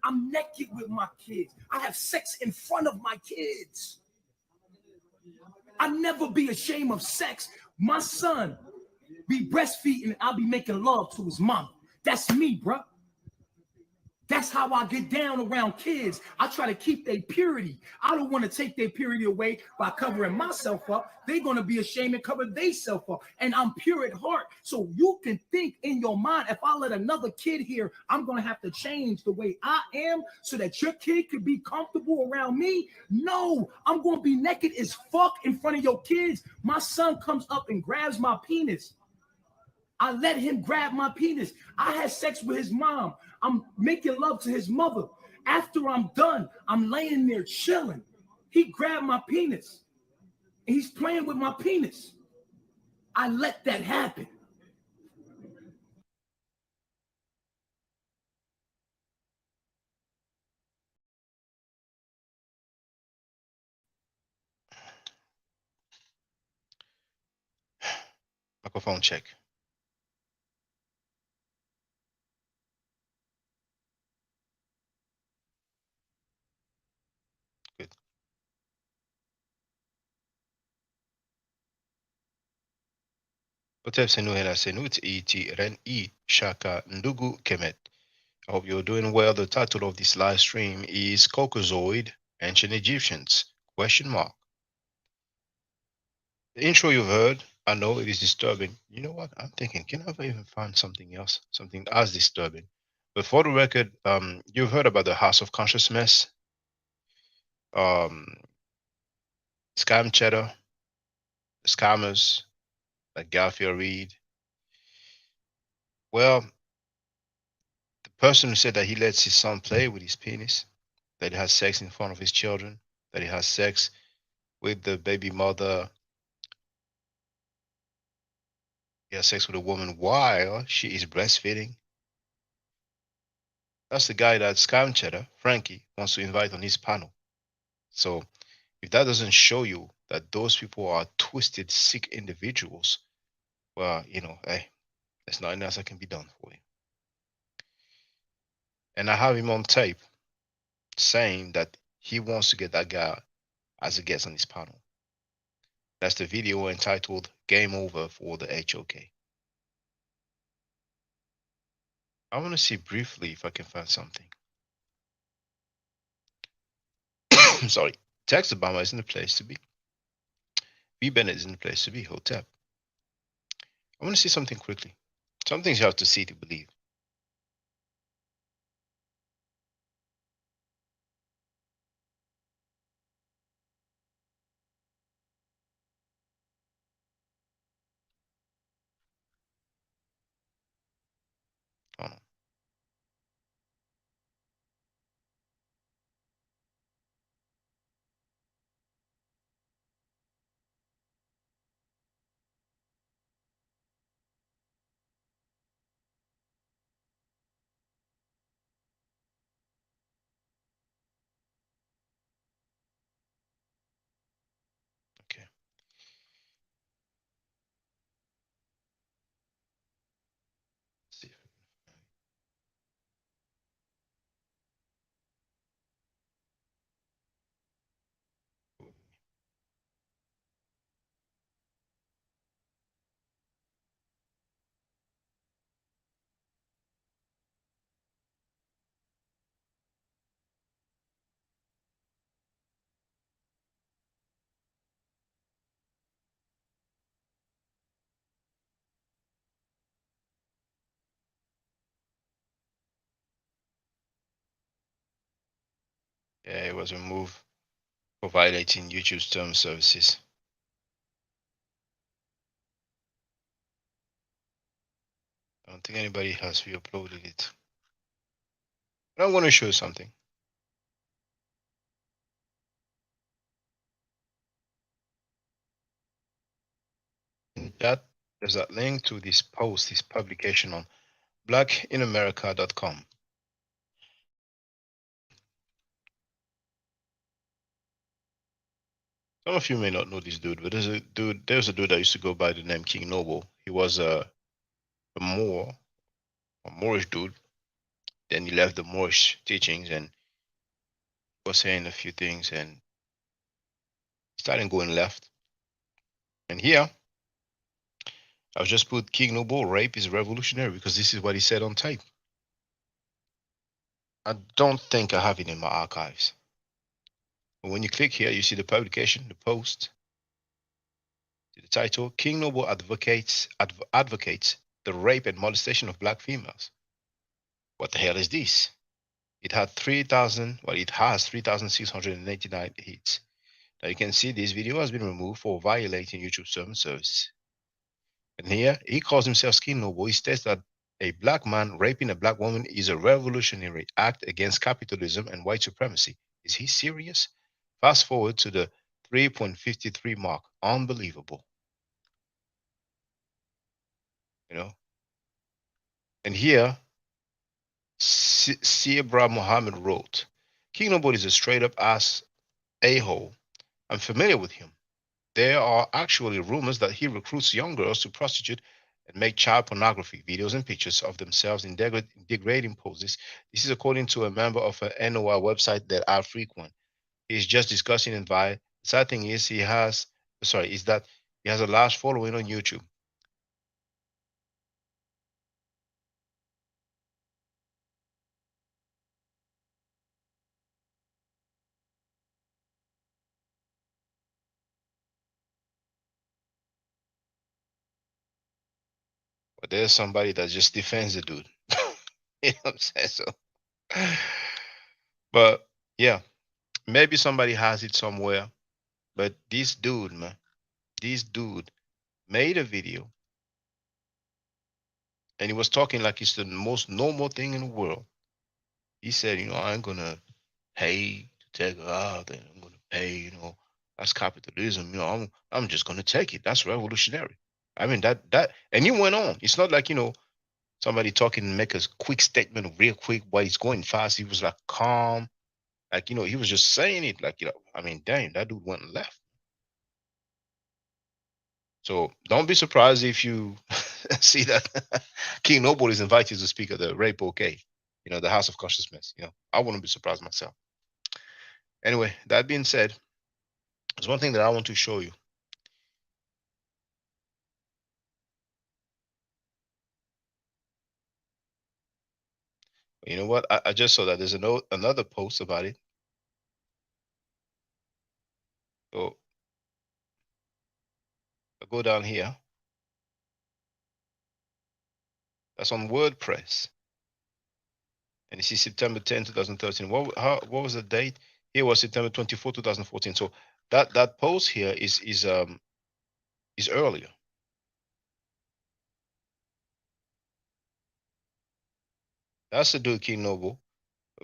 I'm naked with my kids. I have sex in front of my kids. I never be ashamed of sex. My son be breastfeeding, I'll be making love to his mom. That's me, bro. That's how I get down around kids. I try to keep their purity. I don't want to take their purity away by covering myself up. They're going to be ashamed and cover themselves up. And I'm pure at heart. So you can think in your mind, if I let another kid here, I'm going to have to change the way I am so that your kid could be comfortable around me. No, I'm going to be naked as fuck in front of your kids. My son comes up and grabs my penis. I let him grab my penis. I had sex with his mom. I'm making love to his mother. After I'm done, I'm laying there chilling. He grabbed my penis. And he's playing with my penis. I let that happen. Microphone check. Good. Potep Senu Hela Senut Iti Ren I Shaka Ndugu Kemet. I hope you're doing well. The title of this live stream is Caucasoid, Ancient Egyptians? Question mark. The intro you've heard, I know it is disturbing. You know what? I'm thinking, can I ever even find something else, something as disturbing? But for the record, you've heard about the House of Consciousness, um, scam cheddar, the scammers, like Garfield Reed. Well, the person who said that he lets his son play with his penis, that he has sex in front of his children, that he has sex with the baby mother, he has sex with a woman while she is breastfeeding. That's the guy that Scam Cheddar, Frankie, wants to invite on his panel. So if that doesn't show you that those people are twisted, sick individuals, well, hey, there's nothing else that can be done for you. And I have him on tape saying that he wants to get that guy as a guest on his panel. That's the video entitled Game Over for the HOK. I want to see briefly if I can find something. I'm sorry. Tex Obama isn't the place to be. B. Bennett isn't the place to be. Hotep. I want to see something quickly. Some things you have to see to believe. Hold on. Okay. Let's see. Yeah, it was removed for violating YouTube's term services. I don't think anybody has re-uploaded it. But I'm going to show you something. In chat, there's that link to this post, this publication on blackinamerica.com. Some of you may not know this dude, but there's a dude that used to go by the name King Noble. He was a Moor, a Moorish dude. Then he left the Moorish teachings and was saying a few things and started going left. And here, I've just put King Noble rape is revolutionary because this is what he said on tape. I don't think I have it in my archives. But when you click here, you see the publication, the post, the title: King Noble advocates the rape and molestation of black females. What the hell is this? It had 3,000. Well, it has 3,689 hits. Now you can see this video has been removed for violating YouTube service. And here he calls himself King Noble. He states that a black man raping a black woman is a revolutionary act against capitalism and white supremacy. Is he serious? Fast forward to the 3.53 mark. Unbelievable. You know. And here, Sibra Muhammad wrote, King Noble is a straight up ass a-hole. I'm familiar with him. There are actually rumors that he recruits young girls to prostitute and make child pornography videos and pictures of themselves in degrading poses. This is according to a member of an NOI website that I frequent. He's just discussing it via. The sad thing is is that he has a large following on YouTube. But there's somebody that just defends the dude. You know what I'm saying? So, but yeah, maybe somebody has it somewhere. But this dude, man, this dude made a video and he was talking like it's the most normal thing in the world. He said, I ain't gonna pay to take her out, and I'm gonna pay, that's capitalism. I'm just gonna take it. That's revolutionary. I mean and he went on. It's not like somebody talking and make a quick statement real quick while he's going fast. He was like calm, like he was just saying it like I mean, damn, that dude went left. So don't be surprised if you see that King Noble is invited to speak at the Rape OK, the House of Consciousness. I wouldn't be surprised myself. Anyway, that being said, there's one thing that I want to show you. You know what? I just saw that there's another post about it. So I go down here. That's on WordPress. And you see September 10, 2013. What was the date? Here was September 24, 2014. So that post here is earlier. That's the dude King Noble.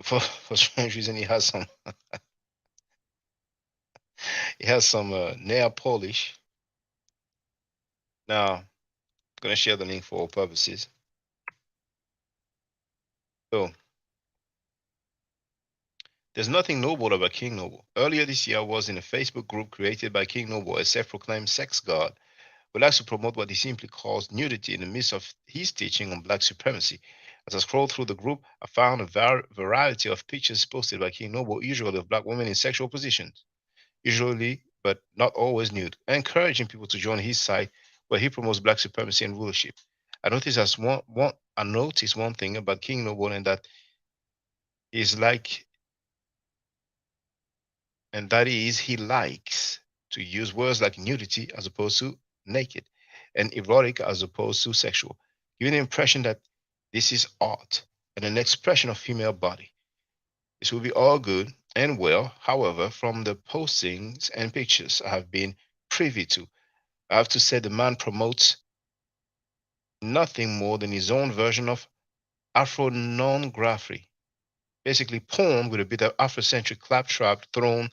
For strange reason, he has some nail polish. Now, I'm gonna share the link for all purposes. So there's nothing noble about King Noble. Earlier this year, I was in a Facebook group created by King Noble, a self-proclaimed sex god, who likes to promote what he simply calls nudity in the midst of his teaching on black supremacy. As I scrolled through the group, I found a variety of pictures posted by King Noble, usually of black women in sexual positions, usually, but not always nude, encouraging people to join his side where he promotes black supremacy and rulership. I noticed one thing about King Noble, and is like and that is he likes to use words like nudity as opposed to naked, and erotic as opposed to sexual, giving the impression that this is art and an expression of female body. This will be all good and well. However, from the postings and pictures I have been privy to, I have to say the man promotes nothing more than his own version of Afro-non-graphy, basically porn with a bit of Afrocentric claptrap thrown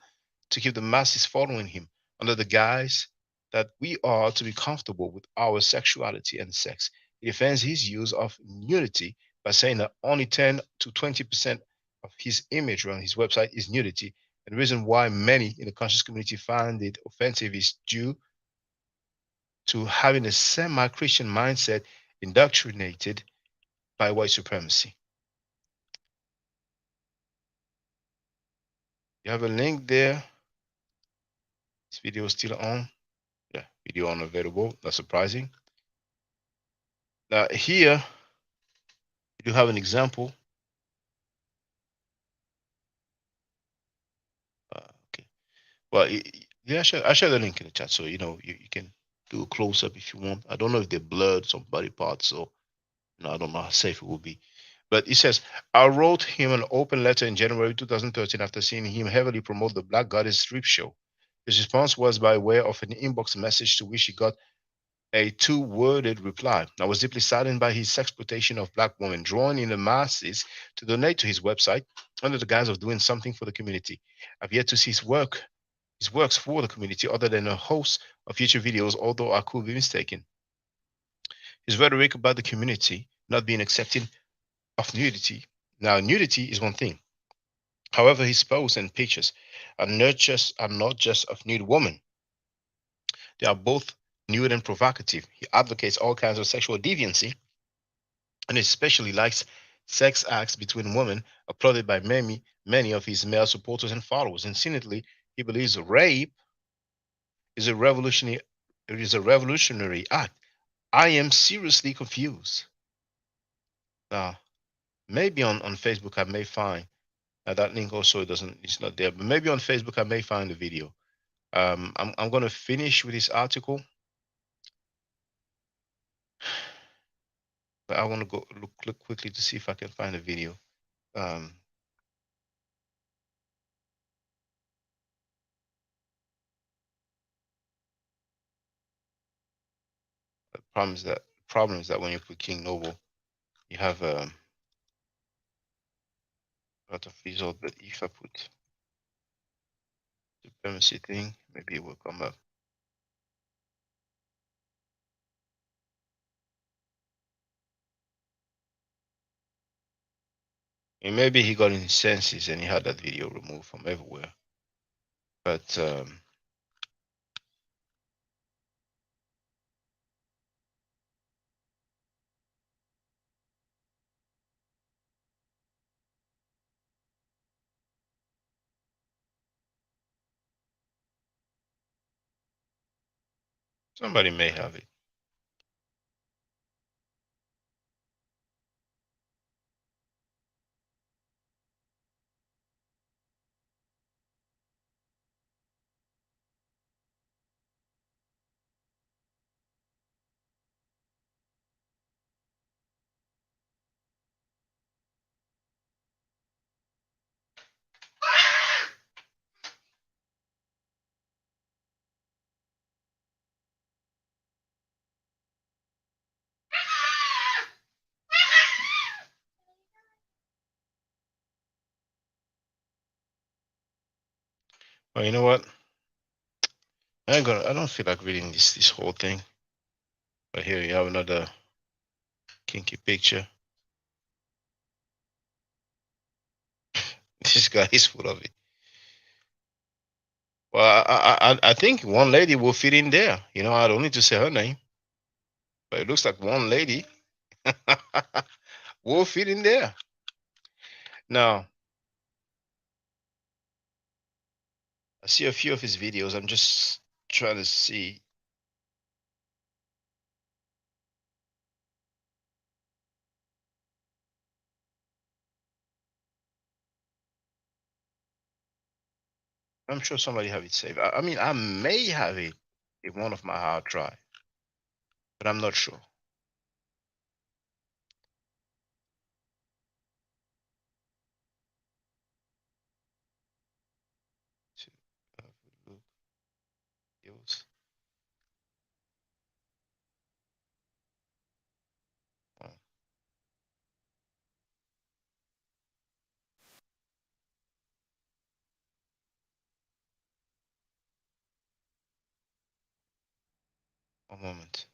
to keep the masses following him under the guise that we are to be comfortable with our sexuality and sex. He defends his use of nudity by saying that only 10 to 20% of his imagery on his website is nudity. And the reason why many in the conscious community find it offensive is due to having a semi Christian mindset indoctrinated by white supremacy. You have a link there. This video is still on. Yeah, video unavailable. Not surprising. Now here you have an example. Okay. Well, yeah, I share the link in the chat, so you can do a close up if you want. I don't know if they blurred some body parts, so I don't know how safe it will be. But he says, I wrote him an open letter in January 2013 after seeing him heavily promote the Black Goddess strip show. His response was by way of an inbox message to which he got a two-worded reply. I was deeply saddened by his exploitation of black women, drawing in the masses to donate to his website under the guise of doing something for the community. I've yet to see his works for the community other than a host of future videos, although I could be mistaken. His rhetoric about the community not being accepting of nudity. Now, nudity is one thing. However, his posts and pictures are not just of nude women. They are both nude and provocative. He advocates all kinds of sexual deviancy and especially likes sex acts between women applauded by many of his male supporters and followers. Incidentally, he believes rape is a revolutionary act. I am seriously confused. Now, maybe on Facebook I may find that link also doesn't it's not there, but maybe on Facebook I may find the video. I'm gonna finish with this article, but I want to go look quickly to see if I can find a video. Um, the problem is that when you put King Noble, you have a lot of result. But if I put supremacy thing, maybe it will come up. And maybe he got in his senses and he had that video removed from everywhere. But somebody may have it. Well, you know what? I don't feel like reading this whole thing. But here you have another kinky picture. This guy is full of it. Well, I think one lady will fit in there. I don't need to say her name, but it looks like one lady will fit in there. Now, I see a few of his videos. I'm just trying to see. I'm sure somebody have it saved. I mean, I may have it in one of my hard drive, but I'm not sure. To look videos. Oh, one moment.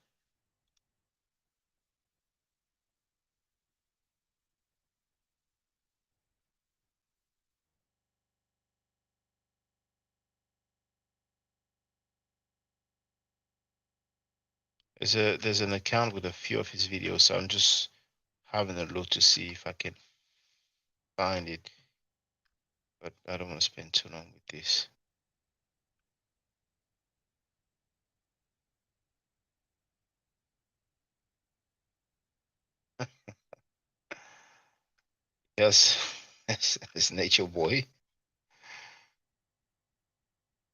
There's an account with a few of his videos, so I'm just having a look to see if I can find it. but I don't want to spend too long with this. Yes, it's Nature Boy.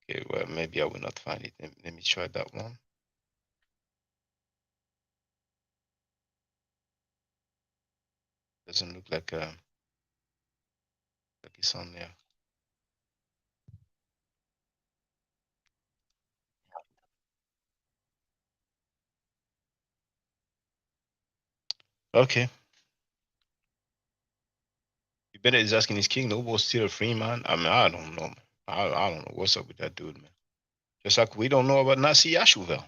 Okay, well, maybe I will not find it. Let me try that one. Doesn't look like it's on there. Okay. Bennett is asking, is King Noble still a free man? I mean, I don't know. I don't know what's up with that dude, man. Just like we don't know about Nasi Yashuvel.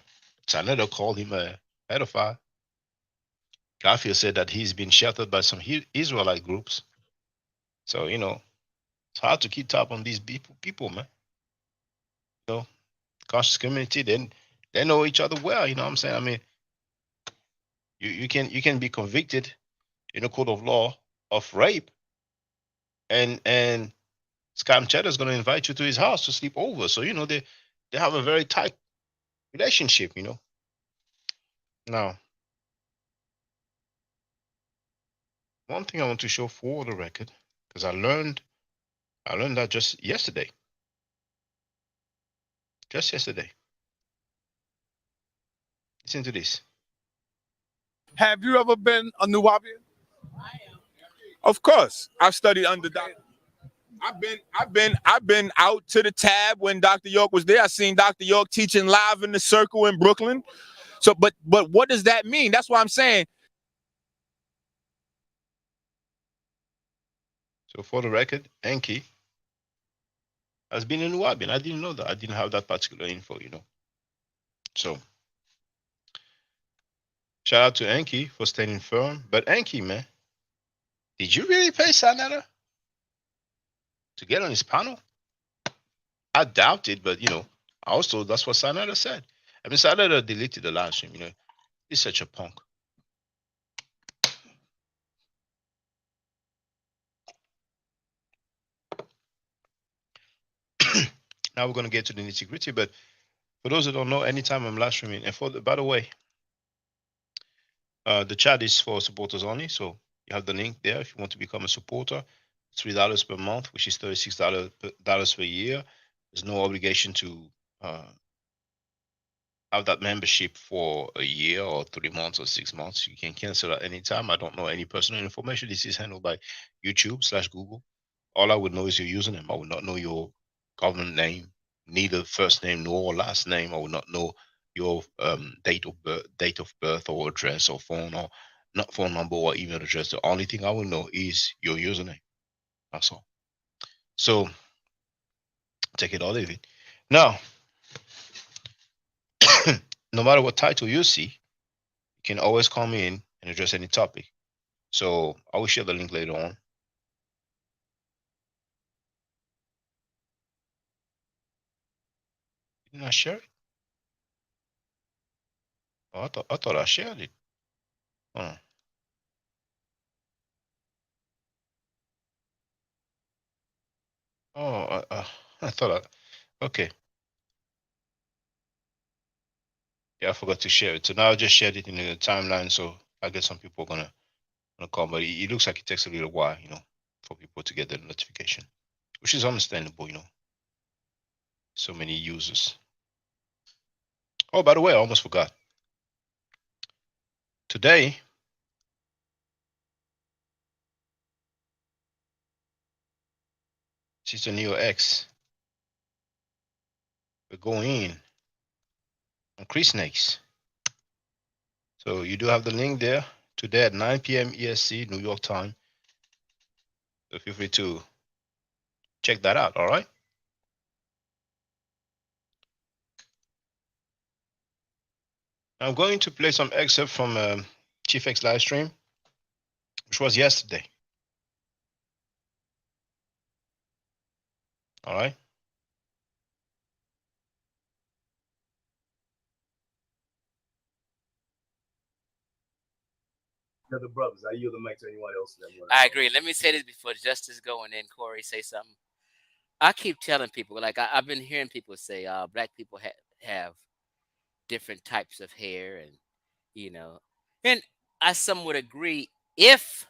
Saneda called him a pedophile. Garfield said that he's been sheltered by some Israelite groups. So, it's hard to keep tab on these people, man. You know, conscious community, they know each other well, you know what I'm saying? I mean, you can be convicted in a court of law of rape, and Scam Cheddar is going to invite you to his house to sleep over. So, they have a very tight relationship. Now, one thing I want to show for the record, because I learned that just yesterday. Just yesterday. Listen to this. Have you ever been a Nuwabian? Of course. I've studied under Dr. I've been out to the tab when Dr. York was there. I seen Dr. York teaching live in the circle in Brooklyn. So but what does that mean? That's why I'm saying. So for the record, Enki has been in Nuwabian. I didn't know that. I didn't have that particular info. So shout out to Enki for standing firm. But Enki, man, did you really pay Sanada to get on his panel? I doubt it, but also that's what Sanada said. I mean, Sanada deleted the live stream. He's such a punk. Now we're gonna get to the nitty gritty. But for those who don't know, anytime I'm live streaming, and by the way, the chat is for supporters only. So you have the link there if you want to become a supporter. $3 per month, which is $36 per year. There's no obligation to have that membership for a year or 3 months or 6 months. You can cancel at any time. I don't know any personal information. This is handled by YouTube/Google. All I would know is your username. I would not know your government name, neither first name nor last name. I would not know your date of birth or address or phone or not phone number or email address. The only thing I will know is your username. That's all. So take it or leave it. Now, no matter what title you see, you can always come in and address any topic. So I will share the link later on. Didn't I share it? Oh, I thought I shared it. Oh, I thought okay. Yeah, I forgot to share it. So now I just shared it in the timeline. So I guess some people are gonna come, but it looks like it takes a little while, for people to get the notification, which is understandable. So many users. Oh, by the way, I almost forgot. Today, Sister Neo X, we're going in on Chris Snakes. So you do have the link there today at 9 p.m. EST, New York time. So feel free to check that out. All right. I'm going to play some excerpt from Chief X live stream, which was yesterday. All right. The brothers. I yield the mic to anyone else. I agree. Let me say this before Justice go and then Corey say something. I keep telling people, like I've been hearing people say, black people have different types of hair, and you know, and I somewhat agree if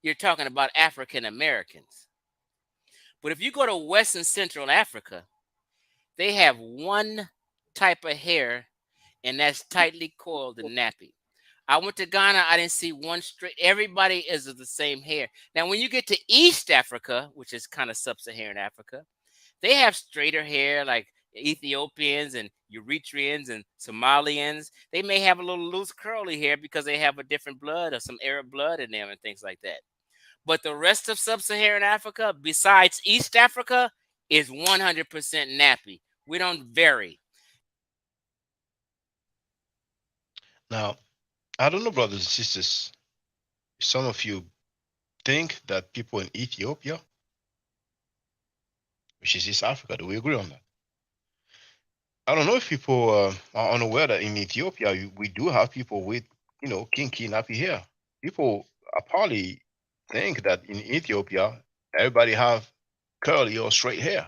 you're talking about African Americans. But if you go to West and Central Africa, they have one type of hair, and that's tightly coiled and nappy. I went to Ghana, I didn't see one straight. Everybody is of the same hair. Now, when you get to East Africa, which is kind of sub-Saharan Africa, they have straighter hair, like Ethiopians and Eritreans and Somalians. They may have a little loose curly hair because they have a different blood or some Arab blood in them and things like that. But the rest of sub-Saharan Africa, besides East Africa, is 100% nappy. We don't vary. Now, I don't know, brothers and sisters. Some of you think that people in Ethiopia, which is East Africa, do we agree on that? I don't know if people are unaware that in Ethiopia we do have people with, kinky nappy hair. People probably think that in Ethiopia everybody have curly or straight hair.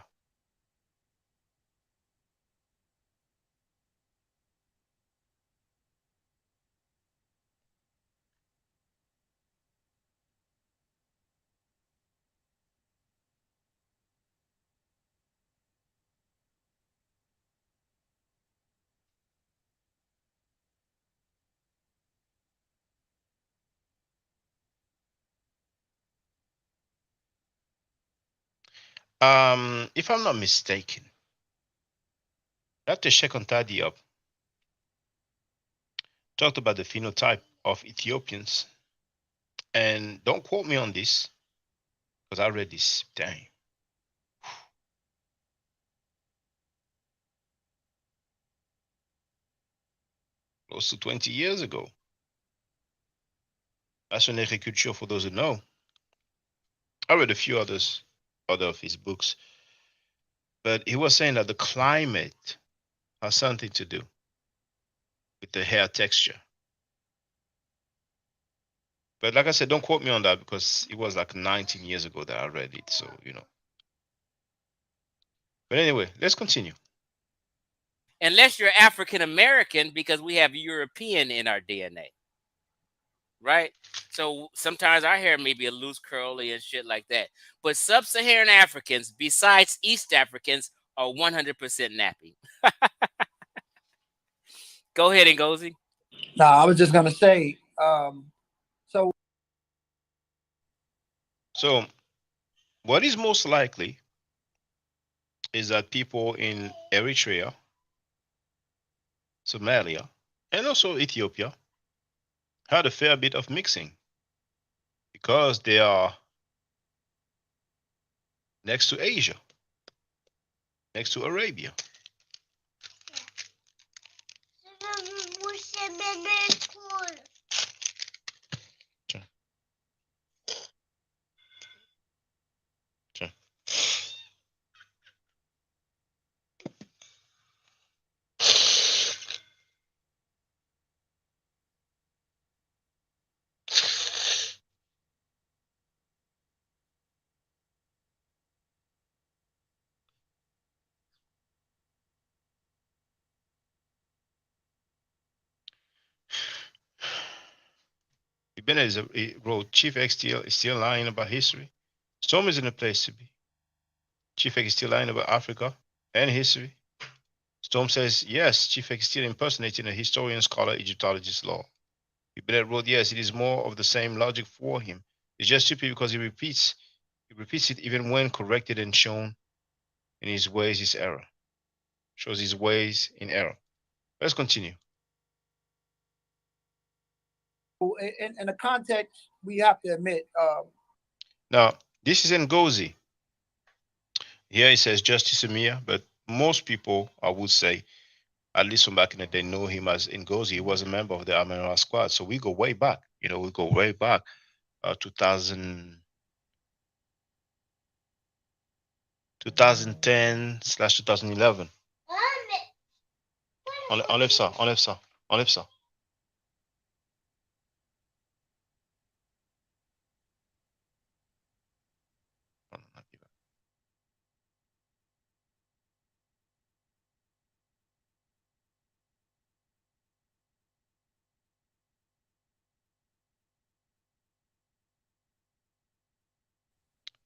If I'm not mistaken, Dr. Shekon Tadiop talked about the phenotype of Ethiopians, and don't quote me on this because I read this dang close to 20 years ago. That's when Agriculture, for those who know. I read a few other of his books, but he was saying that the climate has something to do with the hair texture. But like I said, don't quote me on that because it was like 19 years ago that I read it. So. But anyway, let's continue. Unless you're African American, because we have European in our DNA, right? So sometimes our hair may be a loose curly and shit like that. But sub-Saharan Africans, besides East Africans, are 100% nappy. Go ahead, Ngozi. No, I was just gonna say. So So, what is most likely is that people in Eritrea, Somalia, and also Ethiopia had a fair bit of mixing because they are next to Asia, next to Arabia. Sure, sure. He wrote, Chief X is still lying about history. Storm is in a place to be. Chief X is still lying about Africa and history. Storm says, yes, Chief X is still impersonating a historian, scholar, Egyptologist law. Bennett wrote, yes, it is more of the same logic for him. It's just stupid because he repeats it even when corrected and shown in his ways his error. Shows his ways in error. Let's continue. in the context, we have to admit. Now, this is Ngozi. Here it says Justice Amir, but most people, I would say, at least from back in the day, know him as Ngozi. He was a member of the Amara squad. So we go way back. We go way back, 2000, 2010/2011. Enlève ça, enlève ça, enlève ça.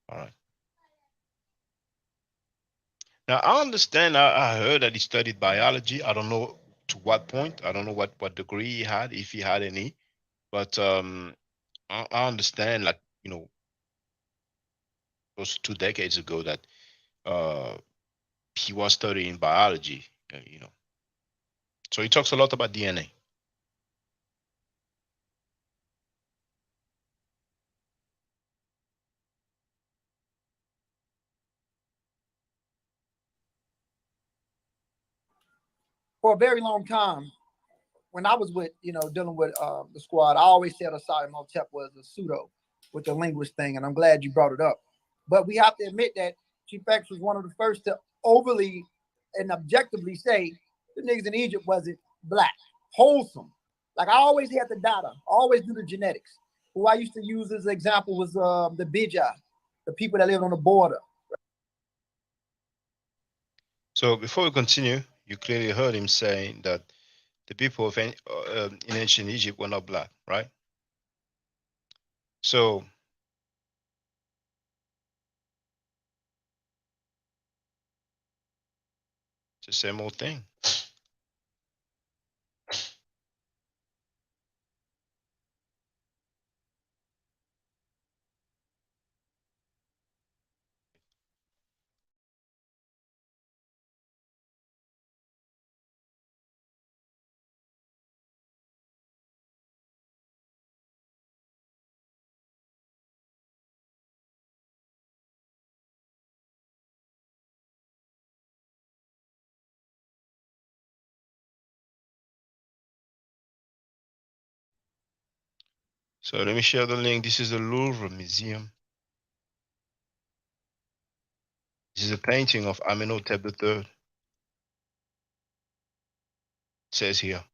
All right. Now I understand. I heard that he studied biology. I don't know to what point. I don't know what degree he had, if he had any. But I understand, like, close to 2 decades ago, that uh, he was studying biology. So he talks a lot about DNA. For a very long time, when I was with, dealing with the squad, I always said Asari Motep was a pseudo with the linguist thing, and I'm glad you brought it up. But we have to admit that Chief X was one of the first to overly and objectively say the niggas in Egypt wasn't black, wholesome. Like I always had the data, always do the genetics. Who I used to use as an example was the Bija, the people that lived on the border. So before we continue, you clearly heard him saying that the people in ancient Egypt were not black, right? So it's the same old thing. So let me share the link. This is the Louvre Museum. This is a painting of Amenhotep III. It says here,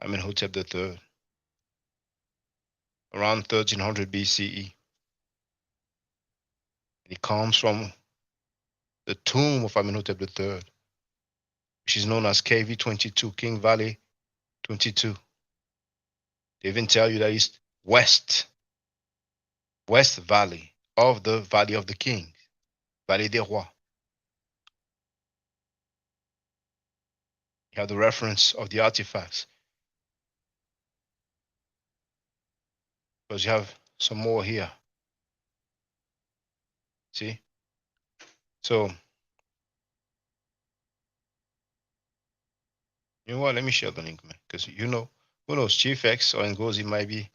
Amenhotep III, around 1300 BCE. It comes from the tomb of Amenhotep III, which is known as KV22, King Valley 22. They even tell you that it's west valley of the Valley of the Kings, Valley des Rois. You have the reference of the artifacts, because you have some more here. See? So, you know what? Let me share the link, man, because who knows, Chief X or Ngozi might be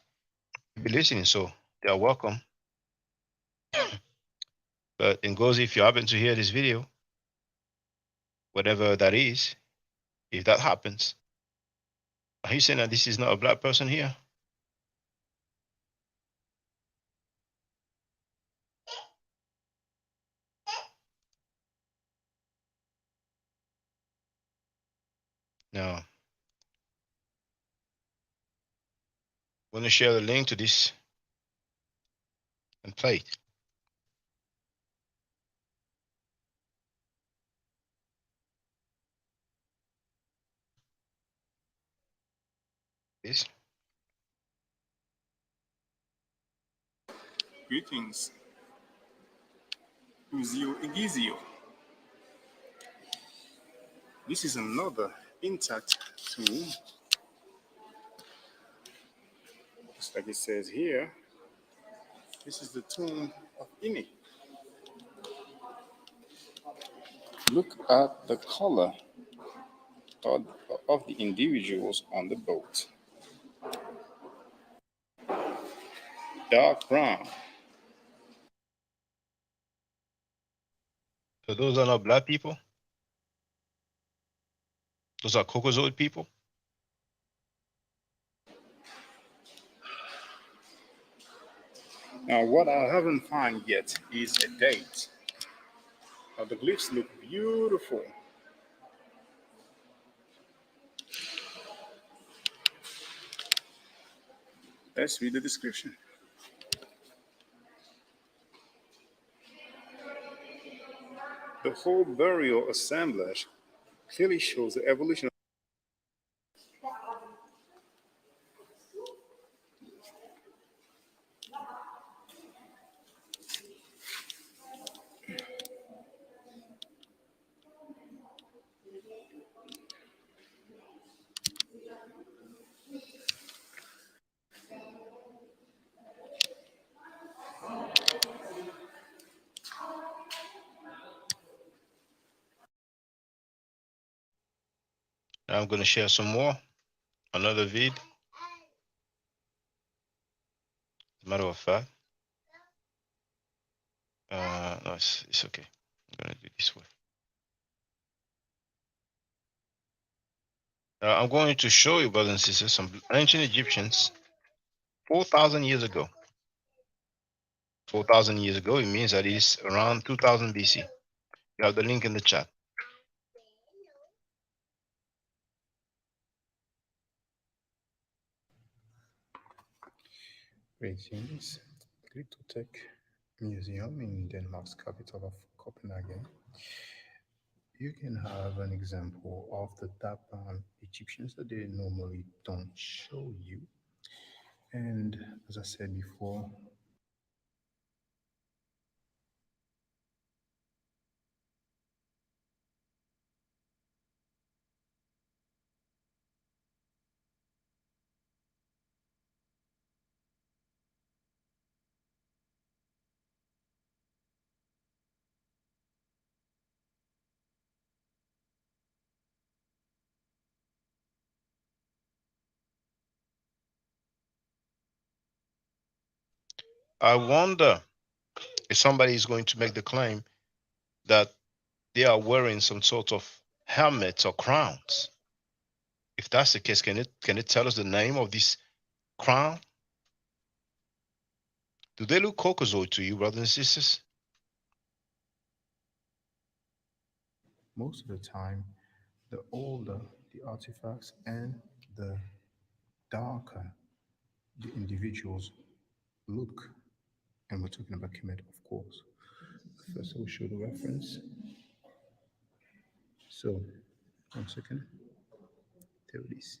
listening, so they are welcome. But Ngozi, if you happen to hear this video, whatever that is, if that happens, are you saying that this is not a black person here? No. I'm going to share the link to this and play it. This. Greetings, Uzio Igizio. This is another intact tomb. Just like it says here, this is the tomb of Ini. Look at the color of the individuals on the boat. Dark brown. So those are not black people. Those are Caucasoid people. Now, what I haven't found yet is a date. Now, the glyphs look beautiful. Let's read the description. The whole burial assemblage clearly shows the evolution. I'm gonna share some more. Another vid. As a matter of fact, no, it's okay. I'm gonna do it this way. I'm going to show you, brothers and sisters, some ancient Egyptians 4,000 years ago. 4,000 years ago, it means that it's around 2000 BC. You have the link in the chat. Greetings. Glyptotech Museum in Denmark's capital of Copenhagen. You can have an example of the type of Egyptians that they normally don't show you. And as I said before, I wonder if somebody is going to make the claim that they are wearing some sort of helmets or crowns. If that's the case, can it tell us the name of this crown? Do they look Caucasoid to you, brothers and sisters? most of the time, the older the artifacts and the darker the individuals look. And we're talking about Kemet, of course. First, I'll show the reference. So, 1 second. There it is.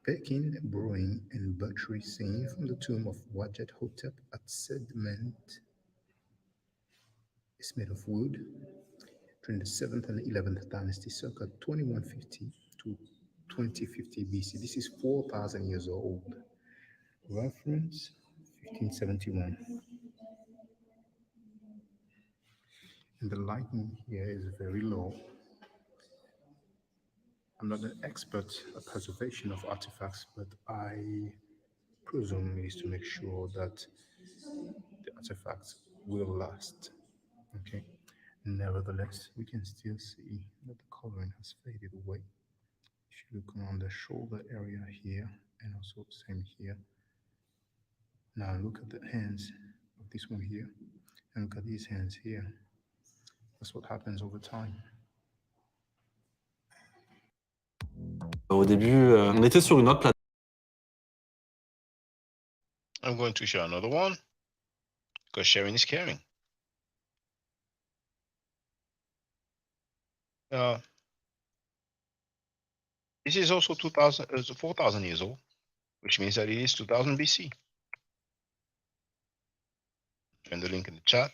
Peking, brewing, and butchery seen from the tomb of Wajet Hotep at Sedment is made of wood during the 7th and 11th dynasty, circa 2150 to 2050 BC. This is 4,000 years old. Reference 1571. And the lighting here is very low. I'm not an expert at preservation of artifacts, but I presume it is to make sure that the artifacts will last. Okay. Nevertheless, we can still see that the coloring has faded away. If you look around the shoulder area here, and also same here. Now look at the hands of this one here, and look at these hands here. That's what happens over time. Au début, on était sur une autre plateforme. I'm going to share another one because sharing is caring. This is also 4,000 years old, which means that it is 2000 BC. And the link in the chat.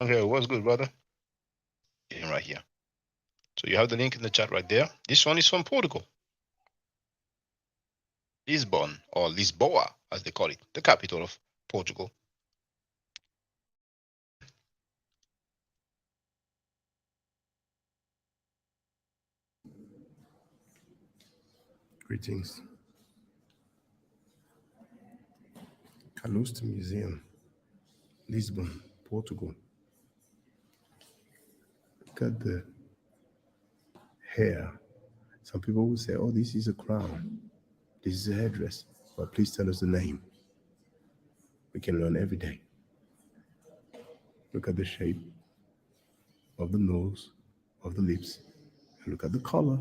Okay, what's good, brother? Yeah, right here. So you have the link in the chat right there. This one is from Portugal. Lisbon, or Lisboa, as they call it, the capital of Portugal. Greetings. Calouste Museum, Lisbon, Portugal. Look at the hair. Some people will say, oh, this is a crown. This is a headdress. But please tell us the name. We can learn every day. Look at the shape of the nose, of the lips, and look at the color.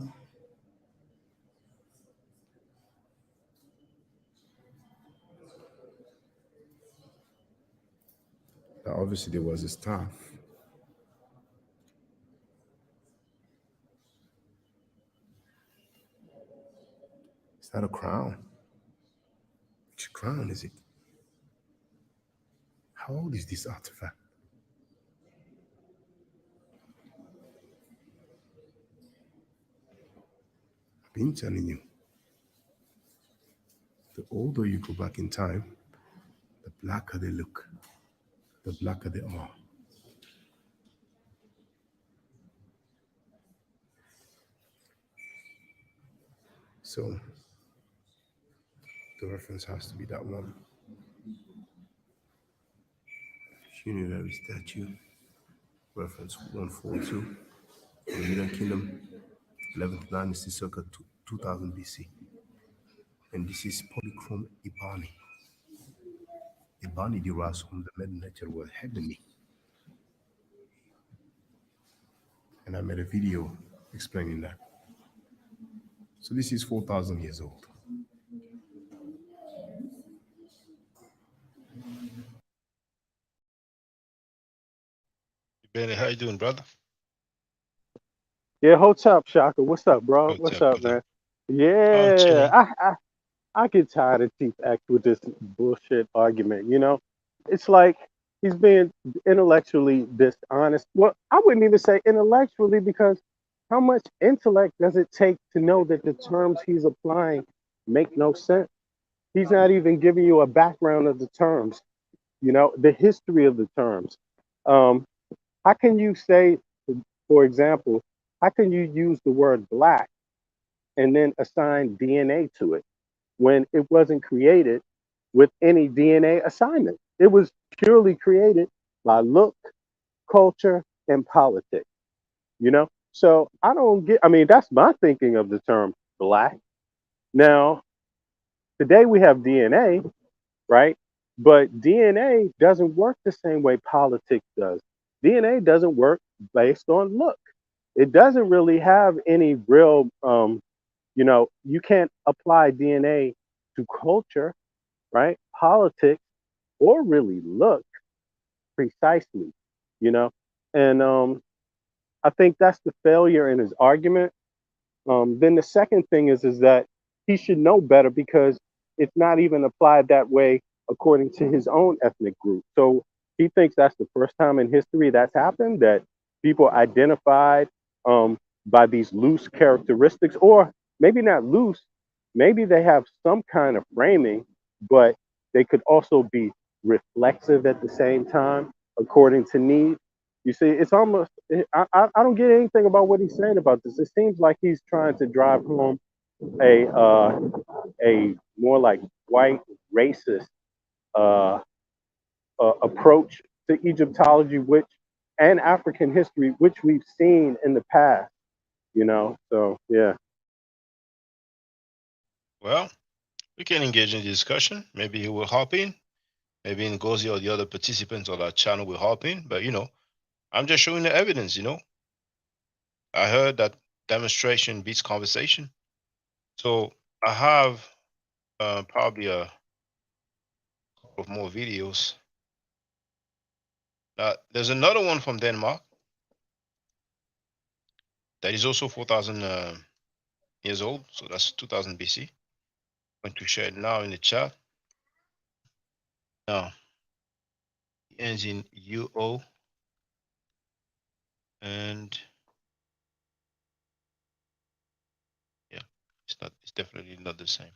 Now, obviously, there was a staff. Is that a crown? Which crown is it? How old is this artifact? I've been telling you. The older you go back in time, the blacker they look, the blacker they are. So the reference has to be that one. Funerary statue, reference 142, the Middle Kingdom, 11th dynasty, circa 2000 BC. And this is polychrome ebony. Ebony derives from the Middle Nature word ebony. And I made a video explaining that. So this is 4,000 years old. Benny, how you doing, brother? Yeah, what's up, Shaka? What's up, bro? What's What's up? up, What's up? man? Oh, Yeah, chilling. I get tired of Chief X with this bullshit argument. It's like he's being intellectually dishonest. Well, I wouldn't even say intellectually because how much intellect does it take to know that the terms he's applying make no sense? He's not even giving you a background of the terms, the history of the terms. Um, how can you say, for example, how can you use the word black and then assign DNA to it when it wasn't created with any DNA assignment? It was purely created by look, culture, and politics, So I don't get, I mean, that's my thinking of the term black. Now, today we have DNA, right? But DNA doesn't work the same way politics does. DNA doesn't work based on look. It doesn't really have any real, you can't apply DNA to culture, right? Politics, or really look precisely, you know? And I think that's the failure in his argument. Then the second thing is that he should know better because it's not even applied that way according to his own ethnic group. So he thinks that's the first time in history that's happened, that people identified by these loose characteristics, or maybe not loose, maybe they have some kind of framing, but they could also be reflexive at the same time according to need. You see, it's almost, I don't get anything about what he's saying about this. It seems like he's trying to drive home a more like white racist uh, approach to Egyptology, which and African history, which we've seen in the past. So yeah. Well, we can engage in discussion. Maybe he will hop in. Maybe Ngozi or the other participants on our channel will hop in. But I'm just showing the evidence. I heard that demonstration beats conversation. So I have probably a couple of more videos. There's another one from Denmark that is also 4,000 years old. So that's 2000 BC. I'm going to share it now in the chat. Now, it ends in UO. And yeah, it's definitely not the same.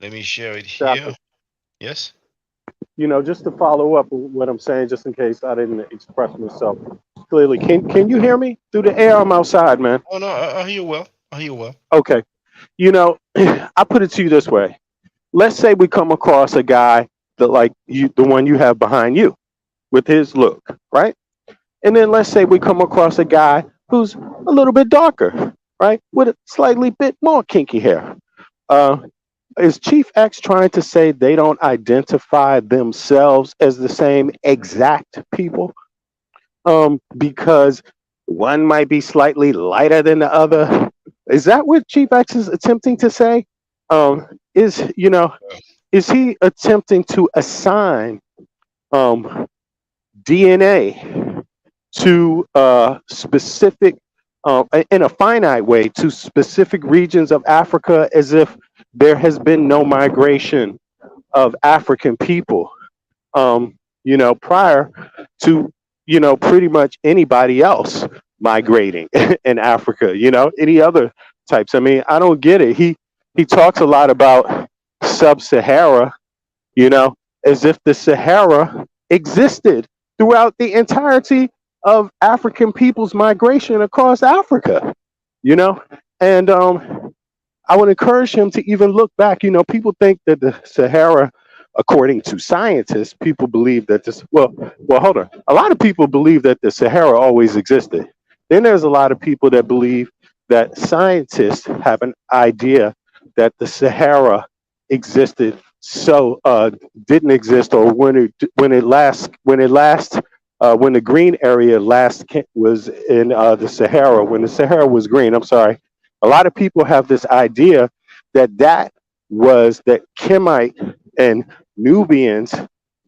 Let me share it here. Shaka, Yes. just to follow up with what I'm saying, just in case I didn't express myself clearly. Can you hear me through the air? I'm outside, man. Oh no, I hear you well. I hear you well. Okay. I put it to you this way. Let's say we come across a guy that like you, the one you have behind you, with his look, right? And then let's say we come across a guy who's a little bit darker, right, with a slightly bit more kinky hair. Uh, is Chief X trying to say they don't identify themselves as the same exact people? Because one might be slightly lighter than the other. Is that what Chief X is attempting to say? Is is he attempting to assign DNA to specific, in a finite way, to specific regions of Africa, as if there has been no migration of African people, prior to, pretty much anybody else migrating in Africa, any other types. I mean, I don't get it. He talks a lot about sub-Sahara, as if the Sahara existed throughout the entirety of African people's migration across Africa, and I would encourage him to even look back. You know, people think that the Sahara, according to scientists, people believe that this. Well, hold on. A lot of people believe that the Sahara always existed. Then there's a lot of people that believe that scientists have an idea that the Sahara existed, so didn't exist, or when the green area was in the Sahara, when the Sahara was green. I'm sorry, a lot of people have this idea that Kemite and Nubians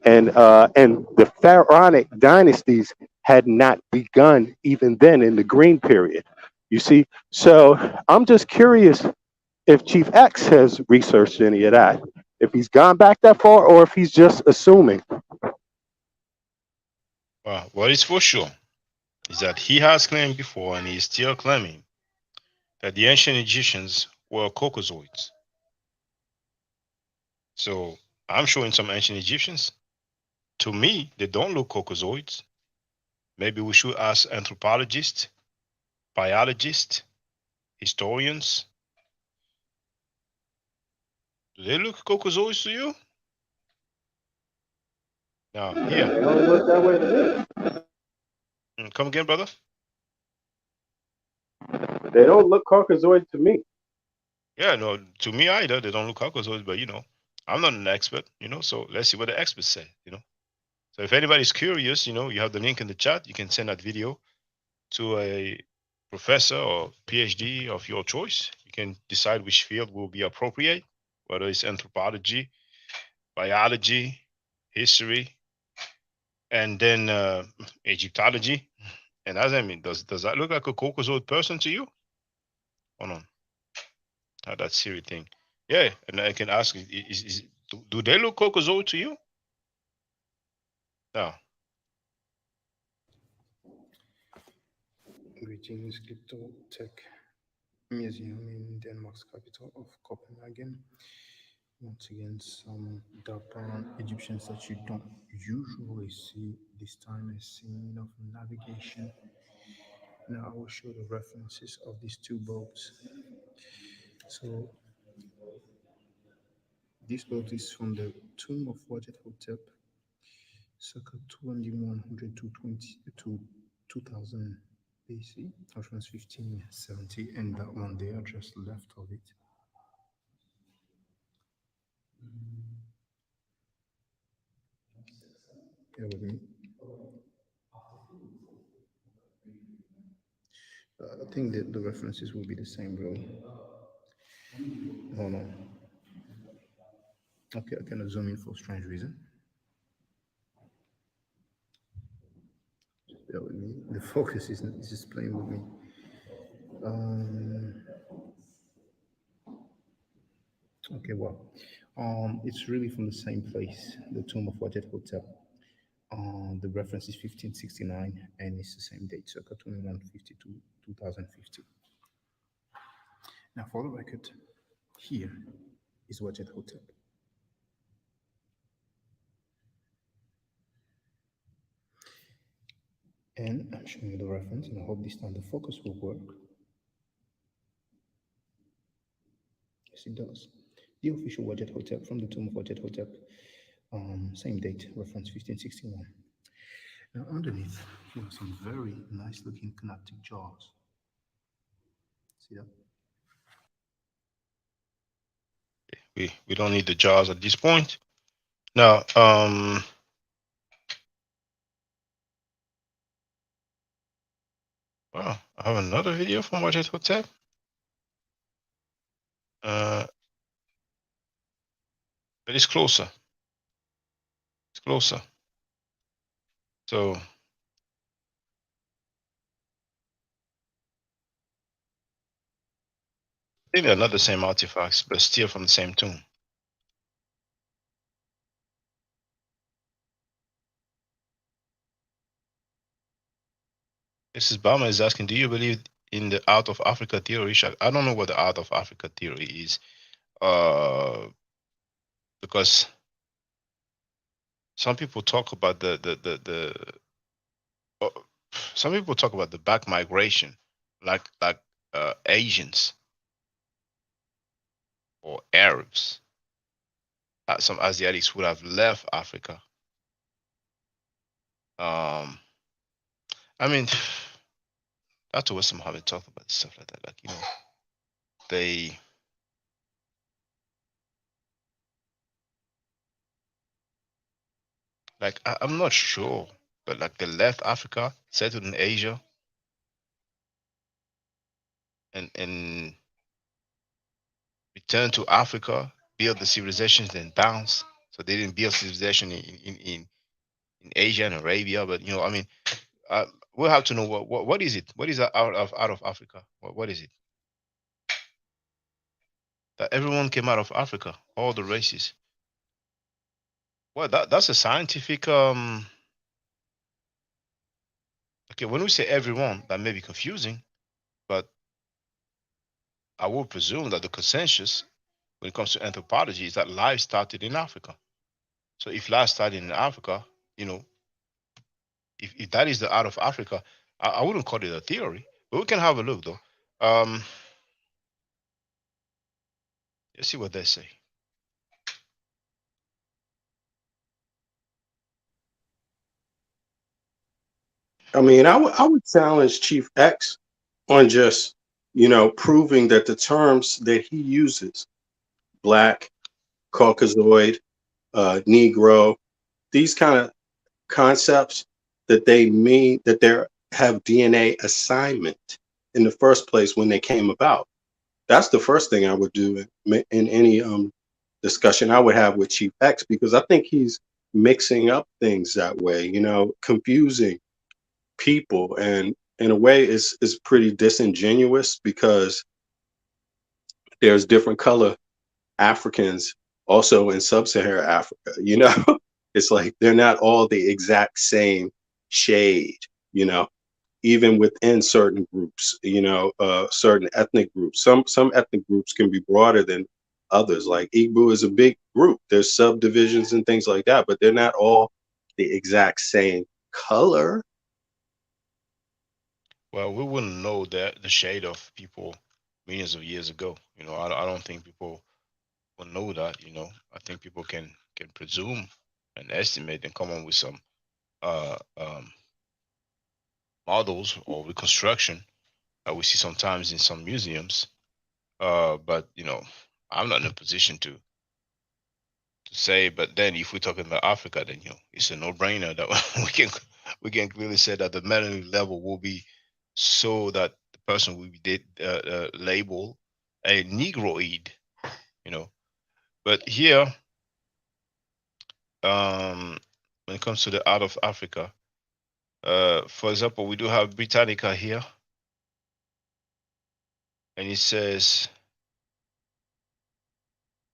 and the pharaonic dynasties had not begun even then in the green period. You see, so I'm just curious if Chief X has researched any of that, if he's gone back that far, or if he's just assuming. Well, what is for sure is that he has claimed before, and he is still claiming, that the ancient Egyptians were Caucasoids. So I'm showing some ancient Egyptians. To me, they don't look Caucasoids. Maybe we should ask anthropologists, biologists, historians. Do they look Caucasoids to you? Now, here. They don't look that way to Come again, brother? me. They don't look Caucasoid to me. Yeah, no, to me either. They don't look Caucasoids, but I'm not an expert, so let's see what the experts say, So if anybody's curious, you have the link in the chat. You can send that video to a professor or PhD of your choice. You can decide which field will be appropriate, whether it's anthropology, biology, history, and then Egyptology. And as I mean, does that look like a Caucasoid person to you? Hold on. That Siri thing. Yeah, and I can ask, do they look Caucasoid to you? No. Greetings, Crypto Tech Museum in Denmark's capital of Copenhagen. Once again, some dark brown Egyptians that you don't usually see. This time a scene of navigation. Now I will show the references of these two boats. So this boat is from the tomb of Wajet Hotep, circa 2100 to 2000 BC, reference 1570, and that one there just left of it. Bear with me. I think that the references will be the same, bro. Hold on. Okay, I cannot zoom in for strange reason. Bear with me. The focus is just playing with me. Okay, well, it's really from the same place, the tomb of Wajet Hotep. The reference is 1569, and it's the same date, circa 2152, 2050. Now, for the record, here is Wajet Hotep. And I'm showing you the reference, and I hope this time the focus will work. Yes, it does. The official Wajet Hotep from the tomb of Wajet Hotep, same date, reference 1561. Now, underneath, you have some very nice looking connecting jaws. See that? We don't need the jaws at this point. Now, wow, I have another video from Wajet Hotep. But it's closer. It's closer. So maybe not the same artifacts, but still from the same tomb. Mrs. Bama is asking, do you believe in the out of Africa theory? I don't know what the out of Africa theory is. Because some people talk about some people talk about the back migration, like Asians. or Arabs. Some Asiatics would have left Africa. Um, I mean, Dr. West Muhammad talked about stuff like that. Like, they like I'm not sure, but like they left Africa, settled in Asia, and returned to Africa, built the civilizations, then bounced. So they didn't build civilization in Asia and Arabia, but I mean, uh, we'll have to know what is it? What is out of Africa? What is it? That everyone came out of Africa, all the races. Well, that's a scientific. Okay, when we say everyone, that may be confusing, but I would presume that the consensus when it comes to anthropology is that life started in Africa. So if life started in Africa, you know, if that is the out of Africa, I wouldn't call it a theory, but we can have a look though. Um, let's see what they say. I mean, I would challenge Chief X on just, proving that the terms that he uses, black, Caucasoid, Negro, these kind of concepts, that they mean that they have DNA assignment in the first place when they came about. That's the first thing I would do in any discussion I would have with Chief X, because I think he's mixing up things that way, confusing people, and in a way is pretty disingenuous, because there's different color Africans also in sub-Saharan Africa. It's like they're not all the exact same shade, you know, even within certain groups, certain ethnic groups. Some ethnic groups can be broader than others. Like Igbo is a big group. There's subdivisions and things like that, but they're not all the exact same color. Well, we wouldn't know that the shade of people millions of years ago. I don't think people will know that. I think people can presume and estimate and come up with some uh, um, models or reconstruction that we see sometimes in some museums. But I'm not in a position to say. But then, if we're talking about Africa, then it's a no-brainer that we can clearly say that the melanin level will be so that the person will be labeled a Negroid. You know, but here, um, when it comes to the out of Africa, for example, we do have Britannica here, and it says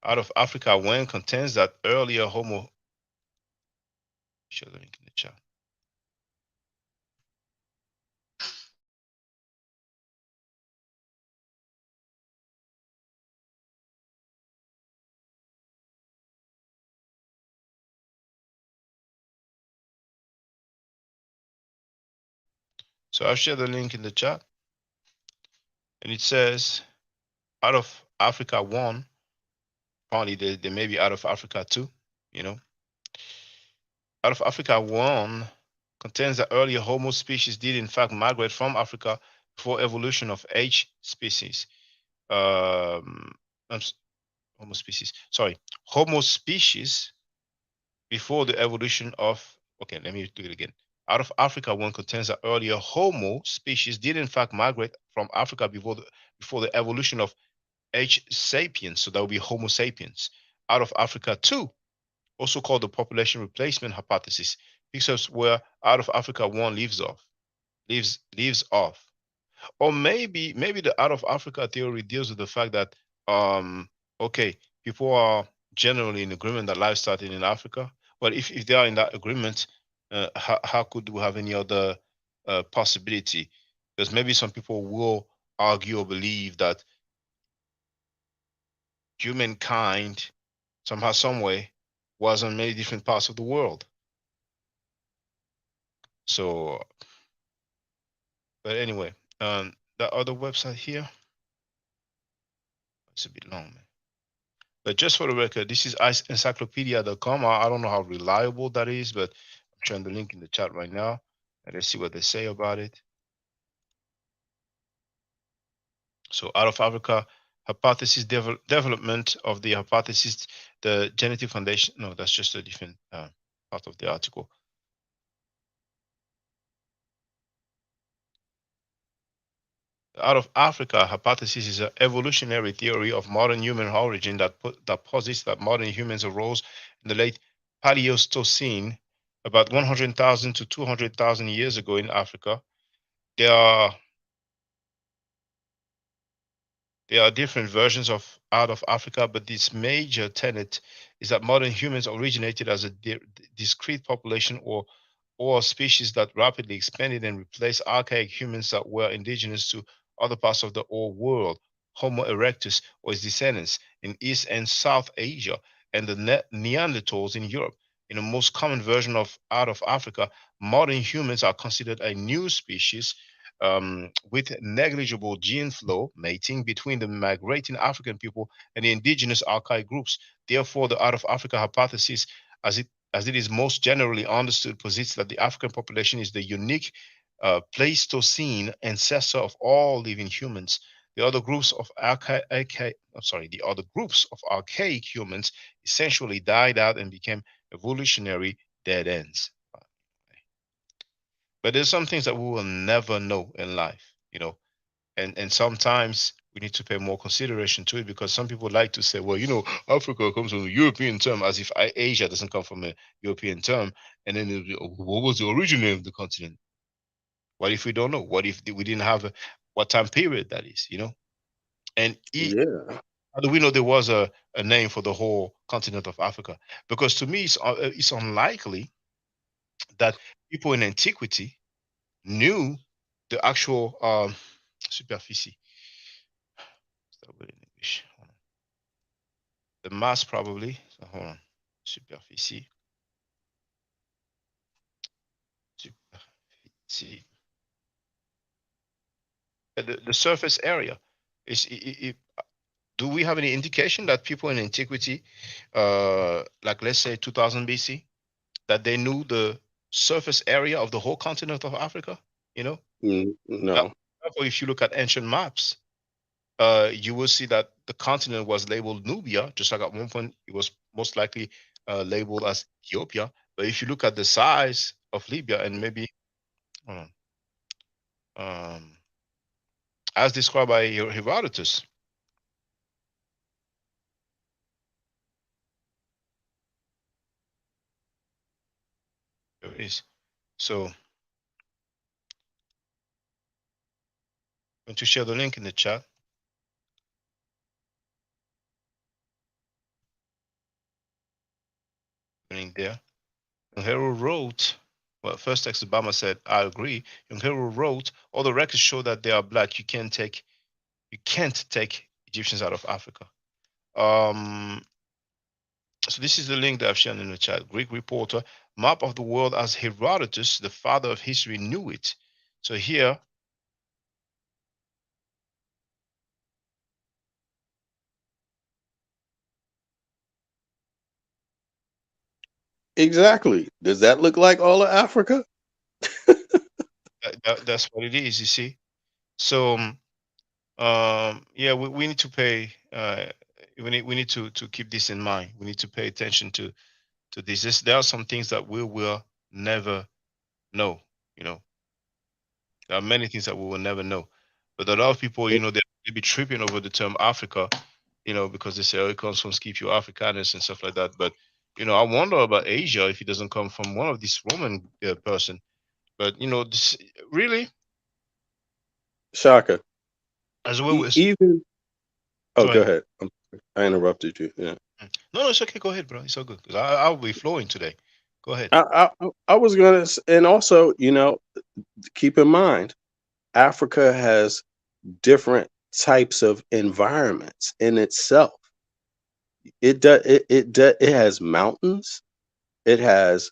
out of Africa when contains that earlier Homo. Share the link in the chat. So I'll share the link in the chat, and it says out of Africa one. Probably they may be out of Africa too. You know, out of Africa one contains that earlier Homo species did in fact migrate from Africa before evolution of H species. Um, Homo species. Sorry, Homo species before the evolution of. Okay, let me do it again. Out of Africa one contains that earlier Homo species did in fact migrate from Africa before the evolution of H sapiens. So that would be Homo sapiens. Out of Africa two, also called the population replacement hypothesis, picks up where out of Africa one leaves off. Or maybe the out of Africa theory deals with the fact that okay, people are generally in agreement that life started in Africa. But if they are in that agreement, how could we have any other possibility? Because maybe some people will argue or believe that humankind somehow, some way, was in many different parts of the world. So, but anyway, that other website here, it's a bit long, man. But just for the record, this is encyclopedia.com. I don't know how reliable that is, but I'm sharing the link in the chat right now. And let's see what they say about it. So, out of Africa, hypothesis development of the hypothesis, the genetic foundation. No, that's just a different part of the article. Out of Africa hypothesis is an evolutionary theory of modern human origin that posits that modern humans arose in the late Paleistocene, about 100,000 to 200,000 years ago in Africa. There are different versions of out of Africa, but this major tenet is that modern humans originated as a discrete population or species that rapidly expanded and replaced archaic humans that were indigenous to other parts of the old world, Homo erectus or its descendants in East and South Asia, and the Neanderthals in Europe. In the most common version of out of Africa, modern humans are considered a new species with negligible gene flow, mating between the migrating African people and the indigenous archaic groups. Therefore, the out of Africa hypothesis, as it is most generally understood, posits that the African population is the unique Pleistocene ancestor of all living humans. The other groups of archaic humans essentially died out and became evolutionary dead ends. But there's some things that we will never know in life, and sometimes we need to pay more consideration to it, because some people like to say, well, Africa comes from a European term, as if Asia doesn't come from a European term. And then what was the origin of the continent? What if we don't know? What if we didn't have what time period that is? And Yeah. how do we know there was a name for the whole continent of Africa? Because to me, it's unlikely that people in antiquity knew the actual superficie. Start with in English. Hold on. The mass probably. So hold on. Superficie. Superficie. The surface area is. Do we have any indication that people in antiquity, like let's say 2000 BC, that they knew the surface area of the whole continent of Africa? Now, No. if you look at ancient maps, you will see that the continent was labeled Nubia, just like at one point it was most likely labeled as Ethiopia. But if you look at the size of Libya and maybe, hold on, as described by Herodotus, there it is. So I'm going to share the link in the chat. Link there. Young wrote, well, first text Obama said, I agree. Young wrote, all the records show that they are black. You can't take Egyptians out of Africa. So this is the link that I've shared in the chat. Greek reporter, map of the world as Herodotus, the father of history, knew it. So here, Exactly. Does that look like all of Africa? that's what it is, you see. So yeah, we need to pay we need to keep this in mind. We need to pay attention to this. There are some things that we will never know. There are many things that we will never know. But a lot of people, they be tripping over the term Africa, because they say, oh, it comes from Scipio Africanus and stuff like that. But I wonder about Asia, if it doesn't come from one of these Roman person. But this really, Shaka. as well as Even. Oh, go go ahead. ahead. I interrupted you. Yeah. No, it's okay. Go ahead, bro. It's all good. 'Cause I'll be flowing today. Go ahead. I was gonna, and also, keep in mind, Africa has different types of environments in itself. It has mountains. It has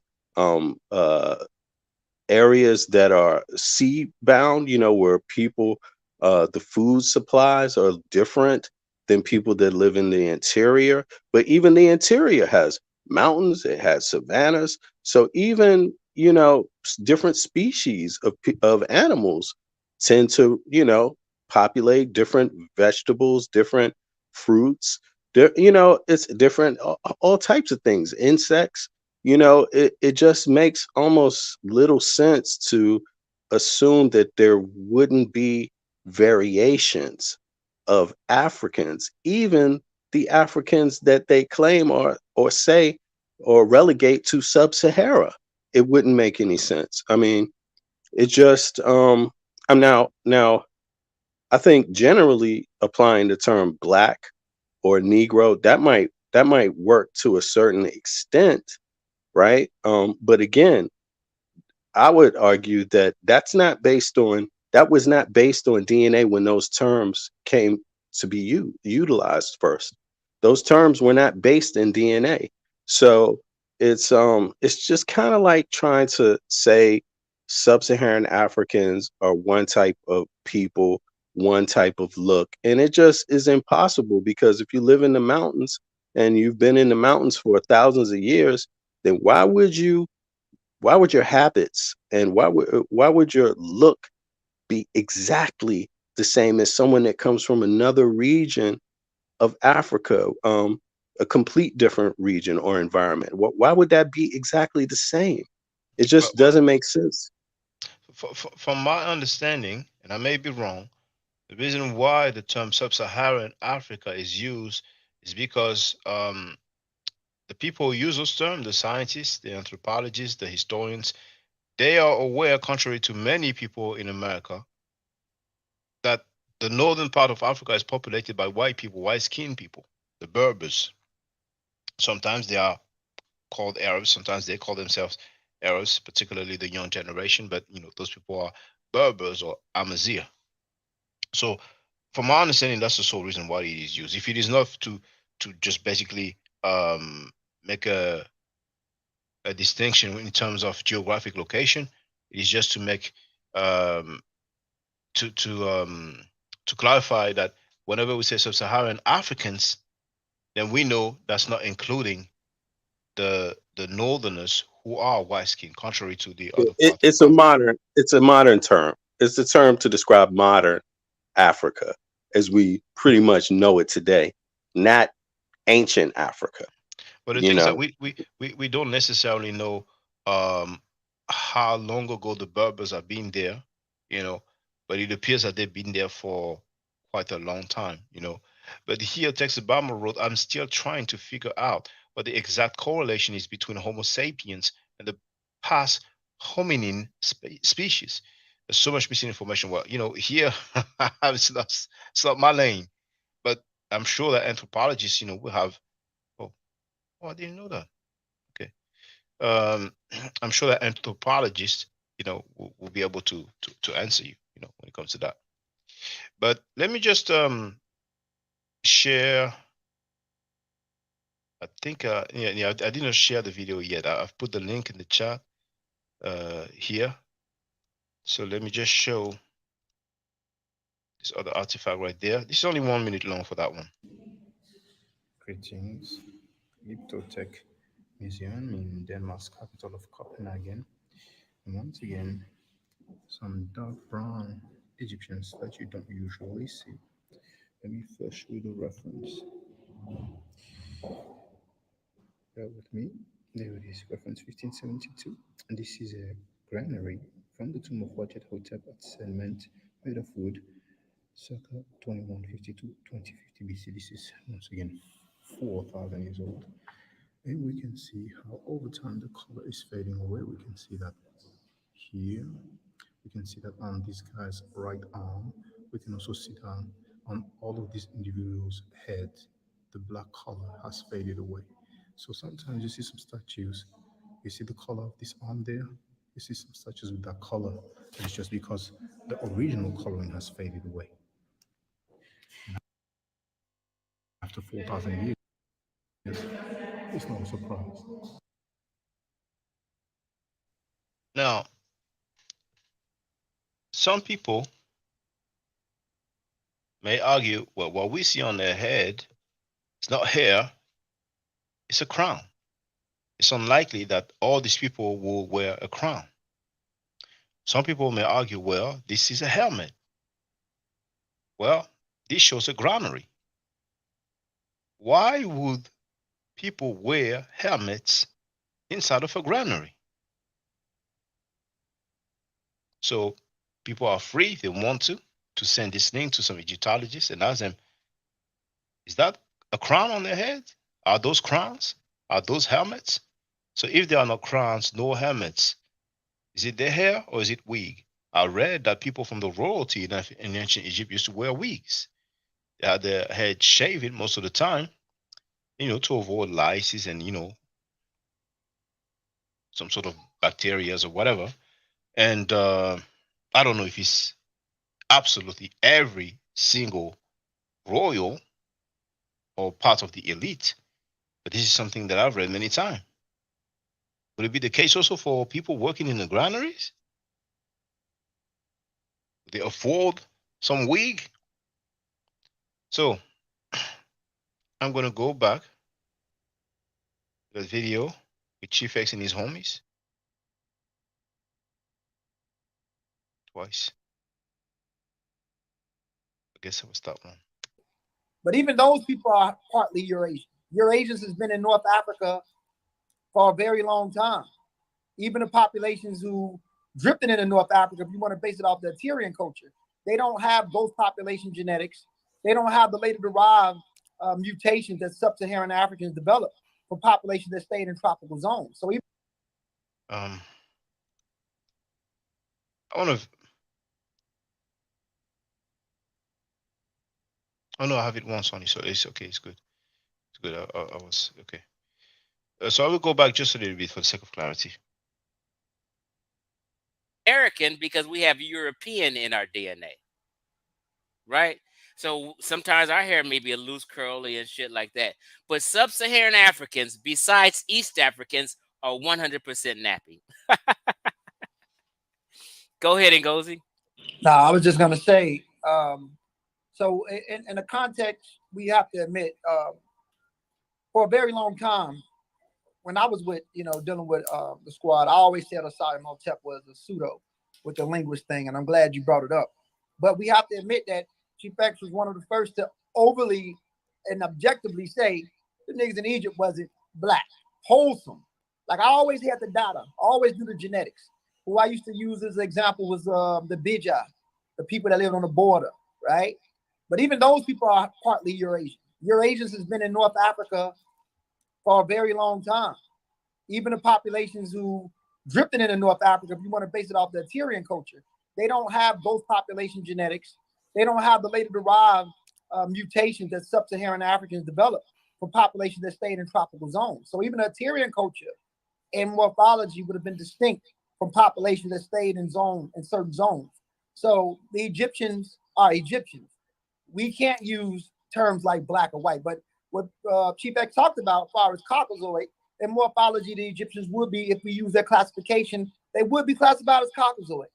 areas that are sea bound. Where people, the food supplies are different than people that live in the interior. But even the interior has mountains, it has savannas. So even, different species of animals tend to, populate different vegetables, different fruits. It's different, all types of things, insects. It just makes almost little sense to assume that there wouldn't be variations of Africans, even the Africans that they claim or say or relegate to sub-Sahara. It wouldn't make any sense. I mean, it just I'm now I think generally applying the term black or negro, that might work to a certain extent, right? But again, I would argue that that was not based on DNA when those terms came to be utilized first. Those terms were not based in DNA. So it's just kind of like trying to say sub-Saharan Africans are one type of people, one type of look, and it just is impossible because if you live in the mountains and you've been in the mountains for thousands of years, then why would your habits and why would your look be exactly the same as someone that comes from another region of Africa, a complete different region or environment? Why would that be exactly the same? It Well, just well, doesn't make sense. from my understanding, and I may be wrong, the reason why the term sub-Saharan Africa is used is because the people who use those terms, the scientists, the anthropologists, the historians, they are aware, contrary to many people in America, that the northern part of Africa is populated by white people, white-skinned people, the Berbers. Sometimes they are called Arabs. Sometimes they call themselves Arabs, particularly the young generation. But those people are Berbers or Amazigh. So, from my understanding, that's the sole reason why it is used. If it is not to just basically make a distinction in terms of geographic location, it is just to make um, to to um, to clarify that whenever we say sub-Saharan Africans, then we know that's not including the northerners who are white skinned, contrary to the other It, part it's a of modern it's a modern term. It's a term to describe modern Africa as we pretty much know it today, not ancient Africa. But the You thing is that know, we don't necessarily know um, how long ago the Berbers have been there, you know, but it appears that they've been there for quite a long time, But here, Texas Bama wrote, I'm still trying to figure out what the exact correlation is between Homo sapiens and the past hominin species. There's so much missing information. Well, here it's not my lane, but I'm sure that anthropologists, will have. Oh, oh, I didn't know that. Okay. I'm sure that anthropologists, will be able to answer you, when it comes to that. But let me just share. I think yeah, I didn't share the video yet. I've put the link in the chat here. So let me just show this other artifact right there. This is only 1 minute long for that one. Greetings. Liptotech Museum in Denmark's capital of Copenhagen. And once again, some dark brown Egyptians that you don't usually see. Let me first show you the reference. Bear with me. There it is, reference 1572. And this is a granary from the tomb of Wajid Hotep at Sedment, made of wood, circa 2150 to 2050 BC. This is once again 4,000 years old. And we can see how over time the color is fading away. We can see that here. We can see that on this guy's right arm. We can also see that on all of these individuals' heads, the black color has faded away. So sometimes you see some statues, you see the color of this arm there, you see some statues with that color. It's just because the original coloring has faded away. After 4,000 years, it's not a surprise. Now, some people may argue, well, what we see on their head is not hair, it's a crown. It's unlikely that all these people will wear a crown. Some people may argue, well, this is a helmet. Well, this shows a granary. Why would people wear helmets inside of a granary? So people are free if they want to send this link to some Egyptologists and ask them, is that a crown on their head? Are those crowns? Are those helmets? So if there are no crowns, no helmets, is it their hair or is it wig? I read that people from the royalty in ancient Egypt used to wear wigs. They had their head shaven most of the time, to avoid lice and, some sort of bacteria or whatever. And I don't know if it's absolutely every single royal or part of the elite, but this is something that I've read many times. Would it be the case also for people working in the granaries? They afford some wig? So I'm going to go back to the video with Chief X and his homies twice. I guess I will start one. But even those people are partly Eurasian. Eurasians has been in North Africa for a very long time. Even the populations who drifted into North Africa, if you want to base it off the Assyrian culture, they don't have those population genetics. They don't have the later derived mutations that sub-Saharan Africans developed for populations that stayed in tropical zones. So even I want to. Oh no, I have it once only, so it's okay. It's good. It's good. I was okay. So I will go back just a little bit for the sake of clarity. American because we have European in our DNA, right? So sometimes our hair may be a loose curly and shit like that. But sub-Saharan Africans, besides East Africans, are 100% nappy. Go ahead, Ngozi. no, I was just gonna say. So in the context, we have to admit, for a very long time, when I was with, dealing with the squad, I always said Asari Motep was a pseudo with the linguist thing, and I'm glad you brought it up. But we have to admit that Chief X was one of the first to overly and objectively say the niggas in Egypt wasn't black, wholesome. Like I always had the data, always do the genetics. Who I used to use as an example was the Bija, the people that lived on the border, right? But even those people are partly Eurasian. Eurasians has been in North Africa for a very long time. Even the populations who drifted into North Africa, if you want to base it off the Assyrian culture, they don't have those population genetics. They don't have the later derived mutations that sub-Saharan Africans developed for populations that stayed in tropical zones. So even the Assyrian culture and morphology would have been distinct from populations that stayed in certain zones. So the Egyptians are Egyptians. We can't use terms like black or white, but what Chief X talked about as far as Caucasoid and morphology, the Egyptians would be, if we use their classification, they would be classified as Caucasoid.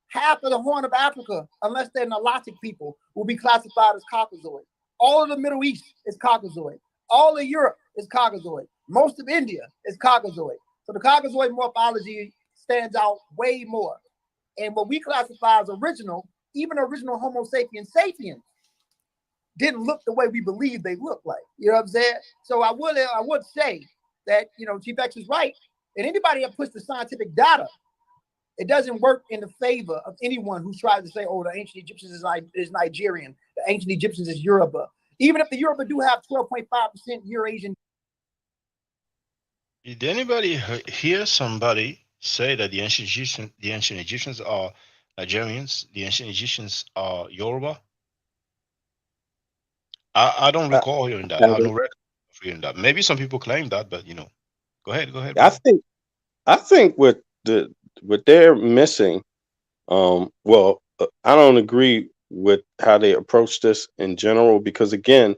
Half of the Horn of Africa, unless they're Nilotic people, will be classified as Caucasoid. All of the Middle East is Caucasoid. All of Europe is Caucasoid. Most of India is Caucasoid. So the Caucasoid morphology stands out way more. And what we classify as original, even original Homo sapiens sapiens, didn't look the way we believe they look like. You know what I'm saying? So I would say that, Chief X is right. And anybody that puts the scientific data, it doesn't work in the favor of anyone who tries to say, oh, the ancient Egyptians is Nigerian, the ancient Egyptians is Yoruba. Even if the Yoruba do have 12.5% Eurasian. Did anybody hear somebody say that the ancient Egyptians are Nigerians, the ancient Egyptians are Yoruba? I don't recall hearing that. I have no record of hearing that. Maybe some people claim that, but go ahead. I Bro. think what they're missing, well, I don't agree with how they approach this in general, because again,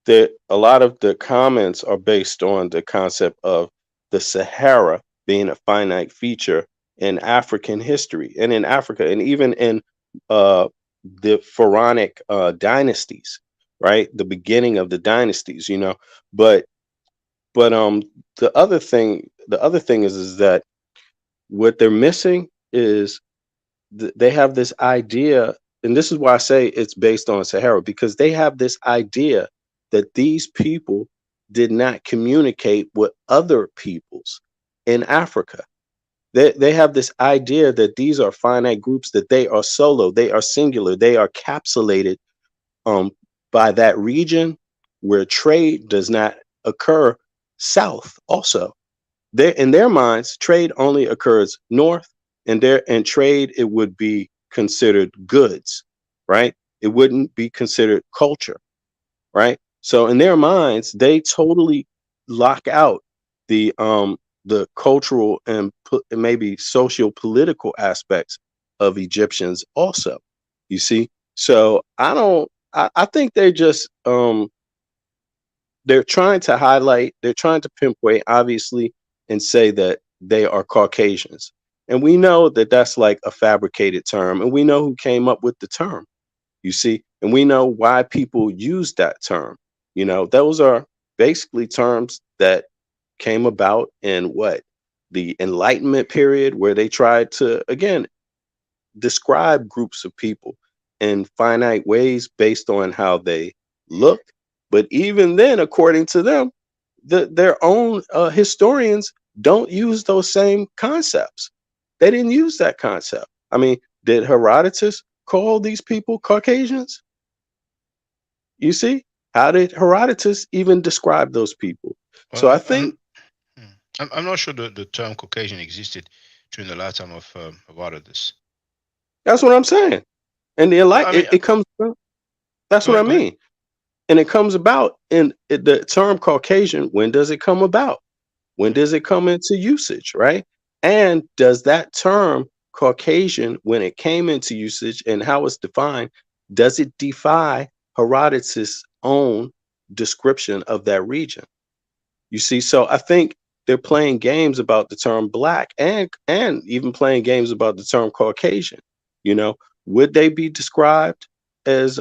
a lot of the comments are based on the concept of the Sahara being a finite feature in African history and in Africa, and even in the pharaonic dynasties, right? The beginning of the dynasties, you know. But the other thing is that what they're missing is they have this idea, and this is why I say it's based on Sahara, because they have this idea that these people did not communicate with other peoples in Africa. They have this idea that these are finite groups, that they are solo, they are singular, they are capsulated um, by that region where trade does not occur south also. In their minds, trade only occurs north, and trade, it would be considered goods, right? It wouldn't be considered culture, right? So in their minds, they totally lock out the cultural and maybe socio political aspects of Egyptians also. You see, so I don't. I think they're trying to highlight, they're trying to pinpoint, obviously, and say that they are Caucasians. And we know that that's like a fabricated term, and we know who came up with the term, you see, and we know why people use that term. You know, those are basically terms that came about in what? The Enlightenment period, where they tried to, again, describe groups of people in finite ways based on how they looked. But even then, according to them, their own historians don't use those same concepts. They didn't use that concept. I mean, did Herodotus call these people Caucasians? You see, how did Herodotus even describe those people? Well, So I think I'm not sure the term Caucasian existed during the lifetime of Herodotus. that's what I'm saying. And I mean, it comes. That's go what I ahead, go ahead. mean. And it comes about in the term Caucasian. When does it come about? When does it come into usage, right? And does that term Caucasian, when it came into usage and how it's defined, does it defy Herodotus' own description of that region? You see, so I think they're playing games about the term black, and even playing games about the term Caucasian. You know, would they be described as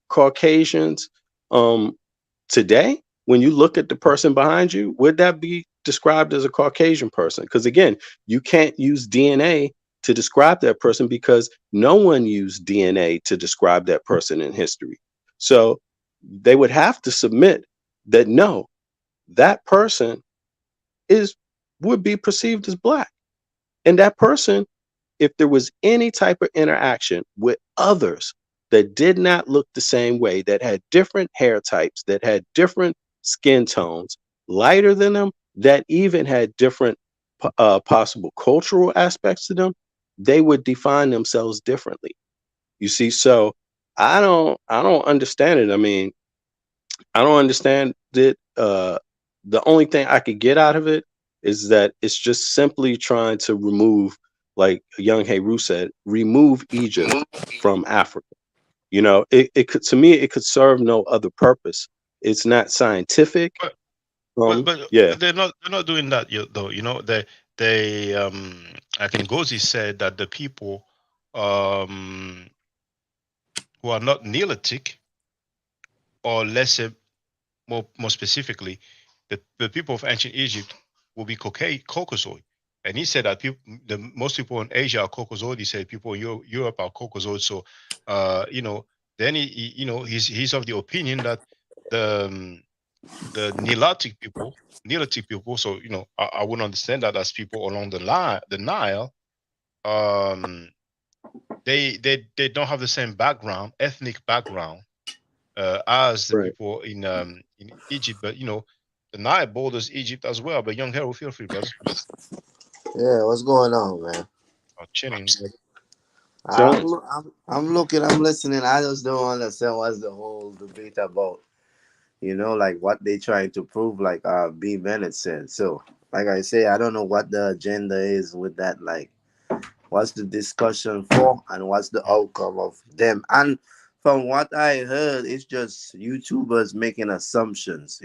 Caucasians um, today? When you look at the person behind you, would that be described as a Caucasian person? Because again, you can't use DNA to describe that person, because no one used DNA to describe that person in history. So they would have to submit that no, that person is would be perceived as black. And that person, if there was any type of interaction with others that did not look the same way, that had different hair types, that had different skin tones, lighter than them, that even had different possible cultural aspects to them, they would define themselves differently. You see, so I don't understand it. I mean, I don't understand it. The only thing I could get out of it is that it's just simply trying to remove, like young Heru said, remove Egypt from Africa. You know, it could, to me, it could serve no other purpose. It's not scientific. But but Yeah, they're not doing that yet, though. You know, they I think Gozi said that the people um who are not Neolithic, or lesser, more specifically, the people of ancient Egypt will be Caucasoid. And he said that most people in Asia are Caucasoid. He said people in Europe are Caucasoid. So, you know, then he's of the opinion that the the Nilotic people. So, you know, I wouldn't understand that as people along the Nile. Um, they don't have the same background, ethnic background, as the right. people in Egypt. But you know, the Nile borders Egypt as well. But young Harold, feel free, brother. Yeah, what's going on, man? Oh, chilling, brother. Chilling. I'm looking, I'm listening. I just don't understand what's the whole debate about. Like what they trying to prove, like B Bennett said. So, like I say, I don't know what the agenda is with that. Like, what's the discussion for, and what's the Mm. outcome of them? And from what I heard, it's just YouTubers making assumptions.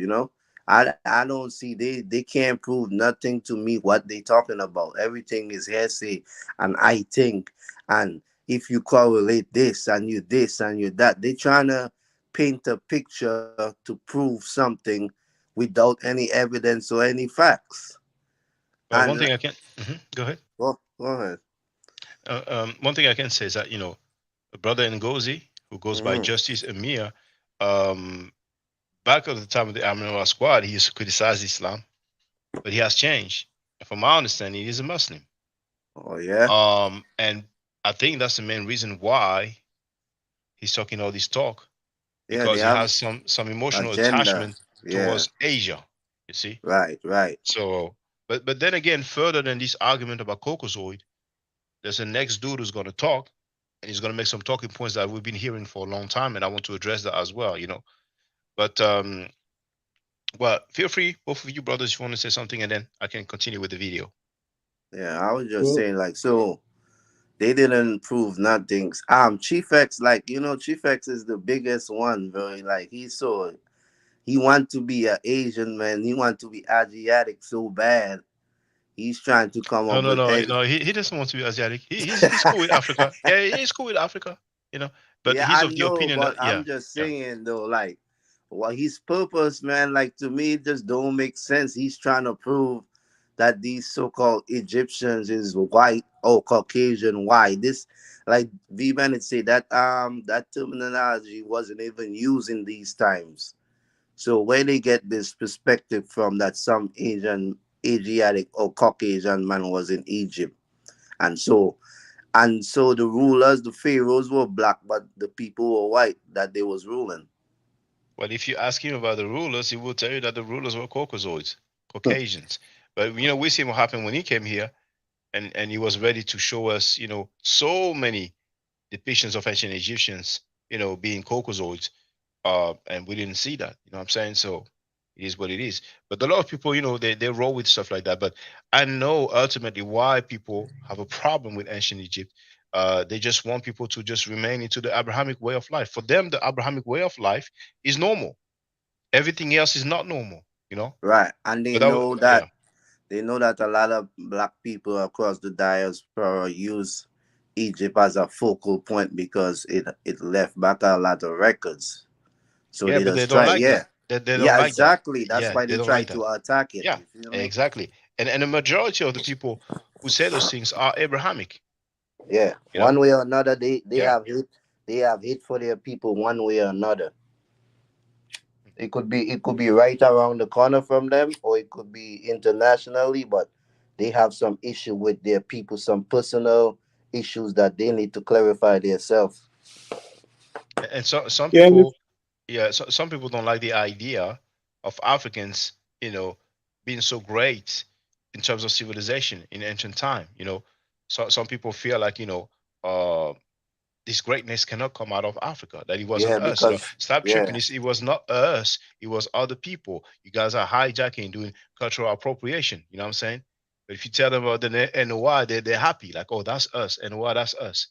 I don't see, they can't prove nothing to me what they talking about. Everything is hearsay, and I think, and if you correlate this and you this and you that. They trying to paint a picture to prove something without any evidence or any facts. Well, And one thing I can go ahead. go ahead. One thing I can say is that a brother Ngozi who goes by Hmm. Justice Emir, um, back at the time of the Amenor Squad, he used to criticize Islam, but he has changed. And from my understanding, he's a Muslim. Oh yeah, And I think that's the main reason why he's talking all this talk, yeah. They because he have has some emotional agenda. attachment Yeah, towards Asia. You see, right, right, so but then again, further than this argument about Caucasoid, there's a next dude who's going to talk, and he's going to make some talking points that we've been hearing for a long time, and I want to address that as well. But well, feel free, both of you brothers, if you want to say something, and then I can continue with the video. yeah. I was just Well, saying, like, so they didn't prove nothing. Chief X, like, Chief X is the biggest one, bro. Like, he want to be an Asian man. He want to be Asiatic so bad. He's trying to come No, up no, with no, any. no. He doesn't want to be Asiatic. He's cool with Africa. Yeah, he's cool with Africa. You know, but Yeah, he's I of the know, opinion but that I'm yeah, just yeah. saying though, like, what his purpose, man, like to me, it just don't make sense. He's trying to prove that these so-called Egyptians is white or Caucasian. Why this? Like V Bennett say that terminology wasn't even used in these times. So where they get this perspective from that some Asiatic or Caucasian man was in Egypt, and so the rulers, the pharaohs were black, but the people were white that they was ruling. Well, if you ask him about the rulers, he will tell you that the rulers were Caucasoids, Caucasians. But we see what happened when he came here, and he was ready to show us, so many depictions of ancient Egyptians, being Caucasoids, and we didn't see that. You know what I'm saying? So it is what it is. But a lot of people, they roll with stuff like that. But I know ultimately why people have a problem with ancient Egypt. They just want people to just remain into the Abrahamic way of life. For them, the Abrahamic way of life is normal. Everything else is not normal. You know. Right. And But that, yeah. they know that a lot of black people across the diaspora use Egypt as a focal point because it left back a lot of records. So Yeah, they but they just don't try, like yeah. that. They don't Yeah, like that. exactly. That's Yeah, why they they don't try like that. to attack it. Yeah, You feel me? exactly. And the majority of the people who say those things are Abrahamic. Yeah. You know. One way or another, they Yeah. have hate for their people one way or another. It could be right around the corner from them, or it could be internationally, but they have some issue with their people, some personal issues that they need to clarify themselves. And so some yeah, and people, yeah, so some people don't like the idea of Africans, being so great in terms of civilization in ancient time. So some people feel like, uh, this greatness cannot come out of Africa, that it wasn't Yeah, us. because Stop tripping. yeah, It was not us, it was other people. You guys are hijacking, doing cultural appropriation. You know what I'm saying? But if you tell them about the NOI, they're happy, like, oh, that's us, NOI, that's us.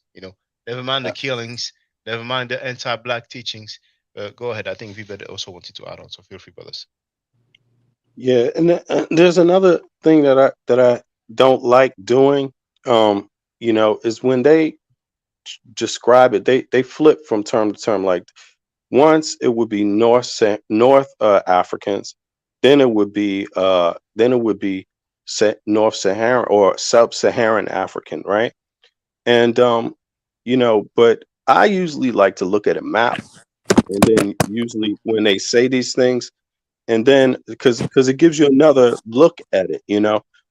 Never mind the uh, killings, never mind the anti-black teachings. Go ahead. I think Vibert also wanted to add on, so feel free, brothers. yeah, and there's another thing that I don't like doing. Is when they describe it, they flip from term to term. Like once it would be North Africans, then it would be North Saharan or Sub-Saharan African, right? And but I usually like to look at a map, and then usually when they say these things, and then because it gives you another look at it.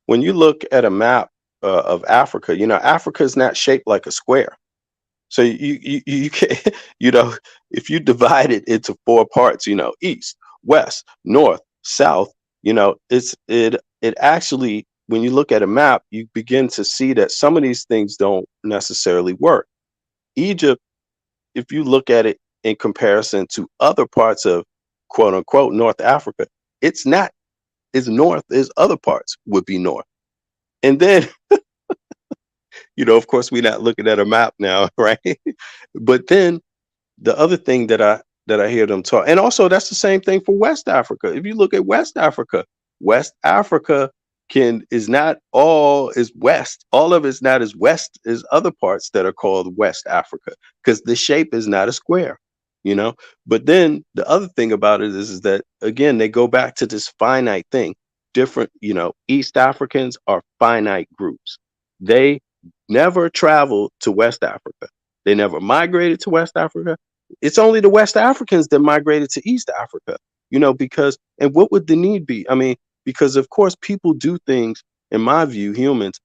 When you look at a map of Africa, Africa is not shaped like a square. So you can if you divide it into four parts, east, west, north, south, it actually, when you look at a map, you begin to see that some of these things don't necessarily work. Egypt, if you look at it in comparison to other parts of quote unquote North Africa, it's not as north as other parts would be north. And then, of course, we're not looking at a map now, right? But then the other thing that I hear them talk, and also that's the same thing for West Africa. If you look at West Africa, is not all is west. All of it's not as west as other parts that are called West Africa, because the shape is not a square, you know. But then the other thing about it is that again they go back to this finite thing. Different, East Africans are finite groups. They never traveled to West Africa. They never migrated to West Africa. It's only the West Africans that migrated to East Africa, because, and what would the need be? I mean, because of course people do things, in my view, humans,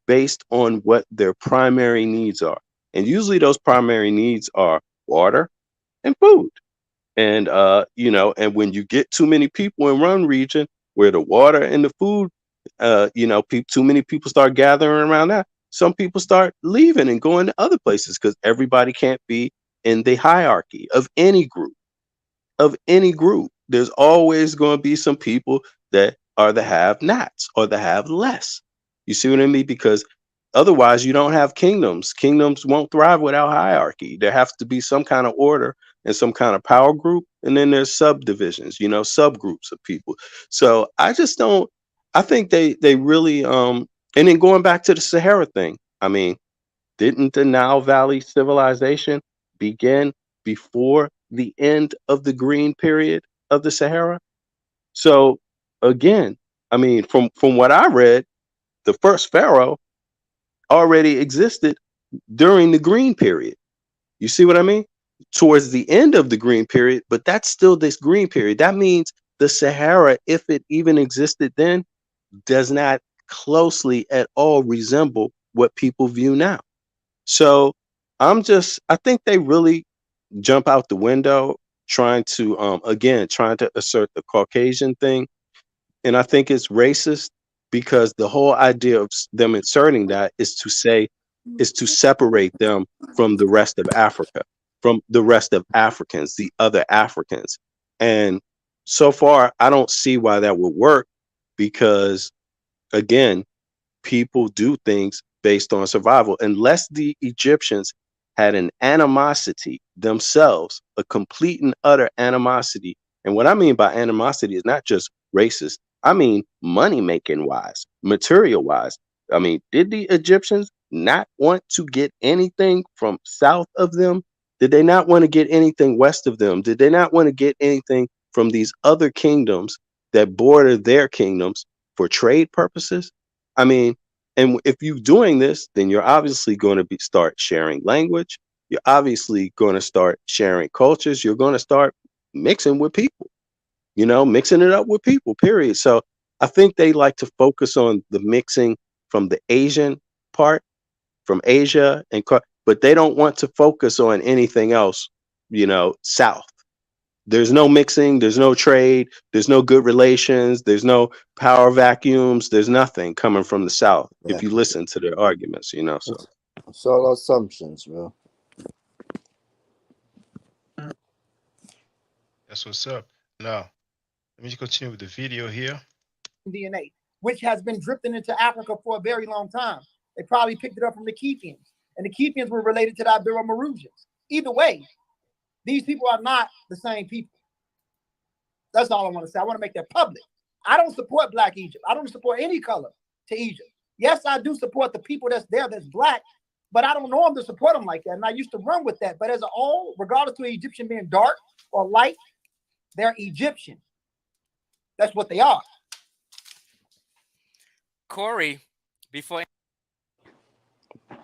based on what their primary needs are. And usually those primary needs are water and food. And and when you get too many people in one region where the water and the food, too many people start gathering around that, some people start leaving and going to other places because everybody can't be in the hierarchy of any group. There's always going to be some people that are the have nots or the have less. You see what I mean? Because otherwise, you don't have kingdoms. Kingdoms won't thrive without hierarchy. There has to be some kind of order and some kind of power group. And then there's subdivisions, subgroups of people. So I just don't, I think they really, and then going back to the Sahara thing, I mean, didn't the Nile Valley civilization begin before the end of the green period of the Sahara? So again, I mean, from what I read, the first pharaoh already existed during the green period. You see what I mean? Towards the end of the green period, but that's still this green period. That means the Sahara, if it even existed then, does not closely at all resemble what people view now. So I think they really jump out the window trying to, trying to assert the Caucasian thing. And I think it's racist because the whole idea of them inserting that is to separate them from the rest of Africa, from the rest of Africans, the other Africans. And so far, I don't see why that would work because, again, people do things based on survival. Unless the Egyptians had an animosity themselves, a complete and utter animosity. And what I mean by animosity is not just racist, I mean money making wise, material wise. I mean, did the Egyptians not want to get anything from south of them? Did they not want to get anything west of them? Did they not want to get anything from these other kingdoms that border their kingdoms for trade purposes? I mean, and if you're doing this, then you're obviously going to start sharing language. You're obviously going to start sharing cultures. You're going to start mixing with people, mixing it up with people, period. So I think they like to focus on the mixing from the Asian part, from Asia, but they don't want to focus on anything else, south. There's no mixing, there's no trade, there's no good relations, there's no power vacuums, there's nothing coming from the South Yeah, if you listen to their arguments, so. it's all assumptions, bro. That's what's up. Now, let me continue with the video here. DNA, which has been drifting into Africa for a very long time. They probably picked it up from the Keithians, and the Keithians were related to the Ibero-Maurutians. Either way, these people are not the same people. That's all I want to say. I want to make that public. I don't support Black Egypt. I don't support any color to Egypt. Yes, I do support the people that's there that's Black, but I don't know them to support them like that. And I used to run with that. But as a whole, regardless of Egyptian being dark or light, they're Egyptian. That's what they are. Corey, before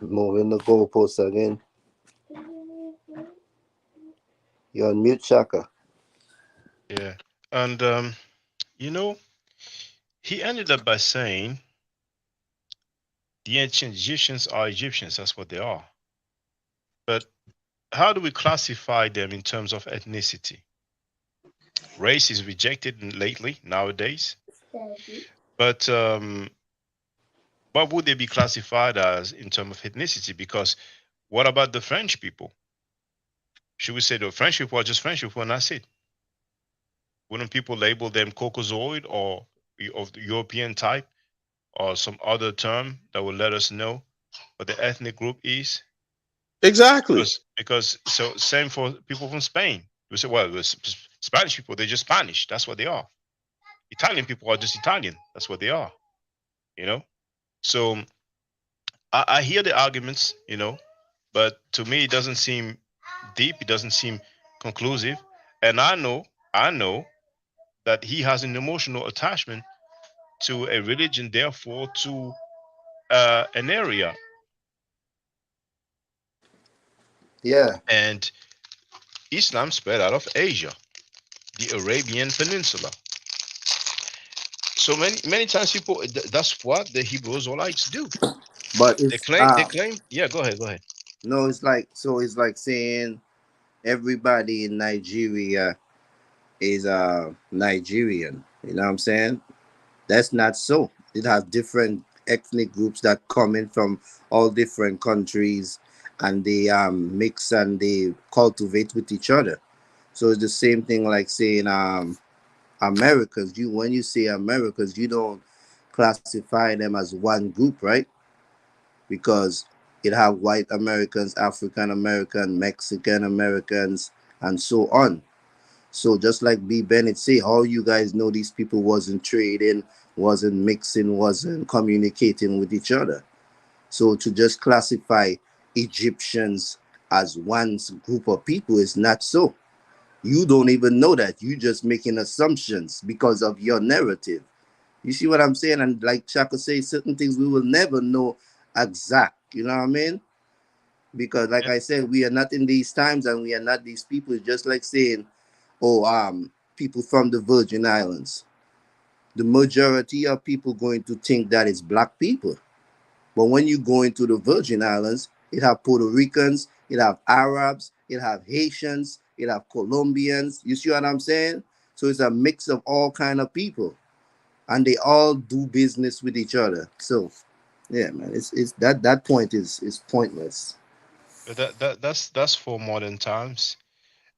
Moving the goalposts again. You're on mute, Shaka. Yeah. And, he ended up by saying the ancient Egyptians are Egyptians. That's what they are. But how do we classify them in terms of ethnicity? Race is rejected lately, nowadays. But what would they be classified as in terms of ethnicity? Because what about the French people? Should we say the French people are just French people and that's it? Wouldn't people label them Caucasoid or of the European type or some other term that will let us know what the ethnic group is? Exactly. Because so same for people from Spain. We say, well, Spanish people, they're just Spanish. That's what they are. Italian people are just Italian. That's what they are. you know. So I hear the arguments, but to me it doesn't seem deep. It doesn't seem conclusive, and I know that he has an emotional attachment to a religion, therefore to an area, Yeah, and Islam spread out of Asia, the Arabian Peninsula. So many times people that's what the Hebrew Israelites do. but They it's claim they claim. Yeah, go ahead, go ahead. no, it's like so. It's like saying everybody in Nigeria is Nigerian. You know what I'm saying? That's not so. It has different ethnic groups that come in from all different countries, and they mix and they cultivate with each other. So it's the same thing like saying Americas. You when you say Americas, you don't classify them as one group, right? Because it have white Americans, African American, Mexican Americans, and so on. So just like B Bennett say, how you guys know these people wasn't trading, wasn't mixing, wasn't communicating with each other. So to just classify Egyptians as one group of people is not so. You don't even know that. You just making assumptions because of your narrative. You see what I'm saying? And like Shaka says, certain things we will never know exact. You know what I mean? Because like Yeah. I said, we are not in these times and we are not these people. It's just like saying, oh, people from the Virgin Islands. The majority of people going to think that it's black people. But when you go into the Virgin Islands, it have Puerto Ricans, it have Arabs, it have Haitians, it have Colombians. You see what I'm saying? So it's a mix of all kind of people, and they all do business with each other. So yeah, man, it's that point is pointless. But that's for modern times.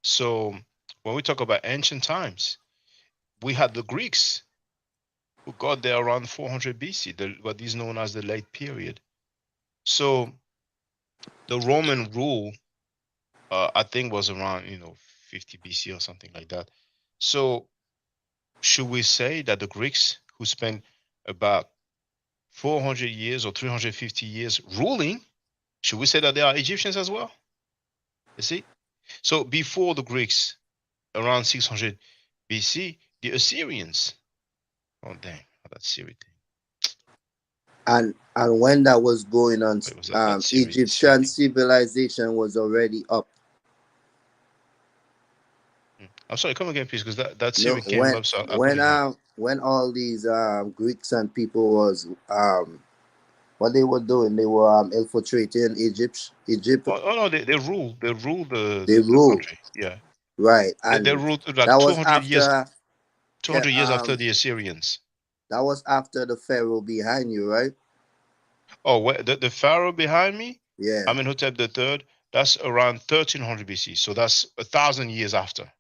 So when we talk about ancient times, we had the Greeks who got there around 400 BC, what is known as the late period. So the Roman rule, I think, was around 50 BC or something like that. So should we say that the Greeks who spent about 400 years or 350 years ruling, should we say that they are Egyptians as well? You see? So before the Greeks, around 600 BC, the Assyrians. Oh, dang. That Syria thing. And when that was going on, It was that Syria Egyptian thing. civilization was already up. I'm sorry, come again, please, because that No, Syria came up, so I couldn't hear. when all these Greeks and people was what they were doing, they were infiltrating Egypt. Oh no, they rule They the rule, country. Yeah, right? they And ruled that like was 200 years, after 200 years after um the Assyrians. that was after the pharaoh behind you, right? Oh, the Pharaoh behind me, Yeah, Amenhotep the third. That's around 1300 BC. So that's 1,000 years after.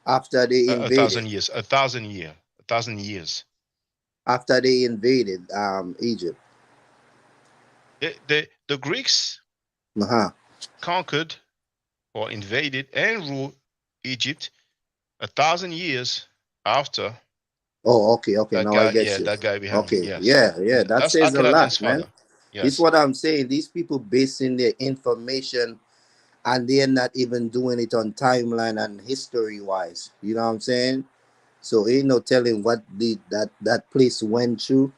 after they A invaded, thousand years, a thousand years. after they invaded Egypt. The Greeks Uh-huh. conquered or invaded and ruled Egypt 1,000 years after Oh, okay, okay. that Now I guy. get Yeah, you. that guy behind me. Okay, Yes, yeah, yeah. That that's says a Akhenaten's lot, man. father. This is Yes. what I'm saying. These people basing their information and they're not even doing it on timeline and history wise. You know what I'm saying? So ain't no telling what that place went through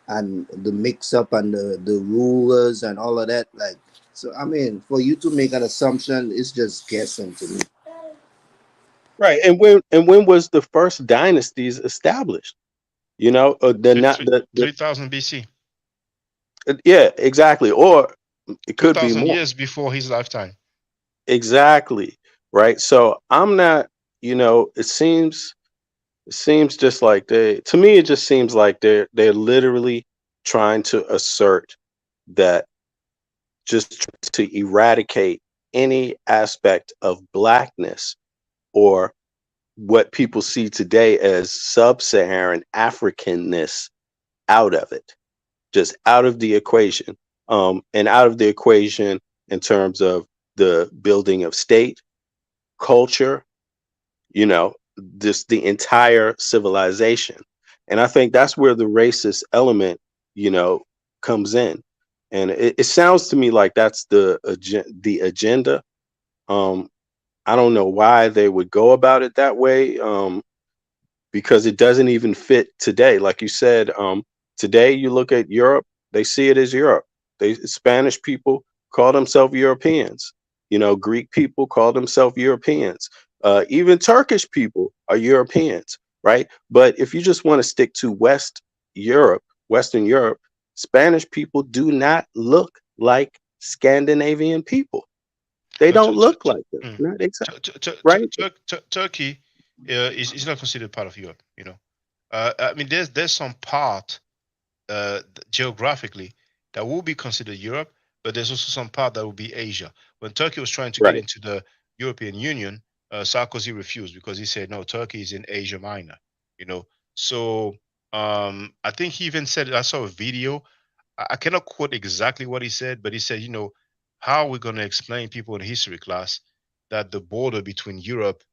and the mix up and the rulers and all of that. Like, so I mean, for you to make an assumption, it's just guessing to me. Right. And when was the first dynasties established? The Three, not three, the 3,000 BC. yeah, exactly. Or it Two could be thousand more. years before his lifetime. Exactly. Right. So I'm not, it seems just like to me it just seems like they're literally trying to assert that, just to eradicate any aspect of blackness or what people see today as sub-Saharan Africanness out of it, just out of the equation. And out of the equation in terms of the building of state, culture, you know, this the entire civilization. And I think that's where the racist element you know, comes in. And it sounds to me like that's the agenda. Um, I don't know why they would go about it that way. Because it doesn't even fit today. Like you said, today you look at Europe, they see it as Europe. They Spanish people call themselves Europeans. You know, Greek people call themselves Europeans. Even Turkish people are Europeans, right? But if you just want to stick to Western Europe, Spanish people do not look like Scandinavian people. They No, don't look like them. mm. Not exactly, right? Turkey is not considered part of Europe. I mean, there's some part geographically that will be considered Europe, but there's also some part that will be Asia. When Turkey was trying to get Right. into the European Union, Sarkozy refused because he said no, Turkey is in Asia Minor. You know, so I think he even said, I saw a video. I cannot quote exactly what he said, but he said, how are we going to explain people in history class that the border between Europe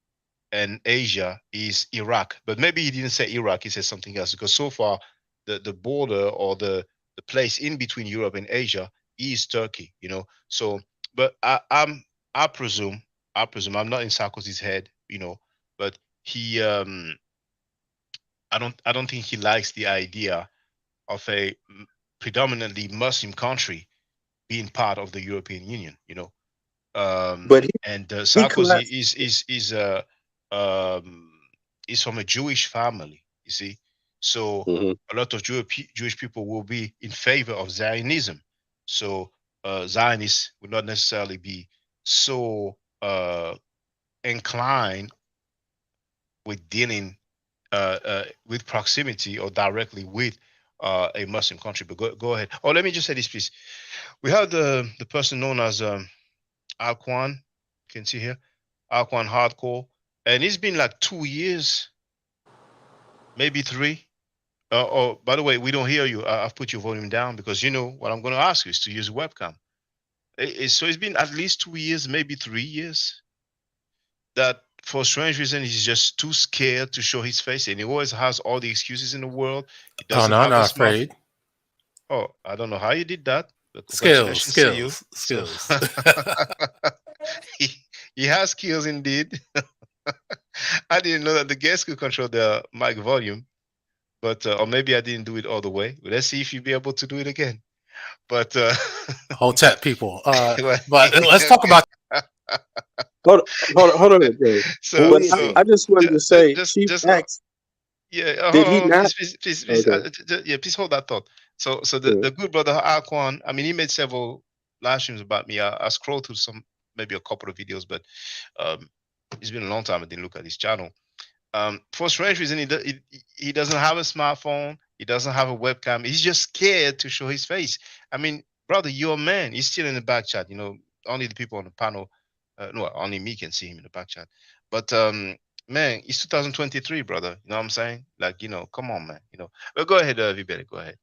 and Asia is Iraq? But maybe he didn't say Iraq, he said something else, because so far the border, or the place in between Europe and Asia, is Turkey. So, but I presume, I'm not in Sarkozy's head, but he I don't think he likes the idea of a predominantly Muslim country being part of the European Union. But And he Sarkozy class. um, is from a Jewish family. You see, so Mhm. a lot of Jewish people will be in favor of Zionism. So Zionists would not necessarily be so inclined with dealing with proximity or directly with a Muslim country. But go ahead. Oh, let me just say this, please. We have the person known as Alquan. You can see here, Alquan Hardcore, and it's been like 2 years, maybe three. Oh, by the way, we don't hear you. I've put your volume down because what I'm going to ask you is to use a webcam. So it's been at least 2 years, maybe 3 years, that for strange reason he's just too scared to show his face, and he always has all the excuses in the world. He Oh doesn't no, I'm have a not smartphone. afraid. Oh, I don't know how you did that, but Skills, congratulations to you. skills, So skills. he, he has skills indeed. I didn't know that the guests could control the mic volume, but or maybe I didn't do it all the way. But let's see if you'll be able to do it again. But Hotep people. but But let's talk about. Hold on, Dave. Who so But is so he? I just wanted to say, Chief just X, yeah, did he hold on, not? please, Okay. yeah, please hold that thought. So the, Yeah. the good brother Alquan, I mean, he made several live streams about me. I scrolled through maybe a couple of videos, but um, it's been a long time I didn't look at his channel. For strange reason, he doesn't have a smartphone. He doesn't have a webcam. He's just scared to show his face. I mean, brother, you're a man. He's still in the back chat. Only the people on the panel, no, only me can see him in the back chat. But man, it's 2023, brother. You know what I'm saying? Like, come on, man. But go ahead, Vibele, go ahead.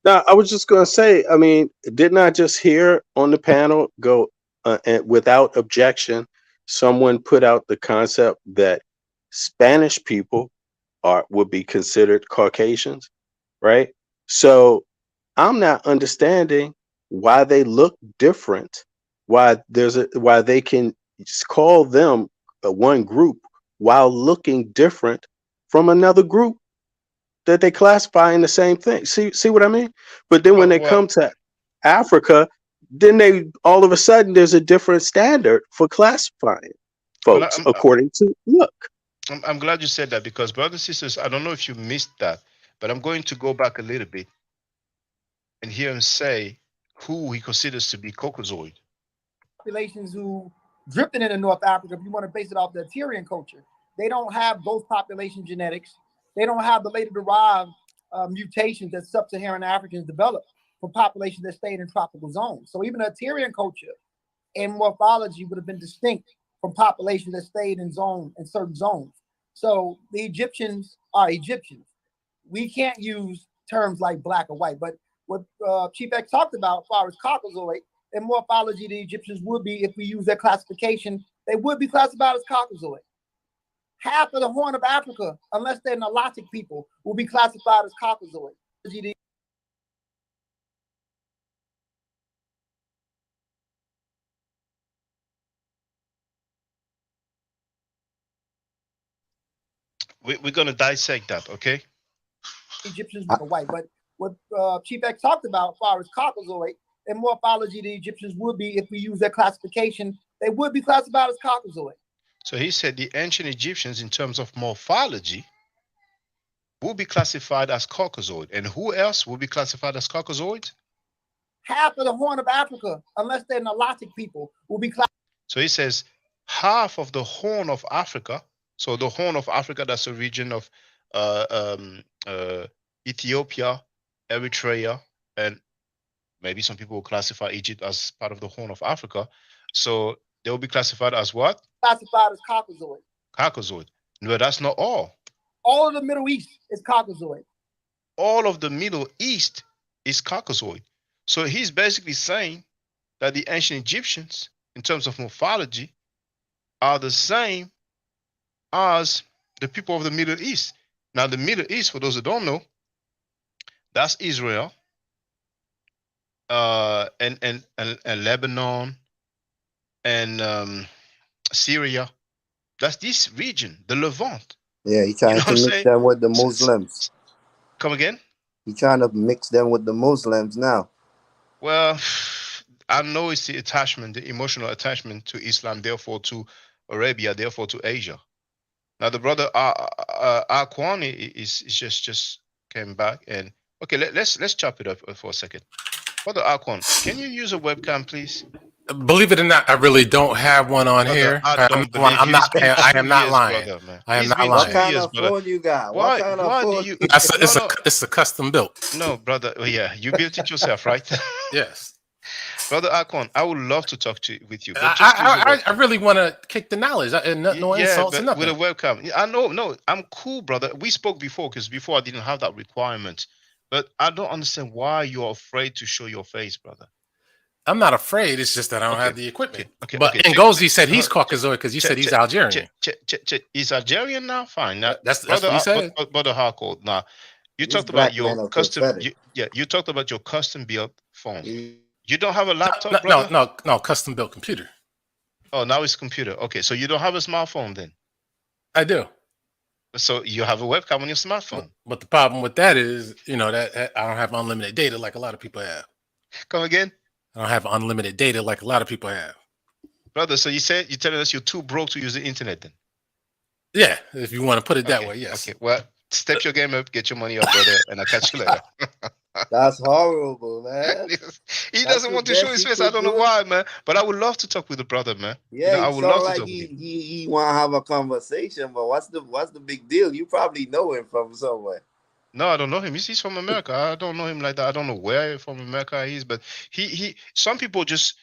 Now, I was just going to say, I mean, didn't I just hear on the panel go and without objection, someone put out the concept that Spanish people would be considered Caucasians, right? So I'm not understanding why they look different, why they can call them one group while looking different from another group that they classify in the same thing. See what I mean? But then when Well, they well, come to Africa, then they all of a sudden there's a different standard for classifying well, folks according to look. I'm glad you said that, because brothers and sisters, I don't know if you missed that, but I'm going to go back a little bit and hear him say who he considers to be Caucasoid. Populations who drifted into North Africa, if you want to base it off the Tyrian culture, they don't have those population genetics. They don't have the later derived mutations that sub-Saharan Africans developed from populations that stayed in tropical zones. So even a Tyrian culture and morphology would have been distinct from populations that stayed in certain zones. So the Egyptians are Egyptians. We can't use terms like black or white, but what Chief X talked about as far as Caucasoid and morphology, the Egyptians would be, if we use their classification, they would be classified as Caucasoid. Half of the Horn of Africa, unless they're Nilotic people, will be classified as Caucasoid. we're gonna dissect that, okay? Egyptians I, were white. But what Chief X talked about, as far as Caucasoid and morphology, the Egyptians would be, if we use their classification, they would be classified as Caucasoid. So he said the ancient Egyptians, in terms of morphology, will be classified as Caucasoid. And who else will be classified as Caucasoid? Half of the Horn of Africa, unless they're Nilotic people, will be classified. So he says half of the Horn of Africa. So the Horn of Africa, that's a region of uh, um, uh, Ethiopia, Eritrea, and maybe some people will classify Egypt as part of the Horn of Africa. So they will be classified as what? Classified as Caucasoid. Caucasoid. No, that's not all. All of the Middle East is Caucasoid. All of the Middle East is Caucasoid. So he's basically saying that the ancient Egyptians, in terms of morphology, are the same as the people of the Middle East. Now, the Middle East, for those who don't know, that's Israel, and Lebanon, and Syria. That's this region, the Levant. yeah, he You trying know what to I'm mix saying? them with the Muslims. Come again? He trying to mix them with the Muslims now. Well, I know it's the attachment, the emotional attachment to Islam, therefore to Arabia, therefore to Asia. Now the brother Aquani is just came back, and okay, let's chop it up for a second. Brother Aquan, can you use a webcam, please? Believe it or not, I really don't have one on Brother, here. I don't believe I'm you. not. It's been I am 2 not years, lying. brother, man. I am It's not been What lying. 2 kind years, of brother. phone you got? What Why kind of do phone? you? It's it's a custom built. No, brother. Oh, yeah, you built it yourself, right? Yes. Brother Akon, I would love to talk to with you, but just use a I webcam. really want to kick the knowledge and no Yeah, insults or but with a nothing. webcam. I know, no, I'm cool, brother. We spoke before because before I didn't have that requirement. But I don't understand why you're afraid to show your face, brother. I'm not afraid. It's just that I don't Okay, have the equipment. okay. But Check, Ngozi said check, he's check, Caucasoid because you said he's check, Algerian. check. He's Algerian now? Fine. Now, That's brother, what he said. brother Harcourt. Now, you These talked about black your men are custom, pathetic. you talked about your custom built phone. You- You don't have a laptop, brother? No, custom built computer. Oh, now it's computer. Okay, so you don't have a smartphone then? I do. So you have a webcam on your smartphone. But the problem with that is, that I don't have unlimited data like a lot of people have. Come again? I don't have unlimited data like a lot of people have. Brother, so you're telling us you're too broke to use the internet then? Yeah, if you want to put it that way, yes. Okay, well, step your game up, get your money up, brother, and I'll catch you later. That's horrible, man. He That's doesn't the want to show best his he face. I could don't know do. why, man. But I would love to talk with the brother, man. Yeah, I it would love sounds to like talk with him. he want to have a conversation, but what's the big deal? You probably know him from somewhere. No, I don't know him. He's from America. I don't know him like that. I don't know where from America he is, but he some people just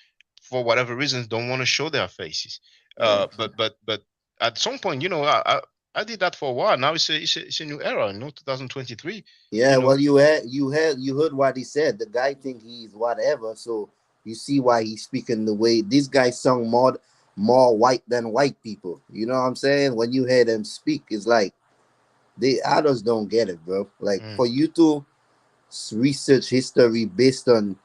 for whatever reasons don't want to show their faces. Yeah. But at some point, I did that for a while. Now it's a new era, 2023. Yeah, You know, well, you heard what he said. The guy think he's whatever, so you see why he's speaking the way this guy sound more white than white people. You know what I'm saying? When you hear them speak, it's like they others don't get it, bro. Like for you to research history based on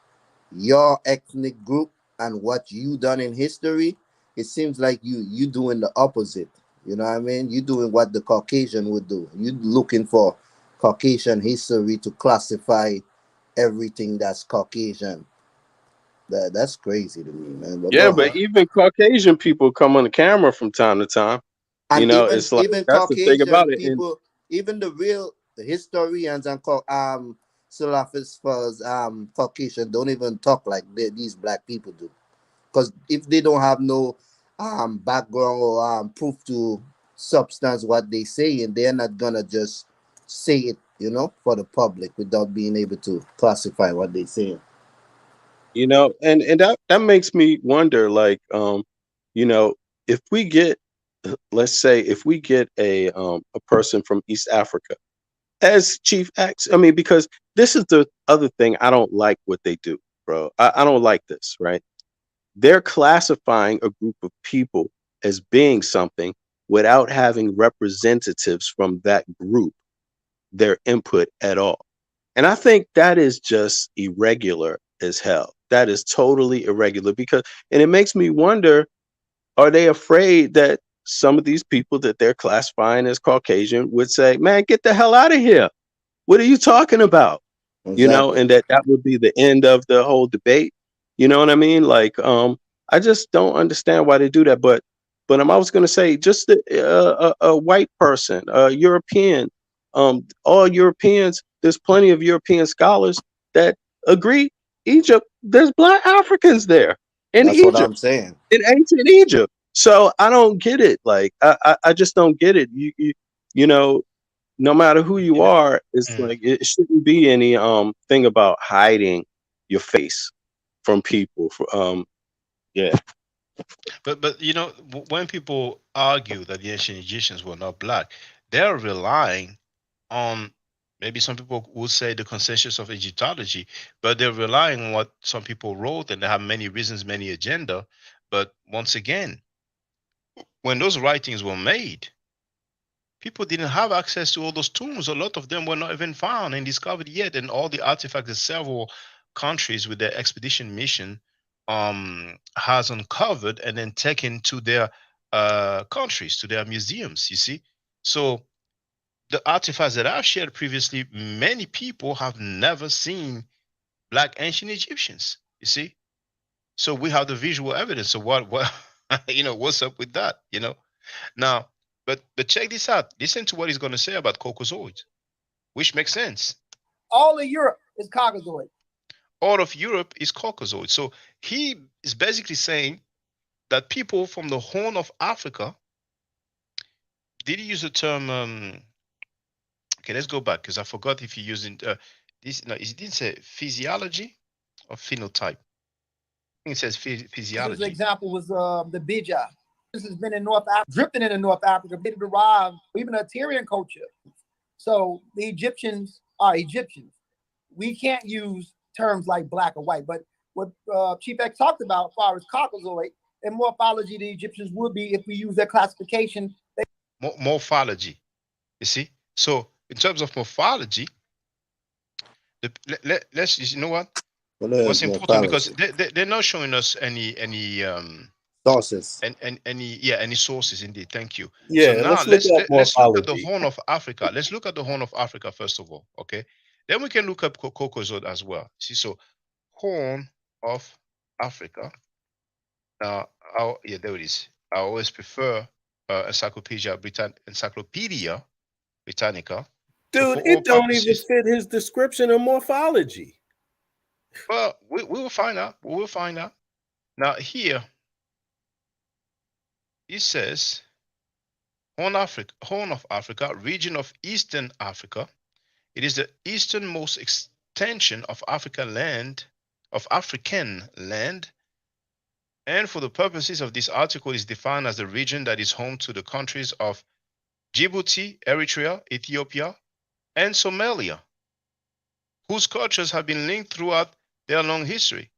your ethnic group and what you done in history, it seems like you doing the opposite. You know what I mean? You doing what the Caucasian would do. You looking for Caucasian history to classify everything that's Caucasian. That's crazy to me, man. But Yeah, go but ahead. even Caucasian people come on the camera from time to time. And It's like even that's the thing about Caucasian it. And people, even the real historians and philosophers, Caucasian don't even talk like these black people do. Because if they don't have no background or proof to substance what they say, and they're not gonna just say it, for the public without being able to classify what they say. and that makes me wonder, like, if we get, let's say, if we get a person from East Africa as Chief X, I mean, because this is the other thing I don't like what they do, bro. I don't like this, right? They're classifying a group of people as being something without having representatives from that group, their input at all. And I think that is just irregular as hell. That is totally irregular and it makes me wonder, are they afraid that some of these people that they're classifying as Caucasian would say, "Man, get the hell out of here. What are you talking about?" Exactly. And that would be the end of the whole debate. You know what I mean? Like, I just don't understand why they do that. But I was going to say, just a white person, a European, all Europeans. There's plenty of European scholars that agree. Egypt, there's Black Africans there in That's what Egypt, I'm saying. in ancient Egypt. So I don't get it. Like, I just don't get it. You know, no matter who you You know, are, it's mm. like it shouldn't be any thing about hiding your face from people. Yeah. But when people argue that the ancient Egyptians were not black, they're relying on, maybe some people would say, the consensus of Egyptology, but they're relying on what some people wrote, and they have many reasons, many agenda. But once again, when those writings were made, people didn't have access to all those tombs. A lot of them were not even found and discovered yet, and all the artifacts that several countries with their expedition mission has uncovered and then taken to their countries, to their museums. You see, so the artifacts that I've shared previously, many people have never seen Black ancient Egyptians. You see, so we have the visual evidence. So what what's up with that? Now, but check this out. Listen to what he's going to say about Caucasoid, which makes sense. All of Europe is Caucasoid. All of Europe is Caucasoid. So he is basically saying that people from the Horn of Africa. Did he use the term? Okay, let's go back because I forgot if he used this. No, he didn't say physiology or phenotype. I think it says This physiology. example was the Bija. This has been in North Africa, drifting into North Africa, been derived even a Tyrian culture. So the Egyptians are Egyptians. We can't use terms like black or white, but what Chief X talked about as far as Caucasoid and morphology, the Egyptians would be, if we use their classification. Morphology. You see? So in terms of morphology, let's, you know what? What What's is important, because morphology? they're not showing us any Sources. and any sources. Indeed, thank you. So Yeah, now let's look at let's look at the morphology. Horn of Africa. Let's look at the Horn of Africa first of all. Okay, then we can look up Caucasoid as well. See, so Horn of Africa. Now, yeah, there it is. I always prefer Encyclopedia Britannica. So Dude, for all it don't even purposes, fit his description of morphology. well, we will find out. We will find out. Now here it says Horn of Africa, region of Eastern Africa. It is the easternmost extension of African land, and for the purposes of this article, is defined as the region that is home to the countries of Djibouti, Eritrea, Ethiopia, and Somalia, whose cultures have been linked throughout their long history.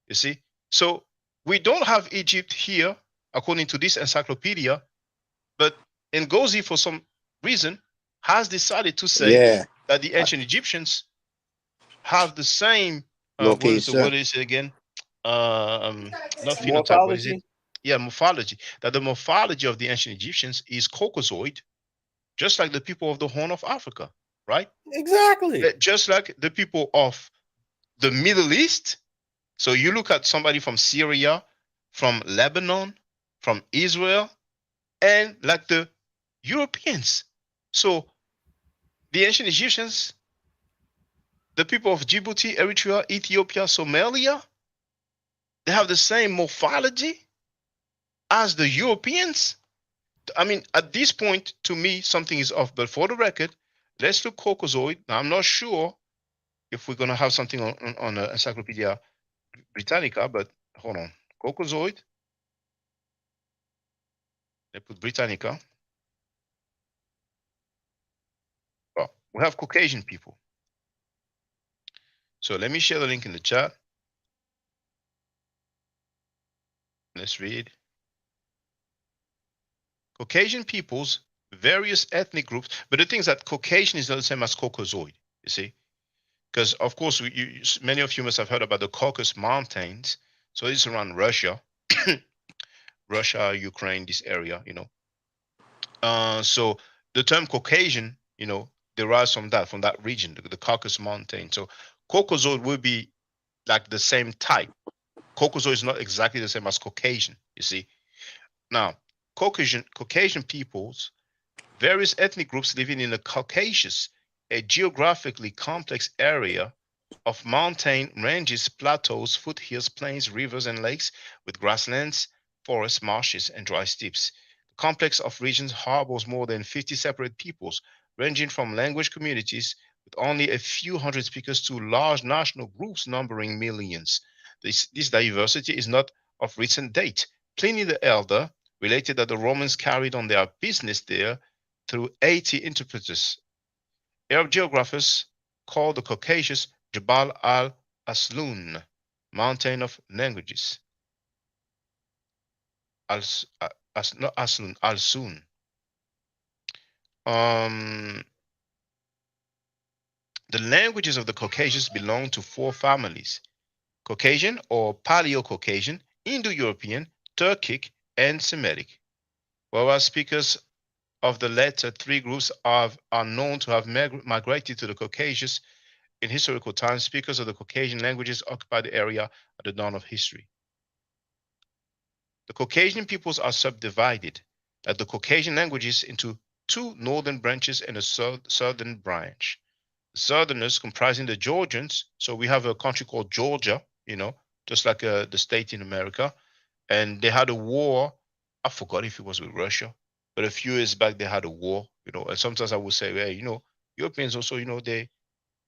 You see, so we don't have Egypt here, according to this encyclopedia, but Ngozi, for some reason, has decided to say Yeah. that the ancient Egyptians have the same what Location. is it again? Not phenotype. What is it? Morphology? Yeah, morphology. That the morphology of the ancient Egyptians is Caucasoid, just like the people of the Horn of Africa, right? Exactly. Just like the people of the Middle East. So you look at somebody from Syria, from Lebanon, from Israel, and like the Europeans. So the ancient Egyptians, the people of Djibouti, Eritrea, Ethiopia, Somalia, they have the same morphology as the Europeans. I mean, at this point, to me, something is off. But for the record, let's look Caucasoid. Now, I'm not sure if we're going to have something on Encyclopedia Britannica, but hold on. Caucasoid. Let's put Britannica. Well, we have Caucasian people. So let me share the link in the chat. Let's read. Caucasian peoples, various ethnic groups, but the thing is that Caucasian is not the same as Caucasoid, you see? Because, of course, many of you must have heard about the Caucasus Mountains. So it's around Russia. Russia, Ukraine, this area, so the term Caucasian, derives from that region, the Caucasus Mountain. So Caucasoid would be like the same type. Caucasoid is not exactly the same as Caucasian, you see. Now, Caucasian peoples, various ethnic groups living in the Caucasus, a geographically complex area of mountain ranges, plateaus, foothills, plains, rivers, and lakes with grasslands, forests, marshes, and dry steppes. The complex of regions harbors more than 50 separate peoples, ranging from language communities with only a few hundred speakers to large national groups numbering millions. This diversity is not of recent date. Pliny the Elder related that the Romans carried on their business there through 80 interpreters. Arab geographers call the Caucasus Jabal al-Aslun, mountain of languages. Not Aslun, Al-Sun. The languages of the Caucasus belong to four families: Caucasian or Paleo-Caucasian, Indo-European, Turkic, and Semitic. Whereas speakers of the latter three groups are known to have migrated to the Caucasus in historical times. Speakers of the Caucasian languages occupied the area at the dawn of history. The Caucasian peoples are subdivided, like the Caucasian languages, into two northern branches and a southern branch. The southerners comprising the Georgians. So we have a country called Georgia, just like the state in America. And they had a war. I forgot if it was with Russia, but a few years back they had a war, and sometimes I would say, hey, Europeans also, they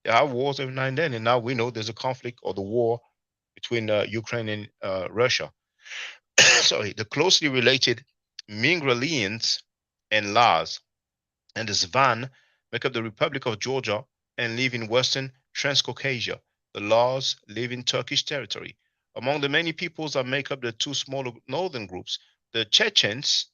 have wars every now and then, and now we know there's a conflict or the war between Ukraine and Russia. Sorry, the closely related Mingrelians and Lars and the Zvan make up the Republic of Georgia and live in western Transcaucasia. The Lars live in Turkish territory. Among the many peoples that make up the two smaller northern groups, the Chechens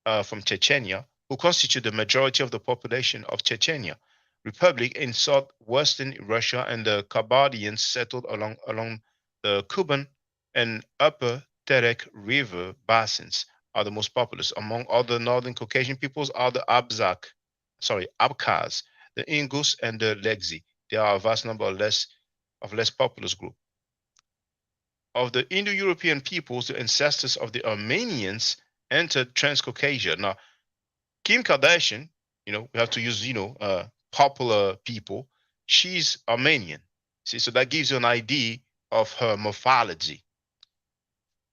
from Chechnya, who constitute the majority of the population of Chechnya Republic in southwestern Russia, and the Kabardians settled along the Kuban and Upper Terek River basins are the most populous. Among other northern Caucasian peoples are the Abkhaz, the Ingus, and the Legzi. There are a vast number of less populous groups. Of the Indo-European peoples, the ancestors of the Armenians entered Transcaucasia. Now, Kim Kardashian, we have to use, popular people. She's Armenian. See, so that gives you an idea of her morphology.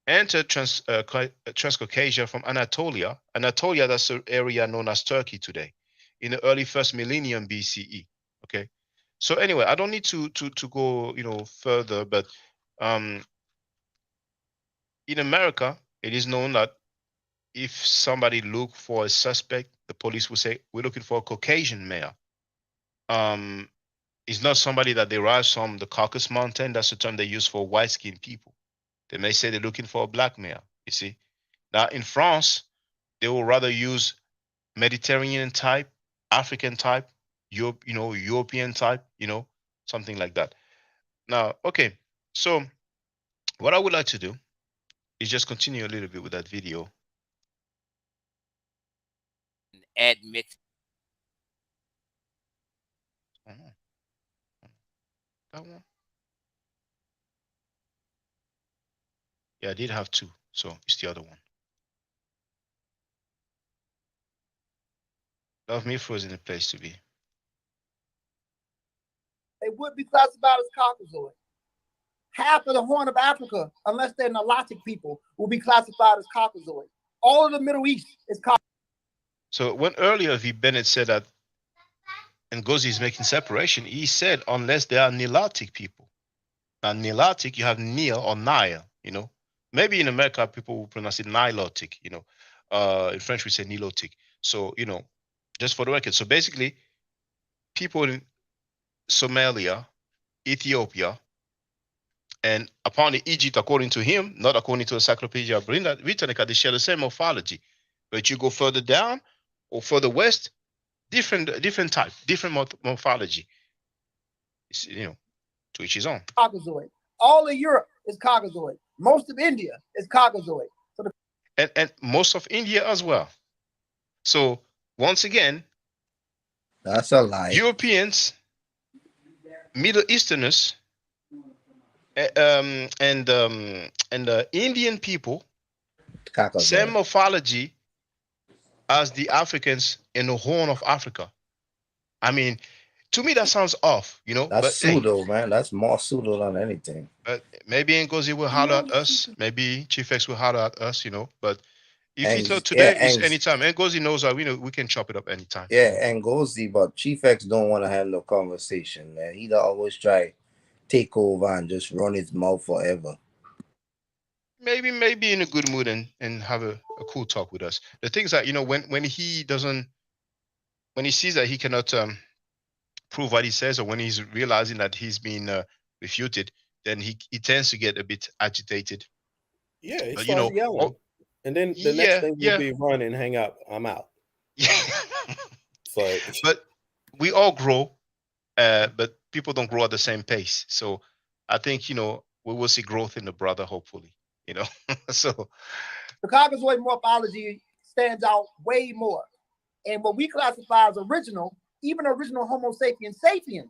Entered Transcaucasia from Anatolia. Anatolia, that's the area known as Turkey today, in the early first millennium BCE. Okay. So anyway, I don't need to go, further, but in America, it is known that if somebody look for a suspect, the police will say, we're looking for a Caucasian male. It's not somebody that derives from the Caucasus Mountain. That's the term they use for white-skinned people. They may say they're looking for a black male, you see. Now, in France, they will rather use Mediterranean type, African type, European type, something like that. Now, okay, so what I would like to do is just continue a little bit with that video. Admit. That one? Yeah, I did have two, so it's the other one. Love me frozen in a place to be. They would be classified as Caucasoid. Half of the Horn of Africa, unless they're Nilotic people, will be classified as Caucasoid. All of the Middle East is Caucasoid. So when earlier V. Bennett said that Ngozi is making separation, he said unless they are Nilotic people. Now Nilotic, you have Nil or Nile, Maybe in America people will pronounce it Nilotic, in French we say Nilotic. So, just for the record. So basically, people in Somalia, Ethiopia, and apparently Egypt, according to him, not according to Encyclopedia Britannica, they share the same morphology. But you go further down or further west, different type, different morphology. It's, to each his own. Caucasoid. All of Europe is Caucasoid. Most of India is Caucasoid. and most of India as well. So once again, That's a lie. Europeans, Middle Easterners, and Indian people, same Caucasoid. morphology as the Africans in the Horn of Africa. I mean, to me that sounds off, you know. That's But hey, pseudo, man. That's more pseudo than anything. but maybe Ngozi will holler at us. Maybe Chief X will holler at us, you know. But if it's And not yeah, today, it's anytime. Ngozi knows that we can chop it up anytime. and Gozi, but Chief X don't want to have no conversation, man. He always try take over and just run his mouth forever. Maybe in a good mood and have a cool talk with us. The things that, you know, when he doesn't, when he sees that he cannot prove what he says, or when he's realizing that he's been refuted, then he tends to get a bit agitated. Yeah, he But you starts know, yelling. oh And then the next yeah, thing will yeah, be run and hang up. I'm out. yeah. It's like, But we all grow, but people don't grow at the same pace. So I think, you know, we will see growth in the brother, hopefully. You know, so The Caucasoid morphology stands out way more. And what we classify as original, even original Homo sapiens sapiens,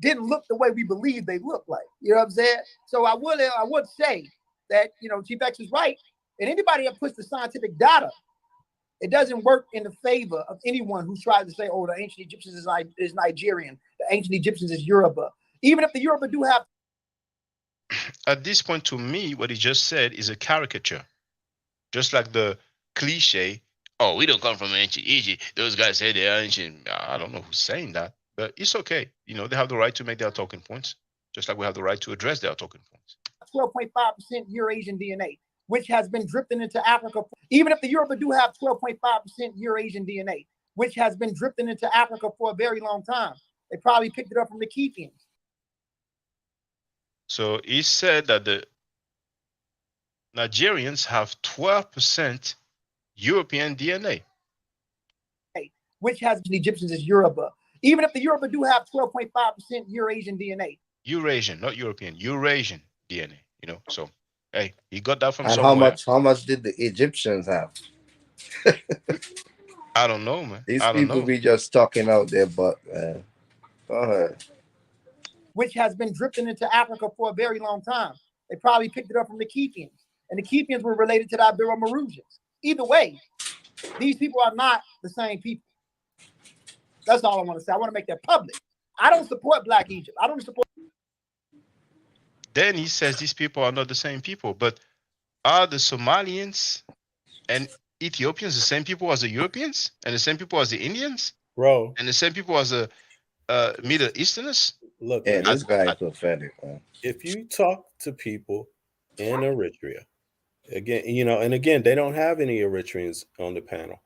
didn't look the way we believe they look like. You know what I'm saying? So I would say that, you know, Chief X is right. And anybody that puts the scientific data, it doesn't work in the favor of anyone who tries to say, oh, the ancient Egyptians is Nigerian, the ancient Egyptians is Yoruba. Even if the Yoruba do have. at this point, to me, what he just said is a caricature, just like the cliche. Oh, we don't come from ancient Egypt. Those guys say they are ancient. I don't know who's saying that, but it's okay. You know, they have the right to make their talking points, just like we have the right to address their talking points. 12.5% Eurasian DNA, which has been drifting into Africa. Even if the Yoruba do have 12.5% Eurasian DNA, which has been drifting into Africa for a very long time, they probably picked it up from the Keithians. So he said that the Nigerians have 12% European DNA. Which has the Egyptians is Yoruba. Even if the Yoruba do have 12.5% Eurasian DNA. Eurasian, not European, Eurasian DNA, you know. So hey, he got that from And somewhere. how much did the Egyptians have? I don't know, man. These I don't people know. be just talking out their butt, man. Go ahead. Which has been drifting into Africa for a very long time. They probably picked it up from the Keithians. And the Keithians were related to the Ibero-Maurutians. Either way, these people are not the same people. That's all I want to say. I want to make that public. I don't support Black Egypt. I don't support. Then he says these people are not the same people, but are the Somalians and Ethiopians the same people as the Europeans, and the same people as the Indians, bro, and the same people as the Middle Easterners? look, Yeah, man. this guy is pathetic, man. If you talk to people in Eritrea, again, you know, and again, they don't have any Eritreans on the panel.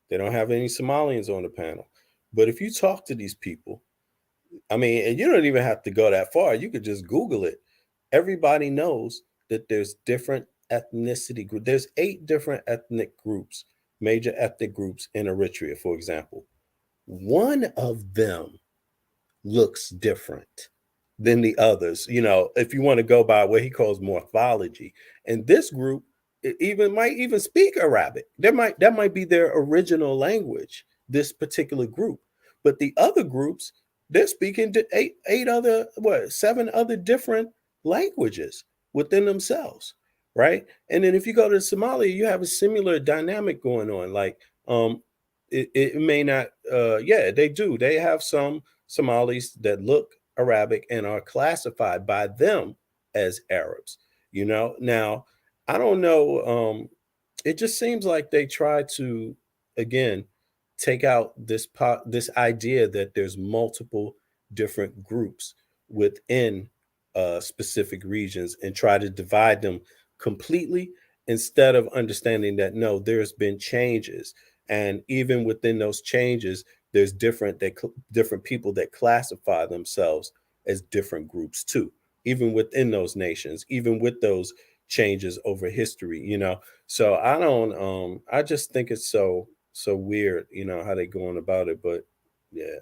They don't have any Somalians on the panel. But if you talk to these people, I mean, and you don't even have to go that far. You could just Google it. Everybody knows that there's different ethnicity groups. There's 8 different ethnic groups, major ethnic groups in Eritrea, for example. One of them looks different than the others, you know, if you want to go by what he calls morphology. And this group even might even speak Arabic. That might be their original language, this particular group. But the other groups, they're speaking to eight other, what, 7 other different languages within themselves, right? And then if you go to Somalia, you have a similar dynamic going on. Like it may not yeah, they do. They have some Somalis that look Arabic and are classified by them as Arabs. You know, now I don't know. It just seems like they try to again take out this idea that there's multiple different groups within specific regions and try to divide them completely instead of understanding that no, there's been changes, and even within those changes there's different people that classify themselves as different groups too, even within those nations, even with those changes over history, you know. So I don't I just think it's so weird, you know, how they going about it. But yeah.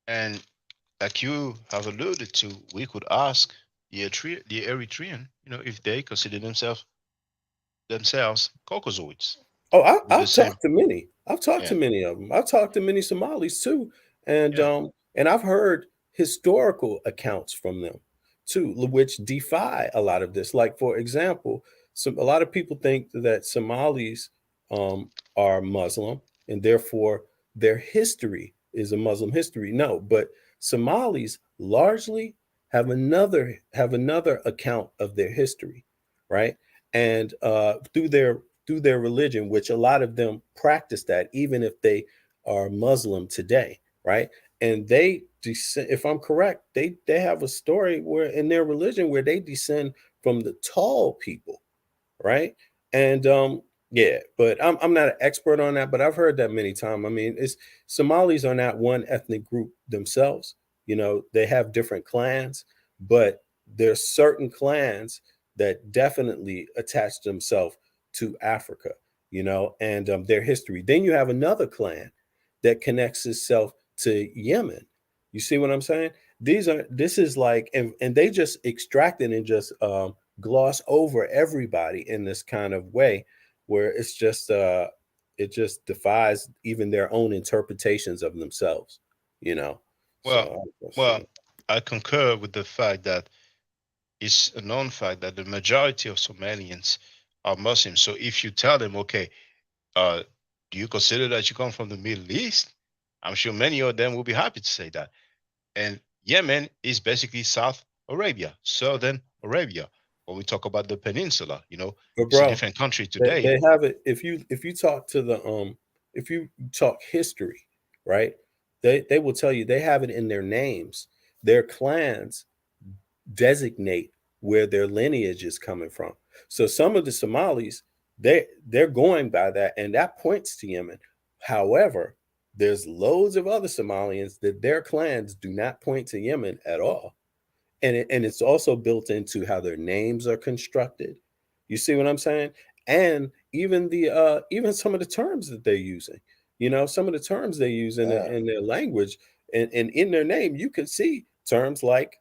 And like you have alluded to, we could ask the Eritrean, if they consider themselves Caucasoids Oh, with the I've same. talked to many. I've talked to Yeah, many of them. I've talked to many Somalis too, yeah. and I've heard historical accounts from them too, which defy a lot of this. Like for example, a lot of people think that Somalis are Muslim, and therefore their history is a Muslim history. No, but Somalis largely have another account of their history, right? And through their religion, which a lot of them practice that, even if they are Muslim today, right? And if I'm correct, they have a story where in their religion where they descend from the tall people, right? And yeah, but I'm not an expert on that, but I've heard that many times. I mean, it's Somalis are not one ethnic group themselves. They have different clans, but there's certain clans that definitely attach themselves to Africa, and their history. Then you have another clan that connects itself to Yemen. You see what I'm saying? This is like, and they just extracted and just gloss over everybody in this kind of way, where it just defies even their own interpretations of themselves, you know. Well, So well, I concur with the fact that it's a known fact that the majority of Somalians are Muslims. So if you tell them, okay, uh, do you consider that you come from the Middle East? I'm sure many of them will be happy to say that. And Yemen is basically South Arabia, Southern Arabia. When we talk about the peninsula, but it's a bro, different country they, today. they have it. If you talk to the if you talk history, right, they will tell you they have it in their names. Their clans designate where their lineage is coming from. So some of the Somalis, they're going by that, and that points to Yemen. However, there's loads of other Somalians that their clans do not point to Yemen at all, and it's also built into how their names are constructed. You see what I'm saying? And even some of the terms that they're using. Some of the terms they use in Yeah. in their language, and in their name, you can see terms like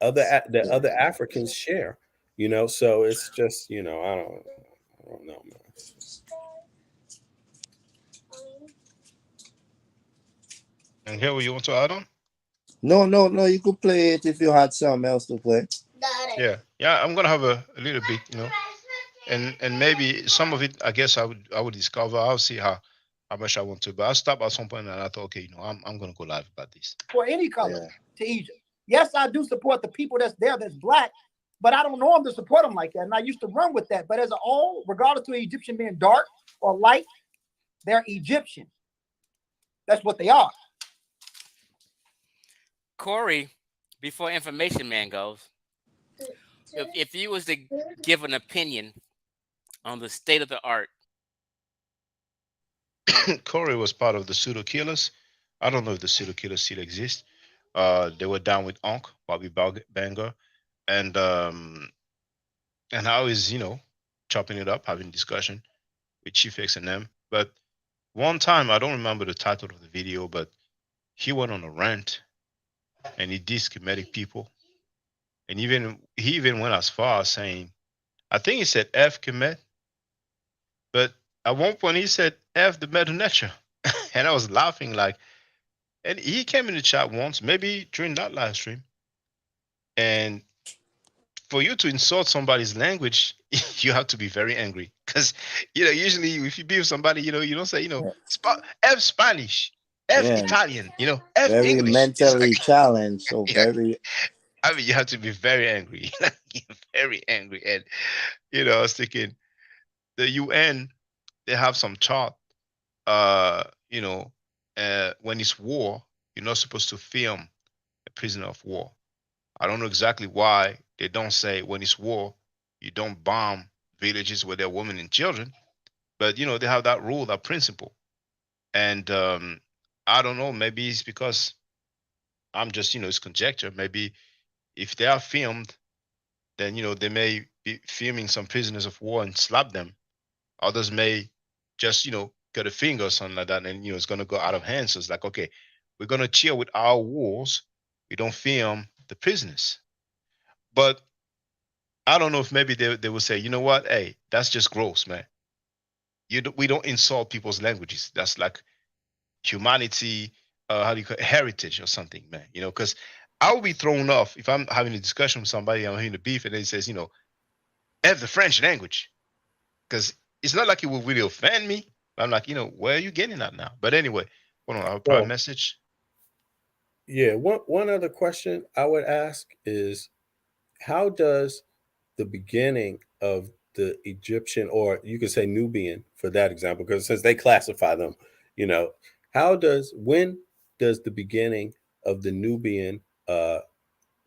uh, that other Africans share. So it's just I don't know, man. And here, you want to add on? No, no, no. You could play it if you had something else to play. Yeah, yeah. I'm gonna have a little bit, and maybe some of it. I guess I would discover. I'll see how much I want to, but I stopped at some point and I thought, okay, I'm gonna go live about this. For any color Yeah. to Egypt. Yes, I do support the people that's there that's black, but I don't know them to support them like that. And I used to run with that. But as a whole, regardless of an Egyptian being dark or light, they're Egyptian. That's what they are. Corey, before Information Man goes, if you was to give an opinion on the state of the art, Corey was part of the pseudo killers. I don't know if the pseudo killers still exist. They were down with Onk, Bobby Banger, and I was, chopping it up, having discussion with Chief X and them. But one time, I don't remember the title of the video, but he went on a rant and he dissed Kemetic people, and he even went as far as saying, I think he said F Kemet, but at one point he said F the Medu Nature, and I was laughing like. And he came in the chat once, maybe during that live stream, and for you to insult somebody's language, you have to be very angry. Because usually if you be with somebody, you don't say, Yeah. F Spanish, F Yeah. Italian, F Very English. It's mentally like, challenged. So yeah, very. I mean, you have to be very angry, very angry. And I was thinking the UN, they have some chart. Uh, you know, when it's war, you're not supposed to film a prisoner of war. I don't know exactly why they don't say when it's war, you don't bomb villages where there are women and children. But they have that rule, that principle. And I don't know, maybe it's because I'm just, it's conjecture. Maybe if they are filmed, then they may be filming some prisoners of war and slap them. Others may just, cut a finger or something like that, and it's gonna go out of hand. So it's like, okay, We're gonna chill with our wars. We don't film the prisoners. But I don't know if maybe they will say, you know what? Hey, that's just gross, man. We don't insult people's languages. That's like humanity, how do you call it, heritage or something, man. Because I will be thrown off if I'm having a discussion with somebody, I'm having a beef, and they says, have the French language, because it's not like it will really offend me. I'm like, where are you getting at now? But anyway, hold on, I'll probably Well, message. yeah. One other question I would ask is, how does the beginning of the Egyptian, or you could say Nubian for that example, because since they classify them, you know, when does the beginning of the Nubian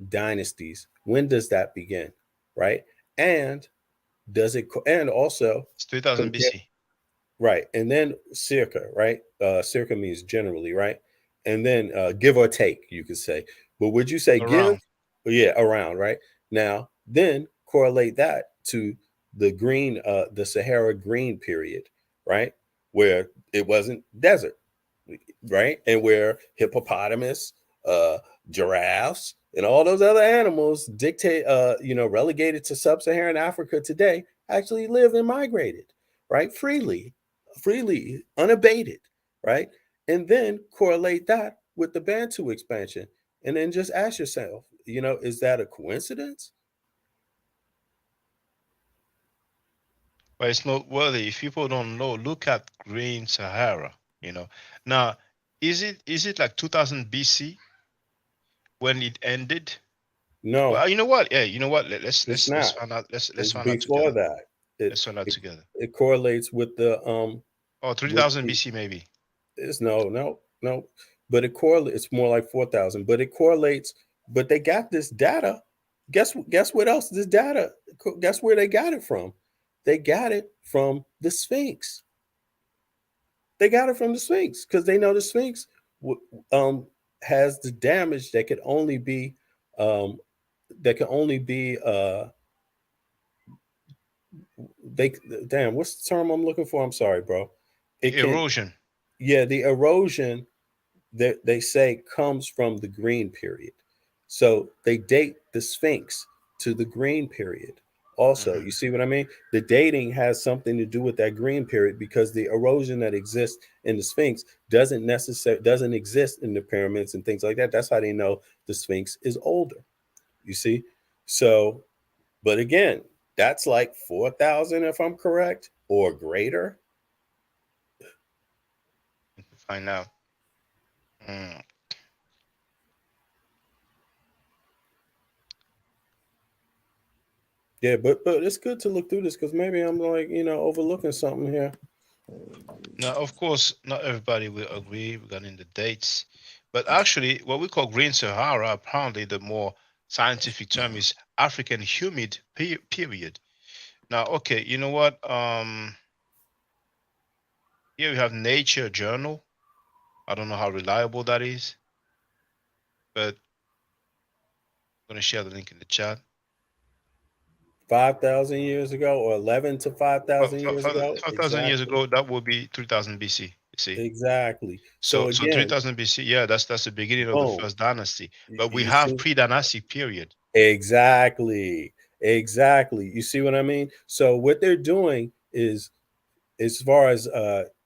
dynasties, when does that begin, right? And and also It's 3000 compare, BC. right? And then circa, right? Circa means generally, right? And then give or take, you could say. But would you say give? Around. Yeah, around, right? Now, then correlate that to the Sahara green period, right? Where it wasn't desert, right? And where hippopotamus, uh, giraffes, and all those other animals relegated to sub-Saharan Africa today actually live and migrated, right? Freely, unabated, right? And then correlate that with the Bantu expansion. And then just ask yourself, is that a coincidence? But it's not worthy. If people don't know, look at Green Sahara. Now, is it like 2000 BC when it ended? No, Well, you know what? Yeah, you know what? Let's it's let's not. find out. Let's It's find out before together. that. It Let's find out it, together. it correlates with Oh, with 3000 the BC maybe. it's no, but it correlates. It's more like 4,000, but it correlates. But they got this data. Guess what else? This data. Guess where they got it from? They got it from the Sphinx. They got it from the Sphinx because they know the Sphinx has the damage um, that can only be they damn, what's the term I'm looking for? I'm sorry, bro. It can Erosion. Yeah, the erosion that they say comes from the green period. So they date the Sphinx to the green period. Also, Hmm. you see what I mean? The dating has something to do with that green period because the erosion that exists in the Sphinx doesn't exist in the pyramids and things like that. That's how they know the Sphinx is older. You see? So, but again, that's like 4,000 if I'm correct or greater. Find out. Mm. Yeah, but it's good to look through this because maybe I'm like, overlooking something here. Now, of course, not everybody will agree regarding the dates, but actually, what we call Green Sahara, apparently the more scientific term is African humid period. Now, okay, you know what? Here we have Nature Journal. I don't know how reliable that is, but I'm gonna share the link in the chat. 5,000 years ago or 11 to 5,000 years ago. 5,000 years Exactly. ago, that would be 3000 BC. You see, Exactly. So so again, 3000 BC, yeah, that's the beginning of the boom. first dynasty. But we You have see? pre-dynastic period. Exactly. Exactly. You see what I mean? So what they're doing is, as far as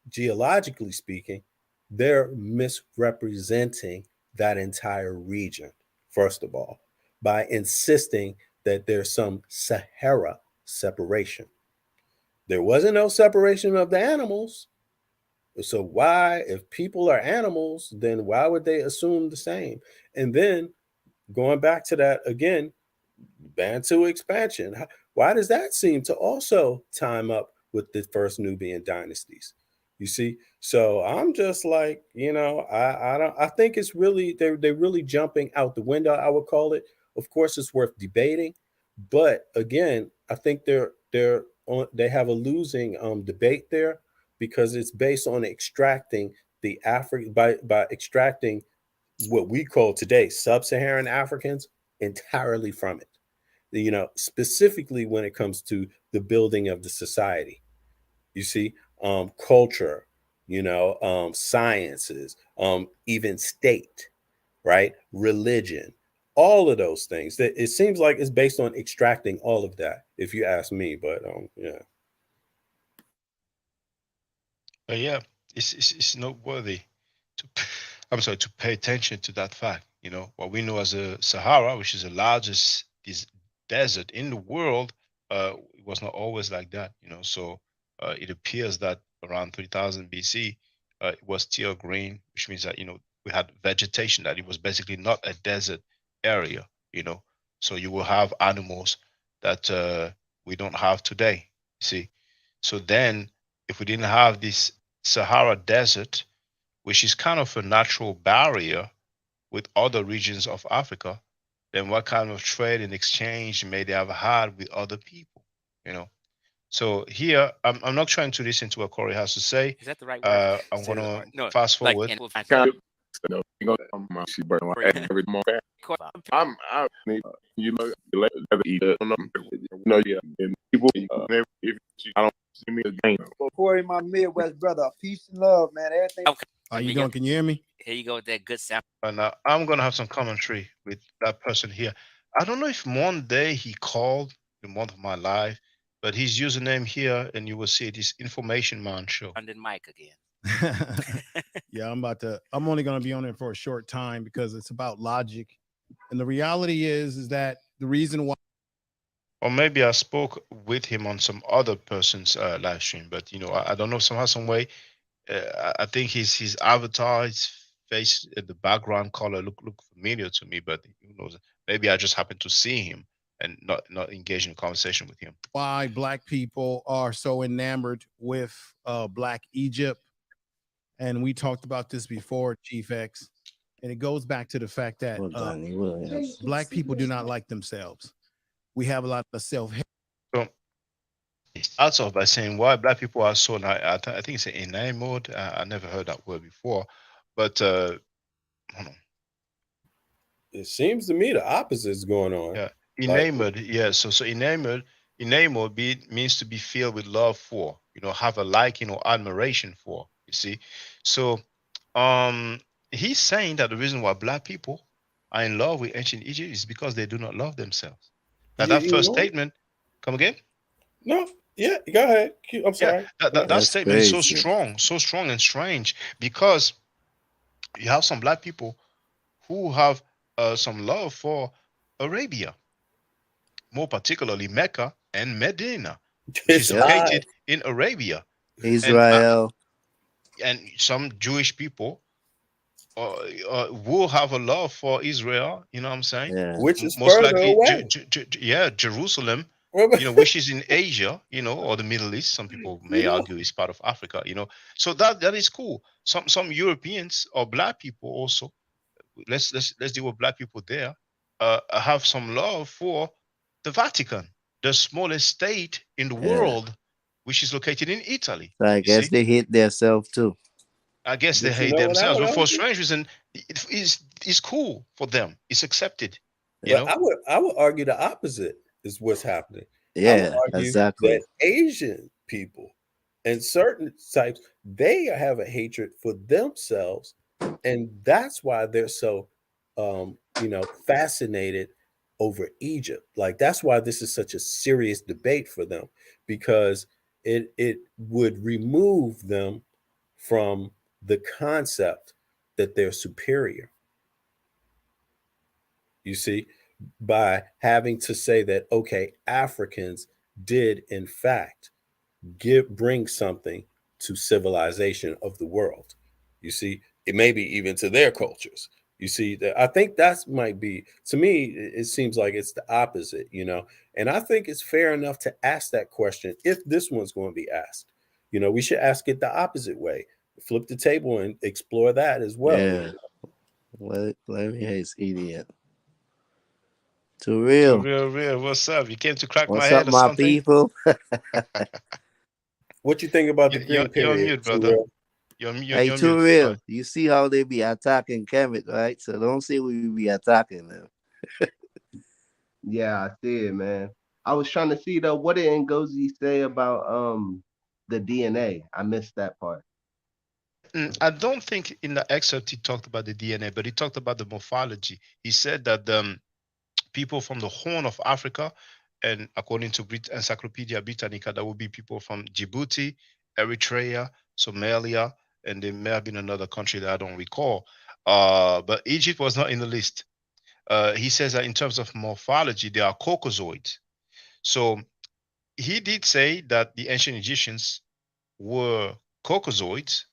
geologically speaking, they're misrepresenting that entire region, first of all, by insisting that there's some Sahara separation. There wasn't no separation of the animals. So why, if people are animals, then why would they assume the same? And then going back to that again, Bantu expansion. Why does that seem to also time up with the first Nubian dynasties? You see, so I'm just like, I don't. I think it's really they're really jumping out the window. I would call it. Of course, it's worth debating, but again, I think they have a losing debate there because it's based on extracting the African by extracting what we call today sub-Saharan Africans entirely from it, specifically when it comes to the building of the society. You see, culture, sciences, even state, right? Religion, all of those things. That it seems like it's based on extracting all of that, if you ask me. But yeah. But yeah, it's noteworthy to I'm sorry to pay attention to that fact. What we know as a Sahara, which is the largest desert in the world, it was not always like that. So it appears that around 3000 BC, it was still green, which means that we had vegetation, that it was basically not a desert area. So you will have animals that we don't have today. See, so then if we didn't have this Sahara Desert, which is kind of a natural barrier with other regions of Africa, then what kind of trade and exchange may they have had with other people? You know. So here, I'm not trying to listen to what Corey has to say. Is that the right word? I'm gonna No, fast like forward. in Kind of, every morning. I'm out. You know, let eat it. Yeah. And people, if I don't see me again. Well, Corey, my Midwest brother, peace and love, man. Everything. Okay. Are you doing? Can you hear me? Here you go with that good sound. And I'm gonna have some commentary with that person here. I don't know if one day he called the month of my life, but his username here, and you will see it is Information Man Show. London Mike again. Yeah, I'm only gonna be on it for a short time because it's about logic. And the reality is that the reason why Or maybe I spoke with him on some other person's live stream, but I don't know, somehow, some way. I think his avatar, his face, the background color look familiar to me, but who knows? Maybe I just happened to see him and not engage in conversation with him. why black people are so enamored with black Egypt. And we talked about this before, Chief X. And it goes back to the fact that Donnie Williams. black people do not like themselves. We have a lot of self-hate. So it starts off by saying why black people are so I think it's enamored. I never heard that word before, but hold on. It seems to me the opposite is going on. Yeah, Like, enamored. Yeah, so enamored means to be filled with love for. Have a liking or admiration for. You see, so um, he's saying that the reason why black people are in love with ancient Egypt is because they do not love themselves. Now that first statement, come again? No, yeah, go ahead. I'm sorry. Yeah, that That's statement is crazy. so strong and strange because you have some black people who have some love for Arabia, more particularly Mecca and Medina, which is It's Yep. high. located in Arabia, and Israel. some Jewish people will have a love for Israel. You know what I'm saying? Yeah. Which is Most further likely, away. Jerusalem. Which is in Asia, or the Middle East. Some people may argue is part of Africa. So that is cool. Some Europeans or black people also. Let's deal with black people there. Have some love for the Vatican, the smallest state in the Yeah. world, which is located in Italy. So I You guess see, they hate themselves too. I guess they But you hate know what I themselves, would but for a argue? strange reason, it's cool for them. It's accepted. But I would argue the opposite is what's happening. I would Yeah, argue exactly. that Asian people and certain types, they have a hatred for themselves, and that's why they're so fascinated over Egypt. Like that's why this is such a serious debate for them, because it would remove them from the concept that they're superior. You see, by having to say that, okay, Africans did in fact bring something to civilization of the world. You see, it may be even to their cultures. You see, that I think that might be, to me, it seems like it's the opposite, and I think it's fair enough to ask that question if this one's going to be asked. We should ask it the opposite way, flip the table and explore that as well. Yeah. Let me hear this idiot. Too Too real. real. What's up? You came to crack my What's up, head or my something? people? What you think about the green You're on period? mute, brother. You're Hey, on too mute. Go real. ahead. You see how they be attacking Kemet, right? So don't say we be attacking them. Yeah, I see it, man. I was trying to see though, what did Ngozi say about the DNA? I missed that part. I don't think in the excerpt he talked about the DNA, but he talked about the morphology. He said that people from the Horn of Africa, and according to Encyclopedia Britannica, that would be people from Djibouti, Eritrea, Somalia, and there may have been another country that I don't recall. But Egypt was not in the list. He says that in terms of morphology, they are Caucasoids. So he did say that the ancient Egyptians were Caucasoids,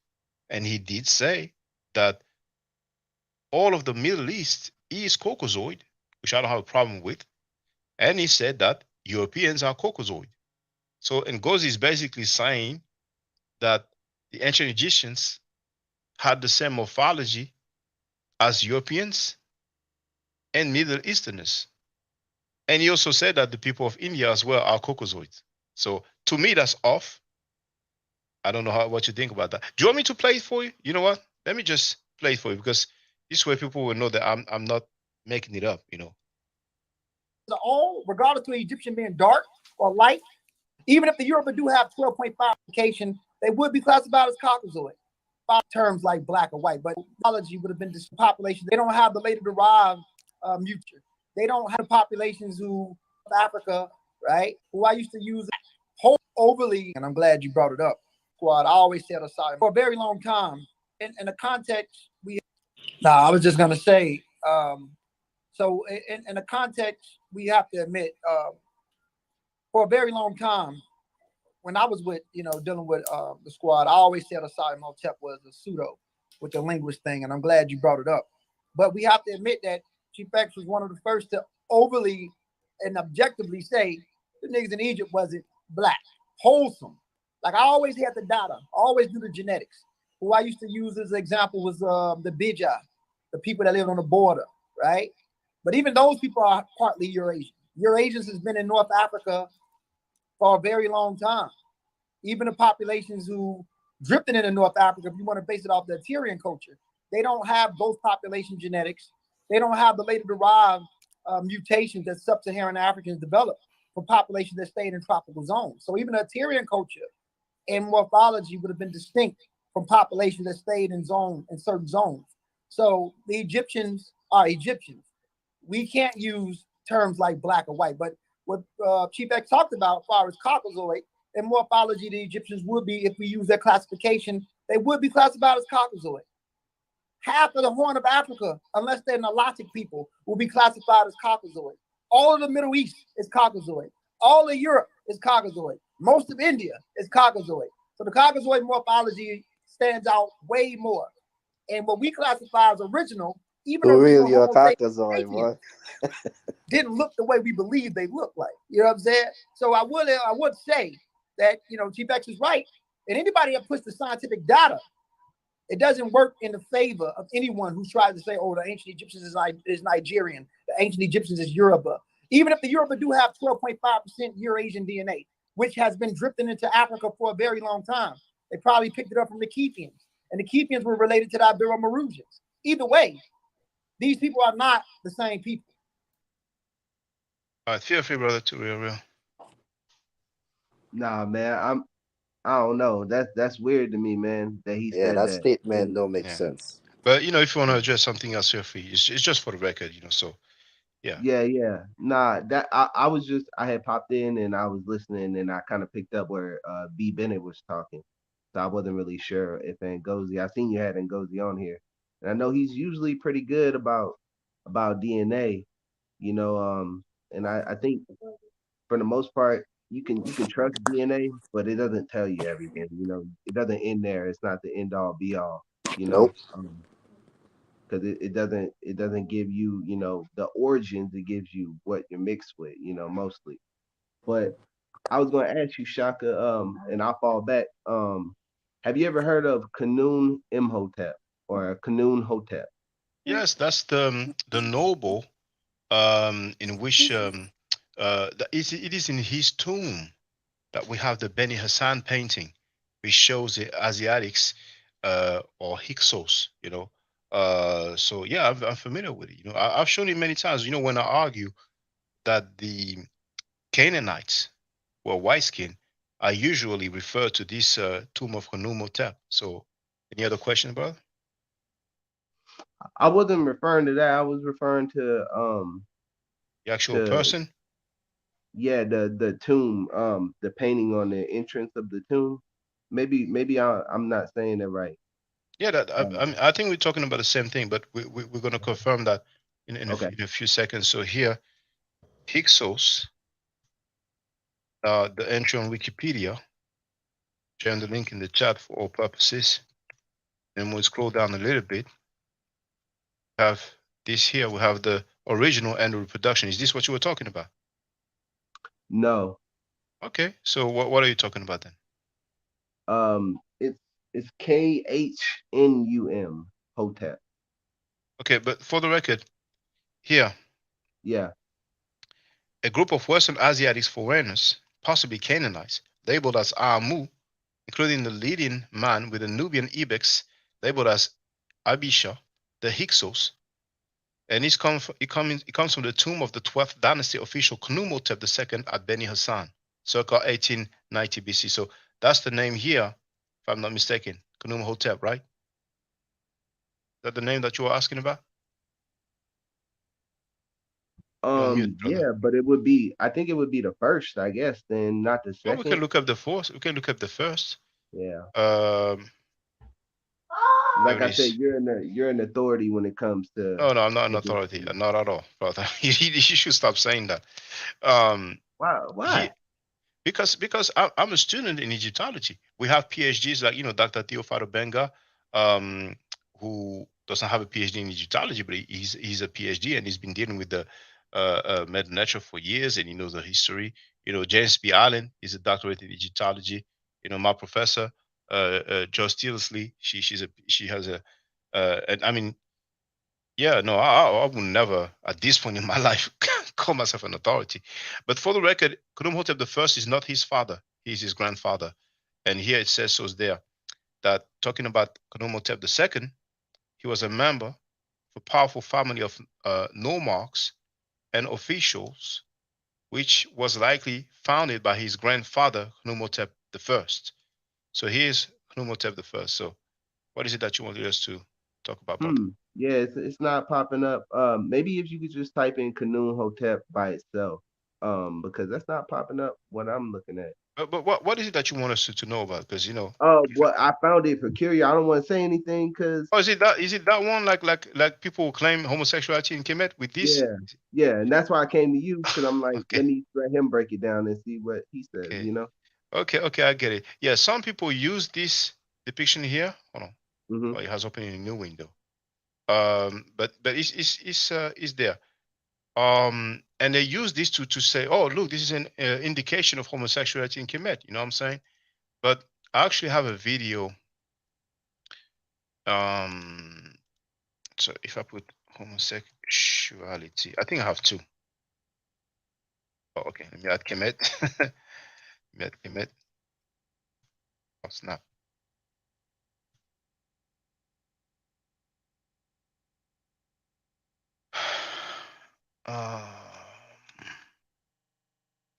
and he did say that all of the Middle East is Caucasoid, which I don't have a problem with. And he said that Europeans are Caucasoid. So Ngozi is basically saying that the ancient Egyptians had the same morphology as Europeans and Middle Easterners. And he also said that the people of India as well are Caucasoids. So to me, that's off. I don't know what you think about that. Do you want me to play it for you? You know what? Let me just play it for you because this way people will know that I'm not making it up. All, regardless of Egyptian being dark or light, even if the Yoruba do have 12.5 location, they would be classified as Caucasoid. Terms like black or white, but technology would have been this population. They don't have the later derived muture. They don't have populations who Africa, right? Who I used to use whole overly, and I'm glad you brought it up. Squad, I always said aside for a very long time. In the context I was just gonna say. So in the context, we have to admit, for a very long time, when I was with, dealing with the squad, I always said Asai Motep was a pseudo with the linguist thing, and I'm glad you brought it up. But we have to admit that Chief X was one of the first to overly and objectively say the niggas in Egypt wasn't black, wholesome. Like I always had the data, always do the genetics. Who I used to use as an example was the Bija, the people that lived on the border, right? But even those people are partly Eurasian. Eurasians has been in North Africa for a very long time. Even the populations who drifted into North Africa, if you want to base it off the Assyrian culture, they don't have those population genetics. They don't have the later derived mutations that sub-Saharan Africans developed for populations that stayed in tropical zones. So even the Assyrian culture and morphology would have been distinct from populations that stayed in certain zones. So the Egyptians are Egyptians. We can't use terms like black or white, but what Chief X talked about as far as Caucasoid and morphology, the Egyptians would be, if we use that classification, they would be classified as Caucasoid. Half of the Horn of Africa, unless they're Nilotic people, will be classified as Caucasoid. All of the Middle East is Caucasoid. All of Europe is Caucasoid. Most of India is Caucasoid. So the Caucasoid morphology stands out way more. And what we classify as original, even For real, original you're a Homo Caucasoid, sapiens boy. didn't look the way we believe they look like. You know what I'm saying? So I would say that, Chief X is right. And anybody that puts the scientific data, it doesn't work in the favor of anyone who tries to say, oh, the ancient Egyptians is Nigerian, the ancient Egyptians is Yoruba. Even if the Yoruba do have 12.5% Eurasian DNA, which has been drifting into Africa for a very long time, they probably picked it up from the Kefians. And the Kefians were related to the Ibero-Maurutians. Either way, these people are not the same people. All right, feel free, brother, to real. Nah, man, I don't know. That's weird to me, man, that he Yeah, said that that. statement And don't make Yeah. sense. But if you want to address something else, feel free. It's just for the record, So yeah. yeah. Nah, that I was just I had popped in and I was listening and I kind of picked up where B Bennett was talking. So I wasn't really sure if Ngozi. I seen you had Ngozi on here. And I know he's usually pretty good about DNA, and I think for the most part you can trust DNA, but it doesn't tell you everything. It doesn't end there. It's not the end all be all. Nope. Because it doesn't give you the origins. It gives you what you're mixed with, mostly. But I was going to ask you, Shaka, and I'll fall back. Have you ever heard of Kanun Imhotep or Kanun Hotep? Yes, that's the noble in which it is in his tomb that we have the Beni Hassan painting, which shows the Asiatics or Hyksos, So yeah, I'm familiar with it. I've shown it many times. When I argue that the Canaanites were white skinned, I usually refer to this tomb of Hanumhotep. So Any other question, brother? I wasn't referring to that. I was referring The actual to person? yeah, the tomb, the painting on the entrance of the tomb. Maybe I'm not saying it right. Yeah, that Um, I think we're talking about the same thing, but we're going to confirm that okay. in a few seconds. So here, Hyksos, the entry on Wikipedia, sharing the link in the chat for all purposes. And we'll scroll down a little bit. Have this here. We have the original and the reproduction. Is this what you were talking about? No. Okay. So what are you talking about then? It's KHNUM Hotep. Okay, but for the record, here, Yeah. a group of Western Asiatic foreigners, possibly Canaanites, labeled as Amu, including the leading man with the Nubian ibex, labeled as Abisha, the Hyksos, and it comes from the tomb of the 12th dynasty official Khnumhotep II at Beni Hassan, circa 1890 BC. So that's the name here, if I'm not mistaken, Khnumhotep, right? Is that the name that you were asking about? You're on mute, brother. Yeah, but it would be. I think it would be the first, I guess, then not the Well, we can second. look up the fourth. We can look up the first. Yeah. There Like it I said, is. you're an authority when it comes to No, I'm not an taking authority. things. Not at all, brother. You should stop saying that. Um, Why? he, Why? because I'm a student in Egyptology. We have PhDs like Dr. Theophilo Benga, who doesn't have a PhD in Egyptology, but he's a PhD and he's been dealing with the Meta Nature for years, and he knows the history. James B. Allen is a doctorate in Egyptology. My professor, Joyce Tilsley, she has a and I mean, yeah, no, I would never at this point in my life call myself an authority. But for the record, Khnumhotep the first is not his father; he's his grandfather. And here it says so there that talking about Khnumhotep the second, he was a member of a powerful family of nomarchs and officials, which was likely founded by his grandfather Khnumhotep the first. So here's Khnumhotep the first. So what is it that you wanted us to talk about, brother? Yeah, it's not popping up. Maybe if you could just type in Khanun Hotep by itself, because that's not popping up what I'm looking at. But what is it that you want us to know about? Because Well, I found it peculiar. I don't want to say anything because oh, is it that one like people claim homosexuality in Kemet with this? yeah, yeah, and that's why I came to you because I'm like, Okay, let me let him break it down and see what he says. okay, okay, I get it. Yeah, some people use this depiction here. Hold on. Hmm. Oh, it has opened in a new window. But it's there. And they use this to say, oh, look, this is an indication of homosexuality in Kemet. You know what I'm saying? But I actually have a video. So if I put homosexuality, I think I have two. Oh, okay. Let me add Kemet. Let me add Kemet. Oh, snap.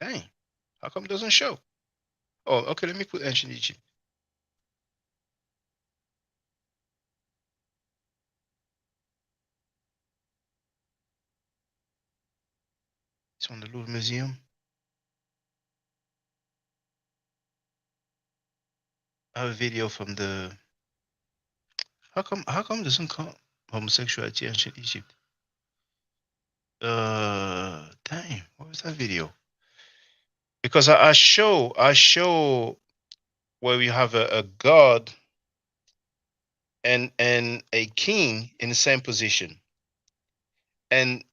Dang. How come it doesn't show? Oh, okay. Let me put ancient Egypt. It's on the Louvre Museum. I have a video from the. How come it doesn't come homosexuality ancient Egypt? Dang. What was that video? Because I show where we have a god and a king in the same position, and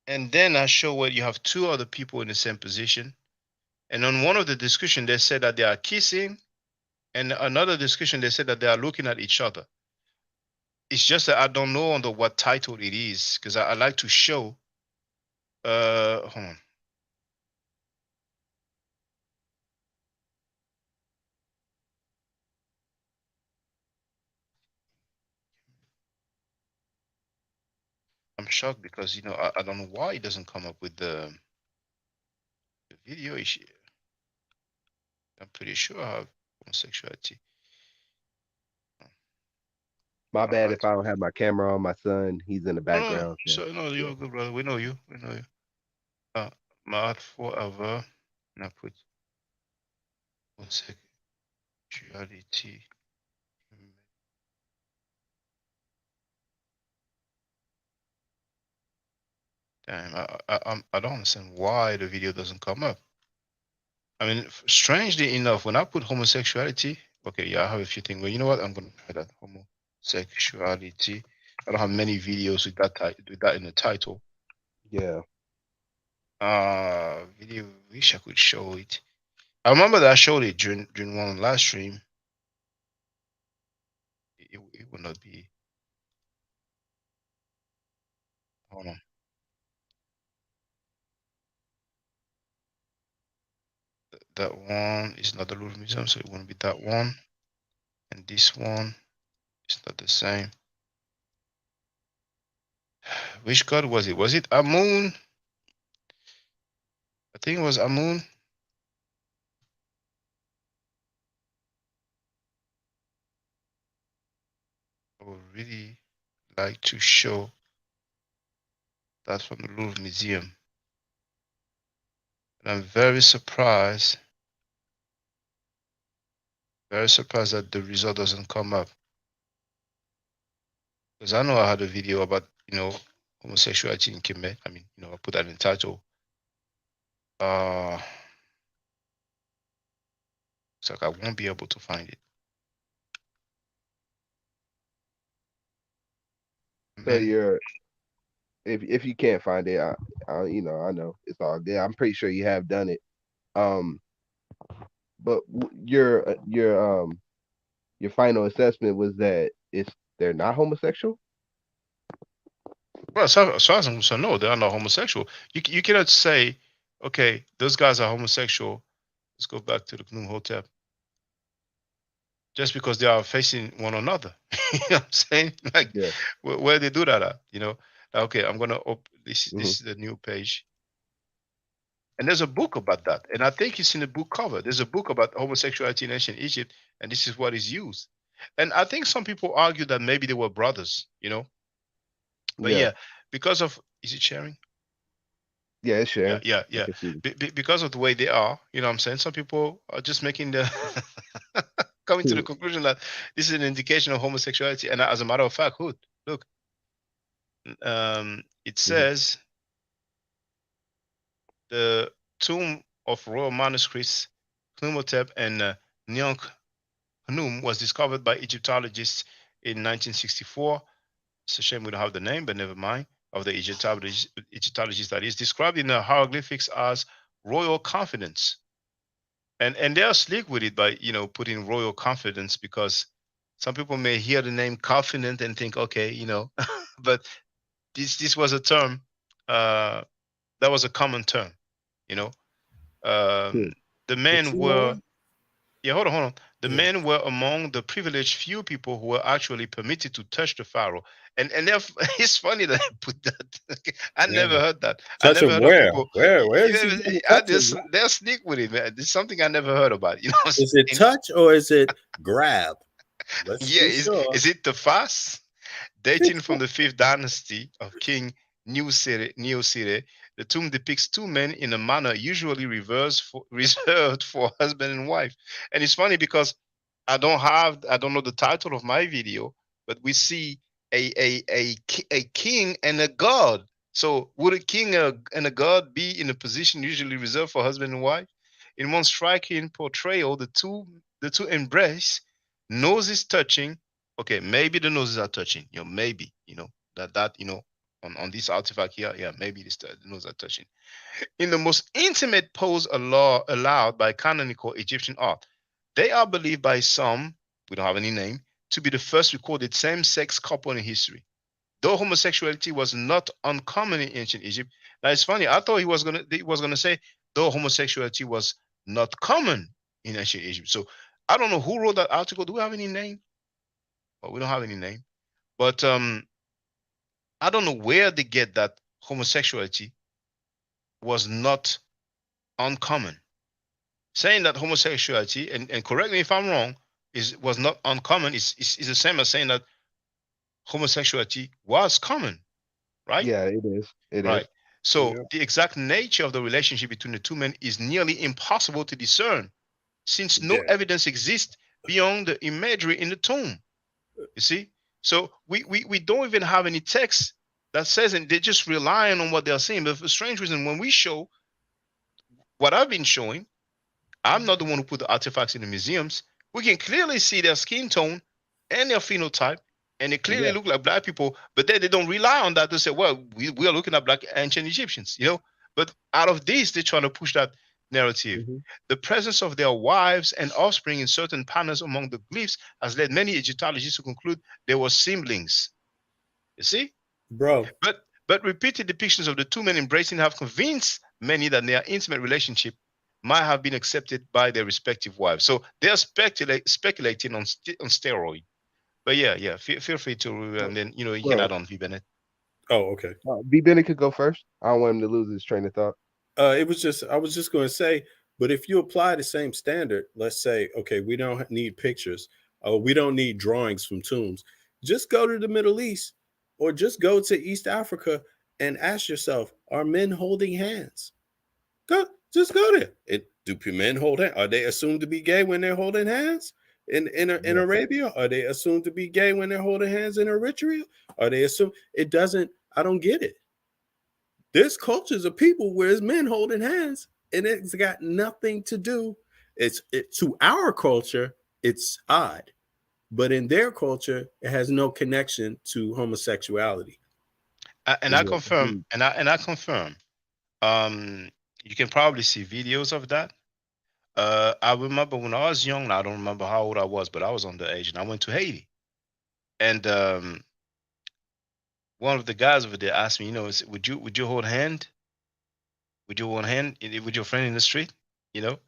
then I show where you have two other people in the same position, and on one of the discussion they said that they are kissing, and another discussion they said that they are looking at each other. It's just that I don't know under what title it is because I like to show. Hold on. I'm shocked because I don't know why it doesn't come up with the video issue. I'm pretty sure I have homosexuality. My All bad right. if I don't have my camera on. My son, he's in the No, no. background. So So no, yeah. you're good, brother. We know you. We know you. Uh, math forever. Now put 1 second. Duality. Damn, I don't understand why the video doesn't come up. I mean, strangely enough, when I put homosexuality, okay, yeah, I have a few things, but you know what? I'm gonna try that homosexuality. I don't have many videos with that in the title. Yeah. Video. Wish I could show it. I remember that I showed it during one last stream. It would not be. Hold on. That one is not the Louvre Museum, so it won't be that one. And this one is not the same. Which god was it? Was it Amun? I think it was Amun. I would really like to show that from the Louvre Museum. And I'm very surprised that the result doesn't come up. Because I know I had a video about, homosexuality in Kemet. I mean, I put that in the title. It's like I won't be able to find it. So Man, you're if you can't find it, I know it's all good. I'm pretty sure you have done it. Um, but your final assessment was that they're not homosexual. well, so as I'm concerned, no, they are not homosexual. You cannot say, okay, those guys are homosexual. Let's go back to the Knum Hotep. Just because they are facing one another. You know what I'm saying? Like, Yeah. where they do that at, Okay, I'm gonna open this. Hmm. This is the new page, and there's a book about that, and I think it's in the book cover. There's a book about homosexuality in ancient Egypt, and this is what is used. And I think some people argue that maybe they were brothers. But Yeah. yeah, because of is it sharing? Yeah, it's Yeah, sharing. yeah, I yeah. can see. Because of the way they are, what I'm saying, some people are just making the coming to the conclusion that this is an indication of homosexuality. And as a matter of fact, look, it Hmm. says the tomb of royal manuscripts, Knumhotep and Nyong Hnum was discovered by Egyptologists in 1964. It's a shame we don't have the name, but never mind. Of the Egyptologists that is described in the hieroglyphics as royal confidence. And they are slick with it by putting royal confidence, because some people may hear the name confident and think, okay, but this was a term that was a common term. You know, Cool. the But men you were know, yeah, hold on. The yeah, men were among the privileged few people who were actually permitted to touch the pharaoh. And it's funny that I put that. I never yeah. heard that. I Touch never him heard of where? people. Where is he going to I touch him? just they'll sneak with it, man. This is something I never heard about. You know what Is I'm it saying? touch or is it grab? Let's Yeah, be is sure. is it the fast? Dating from the fifth dynasty of King Niuserre, the tomb depicts two men in a manner usually reserved for husband and wife. And it's funny because I don't know the title of my video, but we see a king and a god. So would a king and a god be in a position usually reserved for husband and wife? In one striking portrayal, the two embrace, noses touching. Okay, maybe the noses are touching. Maybe that on this artifact here, yeah, maybe the noses are touching in the most intimate pose allowed by canonical Egyptian art. They are believed by some, we don't have any name, to be the first recorded same-sex couple in history. Though homosexuality was not uncommon in ancient Egypt. Now it's funny. I thought he was gonna say though homosexuality was not common in ancient Egypt. So I don't know who wrote that article. Do we have any name? Well, we don't have any name. But I don't know where they get that homosexuality was not uncommon. Saying that homosexuality, and correct me if I'm wrong, was not uncommon is the same as saying that homosexuality was common, right? Yeah, it is. It is. Right. So the exact nature of the relationship between the two men is nearly impossible to discern, since no Yeah. evidence exists beyond the imagery in the tomb. You see? So we don't even have any text that says, and they're just relying on what they're saying. But for strange reason, when we show what I've been showing, I'm not the one who put the artifacts in the museums. We can clearly see their skin tone and their phenotype, and they clearly Yeah. look like black people. But then they don't rely on that to say, well, we are looking at black ancient Egyptians, you know. But out of this, they're trying to push that narrative. Hmm. The presence of their wives and offspring in certain panels among the glyphs has led many Egyptologists to conclude they were siblings. You see? Bro. But repeated depictions of the two men embracing have convinced many that their intimate relationship might have been accepted by their respective wives. So they are speculating on steroid. But yeah, feel free to, and then you can Well, add on, V Bennett. Oh, okay. B. Bennett could go first. I don't want him to lose his train of thought. It was just I was just going to say, but if you apply the same standard, let's say, okay, we don't need pictures, we don't need drawings from tombs. Just go to the Middle East, or just go to East Africa and ask yourself, are men holding hands? Just go there. Do men hold hands? Are they assumed to be gay when they're holding hands? In Yeah. Arabia, are they assumed to be gay when they're holding hands in Eritrea? Are they assumed? It doesn't. I don't get it. There's cultures of people where it's men holding hands, and it's got nothing to do. To our culture, it's odd, but in their culture, it has no connection to homosexuality. And I Yeah. confirm, and I confirm. Um, you can probably see videos of that. I remember when I was young. I don't remember how old I was, but I was underage, and I went to Haiti. And one of the guys over there asked me, would you hold hand? Would you hold hand with your friend in the street? You know?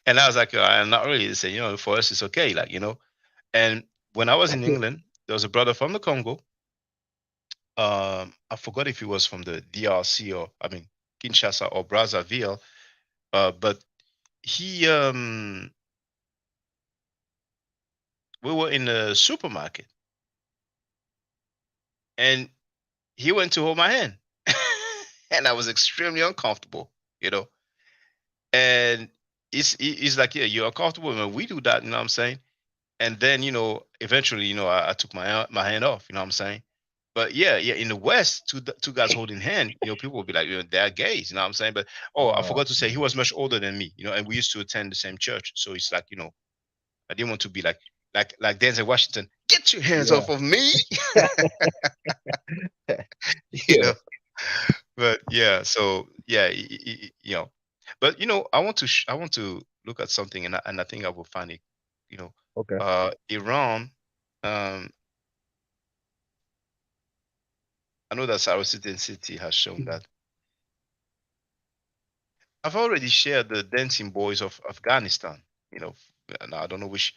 And I was like, I'm not really. They say, for us it's okay, like. And when I was in England, there was a brother from the Congo. I forgot if he was from the DRC, or I mean Kinshasa or Brazzaville. But he we were in the supermarket, and he went to hold my hand. And I was extremely uncomfortable, you know. And he's like, yeah, you're uncomfortable when we do that, you know what I'm saying? And then, eventually, I took my hand off, you know what I'm saying? But yeah, in the West, two guys holding hand, people will be like, they're gays, you know what I'm saying? But I Uh, forgot to say he was much older than me, and we used to attend the same church. So it's like, I didn't want to be like Denzel Washington, get your hands yeah. off of me, you Yeah. know. But yeah, so yeah, but I want to look at something, and I think I will find it. You know, Okay. Iran. I know that Saracen City has shown that. I've already shared the Dancing Boys of Afghanistan. You know, and I don't know which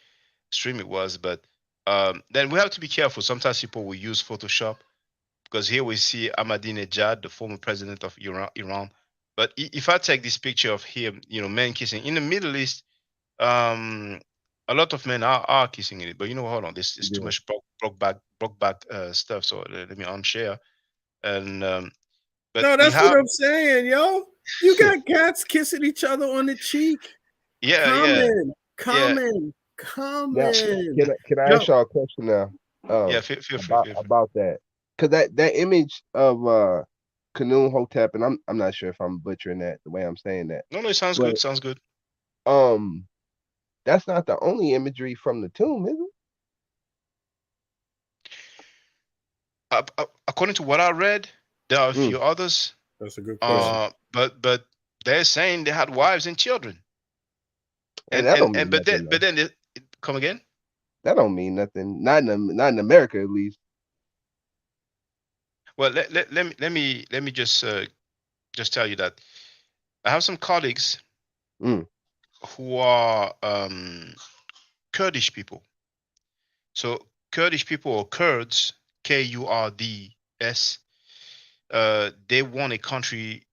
stream it was, but then we have to be careful. Sometimes people will use Photoshop, because here we see Ahmadinejad, the former president of Iran. But if I take this picture of him, men kissing in the Middle East, um, a lot of men are kissing in it. But hold on, this is too Yeah. much broke back stuff. So let me unshare. And but No, we that's what have, I'm saying, yo. You got cats kissing each other on the cheek. yeah, yeah, Common, yeah, common, Now, common. can I Yo, ask y'all a question now? yeah. Um, Feel free, about feel free. that, because that image of Khanun Hotep, and I'm not sure if I'm butchering that the way I'm saying that, No, it sounds but good. Sounds good. um, that's not the only imagery from the tomb, is it? According to what I read, there are a Mm. few others. that's a good question. But they're saying they had wives and children, And and that and don't and mean but then nothing but though. then come again. That don't mean nothing. Not in America at least. Well, let me just tell you that I have some colleagues Mm. who are Kurdish people. So Kurdish people, or Kurds, Kurds, they want a country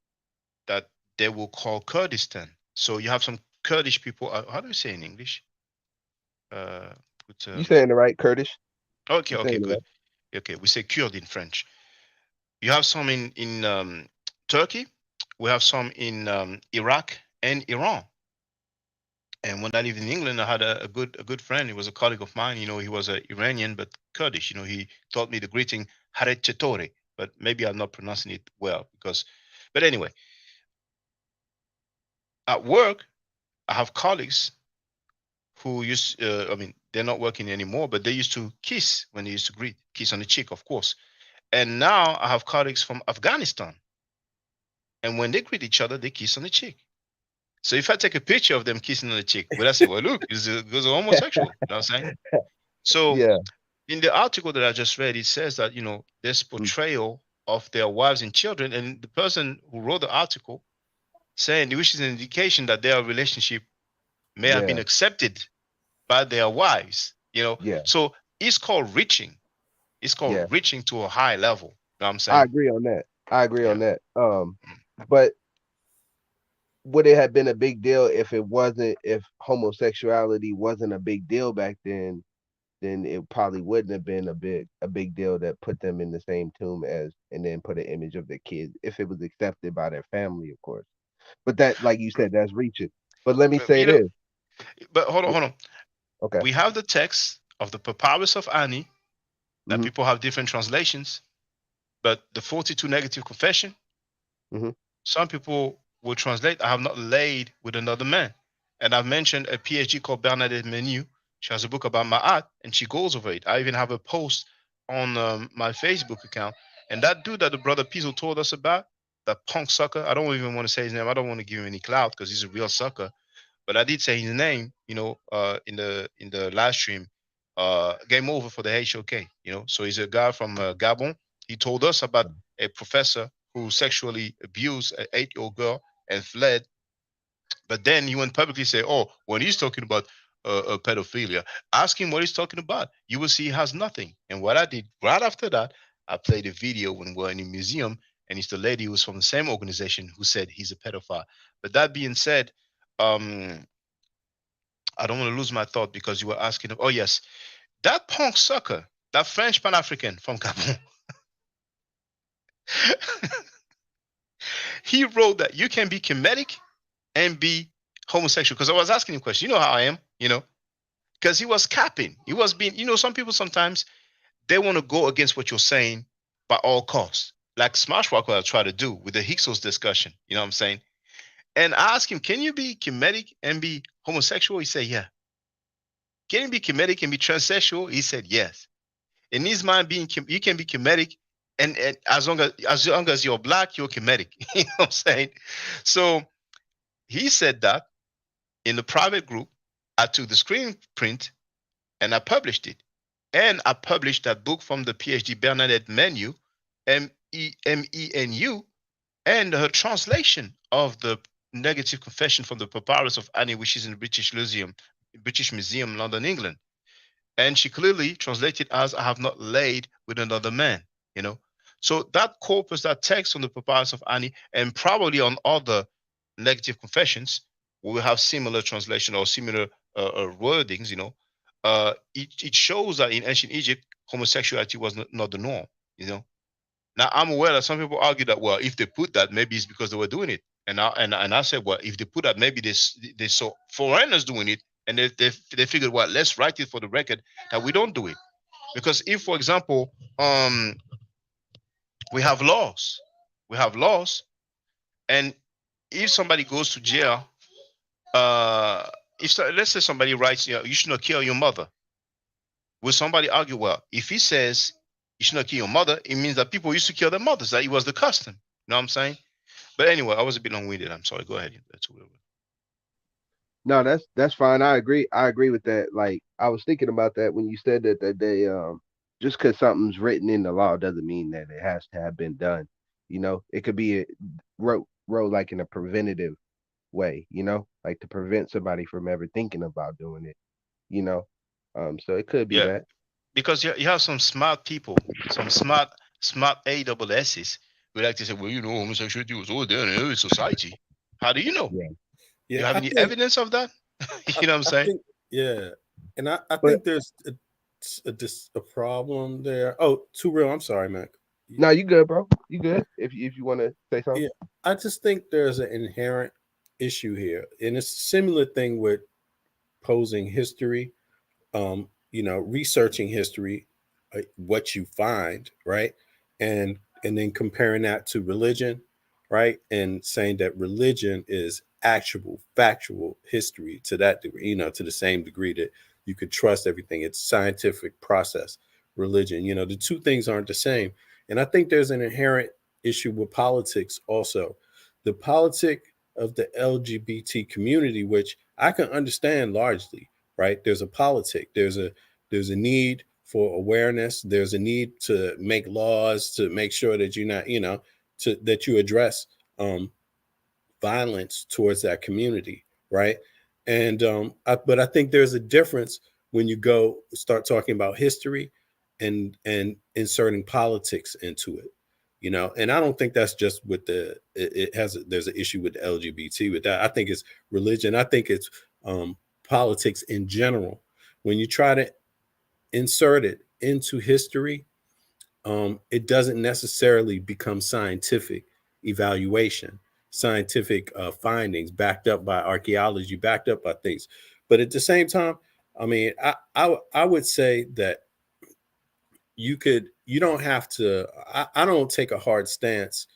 that they will call Kurdistan. So you have some Kurdish people. How do you say in English? Uh, put You saying the right, Kurdish? Okay, I'm okay, saying it good. right. Okay, we say Kurd in French. You have some in Turkey. We have some in Iraq and Iran. And when I lived in England, I had a good friend. He was a colleague of mine. He was a Iranian but Kurdish. He taught me the greeting Haret Chetore, but maybe I'm not pronouncing it well because. But anyway, at work, I have colleagues who used. I mean, they're not working anymore, but they used to kiss when they used to greet, kiss on the cheek, of course. And now I have colleagues from Afghanistan, and when they greet each other, they kiss on the cheek. So if I take a picture of them kissing on the cheek, will I say, "Well, look, those are homosexual"? You know what I'm saying? So Yeah. in the article that I just read, it says that this Mm. portrayal of their wives and children, and the person who wrote the article saying, which is an indication that their relationship may have been Yeah. accepted by their wives. Yeah. So it's called reaching. It's Yeah. called reaching to a high level. You know what I'm I saying? agree on that. I agree Yeah. on that. But would it have been a big deal if homosexuality wasn't a big deal back then it probably wouldn't have been a big deal that put them in the same tomb as and then put an image of their kids if it was accepted by their family, of course. But that, like you said, that's reaching. But let me But, say this. but hold on, hold on. Okay. We have the text of the Papyrus of Ani that Hmm. people have different translations, but the 42 negative confession, Hmm. some people will translate, I have not laid with another man. And I've mentioned a PhD called Bernadette Menu. She has a book about Ma'at, and she goes over it. I even have a post on my Facebook account. And that dude that the brother Pizzo told us about, that punk sucker, I don't even want to say his name. I don't want to give him any clout because he's a real sucker. But I did say his name, in the live stream. Game over for the HOK. So he's a guy from Gabon. He told us about a professor who sexually abused an 8-year-old girl and fled. But then he went publicly say, "Oh, when he's talking about pedophilia, ask him what he's talking about. You will see he has nothing." And what I did right after that, I played a video when we were in a museum, and it's the lady who was from the same organization who said he's a pedophile. But that being said, um, I don't want to lose my thought because you were asking. Oh yes, that punk sucker, that French Pan African from Gabon, he wrote that you can be comedic and be homosexual. Because I was asking him a question. You know how I am, because he was capping. He was being, some people sometimes they want to go against what you're saying by all costs. Like Smashwalker I try to do with the Hyksos discussion. You know what I'm saying? And I asked him, can you be comedic and be homosexual? He said, yeah. Can you be comedic and be transsexual? He said, yes. In his mind, you can be comedic, and as long as you're black, you're comedic. You know what I'm saying? So he said that in the private group. I took the screen print and I published it. And I published that book from the PhD Bernadette Menu, Menu, and her translation of the negative confession from the Papyrus of Ani, which is in the British Museum, London, England. And she clearly translated as "I have not laid with another man." You know, so that corpus, that text on the Papyrus of Ani, and probably on other negative confessions, we will have similar translation or similar wordings. It shows that in ancient Egypt, homosexuality was not the norm. You know, now I'm aware that some people argue that, well, if they put that, maybe it's because they were doing it. And I said, well, if they put that, maybe they saw foreigners doing it, and they figured, well, let's write it for the record that we don't do it. Because if, for example, we have laws, we have laws, and if somebody goes to jail, let's say somebody writes, you should not kill your mother. Will somebody argue, well, if he says you should not kill your mother, it means that people used to kill their mothers, that it was the custom. You know what I'm saying? But anyway, I was a bit long-winded. I'm sorry. Go ahead. That's what No, that's fine. I agree. I agree with that. Like I was thinking about that when you said that they just because something's written in the law doesn't mean that it has to have been done. It could be wrote like in a preventative way. Like to prevent somebody from ever thinking about doing it. You know, so it could be Yeah, that. because you have some smart people, some smart AWSs who like to say, well, homosexuality was all there in every society. How do you know? Yeah. You Yeah, have I any think evidence of that? You know what I'm I saying? think yeah, and I But think there's a problem there. Oh, too real. I'm sorry, Mac. No, you good, bro. You good. If you want to say something. Yeah, I just think there's an inherent issue here, and it's a similar thing with posing history. Researching history, what you find, right, and then comparing that to religion, right, and saying that religion is actual factual history to that degree, to the same degree that you could trust everything. It's scientific process. Religion, the two things aren't the same, and I think there's an inherent issue with politics also. The politic of the LGBT community, which I can understand largely, right? There's a politic. There's a need for awareness. There's a need to make laws to make sure that you're not, that you address um, violence towards that community, right? And but I think there's a difference when you go start talking about history and inserting politics into it, and I don't think that's just with it has there's an issue with the LGBT with that. I think it's religion. I think it's politics in general. When you try to insert it into history, it doesn't necessarily become scientific evaluation, scientific findings backed up by archaeology, backed up by things. But at the same time, I mean, I would say that you don't have to. I don't take a hard stance,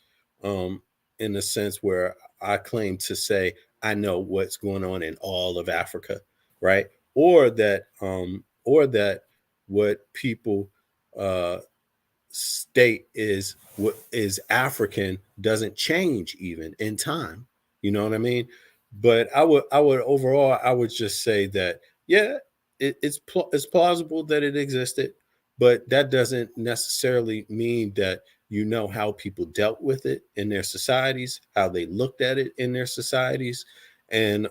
um, in the sense where I claim to say I know what's going on in all of Africa, right? Or that what people uh, state is what is African doesn't change even in time. You know what I mean? But I would overall I would just say that yeah, it's plausible that it existed, but that doesn't necessarily mean that you know how people dealt with it in their societies, how they looked at it in their societies, and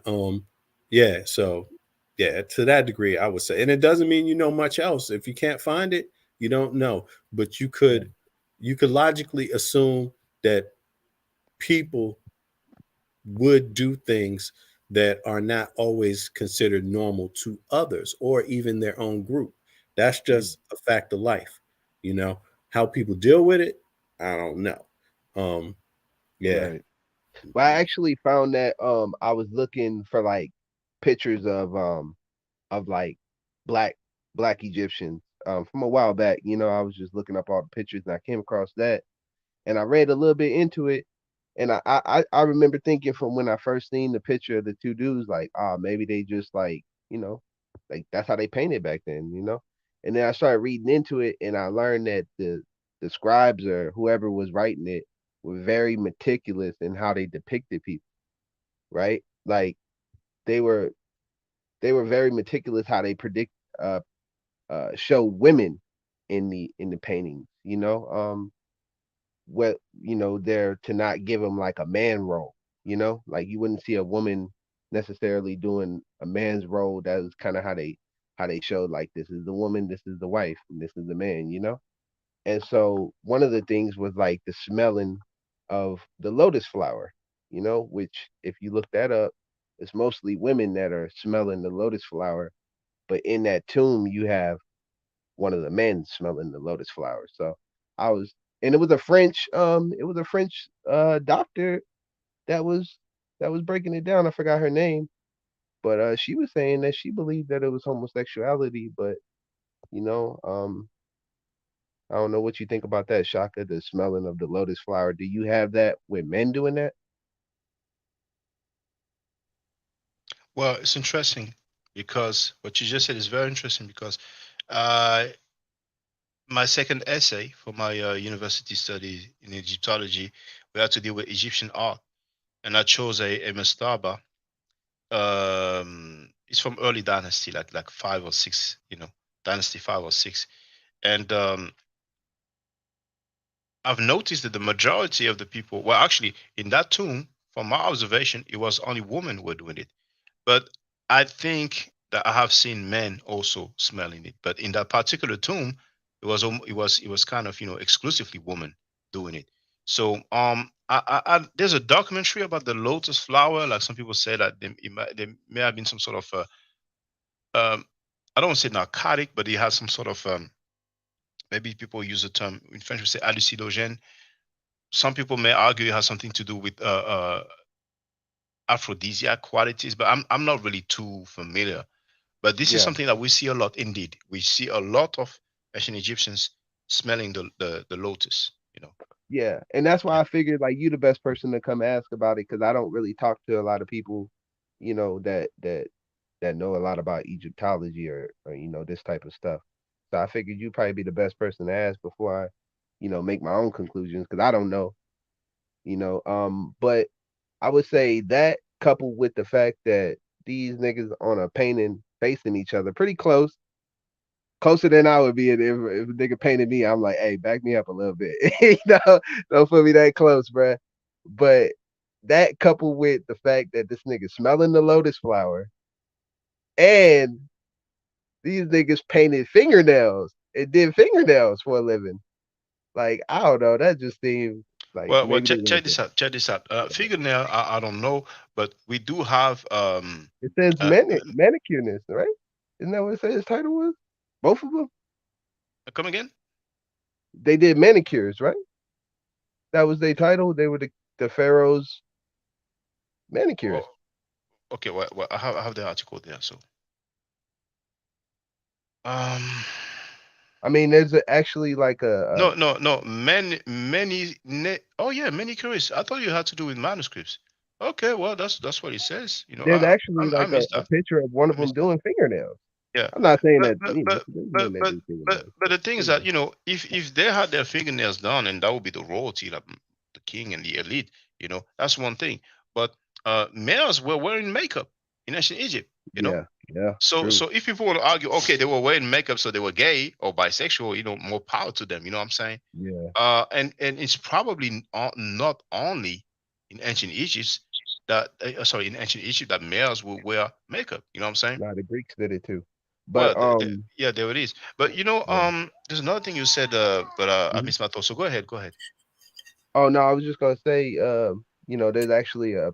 yeah, so yeah, to that degree I would say, and it doesn't mean you know much else. If you can't find it, you don't know, but you could logically assume that people would do things that are not always considered normal to others or even their own group. That's just a fact of life. You know, how people deal with it, I don't know. Um, yeah. Right. Well, I actually found that I was looking for like pictures of like black black Egyptians from a while back. I was just looking up all the pictures and I came across that and I read a little bit into it. And I remember thinking from when I first seen the picture of the two dudes, like, maybe they just like, like that's how they painted back then. And then I started reading into it and I learned that the scribes or whoever was writing it were very meticulous in how they depicted people, right? Like they were they were very meticulous how they predict show women in the paintings, what they're to not give them like a man role, like you wouldn't see a woman necessarily doing a man's role. That was kind of how they showed like this is the woman, this is the wife, and this is the man. And so one of the things was like the smelling of the lotus flower, which if you look that up, it's mostly women that are smelling the lotus flower, but in that tomb you have one of the men smelling the lotus flowers. So I was, and it was a French doctor that was breaking it down. I forgot her name, but she was saying that she believed that it was homosexuality. But you know, um, I don't know what you think about that, Shaka. The smelling of the lotus flower. Do you have that with men doing that? Well, it's interesting because what you just said is very interesting because uh, my second essay for my university study in Egyptology, we had to deal with Egyptian art, and I chose a mastaba. It's from early dynasty, like 5 or 6, dynasty 5 or 6, and I've noticed that the majority of the people, well, actually, in that tomb, from my observation, it was only women who were doing it. But I think that I have seen men also smelling it. But in that particular tomb, it was kind of exclusively women doing it. So there's a documentary about the lotus flower. Like some people say that there may have been some sort of I don't say narcotic, but he has some sort of maybe people use the term in French we say hallucinogene. Some people may argue it has something to do with aphrodisiac qualities, but I'm not really too familiar. But this is Yeah, something that we see a lot indeed. We see a lot of ancient Egyptians smelling the lotus, you know. yeah, and that's why Yeah. I figured like you the best person to come ask about it because I don't really talk to a lot of people, that know a lot about Egyptology or this type of stuff. So I figured you'd probably be the best person to ask before I, make my own conclusions because I don't know. But I would say that coupled with the fact that these niggas on a painting facing each other pretty close, closer than I would be if a nigga painted me. I'm like, hey, back me up a little bit. Don't put me that close, bruh. But that coupled with the fact that this nigga smelling the lotus flower and these niggas painted fingernails and did fingernails for a living. Like, I don't know. That just seemed like Well, maybe they check wanted this to. out. Check this out. Yeah. Fingernail, I don't know, but we do have It says uh, manicureness, right? Isn't that what it says his title was? Both of them? come again. They did manicures, right? That was their title. They were the pharaoh's manicures. Oh, okay. Well, I have the article there. So, um, I mean, there's actually like no, no, no. Oh yeah, many curious. I thought you had to do with manuscripts. Okay, well, that's what it says. You know, there's actually I like a, missed a that. picture of one of I them missed that. doing fingernails. Yeah, I'm not saying but that but but there's but men that but do but fingernails. but the thing is You that know. if they had their fingernails done and that would be the royalty, like the king and the elite, that's one thing. But males were wearing makeup in ancient Egypt. You know, Yeah, yeah, so true. so if people want to argue, okay, they were wearing makeup, so they were gay or bisexual, more power to them. You know what I'm saying? Yeah, And it's probably not only in ancient Egypt in ancient Egypt that males will wear makeup. You know what I'm saying? nah, the Greeks did it too. Well, But yeah, there it is. But yeah. there's another thing you said, but I Mhm. missed my thought. So go ahead, go ahead. Oh no, I was just gonna say, there's actually a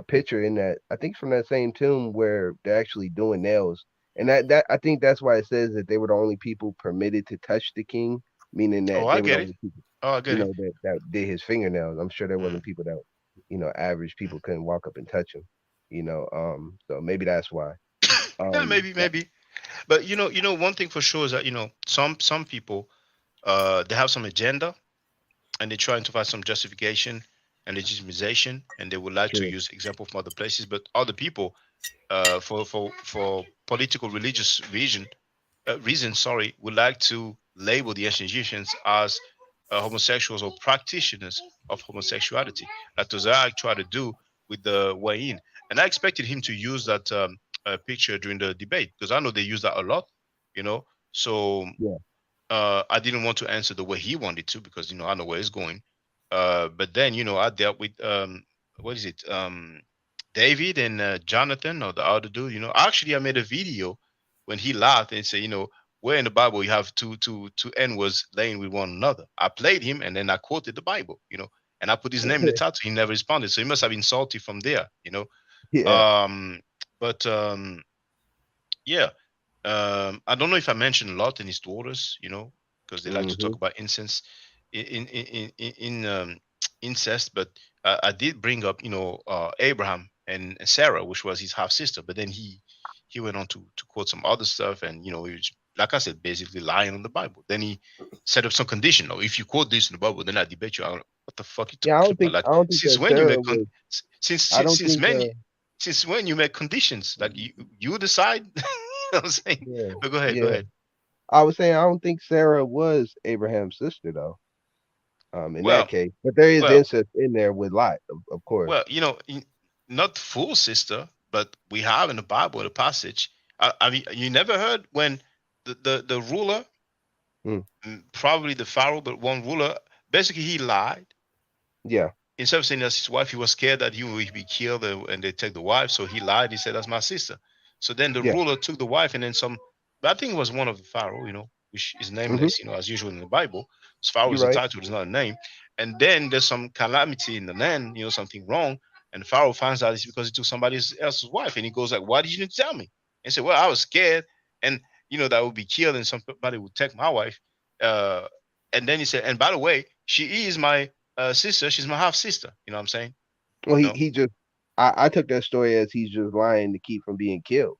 picture in that I think from that same tomb where they're actually doing nails, and that I think that's why it says that they were the only people permitted to touch the king, meaning Oh, that I they were the get it. only people, Oh, I get it. that did his fingernails. I'm sure there Mm, wasn't people that, average mm. people couldn't walk up and touch him, so maybe that's why. Yeah, Um, maybe, maybe. But one thing for sure is that some people they have some agenda and they're trying to find some justification and legitimization, and they would like to true. use example from other places. But other people, for political religious reason, sorry, would like to label the ancient Egyptians as homosexuals or practitioners of homosexuality, like Tozak tried to do with the Wayin. And I expected him to use that picture during the debate because I know they use that a lot, you know. So Yeah. I didn't want to answer the way he wanted to because I know where it's going. But then I dealt with what is it? David and Jonathan or the other dude. Actually, I made a video when he laughed and said, where in the Bible you have two N words laying with one another. I played him and then I quoted the Bible. And I put his name in the title. He never responded, so he must have been salty from there. Yeah. Um, but yeah, I don't know if I mentioned Lot and his daughters, because they like to Hmm. talk about incense in incest. But I did bring up, Abraham and Sarah, which was his half sister. But then he went on to quote some other stuff, and he was, like I said, basically lying on the Bible. Then he set up some condition. Oh, if you quote this in the Bible, then I debate you. What the fuck you Yeah, I talking don't about? think Like, I don't think since that when you Sarah make was. since I since don't since think. when since when you make conditions? Like you decide. What I'm saying. Yeah, But go ahead, go yeah. ahead. I was saying I don't think Sarah was Abraham's sister though. In that Well, case, but there is well, incest in there with Lot, of course. well. Not full sister, but we have in the Bible the passage. I mean, you never heard when the ruler, Mm, probably the Pharaoh, but one ruler, basically he lied. yeah, Instead of saying that's his wife, he was scared that he would be killed and they take the wife. So he lied. He said, "That's my sister." So then the yeah. ruler took the wife, and then some. But I think it was one of the Pharaoh, which is Hmm. nameless, as usual in the Bible. Because Pharaoh You're is a right. title, it's not a name. And then there's some calamity in the land, something wrong. And Pharaoh finds out it's because he took somebody else's wife. And he goes like, "Why did you not tell me?" and said, "Well, I was scared, and that I would be killed, and somebody would take my wife." Uh, and then he said, "And by the way, she is my sister. She's my half sister." You know what I'm saying? Well, No. he just I took that story as he's just lying to keep from being killed.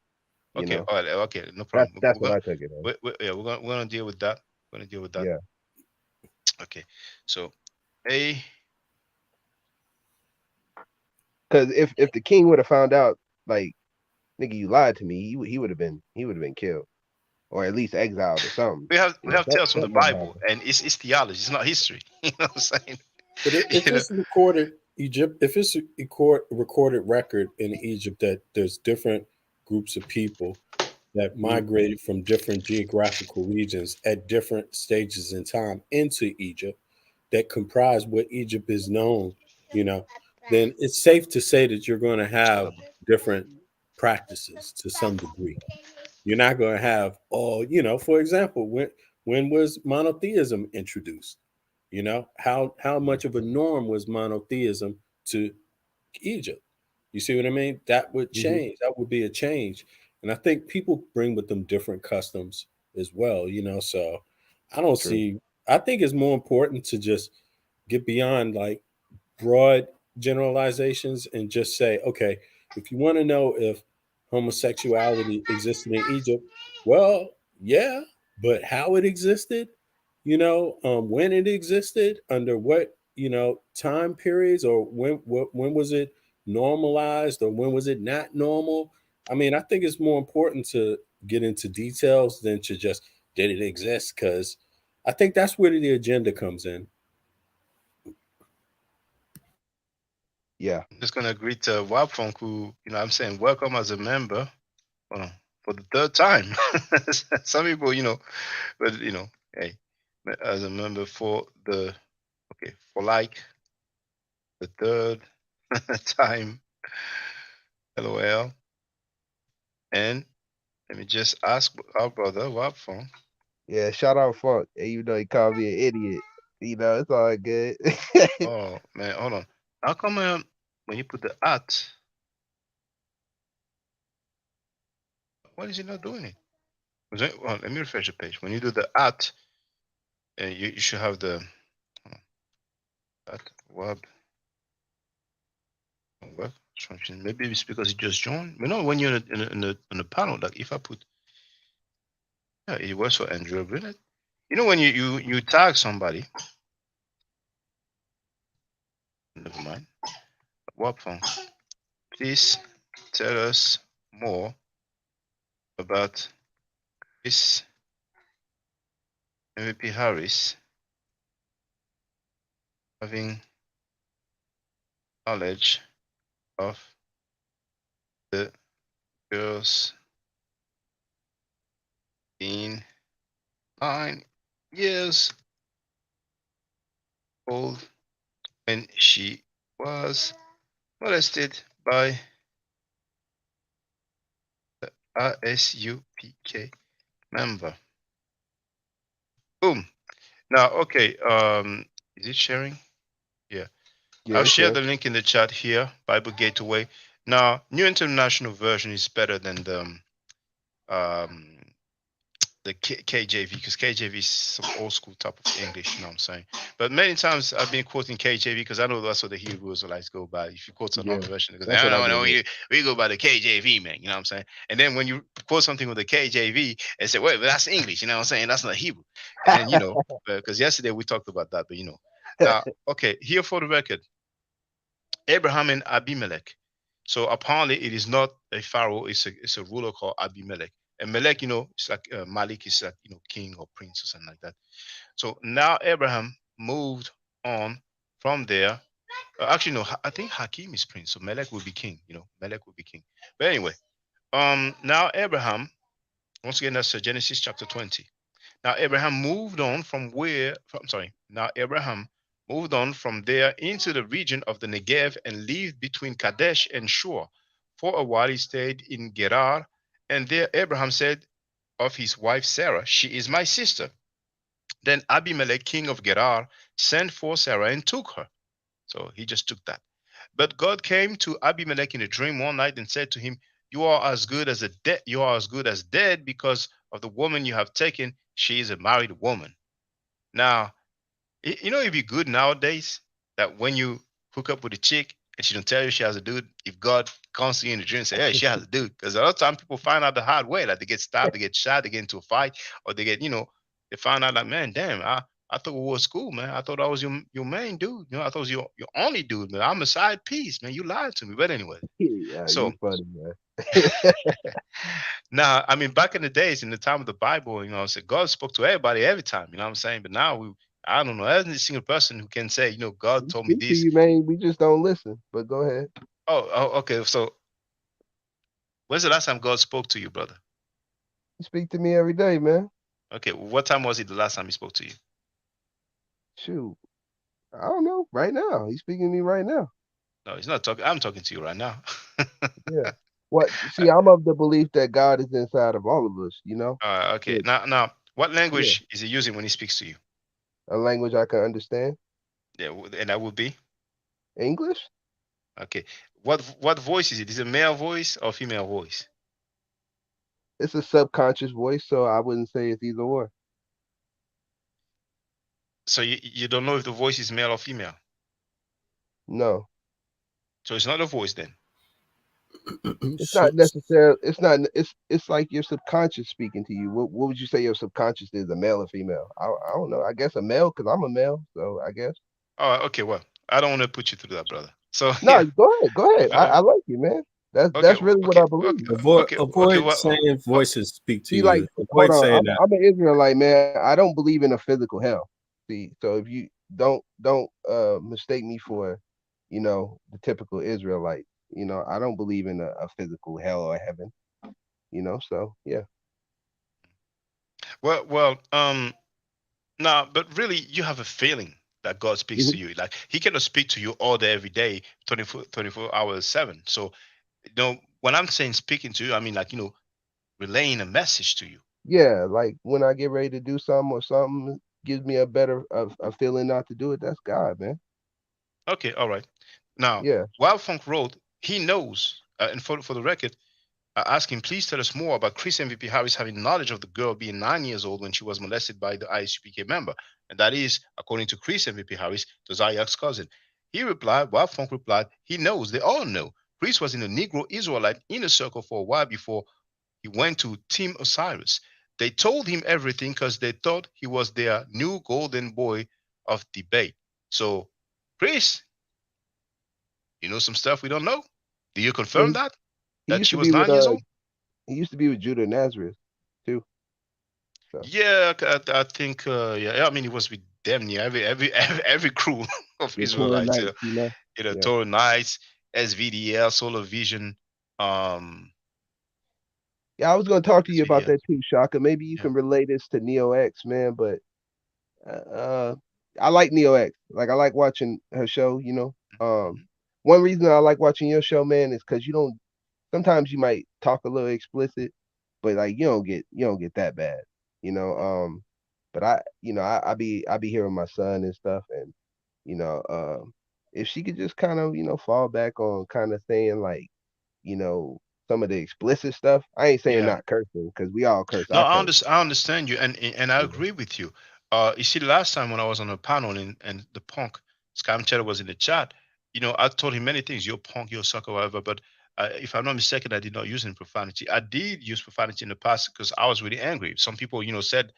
You Okay. know, All right. Okay. No problem. that's what I took it as. Yeah, we're gonna deal with that. We're gonna deal with that. Yeah, Okay. So A. because if the king would have found out, like, nigga, you lied to me, he would have been killed, or at least exiled or something. We have tales from the Something would Bible, happen. and it's theology. It's not history. You know what I'm saying? But if You know. it's recorded Egypt, if it's a recorded record in Egypt that there's different groups of people that Mhm. migrated from different geographical regions at different stages in time into Egypt that comprise what Egypt is known, you know, then it's safe to say that you're going to Shut have up. different practices to some degree. You're not going to have all, for example, when was monotheism introduced? How much of a norm was monotheism to Egypt? You see what I mean? That would Mhm. change. That would be a change. And I think people bring with them different customs as well. So I don't True. see, I think it's more important to just get beyond like broad generalizations and just say, okay, if you want to know if homosexuality existed in Egypt, well, yeah, but how it existed, when it existed, under what time periods, or when was it normalized, or when was it not normal? I mean, I think it's more important to get into details than to just did it exist, because I think that's where the agenda comes in. Yeah. I'm just gonna greet Wab Funk, who I'm saying welcome as a member. Well, for the third time. Some people, but hey, as a member for the for like the third time. LOL. And let me just ask our brother Wab Funk. Yeah, shout out Funk. And even though he called me an idiot, it's all good. Oh man, hold on. How come when you put the at, why is he not doing it? Well, let me refresh the page. When you do the at, you should have the at web function. Maybe it's because he just joined. When you're in the panel, like if I put, yeah, it works for Andrew Bennett. When you tag somebody, never mind. Web phone. Please tell us more about Chris MVP Harris having knowledge of the girls being 9 years old when she was molested by the RSUPK member. Boom. Now, okay. Is it sharing? Yeah. Yeah, I'll it's share there. the link in the chat here. Bible Gateway. Now, New International Version is better than um, the KJV, because KJV is some old school type of English, you know what I'm saying? But many times I've been quoting KJV because I know that's what the Hebrews like to go by. If you quote another Yeah, version, because that's what no, I've no, been doing. we go by the KJV, man, you know what I'm saying? And then when you quote something with the KJV and say, wait, but that's English, you know what I'm saying? That's not Hebrew. And then, because yesterday we talked about that, but now, okay, here for the record, Abraham and Abimelech. So apparently it is not a pharaoh, it's a ruler called Abimelech. And Melech, it's like Malik is like, king or prince or something like that. So now Abraham moved on from there. Actually, no, I think Hakim is prince, so Melech will be king. Melech will be king. But anyway, now Abraham, once again, that's Genesis chapter 20. Now Abraham moved on Now Abraham moved on from there into the region of the Negev and lived between Kadesh and Shur. For a while he stayed in Gerar, and there Abraham said of his wife Sarah, "She is my sister." Then Abimelech, king of Gerar, sent for Sarah and took her. So he just took that. But God came to Abimelech in a dream one night and said to him, You are as good as a dead. You are as good as dead because of the woman you have taken. She is a married woman. Now, you know, it'd be good nowadays that when you hook up with a chick and she don't tell you she has a dude, if God comes to you in the dream and say, "Hey, she has a dude," because a lot of time people find out the hard way, like they get stabbed, they get shot, they get into a fight, or they get, they find out like, man, damn, I thought we was cool, man. I thought I was your main dude. I thought I was your only dude, man. I'm a side piece, man. You lied to me. But anyway, Yeah, so you funny, man. now, I mean, back in the days, in the time of the Bible, so God spoke to everybody every time. You know what I'm saying? But now I don't know, every single person who can say, God We told me speak to this. you, man. We just don't listen. But go ahead. Oh, okay. So when's the last time God spoke to you, brother? You speak to me every day, man. Okay, what time was it the last time he spoke to you? Shoot, I don't know. Right now, he's speaking to me right now. No, he's not talking. I'm talking to you right now. Yeah. What? See, I'm of the belief that God is inside of all of us. Okay. So, Now, what yeah, language is he using when he speaks to you? a language I can understand. Yeah, and that would be English. okay. What voice is it? Is it a male voice or female voice? It's a subconscious voice, so I wouldn't say it's either or. So you don't know if the voice is male or female. No, So it's not a voice then. it's So, not necessarily. It's not. It's like your subconscious speaking to you. What would you say your subconscious is? A male or female? I don't know. I guess a male because I'm a male. So I guess. Oh, okay. Well, I don't want to put you through that, brother. So No, yeah. go ahead. Go ahead. Okay. I like you, man. That's Okay. that's really what Okay. I believe. avoid Okay. Okay. avoid saying voices speak to See, like, you. hold Avoid on. saying I'm that. I'm an Israelite, man. I don't believe in a physical hell. See, so if you don't mistake me for, the typical Israelite. I don't believe in a physical hell or heaven. So yeah. Well. No, but really, you have a feeling that God speaks to Mhm. you. Like He cannot speak to you all day, every day, 24 hours, seven. So, when I'm saying speaking to you, I mean like relaying a message to you. Yeah, like when I get ready to do something or something gives me a better a feeling not to do it. That's God, man. Okay, all right. Now, Yeah. while Funk wrote, he knows, and for the record, I asked him, please tell us more about Chris MVP Harris having knowledge of the girl being 9 years old when she was molested by the ISUPK member. And that is, according to Chris MVP Harris, Josiah's cousin. He replied, while Funk replied, he knows, they all know. Chris was in the Negro Israelite inner circle for a while before he went to Team Osiris. They told him everything because they thought he was their new golden boy of debate. So, Chris, you know some stuff we don't know? Do you Yeah, confirm that? he That used she to was be with 9 years old? he used to be with Judah Nazareth too. So Yeah, I think. Yeah, I mean, it was with damn near every crew of the Torah Israelites. nights, Yeah. Torah Knights, SVDL, Solar Vision, um, Yeah, I was gonna talk to you about SVDL. that too, Shaka. Maybe you Yeah. can relate this to Neo X, man. But I like Neo X. Like I like watching her show. Mhm. One reason I like watching your show, man, is because you don't. Sometimes you might talk a little explicit, but like you don't get that bad. You know. But I be hearing my son and stuff, and you know, if she could just kind of fall back on kind of saying like you know, some of the explicit stuff. I ain't saying Yeah. not cursing because we all curse. No, I curse. I understand you, and I Yeah. agree with you. You see, last time when I was on a panel and the punk Scam Cheddar was in the chat, I told him many things. You're punk, you're a sucker, whatever. But if I'm not mistaken, I did not use any profanity. I did use profanity in the past because I was really angry. Some people, said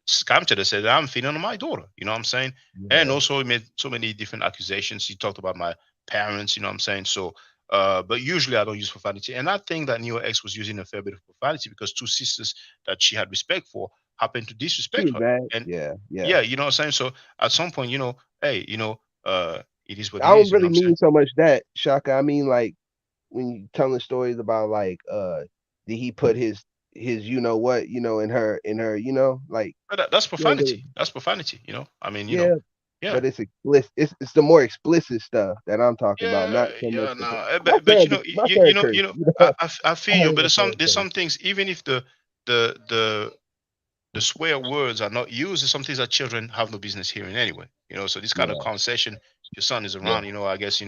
Scamter said I'm feeding on my daughter. You know what I'm saying? And Yeah. also he made so many different accusations. He talked about my parents. You know what I'm saying? So, but usually I don't use profanity, and I think that Neo X was using a fair bit of profanity because two sisters that she had respect for happened to She disrespect was her. bad. And Yeah. Yeah. yeah, you know what I'm saying. So at some point, hey, it is what I it don't is. You know really what I'm saying? mean so much that Shaka. I mean like when you telling stories about like did he put his in her like But that's the- profanity. That's profanity. I mean, yeah, yeah. but it's explicit. It's the more explicit stuff that I'm talking about, Yeah, not so much yeah, the no, my but son. My son cursed. I feel I you, heard but my son there's curse. some things, even if the the the swear words are not used, there's some things that children have no business hearing anyway. So this kind of Yeah. conversation, if your son is Yeah. around, I guess he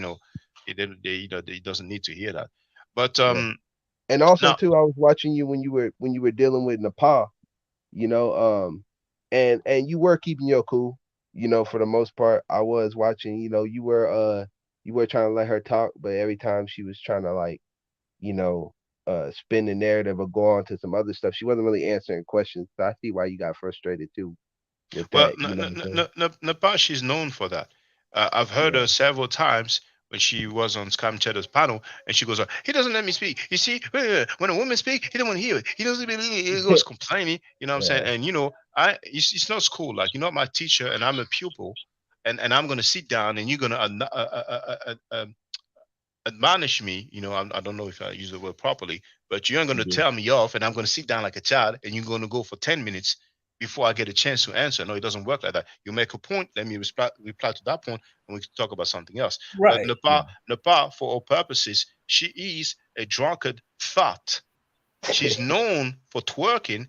doesn't need to hear that. But Yeah. And also Now, too, I was watching you when you were dealing with Nepal, you know, and you were keeping your cool, for the most part. I was watching, you were trying to let her talk, but every time she was trying to like, you know, spin the narrative or go on to some other stuff, she wasn't really answering questions. So I see why you got frustrated too with well, that, you know what I'm saying? Napash is known for that. I've heard her Yeah. several times when she was on Scam Cheddar's panel, and she goes, "He doesn't let me speak. You see, when a woman speak, he don't want to hear it. He doesn't believe." He goes complaining. You know what I'm saying? Yeah. And it's not school. Like, my teacher, and I'm a pupil, and I'm gonna sit down, and you're gonna admonish me. I don't know if I use the word properly, but you ain't going to Yeah. tell me off, and I'm going to sit down like a child, and you're going to go for 10 minutes before I get a chance to answer. No, it doesn't work like that. You make a point, let me reply to that point, and we can talk about something else. But Right. Nepal, for all purposes, she is a drunkard thought. She's known for twerking,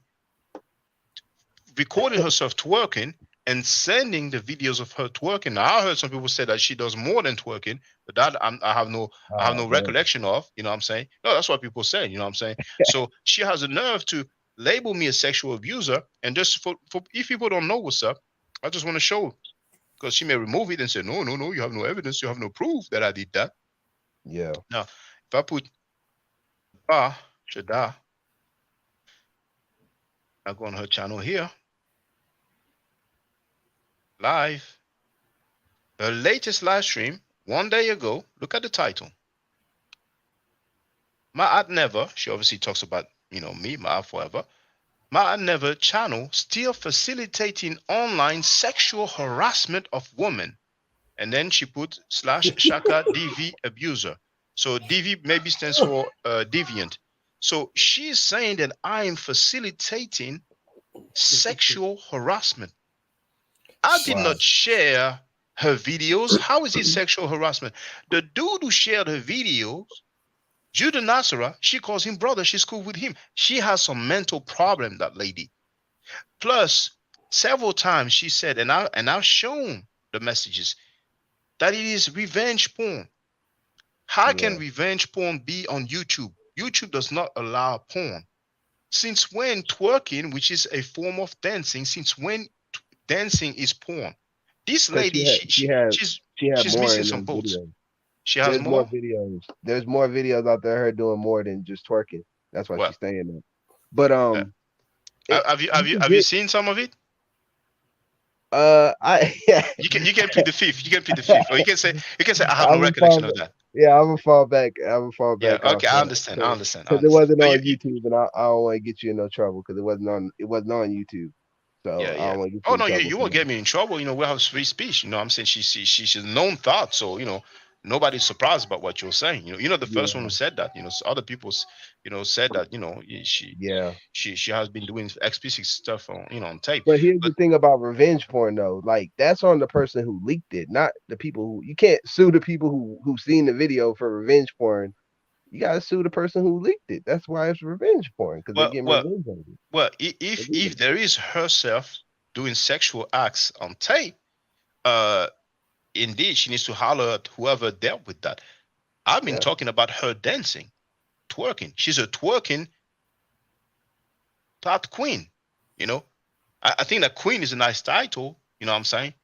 recording herself twerking, and sending the videos of her twerking. Now, I heard some people say that she does more than twerking, but that I have Oh no man. recollection of. You know what I'm saying? No, that's what people say. You know what I'm saying? So she has a nerve to label me a sexual abuser, and just for if people don't know what's up, I just want to show, because she may remove it and say, no, no, no, you have no evidence, you have no proof that I did that. Yeah. Now, if I put Shada, I go on her channel here, live, her latest live stream 1 day ago. Look at the title. Ma'at Never, she obviously talks about, me, Ma'at Forever. Ma'at Never channel still facilitating online sexual harassment of women. And then she put /Shaka DV abuser. So DV maybe stands for deviant. So she's saying that I am facilitating sexual harassment. I did Wow. not share her videos. How is it sexual harassment? The dude who shared her videos, Judah Nasara, she calls him brother. She's cool with him. She has some mental problem, that lady. Plus, several times she said, and I've shown the messages, that it is revenge porn. How can Yeah. revenge porn be on YouTube? YouTube does not allow porn. Since when twerking, which is a form of dancing, since when dancing is porn? This Because lady, she had she's more missing in some those boats. videos. She has There's more more. videos. There's more videos out there of her doing more than just twerking. That's why Well, she's saying that. But have you you have you get seen some of it? I You can plead the fifth. You can plead the fifth, or you can say I have I no would fall recollection of that. yeah, I'm gonna fall back. I'm gonna fall Yeah. back off Okay. I that understand. I because understand. I it understand. wasn't But on YouTube, and I don't want to get you in no trouble because it wasn't on YouTube. So yeah, I yeah. don't want to get you Oh in no, you trouble you for won't that. get me in trouble. We have free speech. I'm saying she's a known thought. So nobody's surprised about what you're saying. You're the first one Yeah, who said that. Other people, said that. yeah. She has been doing explicit stuff on tape. But here's But the thing about revenge porn, though. Like that's on the person who leaked it, not the people who. You can't sue the people who seen the video for revenge porn. You gotta sue the person who leaked it. That's why it's revenge porn because they're well, getting well, revenge on it. well. If there is herself doing sexual acts on tape, uh, indeed she needs to holler at whoever dealt with that. I've been Yeah, talking about her dancing, twerking. She's a twerking thought queen. You know, I think that queen is a nice title. You know what I'm saying?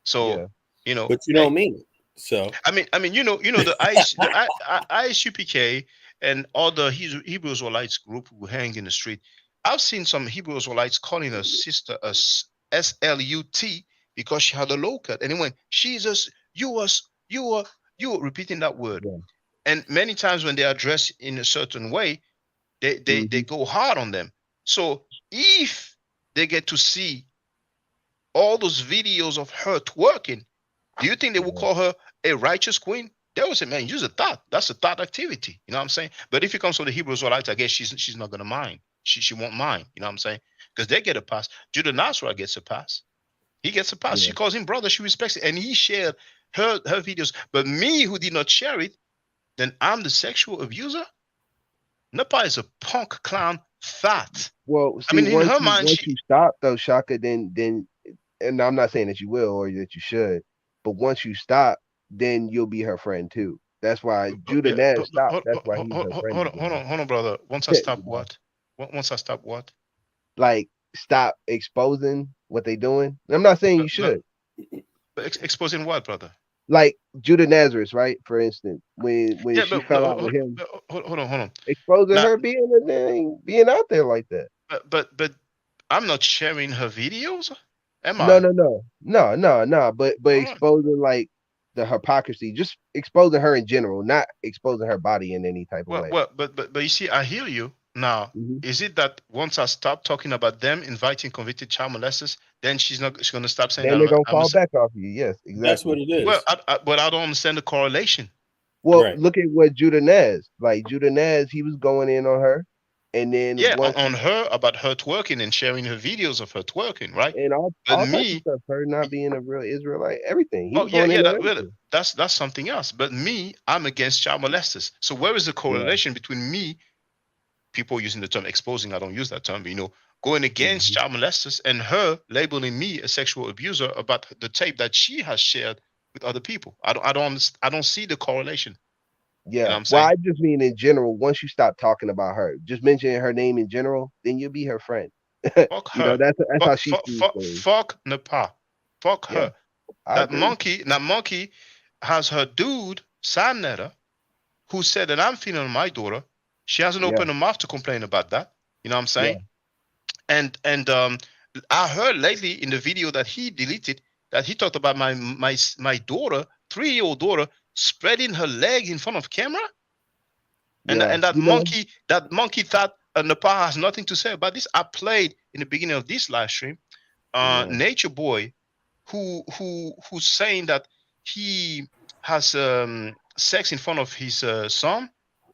So, yeah, But you hey, don't mean it. So the ISUPK and all the Hebrew Israelites group who hang in the street. I've seen some Hebrew Israelites calling her sister a SLUT because she had a low cut, and it went, Jesus, you were repeating that word. yeah. And many times when they are dressed in a certain way, they Hmm. go hard on them. So if they get to see all those videos of her twerking, do you think they will Yeah, call her a righteous queen? They will say, man, use a thought. That's a thought activity. You know what I'm saying? But if it comes from the Hebrew Israelites, I guess she's not gonna mind. She won't mind. You know what I'm saying? Because they get a pass. Judah Nasra gets a pass. He gets a pass. yeah. She calls him brother. She respects it, and he shared her videos. But me, who did not share it, then I'm the sexual abuser. Napa is a punk clown fat. Well, I see, mean, in her mind, once you stop though, Shaka, then, and I'm not saying that you will or that you should, but once you stop, then you'll be her friend too. That's why Judah Yeah, Nash but stopped. That's why he's her friend again. hold on, brother. Once I You stop know? what? Once I stop what? Like stop exposing what they doing. I'm not saying you No, should. exposing what, brother? Like Judah Nazareth, right? For instance, when Yeah, she fell out with him, hold on, hold on. exposing Now, her being out there like that. but I'm not sharing her videos, am No, I? no, no, no, no, no. But All right. exposing like the hypocrisy, just exposing her in general, not exposing her body in any type of way. But you see, I hear you now. Hmm. Is it that once I stop talking about them inviting convicted child molesters, then she's gonna stop saying Then that they're gonna I'm a fall back off you. Yes, That's what exactly. it well, is. but I don't understand the correlation. Well, Right. look at what Judah Naz, like Judah Naz, he was going in on her, and then Yeah, once on her about her twerking and sharing her videos of her twerking, right? and But all types of me, stuff, her not being a real Israelite, everything. He oh was yeah, going yeah, in on well, everything. that's something else. But me, I'm against child molesters. So where is the Yeah. correlation between me, people using the term exposing, I don't use that term, but, going against Hmm. child molesters and her labeling me a sexual abuser about the tape that she has shared with other people? I don't see the correlation. You know Yeah. what I'm Well, saying? I just mean in general, once you stop talking about her, just mentioning her name in general, then you'll be her friend. Fuck You know, her. that's how she sees things. Fuck Nepal. Fuck Yeah, her. I agree. That monkey has her dude, Sanetta, who said that I'm feeling on my daughter. She hasn't Yeah, opened her mouth to complain about that. You know what I'm yeah. saying? And I heard lately in the video that he deleted that he talked about my daughter, 3-year-old daughter, spreading her leg in front of camera, Yeah. and that monkey thought Nepal has nothing to say about this. I played in the beginning of this live stream, Yeah. Nature Boy, who's saying that he has sex in front of his son,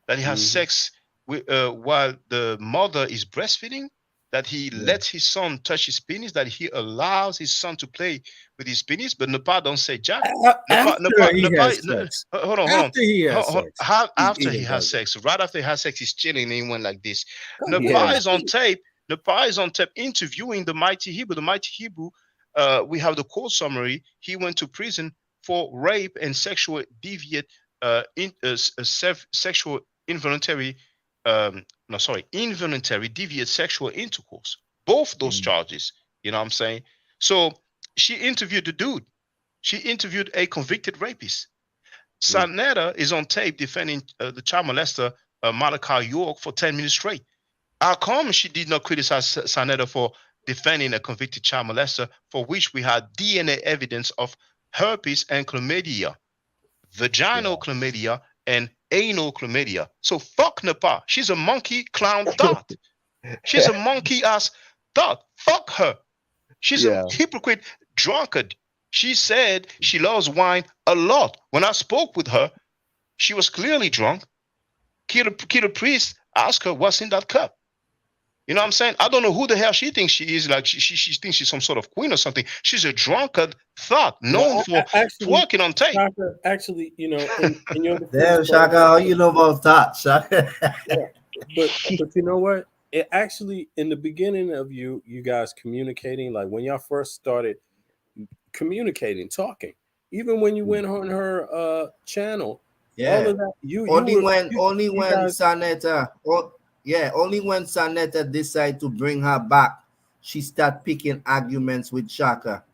that he has Hmm. sex while the mother is breastfeeding, that he Yeah. lets his son touch his penis, that he allows his son to play with his penis, but Nepal don't say jack. After he has sex. Hold on, hold on. After he has sex. He After he didn't has does it. sex, right after he has sex, he's chilling and he went like this. Come Nepal Yeah. on. is on tape. Nepal is on tape interviewing the Mighty Hebrew. The Mighty Hebrew, we have the court summary. He went to prison for rape and sexual deviant, sexual involuntary, no, sorry, involuntary deviant sexual intercourse. Both those Mhm. charges. You know what I'm saying? So she interviewed the dude. She interviewed a convicted rapist. Mm. Sanetta is on tape defending the child molester Malachi York for 10 minutes straight. How come she did not criticize Sanetta for defending a convicted child molester for which we had DNA evidence of herpes and chlamydia, vaginal Yeah. chlamydia, and anal chlamydia? So fuck Nepal. She's a monkey clown thought. She's a monkey ass thought. Fuck her. She's a Yeah. hypocrite drunkard. She said she loves wine a lot. When I spoke with her, she was clearly drunk. Kid Priest asked her what's in that cup. You know what I'm saying? I don't know who the hell she thinks she is. Like she thinks she's some sort of queen or something. She's a drunkard thought known Well, for actually, twerking on tape. Shaka, actually, in your defense, Damn, Shaka, how you know about that, Shaka? yeah, but you know what? It actually in the beginning of you guys communicating, like when y'all first started communicating, talking, even when you went on her channel, all Yeah. of that, Only when you guys, Sanetta, only when Sanetta decide to bring her back, she start picking arguments with Shaka,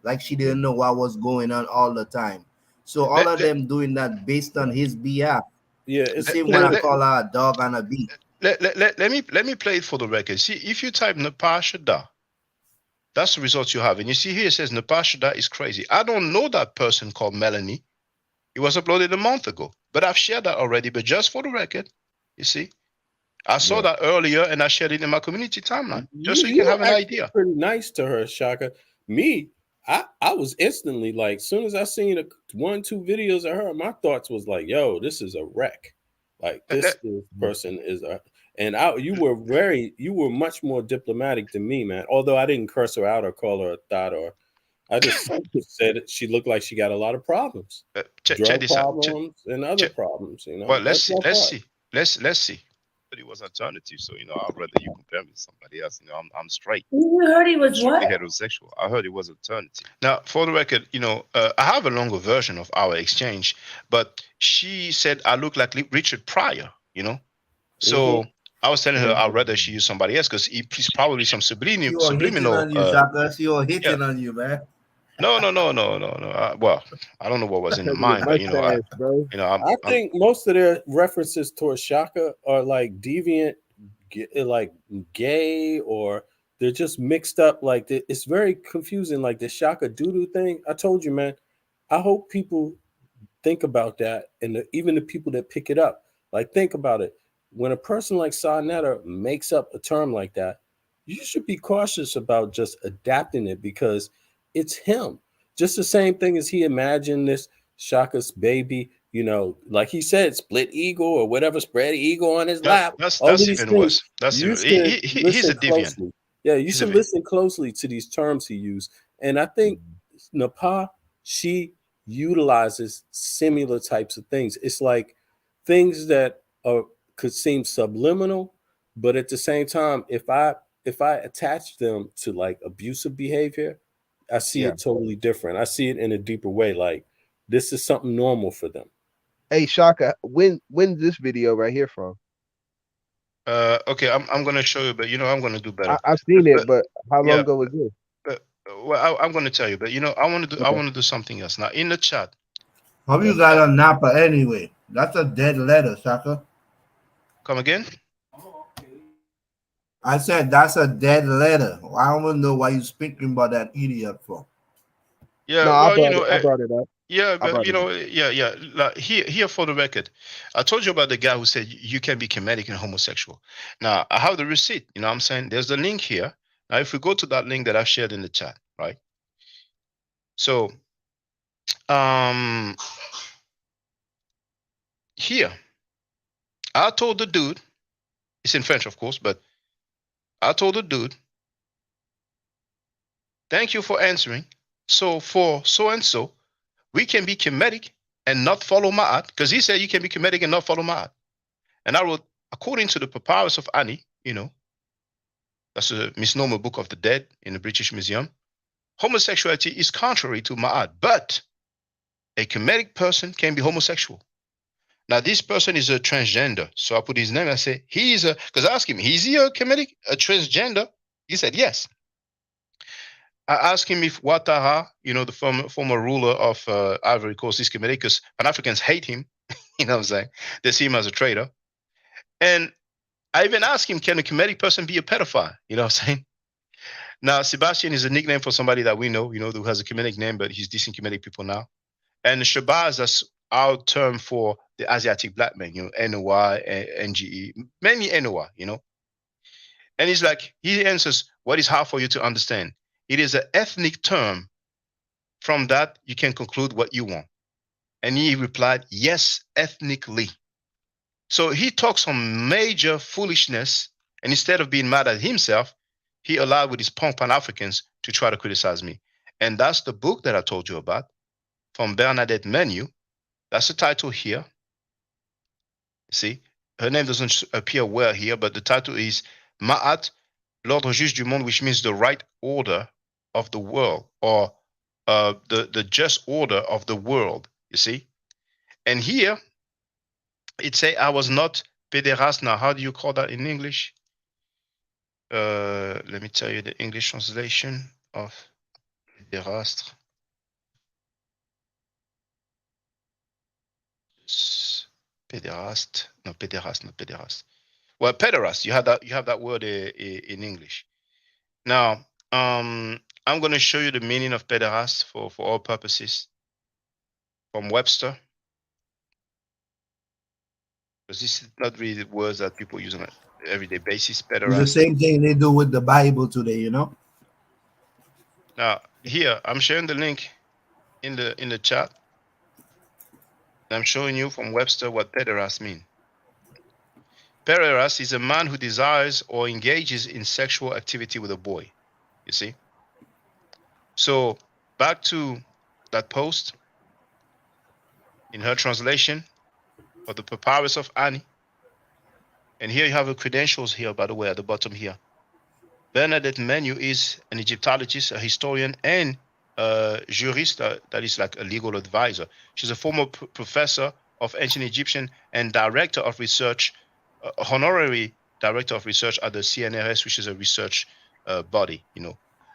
like she didn't know what was going on all the time. So all Let, of let, them doing that based on his behalf. yeah, The it's let, same when let, I clear. let, call her a dog and a beat. let me play it for the record. See, if you type Nepal Shada, that's the result you have. And you see here it says Nepal Shada is crazy. I don't know that person called Melanie. It was uploaded a month ago, but I've shared that already. But just for the record, you see, I saw Yeah. that earlier and I shared it in my community timeline, just so you You can were have an actually idea. pretty nice to her, Shaka. Me, I was instantly like, as soon as I seen 1-2 videos of her, my thoughts was like, yo, this is a wreck. Like this person is a, and you were much more diplomatic than me, man. Although I didn't curse her out or call her a thought, or I just said she looked like she got a lot of problems, Check drug this out. problems and other Check, problems. You well, know, let's that's see. my Let's part. see. Let's see. it was alternative. So I'd rather you compare me to somebody else. I'm straight. You heard he was Strictly what? heterosexual. I heard it was alternative. Now, for the record, I have a longer version of our exchange, but she said I look like Richard Pryor. Hmm. So I was telling her I'd rather she use somebody else because he's probably some She was hitting subliminal. on you, Shaka. She was Yeah. hitting on you, man. No, no, no, no, no, no. Well, I don't know what was in the Your mind, but mustache, bro. I I'm think most of their references towards Shaka are like deviant, like gay, or they're just mixed up. Like it's very confusing. Like the Shaka Doodoo thing. I told you, man. I hope people think about that, and even the people that pick it up. Like think about it. When a person like Sarnetta makes up a term like that, you should be cautious about just adapting it because it's him. Just the same thing as he imagined this Shaka's baby, like he said, split eagle or whatever, spread eagle on his lap. All of that's these even things, worse. That's you even should he's a listen deviant. closely. Yeah, you He's a should listen closely to these terms he used. And I think Napa, she utilizes similar types of things. It's like things that could seem subliminal, but at the same time, if I attach them to like abusive behavior, I see Yeah. it totally different. I see it in a deeper way. Like this is something normal for them. Hey, Shaka, when's this video right here from? Okay, I'm gonna show you, but I'm gonna do better. I've seen it, But but how long yeah, ago was this? but well, I'm gonna tell you, but I Okay. want to do something else now in the chat. How Okay. you got on Napa anyway? That's a dead letter, Shaka. Come again? I said that's a dead letter. I don't know why you speaking about that idiot for. Yeah, No, I well, brought it. I brought it up. yeah, I but brought it up. yeah. Like, here for the record, I told you about the guy who said you can be comedic and homosexual. Now I have the receipt. You know what I'm saying? There's the link here. Now, if we go to that link that I've shared in the chat, right? So, um, here I told the dude. It's in French, of course, but I told the dude, "Thank you for answering. So for so and so, we can be comedic and not follow Ma'at because he said you can be comedic and not follow Ma'at." And I wrote, according to the Papyrus of Ani, that's a misnomer book of the dead in the British Museum, homosexuality is contrary to Ma'at, but a comedic person can be homosexual. Now, this person is a transgender. So I put his name. I say, because I asked him, is he a comedic, a transgender? He said, yes. I asked him if Ouattara, the former ruler of Ivory Coast, is comedic because Pan Africans hate him. You know what I'm saying? They see him as a traitor. And I even asked him, can a comedic person be a pedophile? You know what I'm saying? Now, Sebastian is a nickname for somebody that we know, who has a comedic name, but he's decent comedic people now. And Shabazz, that's our term for the Asiatic black man, NOI, NGE, mainly NOI, And he's like, he answers, what is hard for you to understand? It is an ethnic term. From that, you can conclude what you want. And he replied, yes, ethnically. So he talks some major foolishness, and instead of being mad at himself, he allowed with his punk Pan-Africans to try to criticize me. And that's the book that I told you about from Bernadette Menu. That's the title here. See, her name doesn't appear well here, but the title is Ma'at, l'ordre juste du monde, which means the right order of the world, or the just order of the world, you see? And here, it say I was not pederast. Now, how do you call that in English? Let me tell you the English translation of pederast. Pederast, not pederast. Well, pederast. You have that word in English. Now, I'm going to show you the meaning of pederast for all purposes from Webster, because this is not really the words that people use on an everyday basis. It's the Pederast. same thing they do with the Bible today, Now, here I'm sharing the link in the chat. And I'm showing you from Webster what pederast means. Pederast is a man who desires or engages in sexual activity with a boy. You see? So back to that post in her translation of the Papyrus of Ani. And here you have the credentials here, by the way, at the bottom here. Bernadette Menu is an Egyptologist, a historian, and a jurist, that is like a legal advisor. She's a former professor of ancient Egyptian and director of research, honorary director of research at the CNRS, which is a research body,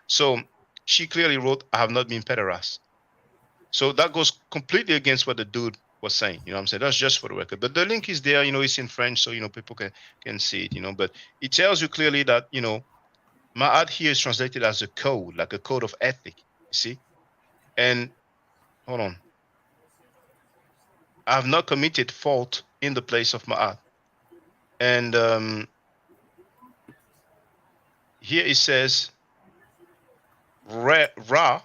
So she clearly wrote, I have not been pederast. So that goes completely against what the dude was saying. You know what I'm saying? That's just for the record. But the link is there, it's in French, so people can see it, But it tells you clearly that, Ma'at here is translated as a code, like a code of ethic, you see? And hold on. I have not committed fault in the place of Ma'at. And here it says, Ra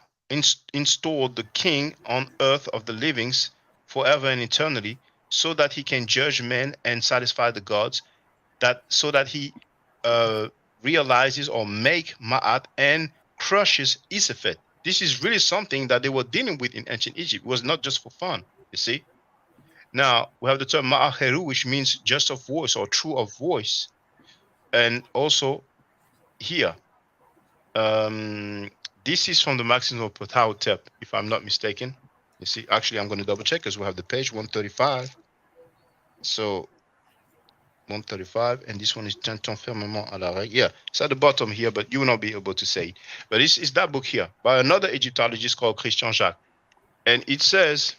installed the king on earth of the livings forever and eternally, so that he can judge men and satisfy the gods, so that he realizes or make Ma'at and crushes Isafet. This is really something that they were dealing with in ancient Egypt. It was not just for fun, you see. Now we have the term Ma'acheru, which means just of voice or true of voice. And also here, this is from the Maxim of Ptahotep, if I'm not mistaken. You see, actually, I'm going to double check because we have the page 135. So 135, and this one is Tintin fermement à la règle. Yeah, it's at the bottom here, but you will not be able to say it. But it's that book here by another Egyptologist called Christian Jacques. And it says,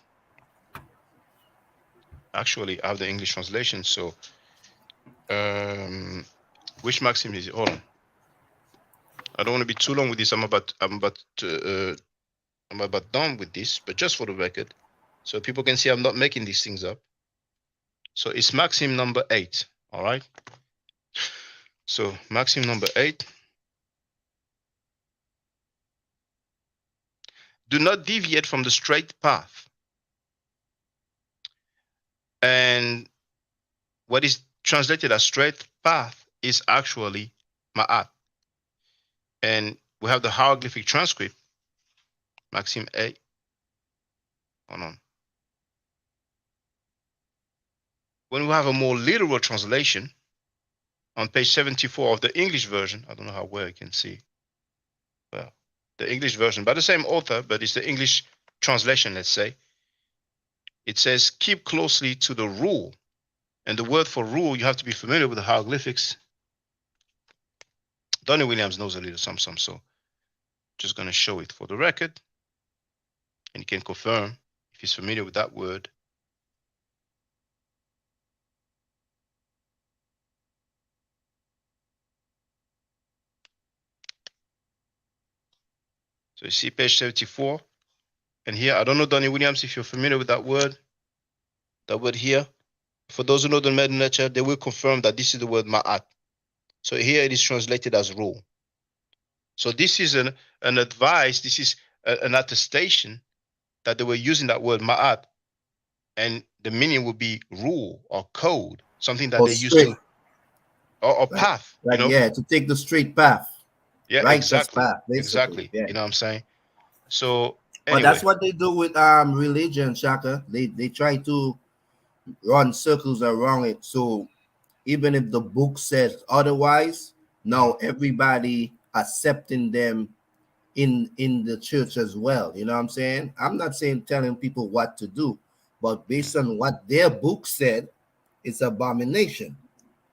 actually, I have the English translation. So, which maxim is it? Hold on. I don't want to be too long with this. I'm about done with this, but just for the record, so people can see I'm not making these things up. So it's maxim number 8. All right. So maxim number 8. Do not deviate from the straight path. And what is translated as straight path is actually Ma'at. And we have the hieroglyphic transcript, Maxim 8. Hold on. When we have a more literal translation on page 74 of the English version, I don't know how well you can see. Well, the English version by the same author, but it's the English translation, let's say. It says, keep closely to the rule. And the word for rule, you have to be familiar with the hieroglyphics. Donnie Williams knows a little something, so just going to show it for the record. And he can confirm if he's familiar with that word. So you see page 74. And here, I don't know, Donnie Williams, if you're familiar with that word here. For those who know the Medin lecture, they will confirm that this is the word Ma'at. So here it is translated as rule. So this is an advice, this is an attestation that they were using that word Ma'at. And the meaning would be rule or code, something that Or they used straight. to, or path, Yeah, to take the straight path. Yeah, Righteous exactly. path, basically. Exactly. Yeah. You know what I'm saying? So But anyway, that's what they do with religion, Shaka. They try to run circles around it. So even if the book says otherwise, now everybody accepting them in the church as well. You know what I'm saying? I'm not saying telling people what to do, but based on what their book said, it's abomination.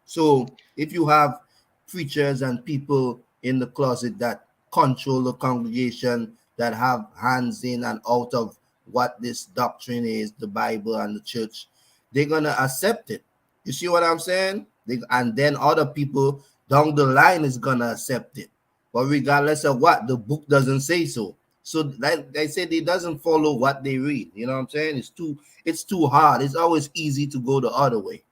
So if you have preachers and people in the closet that control the congregation, that have hands in and out of what this doctrine is, the Bible and the church, they're gonna accept it. You see what I'm saying? And then other people down the line is gonna accept it. But regardless of what, the book doesn't say so. So like I said, it doesn't follow what they read. You know what I'm saying? It's too hard. It's always easy to go the other way.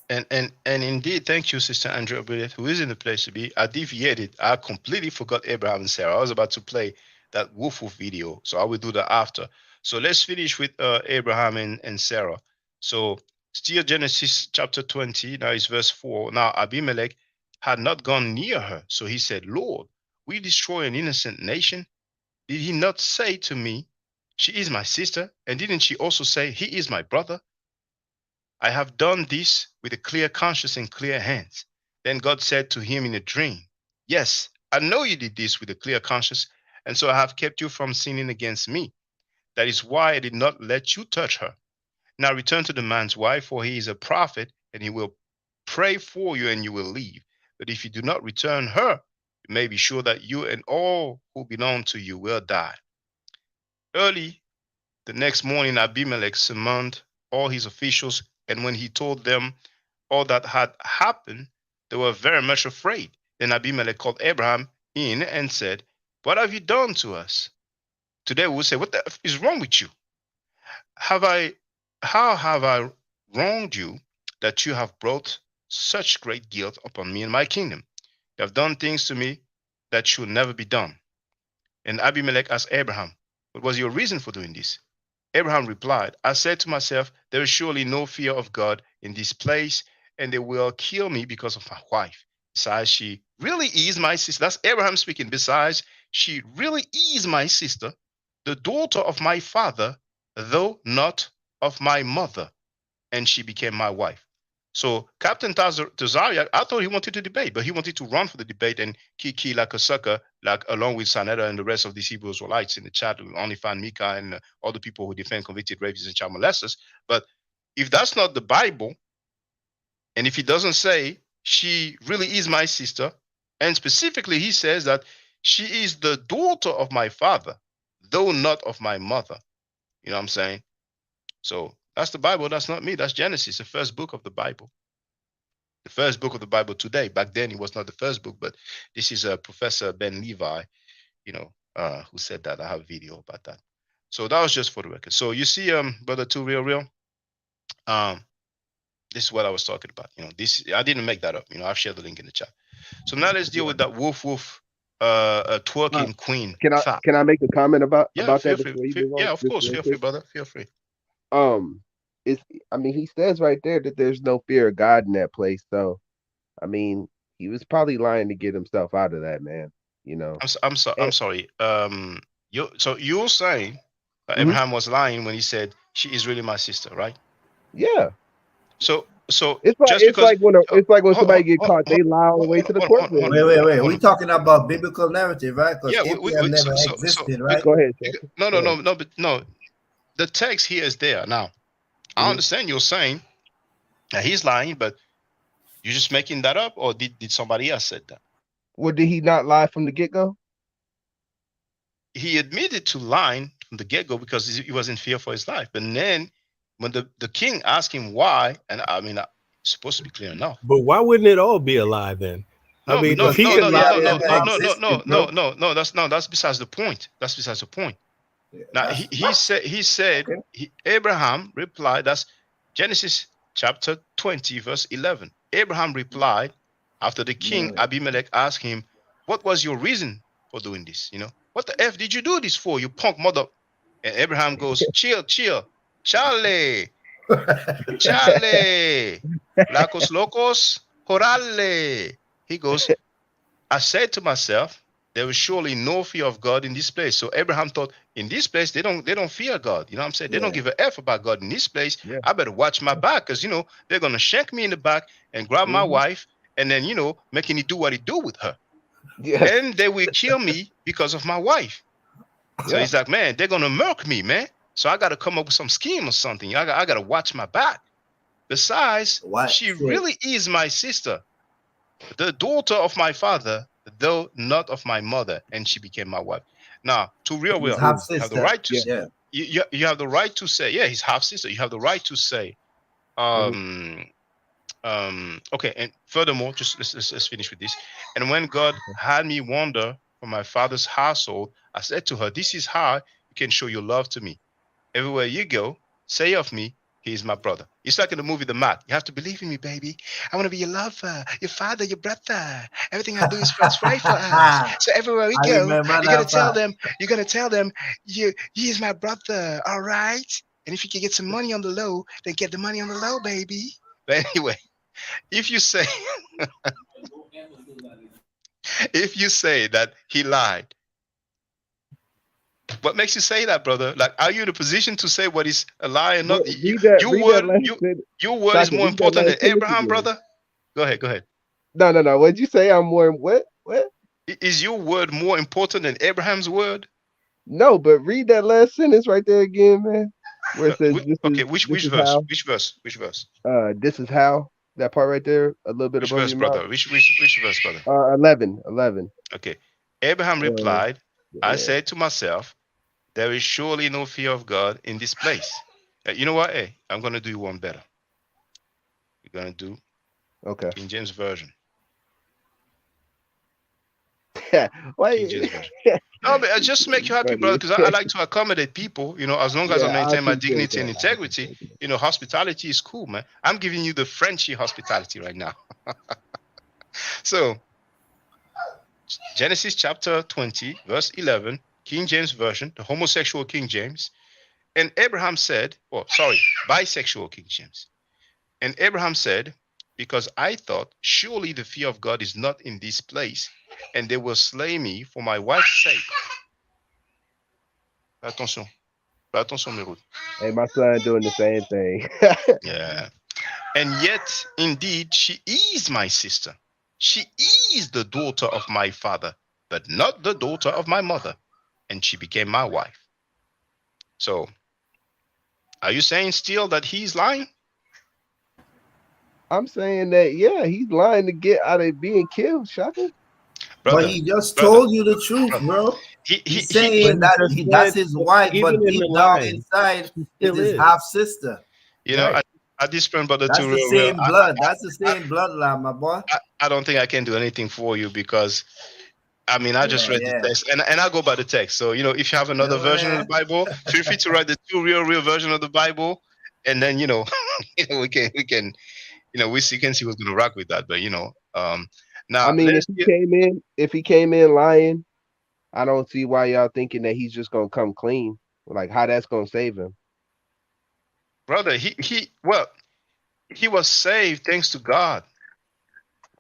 and indeed, thank you, Sister Andrea Brilliant, who is in the place to be. I deviated. I completely forgot Abraham and Sarah. I was about to play that woof woof video, so I will do that after. So let's finish with Abraham and Sarah. So still Genesis chapter 20, now is verse 4. Now Abimelech had not gone near her, so he said, Lord, we destroy an innocent nation. Did he not say to me, she is my sister? And didn't she also say, he is my brother? I have done this with a clear conscience and clear hands. Then God said to him in a dream, Yes, I know you did this with a clear conscience, and so I have kept you from sinning against me. That is why I did not let you touch her. Now return to the man's wife, for he is a prophet, and he will pray for you, and you will leave. But if you do not return her, you may be sure that you and all who belong to you will die. Early the next morning, Abimelech summoned all his officials, and when he told them all that had happened, they were very much afraid. Then Abimelech called Abraham in and said, What have you done to us? Today we will say, What the F is wrong with you? Have I, how have I wronged you that you have brought such great guilt upon me and my kingdom? You have done things to me that should never be done. And Abimelech asked Abraham, What was your reason for doing this? Abraham replied, I said to myself, There is surely no fear of God in this place, and they will kill me because of my wife. Besides, she really is my sister. That's Abraham speaking. Besides, she really is my sister, the daughter of my father, though not of my mother, and she became my wife. So Captain Tazariak, I thought he wanted to debate, but he wanted to run for the debate and kiki like a sucker, like along with Sanetta and the rest of these Hebrew Israelites in the chat. We only find Mika and all the people who defend convicted rapists and child molesters. But if that's not the Bible, and if he doesn't say she really is my sister, and specifically he says that she is the daughter of my father, though not of my mother. You know what I'm saying? So that's the Bible. That's not me. That's Genesis, the first book of the Bible. The first book of the Bible today. Back then, it was not the first book, but this is Professor Ben Levi, who said that. I have a video about that. So that was just for the record. So you see, brother, Too Real, this is what I was talking about. This I didn't make that up. I've shared the link in the chat. So now let's deal with that wolf, twerking queen Can I thought. can I make a comment about Yeah, feel that free. before you move on? Yeah, of Just course, real feel free, quick. brother. Feel free. Um, it's I mean he says right there that there's no fear of God in that place. So I mean he was probably lying to get himself out of that, man. You know. I'm sorry. You're saying that Mhm. Abraham was lying when he said she is really my sister, right? Yeah. So It's like just because it's like when hold, somebody get caught, they lie all the way to the courtroom. Wait. We talking about biblical narrative, right? Because yeah, Abraham never so existed, right? Go ahead, because, Chef. no, Go no, ahead. no, no, but no, the text here is there. Now, I Mhm. understand you're saying that he's lying, but you're just making that up, or did somebody else said that? Well, did he not lie from the get go? He admitted to lying from the get-go because he was in fear for his life. But then when the king asked him why, and I mean, it's supposed to be clear enough. But why wouldn't it all be a lie then? I No, mean, no, if Because he no, could no, no, lie, no, Abraham no, never no, about, no, no, existed, no, bro. no, no. That's besides the point. That's besides the point. Yeah, Now that's he said Okay. Abraham replied. That's Genesis chapter 20, verse 11. Abraham replied after the king no. Abimelech asked him, "What was your reason for doing this? What the f did you do this for, you punk mother?" And Abraham goes, "Chill, Charlie, Charlie, Lacos locos, Jorale." He goes, I said to myself, there is surely no fear of God in this place. So Abraham thought, in this place, they don't fear God. You know what I'm saying? They don't Yeah, give a F about God in this place. Yeah. I better watch my back because they're gonna shank me in the back and grab my Hmm. wife and then making he do what he do with her. Yeah. And they will kill me because of my wife. So Yeah. he's like, man, they're gonna murk me, man. So I gotta come up with some scheme or something. I gotta watch my back. Besides, white she shit. really is my sister, the daughter of my father, though not of my mother, and she became my wife. Now, to real, His you half have the sister. right to Yeah. Yeah. you have the right to say, yeah, his half sister. You have the right to say, Hmm. okay. And furthermore, just let's finish with this. And when God had me wander from my father's household, I said to her, "This is how you can show your love to me. Everywhere you go, say of me, he is my brother." It's like in the movie The Mac. You have to believe in me, baby. I want to be your lover, your father, your brother. Everything I do is for it's right for us. I So everywhere we go, remember you're gonna that tell part. them, he is my brother, all right? And if you can get some money on the low, then get the money on the low, baby. But anyway, if you say if you say that he lied, What makes you say that, brother? Like, are you in a position to say what is a lie and not? Read that. Your Read that word, last sentence. your word is Shaka, more read that important than last sentence Abraham, again. brother. Go ahead. Go ahead. No. What'd you say? I'm more what? What? Is your word more important than Abraham's word? No, but read that last sentence right there again, man. Where it says Okay, this which is verse? how. Which verse? Which verse? This is how. That part right there, a little bit Which above verse, your mouth. brother? Which verse, brother? 11. Okay. Abraham Uh, replied, I yeah. said to myself, there is surely no fear of God in this place. You know what? Hey, I'm gonna do one better. We're gonna do Okay. King James Version. Why? King James Version. No, but just to make you happy, brother, Funny. because I like to accommodate people, as long as I Yeah, I maintain my appreciate dignity and that. integrity. Hospitality is cool, man. I'm giving you the Frenchy hospitality right now. So, Genesis chapter 20, verse 11, King James Version, the homosexual King James. And Abraham said, bisexual King James. And Abraham said, because I thought, surely the fear of God is not in this place, and they will slay me for my wife's sake. Attention. Attention, Merud. Hey, my son doing the same thing. Yeah. And yet, indeed, she is my sister. She is the daughter of my father, but not the daughter of my mother. And she became my wife. So, are you saying still that he's lying? I'm saying that, yeah, he's lying to get out of being killed, Shaka. Brother, But he just told you the truth, brother. bro. He He's he But saying he that just that's said, his wife, even but in the deep down line, inside she is still his is. half sister. I, at this point, brother, That's to the real, same blood. That's the same bloodline, my boy. I don't think I can do anything for you because I just read the Yeah. text and I go by the text. So, if you have another No, version of the Bible, feel free to write the two real version of the Bible. And then, we can, we can see what's going to rock with that. But, now I mean, let's get, if he came in lying, I don't see why y'all thinking that he's just gonna come clean. Like how that's gonna save him. brother, he was saved thanks to God.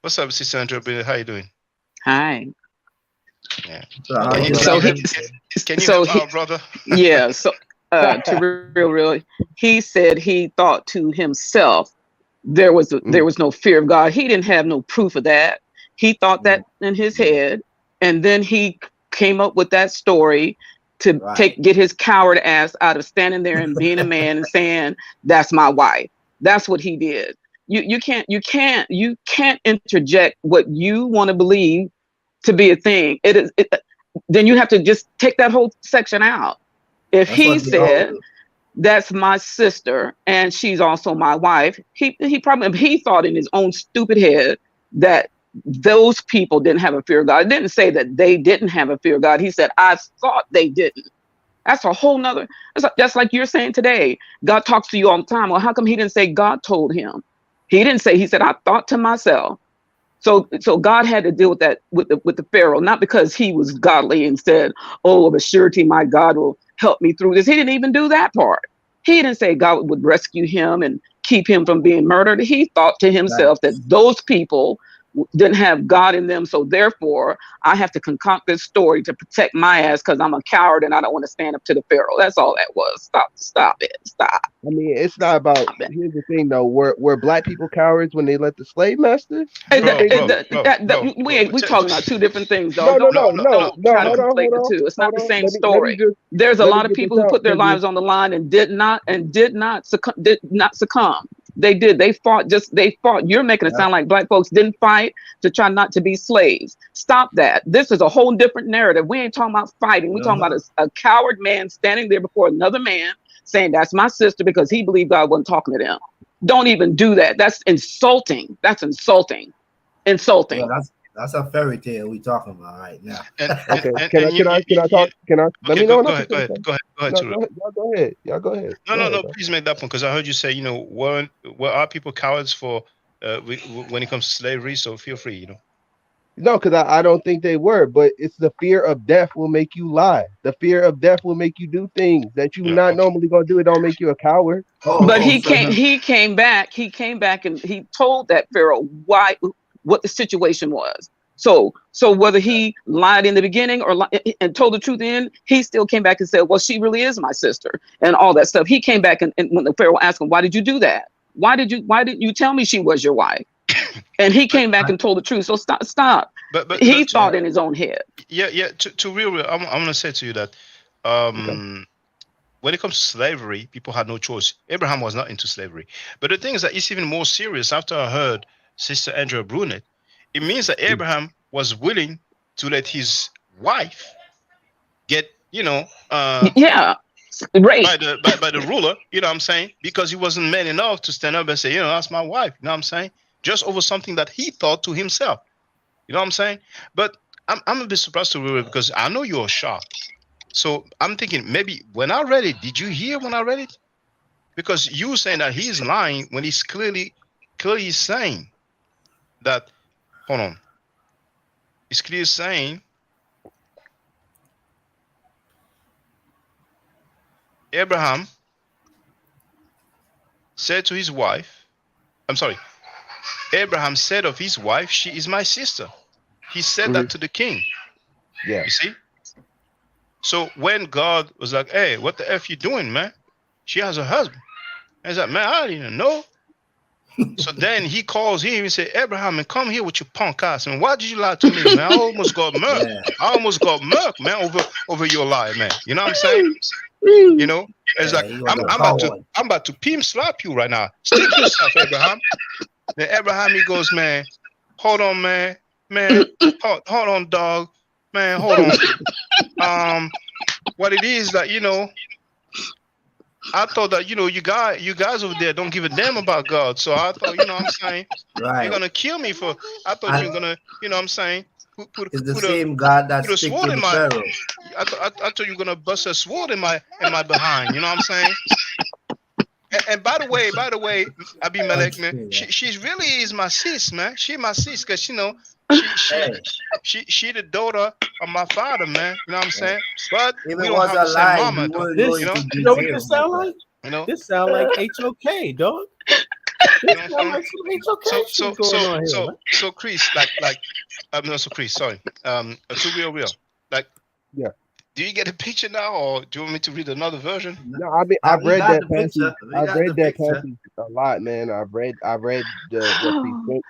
What's up, Sister Andrea? How you doing? Hi. Yeah. So how Can you you So he, help out, brother? yeah. So to real, he said he thought to himself there was no fear of God. He didn't have no proof of that. He thought that in his head, and then he came up with that story to get his coward ass out of standing there and being a man and saying that's my wife. That's what he did. You can't interject what you want to believe to be a thing. Then you have to just take that whole section out. If That's he what they all said do. that's my sister and she's also my wife, he thought in his own stupid head that those people didn't have a fear of God. It didn't say that they didn't have a fear of God. He said, I thought they didn't. That's a whole nother, that's like you're saying today. God talks to you all the time. Well, how come he didn't say God told him? He didn't say, he said, I thought to myself. So God had to deal with that with the Pharaoh, not because he was godly and said, "Oh, of a surety, my God will help me through this." He didn't even do that part. He didn't say God would rescue him and keep him from being murdered. He thought to himself that those people didn't have God in them, so therefore I have to concoct this story to protect my ass because I'm a coward and I don't want to stand up to the Pharaoh. That's all that was. Stop it. I mean, it's not about. Here's the thing, though. Were black people cowards when they let the slave masters? We talking about two different things, though. No. Don't try to Hold conflate the on. two. It's not the same Let me story. just There's a let me lot of get people this who out. put their lives on the line and did not succumb. They did. They fought. You're making it sound like black folks didn't fight to try not to be slaves. Stop that. This is a whole different narrative. We ain't talking about fighting. We're talking about a coward man standing there before another man saying that's my sister because he believed God wasn't talking to them. Don't even do that. That's insulting. Insulting. Yeah, that's a fairy tale we talking about right now. Okay. Can I talk? Can I? Let me know when I can say something. Go ahead. No, go ahead. Y'all go ahead. No. Please make that point because I heard you say, were are people cowards for when it comes to slavery? So feel free, No, because I don't think they were, but it's the fear of death will make you lie. The fear of death will make you do things that you not normally gonna do. It don't make you a coward. But he came back and he told that Pharaoh what the situation was. So whether he lied in the beginning or and told the truth in, he still came back and said, well, she really is my sister and all that stuff. He came back and when the Pharaoh asked him, why did you do that? Why didn't you tell me she was your wife? And he came back and told the truth. So stop. He thought in his own head. Yeah. To real, I'm gonna say to you that when it comes to slavery, people had no choice. Abraham was not into slavery. But the thing is that it's even more serious. After I heard Sister Andrea Brunet, it means that Abraham was willing to let his wife get, right. by the ruler, you know what I'm saying? Because he wasn't man enough to stand up and say, that's my wife, you know what I'm saying? Just over something that he thought to himself. You know what I'm saying? But I'm a bit surprised to read it because I know you're shocked. So I'm thinking maybe when I read it, did you hear when I read it? Because you saying that he's lying when he's clearly saying that, hold on. He's clearly saying Abraham said to his wife, Abraham said of his wife, she is my sister. He said that to the king. Yeah. You see? So when God was like, hey, what the F you doing, man? She has a husband. And he's like, man, I didn't even know. So then he calls him and say, Abraham, man, come here with your punk ass. Man, why did you lie to me, man? I almost got murked. Yeah. I almost got murked, man, over your lie, man. You know what I'm saying? You know? It's like, I'm about to pimp slap you right now. Stick yourself, Abraham. Then Abraham, he goes, man, hold on, man. Man, hold on, dog. Man, hold on. What it is that, I thought that, you guys over there don't give a damn about God. So I thought, what I'm saying, Right. You're gonna kill me for. I thought you were gonna, what I'm saying, it's the same God that put a stick sword to in the my. Pharaoh. I thought you were gonna bust a sword in my behind. You know what I'm saying? And by the way, Abimelech, man, she really is my sis, man. She my sis, cause she the daughter of my father, man. You know what I'm saying? But we don't have the same mama, though. You know what this sound like? This sound like HOK, dog. This sound like some HOK shit going on here, man. So Chris, Chris, sorry. To real. Like, yeah. Do you get a picture now, or do you want me to read another version? No, I mean I've read that passage. I've read that passage a lot, man. I've read the precept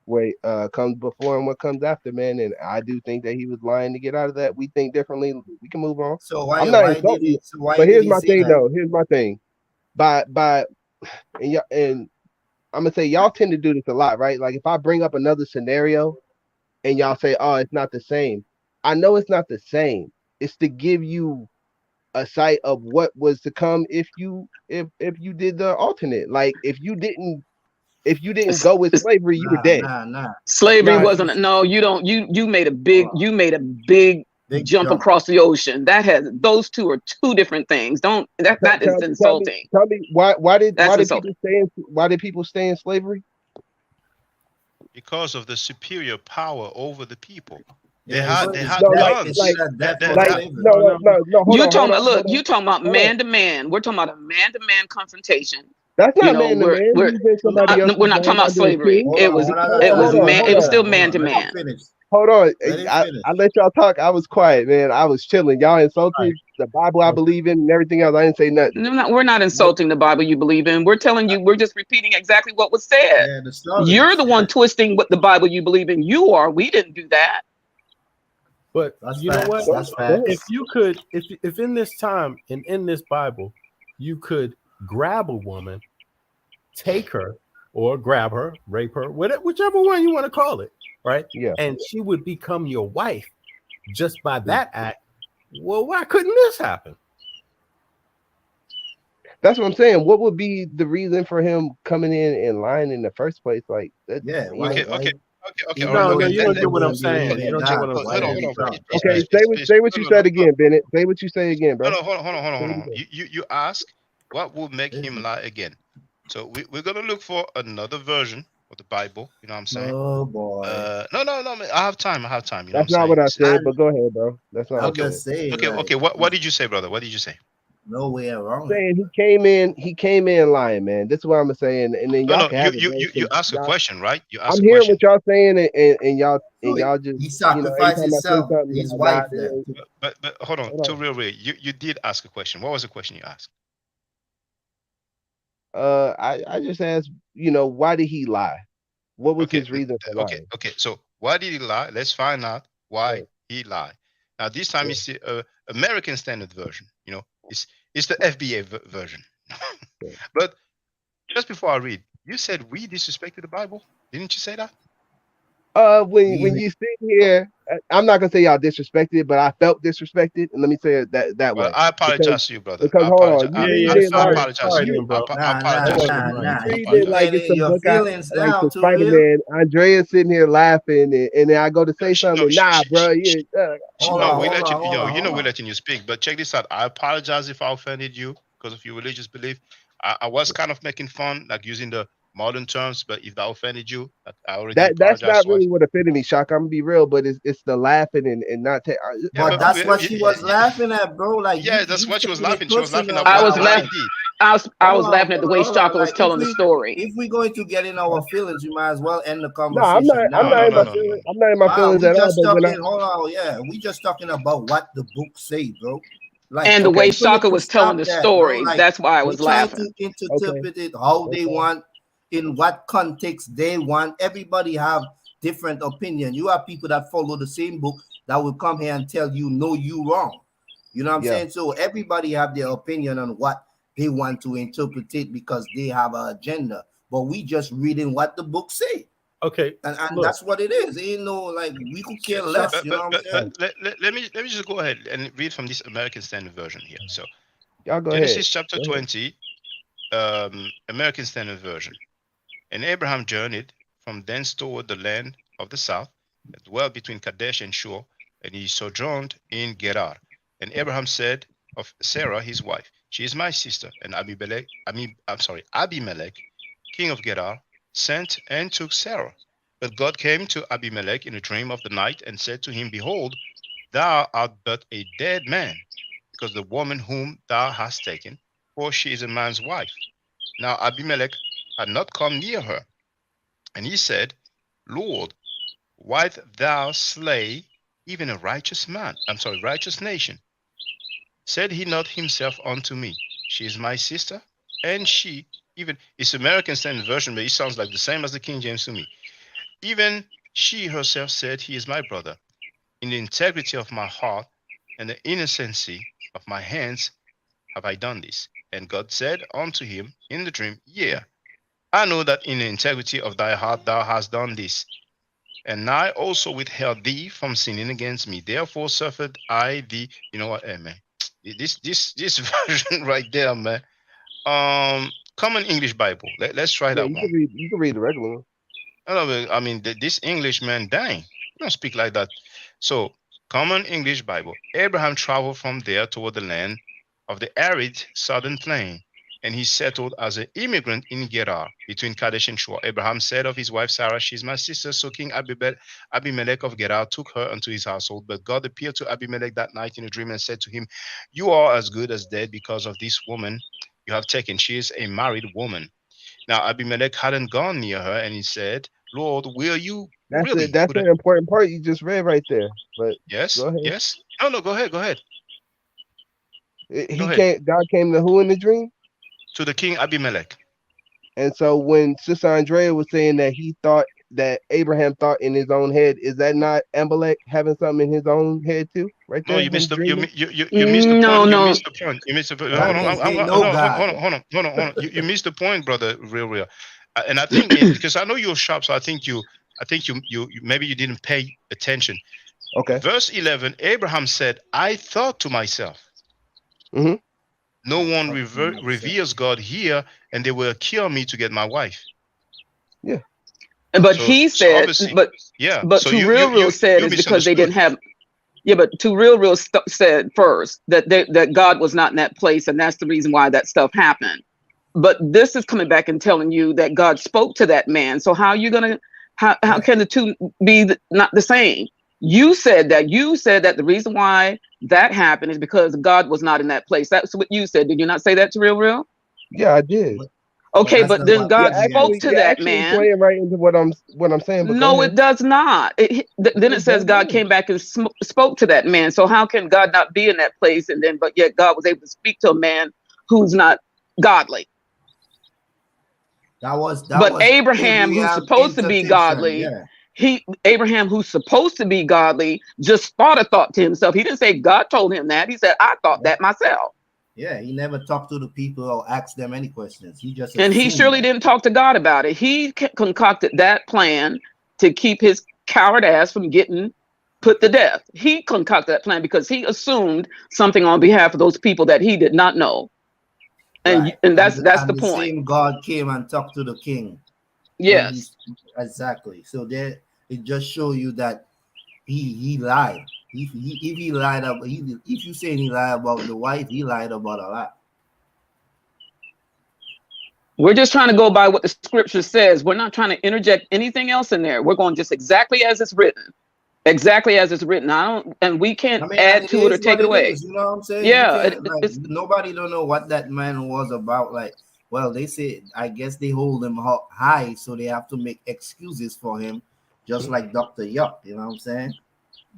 what comes before and what comes after, man. And I do think that he was lying to get out of that. We think differently. We can move on. So why? I'm not insulting you. But here's my thing, though. Here's my thing. And I'm gonna say y'all tend to do this a lot, right? Like if I bring up another scenario, and y'all say, "Oh, it's not the same." I know it's not the same. It's to give you a sight of what was to come if you did the alternate. Like if you didn't go with slavery, you were dead. Slavery wasn't. No, you don't. You made a big jump across the ocean. That has those two are two different things. Don't that is insulting. Tell me why did people stay in slavery? Because of the superior power over the people. They Yeah, had no, guns. No. You're talking about. Look, you're talking about man to man. We're talking about a man to man confrontation. That's not man to man. We're not talking about slavery. It was man. It was still man to man. Hold on. I let y'all talk. I was quiet, man. I was chilling. Y'all insulted the Bible I believe in and everything else. I didn't say nothing. No, we're not insulting the Bible you believe in. We're telling you. We're just repeating exactly what was said. You're the one twisting what the Bible you believe in. You are. We didn't do that. But you know what? If you could, if in this time and in this Bible, you could grab a woman, take her, or grab her, rape her, whichever one you want to call it, right? Yeah. And she would become your wife just by that act. Well, why couldn't this happen? That's what I'm saying. What would be the reason for him coming in line in the first place? Like, Okay. No, you don't get what I'm saying. You don't get what I'm saying. Okay, say what you said again, Bennett. Say what you say again, bro. Hold on. You ask what will make him lie again. So we're gonna look for another version of the Bible. You know what I'm saying? Oh boy. No. I have time. You know That's not what I said. But go ahead, bro. That's not. Okay. Okay. What did you say, brother? What did you say? No way around it. Saying he came in lying, man. This is what I'm saying, and then No, y'all no, can have it, man. you 'Cause ask a y'all, question, right? You ask I'm a hearing question. what y'all saying, and So y'all just, he every sacrificed time I say himself, something, his y'all wife nod there. in. But hold on, Hold to on. real, you did ask a question. What was the question you asked? I just asked, why did he lie? What was Okay, his reason for lying? okay. So why did he lie? Let's find out why Right, he lied. Now this time yeah, it's the American Standard Version. It's the FBA version. yeah. But just before I read, you said we disrespected the Bible. Didn't you say that? When you sit here, I'm not gonna say y'all disrespected, but I felt disrespected, and let me say it that Well, way. I because apologize to you, brother. because I hold apologize. on, you I, Yeah, read yeah. I, it I like, apologize to Sorry you. then, bro. I Nah, nah, apologize hold to on, you. nah, you nah. read You it like getting it's in some your book out feelings like now, the too Spider real. Man. Andrea's sitting here laughing, and then I go to say No, something. Nah, bro, you, Hold no, on, we hold let you. on, hold on, hold We're on. letting you speak. But check this out. I apologize if I offended you because of your religious belief. I was kind of making fun, like using the modern terms. But if that offended you, I already that's apologized not really twice. what offended me, Shock. I'm gonna be real, but it's the laughing and not. Yeah, But but that's what she was laughing at, bro. Like yeah, that's you what she was taking it laughing. She was laughing personal at I when what was I I laughing. was. did. I Hold was on, laughing at the brother, way hold on. Shaka was Like if telling the we story. if we going to get in our feelings, we might as well end the No, I'm not. conversation I'm now, No, not no, in no, my because no, no. feelings. I'm not in my feelings we at all. just But when I talking. Hold on, yeah, we just talking about what the book say, bro. Like And the way okay, people need Shaka to was telling stop the that, bro. story, Like that's why I they was trying to laughing. okay, interpret it how they okay. want, in what context they want. Everybody have different opinion. You have people that follow the same book that will come here and tell you no, you wrong. You know what I'm Yeah. saying? So everybody have their opinion on what they want to interpret it because they have an agenda. But we just reading what the book say. Okay, And look. that's what it is. Ain't no like we could care So, less, you know what I'm But saying? let me just go ahead and read from this American Standard Version here. So Y'all go ahead. Genesis chapter Go ahead. 20, American Standard Version. And Abraham journeyed from thence toward the land of the south, and dwelt between Kadesh and Shur, and he sojourned in Gerar. And Abraham said of Sarah his wife, she is my sister. And Abimelech, king of Gerar, sent and took Sarah. But God came to Abimelech in a dream of the night and said to him, behold, thou art but a dead man, because the woman whom thou hast taken, for she is a man's wife. Now Abimelech had not come near her. And he said, Lord, wilt thou slay even a righteous man? Righteous nation. Said he not himself unto me, she is my sister? And she, even, it's American Standard Version, but it sounds like the same as the King James to me. Even she herself said, he is my brother. In the integrity of my heart and the innocency of my hands have I done this. And God said unto him in the dream, yea, I know that in the integrity of thy heart thou hast done this. And I also withheld thee from sinning against me. Therefore suffered I thee. You know what, man? This version right there, man. Common English Bible. Let's try Yeah, that one. you can read the regular one. I mean, this English man, dang, you don't speak like that. So, Common English Bible. Abraham traveled from there toward the land of the arid southern plain, and he settled as an immigrant in Gerar between Kadesh and Shur. Abraham said of his wife Sarah, "She's my sister." So King Abimelech of Gerar took her unto his household. But God appeared to Abimelech that night in a dream and said to him, "You are as good as dead because of this woman you have taken. She is a married woman." Now Abimelech hadn't gone near her, and he said, "Lord, will you That's it. really That's put an a..." important part you just read right there. But Yes, go ahead. yes. No, no, go ahead, go ahead, go He ahead. came. God came to who in the dream? To the king Abimelech. And so when Sister Andrea was saying that he thought that Abraham thought in his own head, is that not Amalek having something in his own head too? Right No, there, you him missed the you dreaming. mi- you missed the No, point. You no. missed the point. You missed the point. That Hold on, means I'm, ain't hold no on, hold God. on, hold on, hold on, hold on. You missed the point, brother. Real. And I think because I know you're sharp, so I think you maybe you didn't pay attention. Okay. Verse 11, Abraham said, "I thought to myself, Mm-hmm. no I one thought to myself. reveres God here, and they will kill me to get my wife." Yeah. But So he so said, obviously, but yeah. but So to real said you is because they didn't misunderstood. have. Yeah, but to real said first that that God was not in that place, and that's the reason why that stuff happened. But this is coming back and telling you that God spoke to that man. So how are you gonna how Yeah. can the two be not the same? You said that. You said that the reason why that happened is because God was not in that place. That's what you said. Did you not say that to Real? Yeah, I did. Okay, that's but not then what God spoke to You're that actually man. playing right into what I'm saying. But go No, it ahead. does not. Then it says God came back and spoke to that man. So how can God not be in that place? And then, but yet God was able to speak to a man who's not godly. That was But Abraham, who's Abraham supposed to be intercession. godly, Yeah. Abraham, who's supposed to be godly, just thought a thought to himself. He didn't say God told him that. He said, I thought that myself. Yeah, he never talked to the people or asked them any questions. He just And he assumed surely that. didn't talk to God about it. He concocted that plan to keep his coward ass from getting put to death. He concocted that plan because he assumed something on behalf of those people that he did not know. Right. And that's And the the point. same God came and talked to the king when Yes. exactly. So there it just show you that he lied. If he lied about if you say he lied about the wife, he lied about a lot. We're just trying to go by what the scripture says. We're not trying to interject anything else in there. We're going just exactly as it's written. Exactly as it's written. And we can't I mean, and add it to it or is take what it it away. is. You know what I'm saying? You Yeah, can't like nobody don't know what that man was about. Like, well, they say I guess they hold him high, so they have to make excuses for him, just like Dr. Yuck. You know what I'm saying?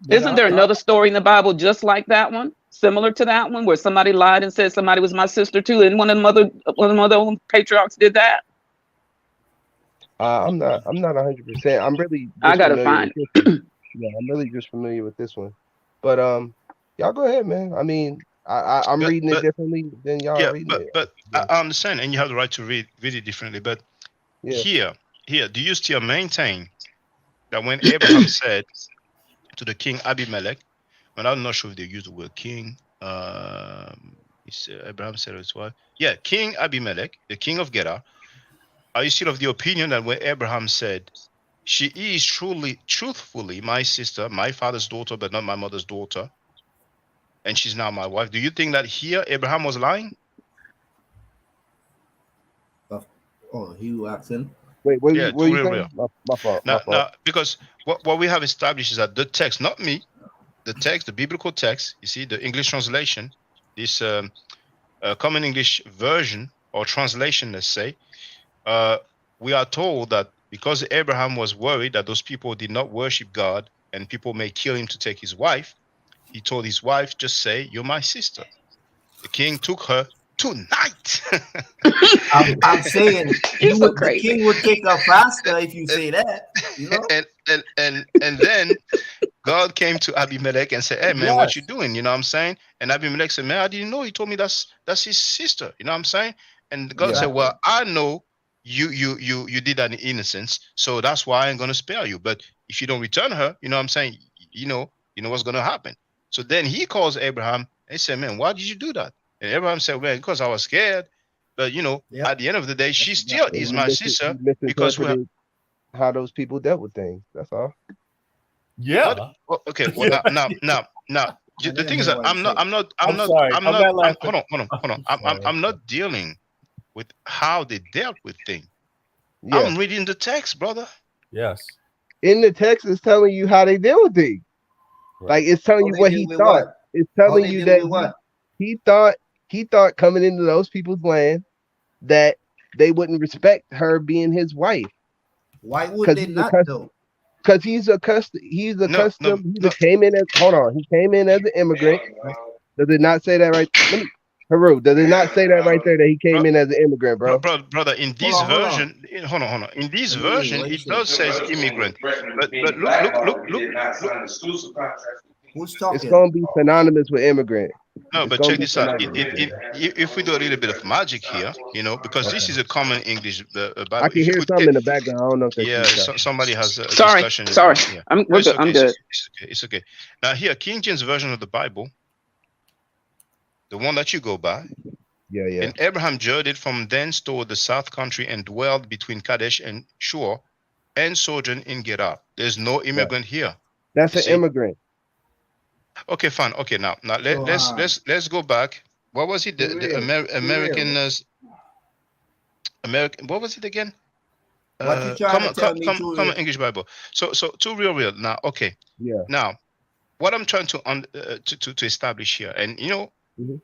Isn't there another story in the Bible just like that one, similar to that one, where somebody lied and said somebody was my sister too, and one of the other patriarchs did that? I'm not 100%. I'm really I just gotta familiar with find. this one. Yeah, I'm really just familiar with this one. But y'all go ahead, man. I mean, I'm reading it But differently than y'all yeah, reading it. but Yeah. I understand, and you have the right to read it differently. But Yeah. here, do you still maintain that when Abraham said to the king Abimelech, and I'm not sure if they use the word king, Abraham said his wife, yeah, King Abimelech, the king of Gerar, are you still of the opinion that when Abraham said, she is truthfully my sister, my father's daughter, but not my mother's daughter, and she's now my wife, do you think that here Abraham was lying? Oh, Hugh Axon. Wait, what Yeah, were you real. saying? My fault. Now, because what we have established is that the text, not me, the text, the biblical text, you see, the English translation, this common English version or translation, let's say, we are told that because Abraham was worried that those people did not worship God and people may kill him to take his wife, he told his wife, just say, you're my sister. The king took her tonight. I'm saying You're so the crazy. king would take her faster if you say that, you know. And then God came to Abimelech and said, hey man, what you doing? You know what I'm saying? And Abimelech said, man, I didn't know. He told me that's his sister. You know what I'm saying? And God said, well, I know you did that in innocence, so that's why I ain't gonna spare you. But if you don't return her, you know what I'm saying, you know what's gonna happen. So then he calls Abraham and said, man, why did you do that? And Abraham said, well, because I was scared. But at the end of the day, she still is my sister You because we have. misinterpreted how those people dealt with things. That's all. Yeah. Well, okay. Well, now. The thing is that I'm not. I'm sorry. I'm not laughing. Hold on. I'm not dealing with how they dealt with things. Yeah. I'm reading the text, brother. Yes. In the text, it's telling you how they deal with things. Right. Like it's telling you what he thought. It's telling you that he thought coming into those people's land that they wouldn't respect her being his wife. Why would they not though? Because he's accustomed. He came in as he came in as an immigrant. Does it not say that right? Haru, does it not say that right there that he came in as an immigrant, bro? Brother, in this version, hold on. In this version, it does says immigrant. But look. Who's talking? It's gonna be synonymous with immigrant. No, but check this out. If we do a little bit of magic here, because this is a common English Bible. I can hear something in the background. I don't know if that's somebody has a Sorry. discussion. Sorry. Yeah. I'm good. I'm good. It's okay. Now here, King James version of the Bible, the one that you go by. Yeah. And Abraham journeyed from thence toward the south country and dwelled between Kadesh and Shur, and sojourned in Gerar. There's no immigrant here. That's an immigrant. Okay, fine. Okay, now let's go back. What was it? The American American. What was it again? What you trying to tell me, Come too? on, English Bible. So too real. Now, okay. Yeah. Now, what I'm trying to establish here, and Mhm.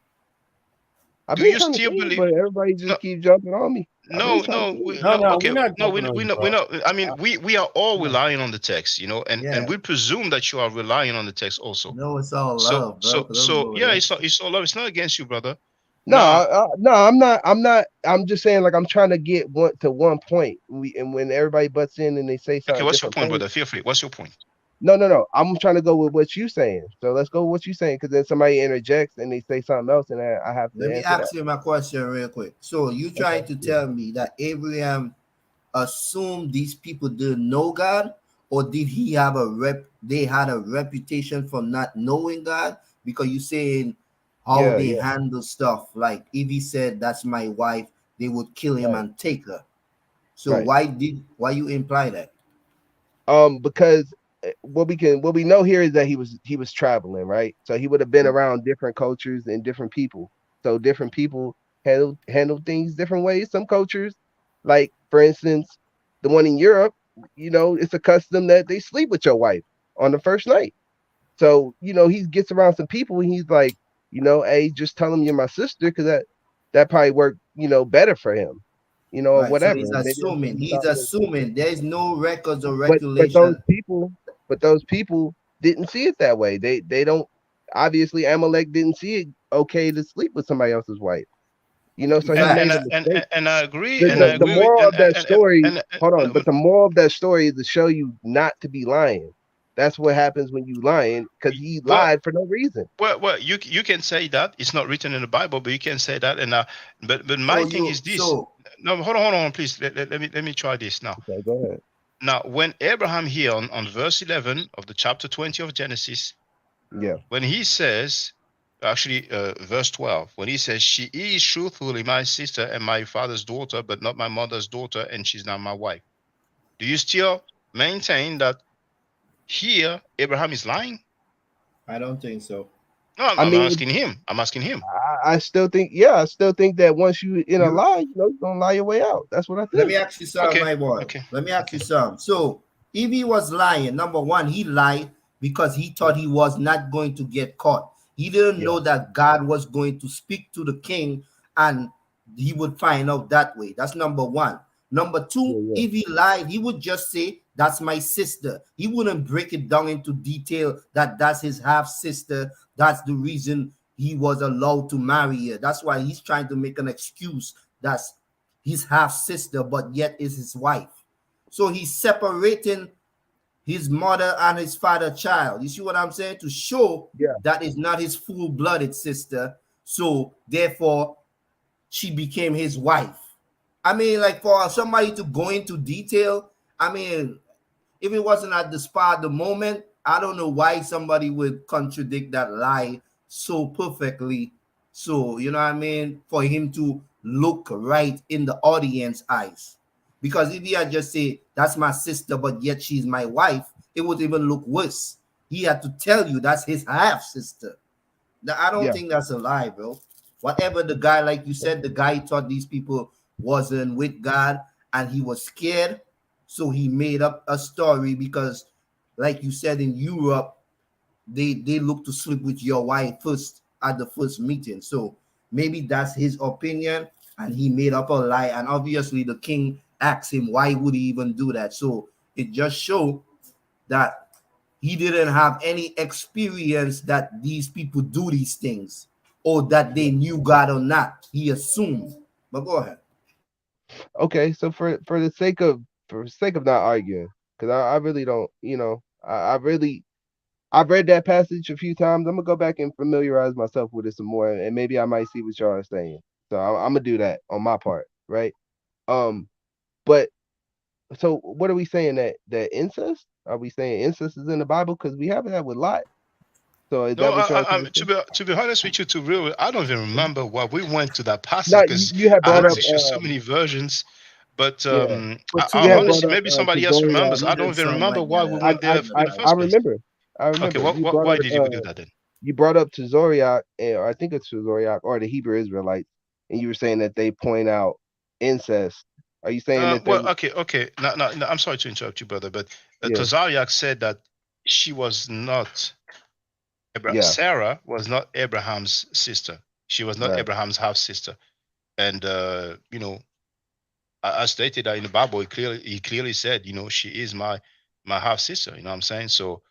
I've do been you trying to still say it, believe? but everybody No, just keep jumping on me. I've been no, trying to no, say it. No, no. no, we're Okay, not no, jumping on you, we bro. know. I mean, we are all No. relying on the text, and Yeah. we presume that you are relying on the text also. No, it's all So love, bro. Don't go yeah, there. it's all love. It's not against you, brother. No, Now, no, I'm not. I'm not. I'm just saying, like, I'm trying to get one point. And when everybody butts in and they say okay, something what's your different point, things, brother? Feel free. What's your point? no. I'm trying to go with what you saying. So let's go with what you saying, because then somebody interjects and they say something else, and I have Let to me answer that. ask you my question real quick. So you Okay. trying to Yeah. tell me that Abraham assumed these people didn't know God, or did he have a rep? They had a reputation for not knowing God, because you saying how Yeah. they Yeah. handle stuff. Like if he said that's my wife, they would kill him Right. and take her. So Right. why you imply that? Because what we know here is that he was traveling, right? So he would have been around different cultures and different people. So different people handle things different ways. Some cultures, like for instance, the one in Europe, it's a custom that they sleep with your wife on the first night. So he gets around some people and he's like, hey, just tell him you're my sister, because that probably worked, better for him, or Right. So whatever. he's And maybe that's what assuming. he He's thought was. assuming there's no records or But those regulation. people, didn't see it that way. They don't, obviously Amalek didn't see it okay to sleep with somebody else's wife. So he And made a Facts. mistake. I agree, The, and I the the agree with moral of that story, hold on, and but the moral of that story is to show you not to be lying. That's what happens when you lying, because he well, lied for no reason. you can say that it's not written in the Bible, but you can say that, and but my So thing you is this. so No, hold on, please. Let me try this now. Okay, go ahead. Now, when Abraham here on verse 11 of the chapter 20 of Genesis, Yeah, when he says, actually, verse 12, when he says, "She is truthfully my sister and my father's daughter, but not my mother's daughter, and she's not my wife." Do you still maintain that here Abraham is lying? I don't think so. No, I I'm mean, asking him. I'm asking him. I still think that once you in a You lie, you're gonna lie your way out. That's what I Let think. me ask you something, Okay, my boy. okay, Let me ask you okay. something. So, if he was lying, number one, he lied because he Yeah, thought he was not going to get caught. He didn't yeah, know that God was going to speak to the king and he would find out that way. That's number one. Number two, yeah, if he lied, he would just say, "That's my sister." He wouldn't break it down into detail that that's his half sister. That's the reason he was allowed to marry her. That's why he's trying to make an excuse. That's his half sister, but yet is his wife. So he's separating his mother and his father child. You see what I'm saying? To show yeah, that is not his full blooded sister. So therefore, she became his wife. I mean, like for somebody to go into detail, I mean, if it wasn't at the spot at the moment, I don't know why somebody would contradict that lie so perfectly. So, you know what I mean? For him to look right in the audience eyes. Because if he had just say, "That's my sister, but yet she's my wife," it would even look worse. He had to tell you that's his half sister. I don't yeah. think that's a lie, bro. Whatever the guy, like you said, the guy thought these people wasn't with God and he was scared. So he made up a story because, like you said, in Europe, they look to sleep with your wife first at the first meeting. So maybe that's his opinion and he made up a lie. And obviously the king asked him why would he even do that. So it just showed that he didn't have any experience that these people do these things or that they knew God or not. He assumed. But go ahead. Okay, so for the sake of not arguing, because I really don't, I really I've read that passage a few times. I'm gonna go back and familiarize myself with it some more, and maybe I might see what y'all are saying. So I'm gonna do that on my part, right? Um, but so what are we saying, that incest? Are we saying incest is in the Bible? Because we have that with Lot. So is No, that what y'all trying to to say? be honest with you, to real, I don't even remember why we went to that passage No, you, because you had I brought heard up you show so many versions. But yeah, But to you I had go, brought honestly, up maybe somebody else Zoriak. remembers. he I don't didn't even sound remember like why that. we I went I there I, in the I first place. remember. I Okay, remember you brought why up did you do that then? you brought up to Zoriak, or I think it's to Zoriak or the Hebrew Israelites, and you were saying that they point out incest Are you saying that there's Well, okay. No, I'm sorry to interrupt you, brother, but yeah, Tazariak said that she was not yeah, Sarah was not Abraham's sister. She was not right. Abraham's half sister, and I stated that in the Bible. He clearly said, she is my half sister. You know what I'm saying? So,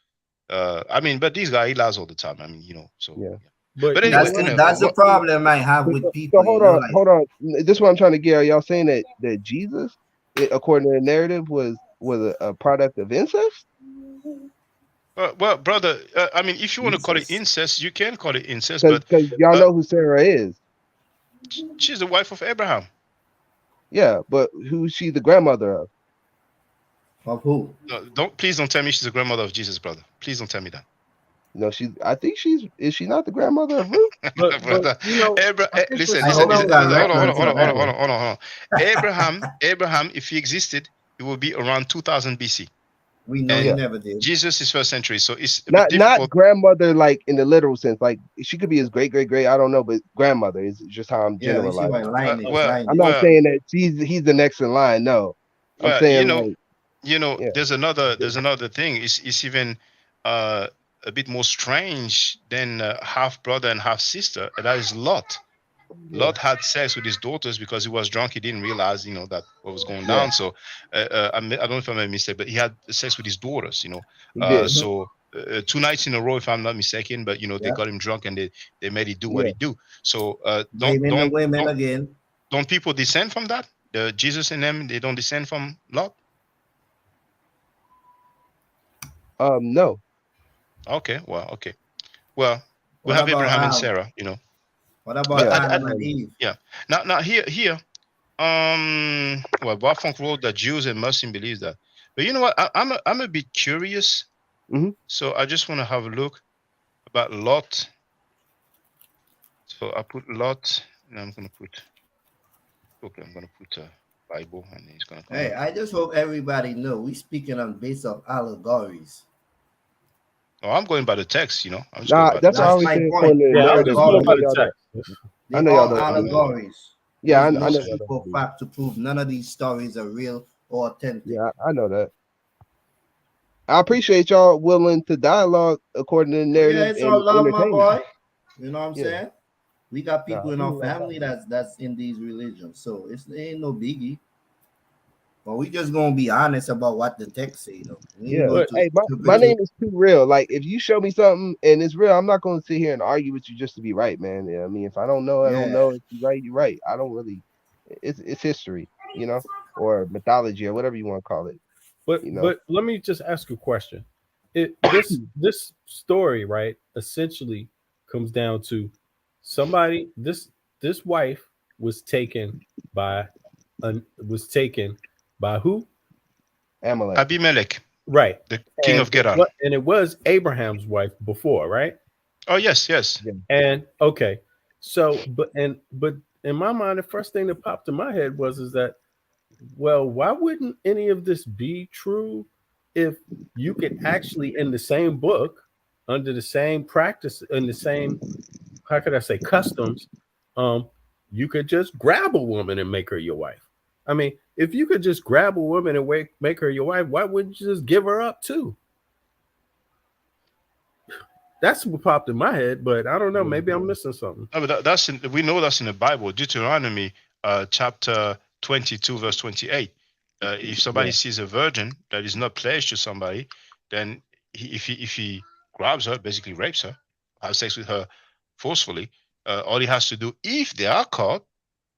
I mean, but this guy he lies all the time. I mean, so. Yeah. Yeah. But But you know anyway, what? That's the problem I have with So people, you hold know, on, like hold on. This is what I'm trying to get. Are y'all saying that Jesus, according to the narrative, was a product of incest? well, brother, I mean, if you want to call it Jesus. incest, you can call it incest, Because but y'all uh, know who Sarah is. she's the wife of Abraham. Yeah, but who's she the grandmother of? Of who? No, please don't tell me she's the grandmother of Jesus, brother. Please don't tell me that. No, I think is she not the grandmother of Ruth? But Brother, you know, I think Listen, I what's listen, hope what's you listen, got listen. Hold on, hold on, reference hold in on, hold on, Bible. hold on, hold on, hold on. Abraham, if he existed, it would be around 2000 BC, We know he and Yeah. never did. Jesus is first century, so it's a bit Not difficult. grandmother like in the literal sense. Like she could be his great great great. I don't know, but grandmother is just how I'm Yeah, we see generalizing. what Well, lineage, well, I'm not lineage. well, saying that he's the next in line. No, I'm well. saying like yeah, There's another thing. It's even uh, a bit more strange than half brother and half sister, and that is Lot. yeah, Lot had sex with his daughters because he was drunk. He didn't realize, that what was going yeah. down. So I don't know if I made a mistake, but he had sex with his daughters. He did. Hmm. So 2 nights in a row, if I'm not mistaken. But they Yeah. got him drunk and they made it do what Yeah. he do. So Blaming the women again. don't people descend from that? The Jesus and them, they don't descend from Lot. No. Okay, well, okay, well, we What have about Abraham and Sarah. what about But Yeah. Adam and Eve? yeah. Now here. Well, Barfunk wrote that Jews and Muslims believe that. But you know what? I'm a bit curious. Hmm. So I just want to have a look about Lot. So I put Lot, and I'm gonna put Bible, and it's gonna come Hey, up. I just hope everybody know we speaking on base of allegories. Oh, I'm going by the text. I'm just going Nah, by the that's what I That's text. always my say point. according to the yeah, I'm narrative. just But I going by know the y'all don't. text. I They know y'all all don't believe that. allegories. Yeah, There's I no know y'all don't people believe that. fact to prove none of these stories are real or authentic. Yeah, I know that. I appreciate y'all willing to dialogue according to the But yeah, narrative it's all and love, my entertain boy. You know what I'm it. Yeah. saying? We got Nah, people I in hear our y'all family dialogue. that's in these religions, so it ain't no biggie. But we just gonna be honest about what the text say, though. We ain't Yeah. going But to Hey, my interpret name it. is too real. Like, if you show me something and it's real, I'm not going to sit here and argue with you just to be right, man. Yeah, I mean, if I don't know, I don't Yeah, know. If you're right, you're right. I don't really. It's history, or mythology or whatever you want to call it. but let me just ask a question. This story, right, essentially comes down to somebody this wife was taken by who? Amalek. Abimelech, Right. the king of Gerar. And it was Abraham's wife before, right? Oh yes, yes. Yeah. And okay. So but in my mind, the first thing that popped in my head is that, well, why wouldn't any of this be true if you could actually, in the same book, under the same practice, in the same, how could I say, customs, um, you could just grab a woman and make her your wife? I mean, if you could just grab a woman and make her your wife, why wouldn't you just give her up too? That's what popped in my head, but I don't know. Maybe I'm missing something. No, but we know that's in the Bible, Deuteronomy, chapter 22, verse 28. If somebody Yeah. sees a virgin that is not pledged to somebody, then if he grabs her, basically rapes her, has sex with her forcefully, all he has to do, if they are caught,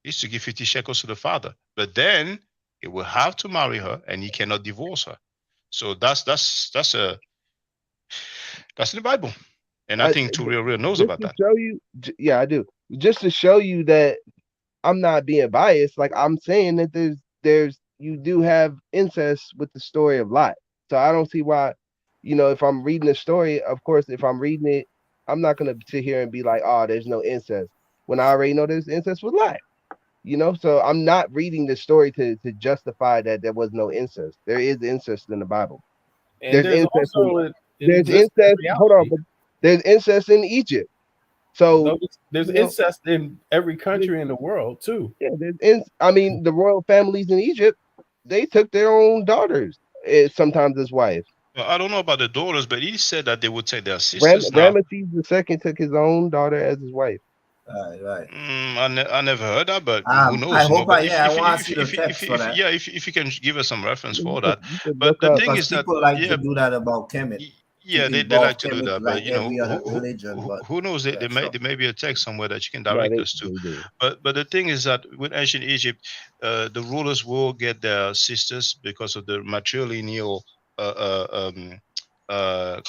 is to give 50 shekels to the father. But then he will have to marry her, and he cannot divorce her. So that's in the Bible, and I I, think Two Real knows just about to that. show you, yeah, I do. Just to show you that I'm not being biased. Like, I'm saying that you do have incest with the story of Lot. So I don't see why, if I'm reading the story, of course, if I'm reading it, I'm not gonna sit here and be like, oh, there's no incest when I already know there's incest with Lot. So I'm not reading the story to justify that there was no incest. There is incest in the Bible. And There's there's incest in also an there's existing incest. Hold on, reality. but there's incest in Egypt. So There's you know, incest in every there's, country in the world too. yeah, I mean, the royal families in Egypt, they took their own daughters, sometimes as wives. Well, I don't know about the daughters, but he said that they would take their sisters now. Ramesses II took his own daughter as his wife. Right. I never heard that, but who I knows, hope But I want to see the text for that. yeah, if you can give us some reference You for could, that. you could But look the up. thing Because is that, people like to yeah, do that about Kemet, to yeah, they involve like to do Kemet that, but like every other religion. But who knows? yeah, so There may be a text somewhere that you can No, direct us to. they do. But the thing is that with ancient Egypt, the rulers will get their sisters because of the matrilineal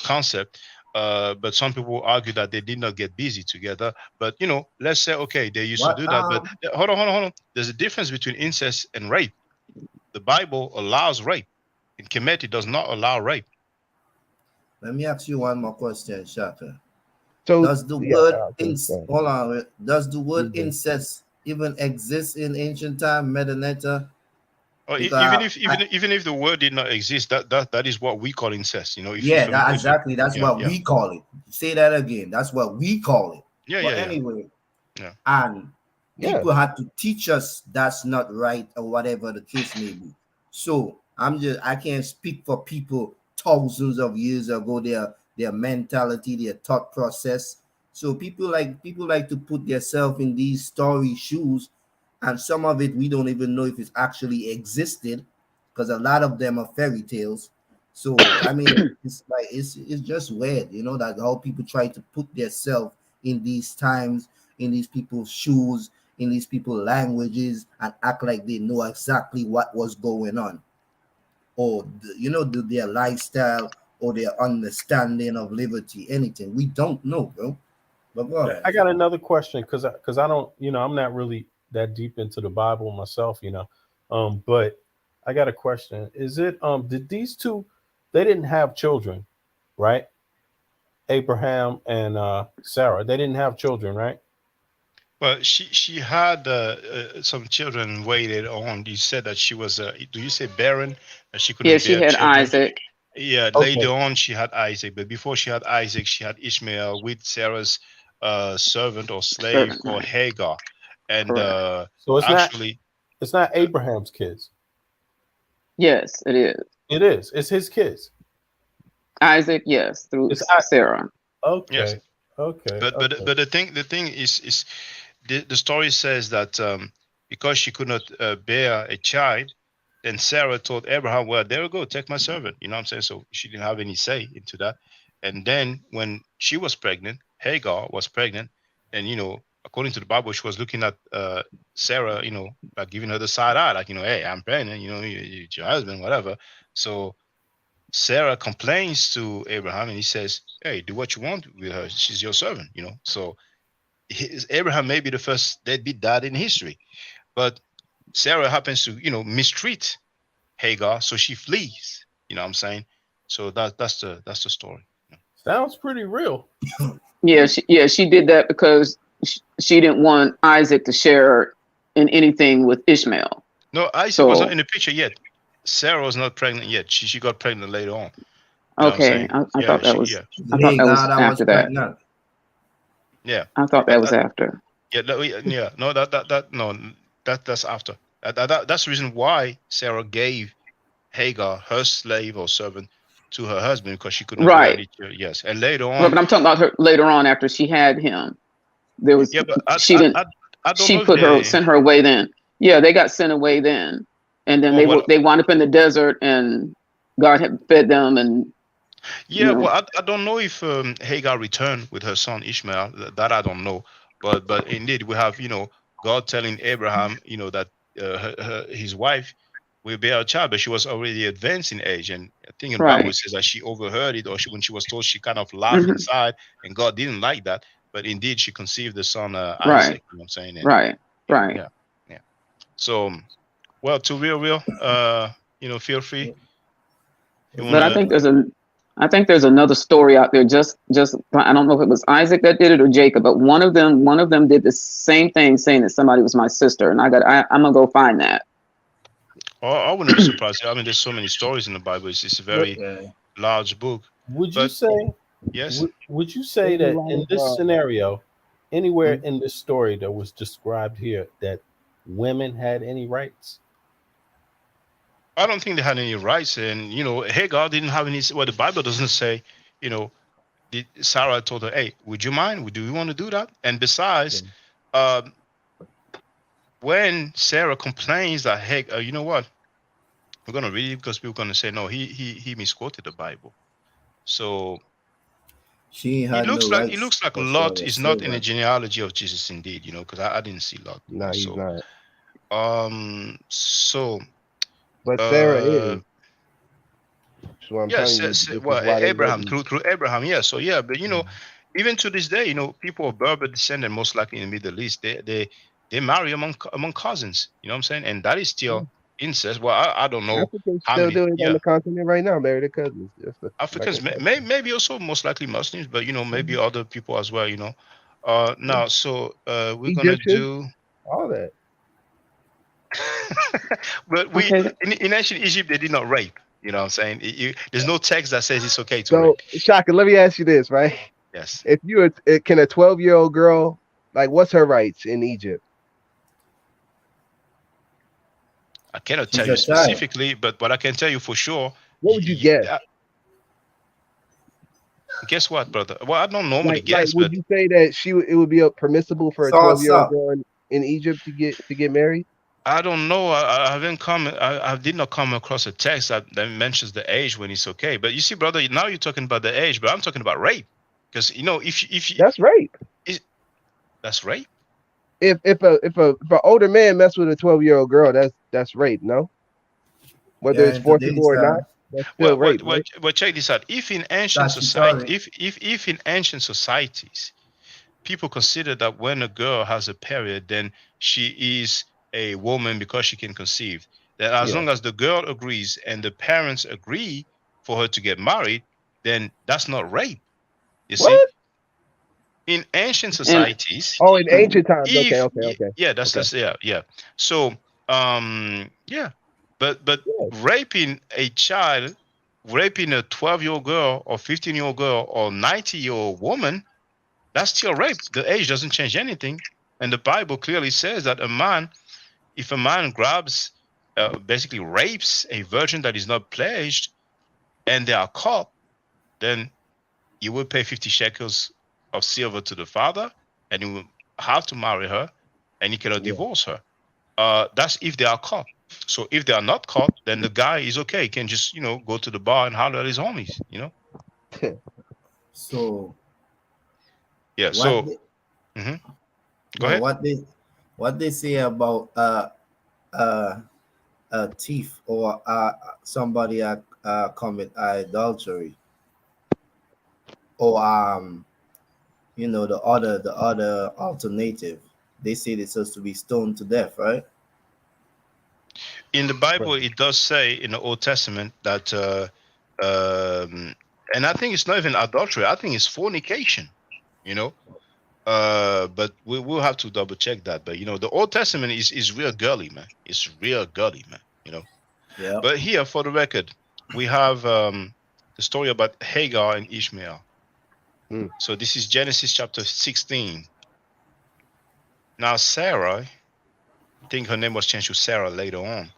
concept. But some people argue that they did not get busy together. But let's say okay, they used to what do that. But hold on. There's a difference between incest and rape. The Bible allows rape. In Kemet, it does not allow rape. let me ask you one more question, Shaka. So Does the yeah, word okay, fine. hold on? Does the word Mhm. incest even exist in ancient time, Metaneta? Or Because even if the word did not exist, that is what we call incest. If yeah, you that exactly. That's yeah, what yeah, we call it. Say that again. That's what we call it. yeah, But yeah, yeah, anyway, yeah. and Yeah. people had to teach us that's not right or whatever the case may be. So I can't speak for people thousands of years ago, their mentality, their thought process. So people like to put themselves in these story shoes, and some of it we don't even know if it's actually existed, because a lot of them are fairy tales. So I mean, it's like it's just weird, that how people try to put themselves in these times, in these people's shoes, in these people's languages, and act like they know exactly what was going on, or their lifestyle or their understanding of liberty. Anything we don't know, bro. But go ahead. I got another question because I don't, I'm not really that deep into the Bible myself, but I got a question. Is it did these two, they didn't have children, right? Abraham and Sarah, they didn't have children, right? Well, she had some children waited on. You said that she was do you say barren, that she Yeah, couldn't she bear had children? Isaac. Yeah, Okay. later on she had Isaac, but before she had Isaac, she had Ishmael with Sarah's servant or slave Servant, called right? Hagar, and Correct. So actually, it's not uh, Abraham's kids. Yes, it is. It is. It's his kids. Isaac, yes, through It's Sarah. yes, okay. Okay. Okay. but the thing is the story says that because she could not bear a child, then Sarah told Abraham, "Well, there we go, take my servant." You know what I'm saying? So she didn't have any say into that. And then when she was pregnant, Hagar was pregnant, and according to the Bible, she was looking at Sarah, like giving her the side eye, like hey, I'm pregnant. It's your husband, whatever. So Sarah complains to Abraham, and he says, "Hey, do what you want with her. She's your servant." So Abraham may be the first deadbeat dad in history, but Sarah happens to, mistreat Hagar, so she flees. You know what I'm saying? So that's the story. Sounds pretty real. She did that because she didn't want Isaac to share in anything with Ishmael. No, Isaac was not So in the picture yet. Sarah was not pregnant yet. She got pregnant later on. You know what I'm okay, saying? I Yeah, thought that was yeah, I thought Hey, that God, was I was after that. pregnant. yeah. I thought that was after. Yeah, yeah. No, no, that's after. That's the reason why Sarah gave Hagar, her slave or servant, to her husband because she could not bear Right. any children. Yes, and later Right, on, but I'm talking about her later on after she had him. There was yeah, but she didn't I don't she know if sent her away then. Yeah, they got sent away then. And then well, what they wound up in the desert and God had fed them and yeah, well, I don't know if Hagar returned with her son Ishmael. That I don't know, but indeed we have God telling Abraham that his wife will bear a child, but she was already advanced in age, and I think in the Bible it right. says that she overheard it, or when she was told, she kind of laughed Hmm. inside, and God didn't like that. But indeed, she conceived the son Right. Isaac. You know what I'm saying? And Right. yeah, Right. yeah, yeah. So, well, to real, feel free if you But wanna. I think there's another story out there. Just I don't know if it was Isaac that did it or Jacob, but one of them did the same thing, saying that somebody was my sister, and I'm gonna go find that. I wouldn't be surprised. I mean, there's so many stories in the Bible. It's a very Yeah. large book. Would you But say yes, would you say There's a that lot in of this scenario, Anywhere Mm. in this story that was described here that women had any rights? I don't think they had any rights, and Hagar didn't have any. Well, the Bible doesn't say, you know, Sarah told her, "Hey, would you mind? Do you want to do that?" And besides, um, when Sarah complains that, "Hey, you know what? We're gonna read it because people are gonna say no, he misquoted the Bible." So She it had no looks like it rights looks like because Sarah Lot was is not in the servant. genealogy of Jesus, indeed. Because I didn't see Lot. No, he's So not. so But Sarah uh is. So I'm yes, telling you, this is well, why they Abraham wouldn't. through Abraham, yeah. So yeah, but Mm. even to this day, people of Berber descent, most likely in the Middle East, they marry among cousins. You know what I'm saying? And that is Yeah. still incest. Well, I don't know Africans how still many. do it on Yeah, the continent right now. Marry their cousins. Like Africans, a custom. maybe also most likely Muslims, but maybe Mhm. other people as well. Yeah. Now, so we're gonna Egyptians, do. all that. But Okay. in ancient Egypt they did not rape. You know what I'm saying? There's no text that says it's okay to So, rape. Shaka, let me ask you this, right? Yes, If you can a 12-year-old girl, like, what's her rights in Egypt? I cannot tell She's you a child. specifically, but what I can tell you for sure, What would you guess? guess what, brother? Well, I don't normally Like, guess, would but you say that it would be permissible for a Thoughts 12-year-old up. girl in Egypt to get married? I don't know. I haven't come. I did not come across a text that mentions the age when it's okay. But you see, brother, now you're talking about the age, but I'm talking about rape, because if you That's rape. is that's rape. If a older man mess with a 12-year-old girl, that's rape. No, whether Yeah, it's in forcible today's or not, that's still Well, rape, right? check this out. If in ancient society, statutory. if in ancient societies, people consider that when a girl has a period, then she is a woman because she can conceive. That as Yeah. long as the girl agrees and the parents agree for her to get married, then that's not rape. You see, What? in ancient And societies, Oh, in mhm. ancient times. Okay, if okay, okay, yeah, okay. so yeah, but Yeah. raping a child, raping a 12-year-old girl or 15-year-old girl or 90-year-old woman, that's still rape. The age doesn't change anything. And the Bible clearly says that if a man grabs, basically rapes a virgin that is not pledged, and they are caught, then you will pay 50 shekels of silver to the father, and you will have to marry her, and you cannot Yeah. divorce her. That's if they are caught. So if they are not caught, then the guy is okay. He can just go to the bar and holler at his homies. So Yeah. what So they, mhm. Go no ahead. what they say about uh a thief or somebody commit adultery or the other alternative. They say it's supposed to be stoned to death, right? In the Right. Bible, it does say in the Old Testament that, um, and I think it's not even adultery. I think it's fornication. You know, but we will have to double check that. But the Old Testament is real girly, man. It's real girly, man. Yeah. But here, for the record, we have the story about Hagar and Ishmael. Mm. So this is Genesis chapter 16. Now Sarah, I think her name was changed to Sarah later on.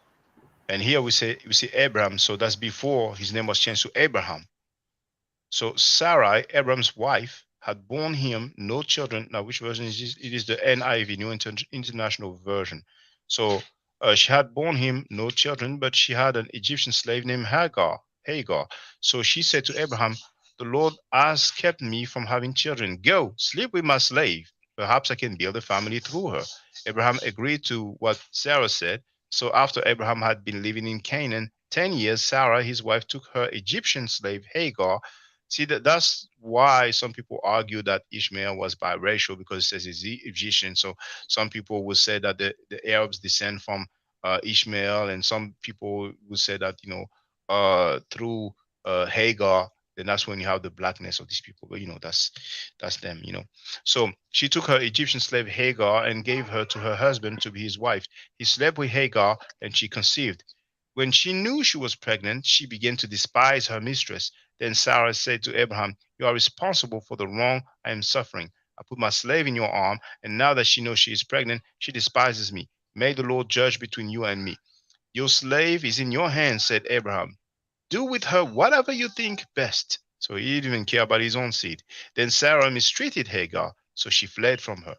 And here we see Abraham, so that's before his name was changed to Abraham. So Sarai, Abraham's wife, had borne him no children. Now, which version is this? It is the NIV, New International Version. So she had borne him no children, but she had an Egyptian slave named Hagar. So she said to Abraham, "The Lord has kept me from having children. Go, sleep with my slave. Perhaps I can build a family through her." Abraham agreed to what Sarah said. So after Abraham had been living in Canaan 10 years, Sarah, his wife, took her Egyptian slave Hagar. See, that's why some people argue that Ishmael was biracial, because it says he's Egyptian. So some people would say that the Arabs descend from Ishmael, and some people would say that through Hagar, then that's when you have the blackness of these people. But that's them. So she took her Egyptian slave Hagar and gave her to her husband to be his wife. He slept with Hagar, and she conceived. When she knew she was pregnant, she began to despise her mistress. Then Sarah said to Abraham, "You are responsible for the wrong I am suffering. I put my slave in your arm, and now that she knows she is pregnant, she despises me. May the Lord judge between you and me. Your slave is in your hands, said Abraham. Do with her whatever you think best. So he didn't even care about his own seed. Then Sarah mistreated Hagar, so she fled from her.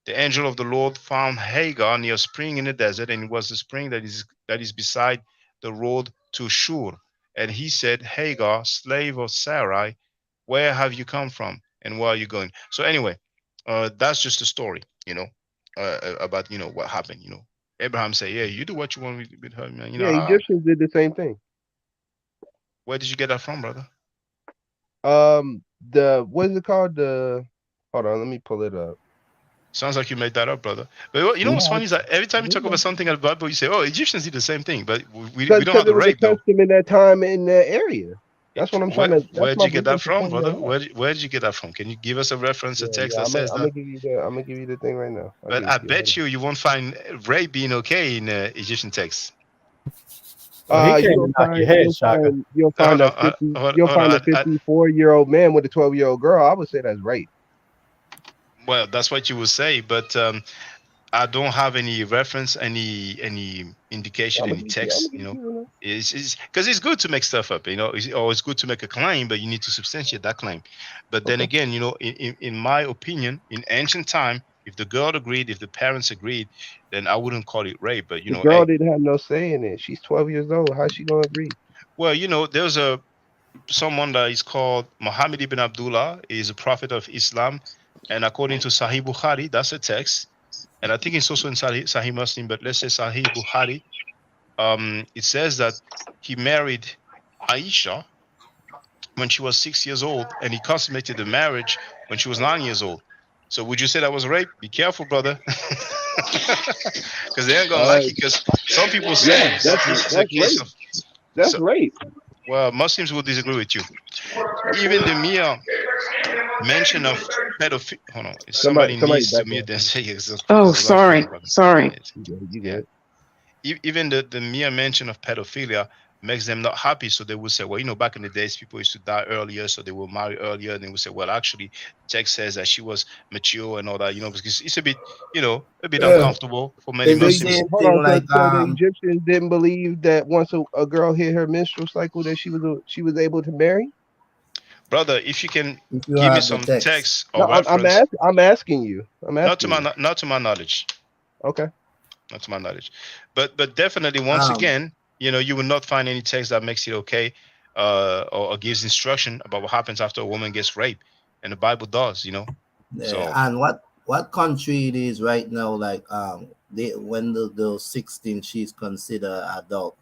The angel of the Lord found Hagar near a spring in the desert, and it was the spring that is beside the road to Shur. And he said, Hagar, slave of Sarai, where have you come from, and where are you going? So anyway, that's just a story, about what happened. Abraham said, "Yeah, you do what you want with her, man. Yeah, Egyptians did the same thing. Where did you get that from, brother? The what is it called? Hold on, let me pull it up. Sounds like you made that up, brother. But you know what's funny is that every time you talk about something in the Bible, you say, "Oh, Egyptians did the same thing," but we don't Because have it the was a rape though. custom in that time in that area. That's what I'm trying to. That's Where did my you get that blueprint for from, pointing brother? that out. Where did you get that from? Can you give us a reference, a Yeah, text yeah. that says I'm that? gonna give you the. I'm gonna give you the thing right now. I'll But give it I to you. Hold bet you won't find rape being okay in Egyptian texts. Oh, he came to You'll knock your find head, Shaka. you'll Hold find a on, 50 hold, you'll hold find a on. 54-year-old man with a 12-year-old girl. I would say that's rape. Well, that's what you would say, but I don't have any reference, any indication, I'm any gonna give you. I'm text. gonna give you. It's because it's good to make stuff up. It's good to make a claim, but you need to substantiate that claim. But then Okay. again, in my opinion, in ancient time, if the girl agreed, if the parents agreed, then I wouldn't call it rape. But The girl didn't have no say in it. She's 12 years old. How's she gonna agree? well, there's someone that is called Muhammad ibn Abdullah. Is a prophet of Islam, and according to Sahih Bukhari, that's a text. And I think it's also in Sahih Muslim, but let's say Sahih Bukhari. It says that he married Aisha when she was 6 years old, and he consummated the marriage when she was 9 years old. So would you say that was rape? Be careful, brother, because they ain't gonna like it. Because some people say Yeah, that this is a that's case rape. of. That's So, rape. well, Muslims will disagree with you. Even the mere mention of pedophilia. Hold on, somebody Somebody needs to back mute up. them. Say because Oh, there's a lot of people in sorry, the background. sorry. You Yeah. good? Even the mere mention of pedophilia makes them not happy. So they will say, well, back in the days, people used to die earlier, so they will marry earlier. And they will say, well, actually, text says that she was mature and all that, because it's a bit, a bit Yeah. uncomfortable for many It's the So Muslims. same hold thing on. like So the Egyptians didn't believe that once a girl hit her menstrual cycle that she was able to marry. Brother, if you can if you give me have the some text. text No, or reference, I'm asking you. I'm not to asking my you. not to my knowledge, Okay. not to my knowledge, but definitely, once Um again, you will not find any text that makes it okay, or gives instruction about what happens after a woman gets raped, and the Bible does. So and what country it is right now, like they when the 16 she's considered adult.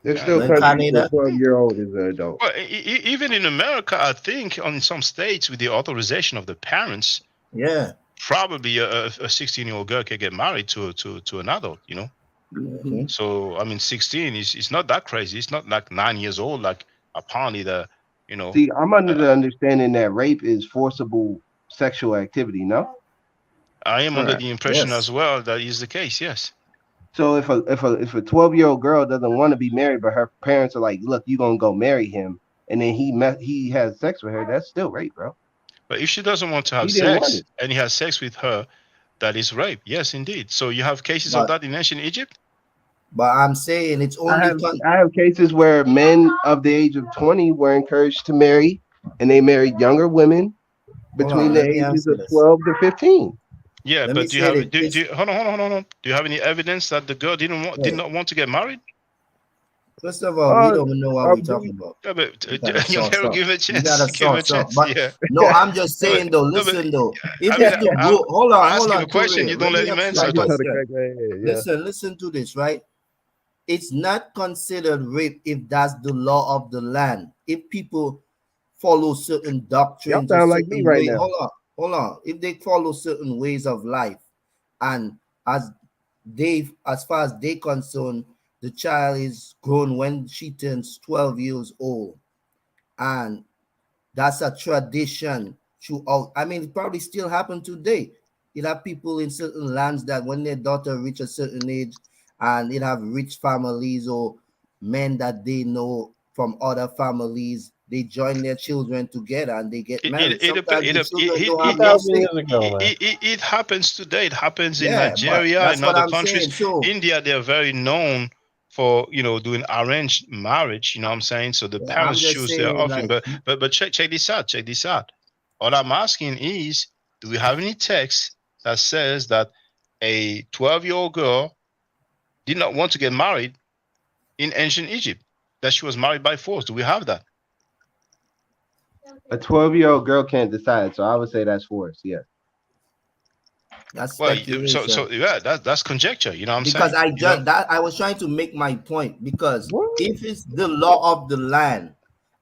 There's yeah, still When countries where Canada? 12-year-old is an adult. well, even in America, I think on some states with the authorization of the parents, Yeah. probably a 16-year-old girl can get married to an adult. Mhm. So I mean, 16 is not that crazy. It's not like 9 years old, like apparently See, I'm under uh, the understanding that rape is forcible sexual activity. No. I am under Correct. the impression as Yes. well that is the case. Yes. So if a 12-year-old girl doesn't want to be married, but her parents are like, look, you gonna go marry him, and then he has sex with her, that's still rape, bro. But if she doesn't want to He have didn't want sex it. and he has sex with her, that is rape. Yes, indeed. So you have cases of But that in ancient Egypt. I'm saying it's I only have I have cases where men of the age of 20 were encouraged to marry, and they married younger women hold between on, the let me ages answer of this. 12 to 15. Yeah, Let me but do you say have that do this you, hold on, hold on, hold on. Do you have any evidence that the girl did yeah. not want to get married? First of all, we Uh, don't know what we're talking about. Yeah, but You gotta you source never up. give him a You gotta chance. Give him a source up. chance. But Yeah. no, I'm just No, but, saying though, no, but listen though. I If mean, it's the bro, I hold ask him on, a question. Ture. You Let don't let me him ask you answer, a I just though. had to question. crack my head. Yeah. Listen to this, right? It's not considered rape if that's the law of the land. If people follow certain Y'all doctrines or sound like me certain right way, now. hold on. If they follow certain ways of life, and as as far as they concerned, the child is grown when she turns 12 years old, and that's a tradition throughout. I mean, it probably still happen today. You have people in certain lands that when their daughter reach a certain age, and it have rich families or men that they know from other families, they join their children together and they get married. It Sometimes the children don't have no 2,000 say. years ago, man. it happens today. It happens in Yeah, but Nigeria, that's in what other I'm countries. saying. So India, they're very known for doing arranged marriage. You know what I'm saying? So the yeah, I'm parents just choose their saying, offering. like, But check this out. Check this out. All I'm asking is, do we have any text that says that a 12-year-old girl did not want to get married in ancient Egypt, that she was married by force? Do we have that? A 12-year-old girl can't decide, so I would say that's force. Yes. that's Well, speculation. yeah, that's conjecture. You know what I'm Because saying? I just that I was trying to make my point, because What? if it's the law of the land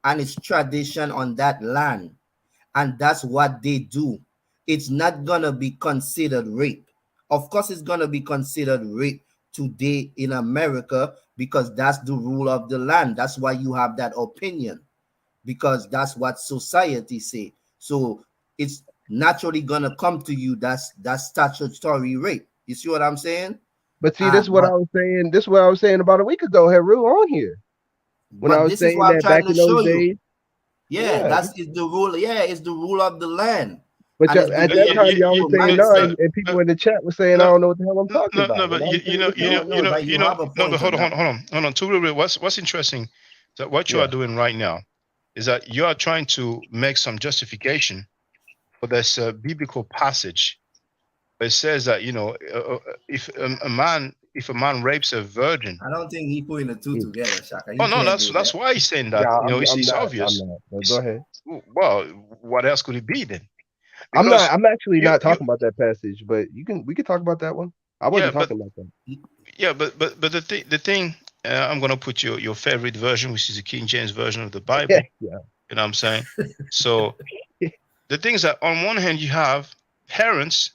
and it's tradition on that land and that's what they do, it's not gonna be considered rape. Of course it's gonna be considered rape today in America, because that's the rule of the land. That's why you have that opinion, because that's what society say. So it's naturally gonna come to you, that's statutory rape. You see what I'm saying? But see, this is what I But was saying. This is what I was saying about a week ago, Heru, on here when I was this is saying what I'm that back trying to in those show you. days. Yeah, Yeah. that's is the rule. Yeah, it's the rule of the land, But and it's at that because of time, y'all was people saying no, mindset. and people in the chat were saying, I No, don't know what the hell I'm talking about. but And I was saying the same thing. No, but you have a no, but point on that. hold on. To real, what's interesting that what you are Yeah. doing right now is that you are trying to make some justification for this biblical passage. It says that if a man rapes a virgin. I don't think he putting the two Mm. together, Shaka. Oh He no, can't do that's that. why he's saying No, that. I'm It's not. I'm obvious. not. But go ahead. Well, what else could it be then? I'm not. Because I'm actually you not you talking about that passage, but we can talk about that one. I yeah, wasn't talking about that. but the thing I'm gonna put your favorite version, which is the King James version of the Yeah. Bible. Yeah. You know what I'm saying? So the things that on one hand you have parents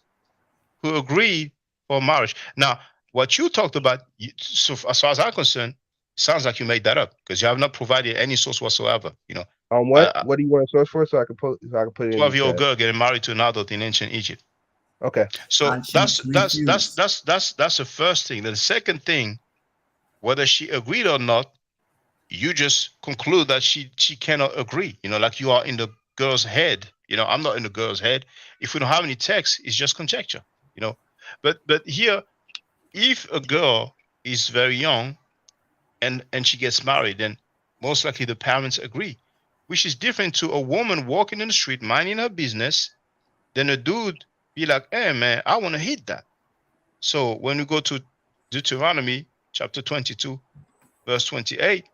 who agree for marriage. Now, what you talked about, so as far as I'm concerned, sounds like you made that up because you have not provided any source whatsoever. On what? A What do you want to source for? So I can put it in the 12-year-old chat. girl getting married to an adult in ancient Egypt. Okay. So And she that's refused. the first thing. Then the second thing, whether she agreed or not, you just conclude that she cannot agree. Like you are in the girl's head. I'm not in the girl's head. If we don't have any text, it's just conjecture. But here, if a girl is very young and she gets married, then most likely the parents agree, which is different to a woman walking in the street minding her business. Then a dude be like, "Hey man, I want to hit that." So when we go to Deuteronomy chapter 22, verse 28,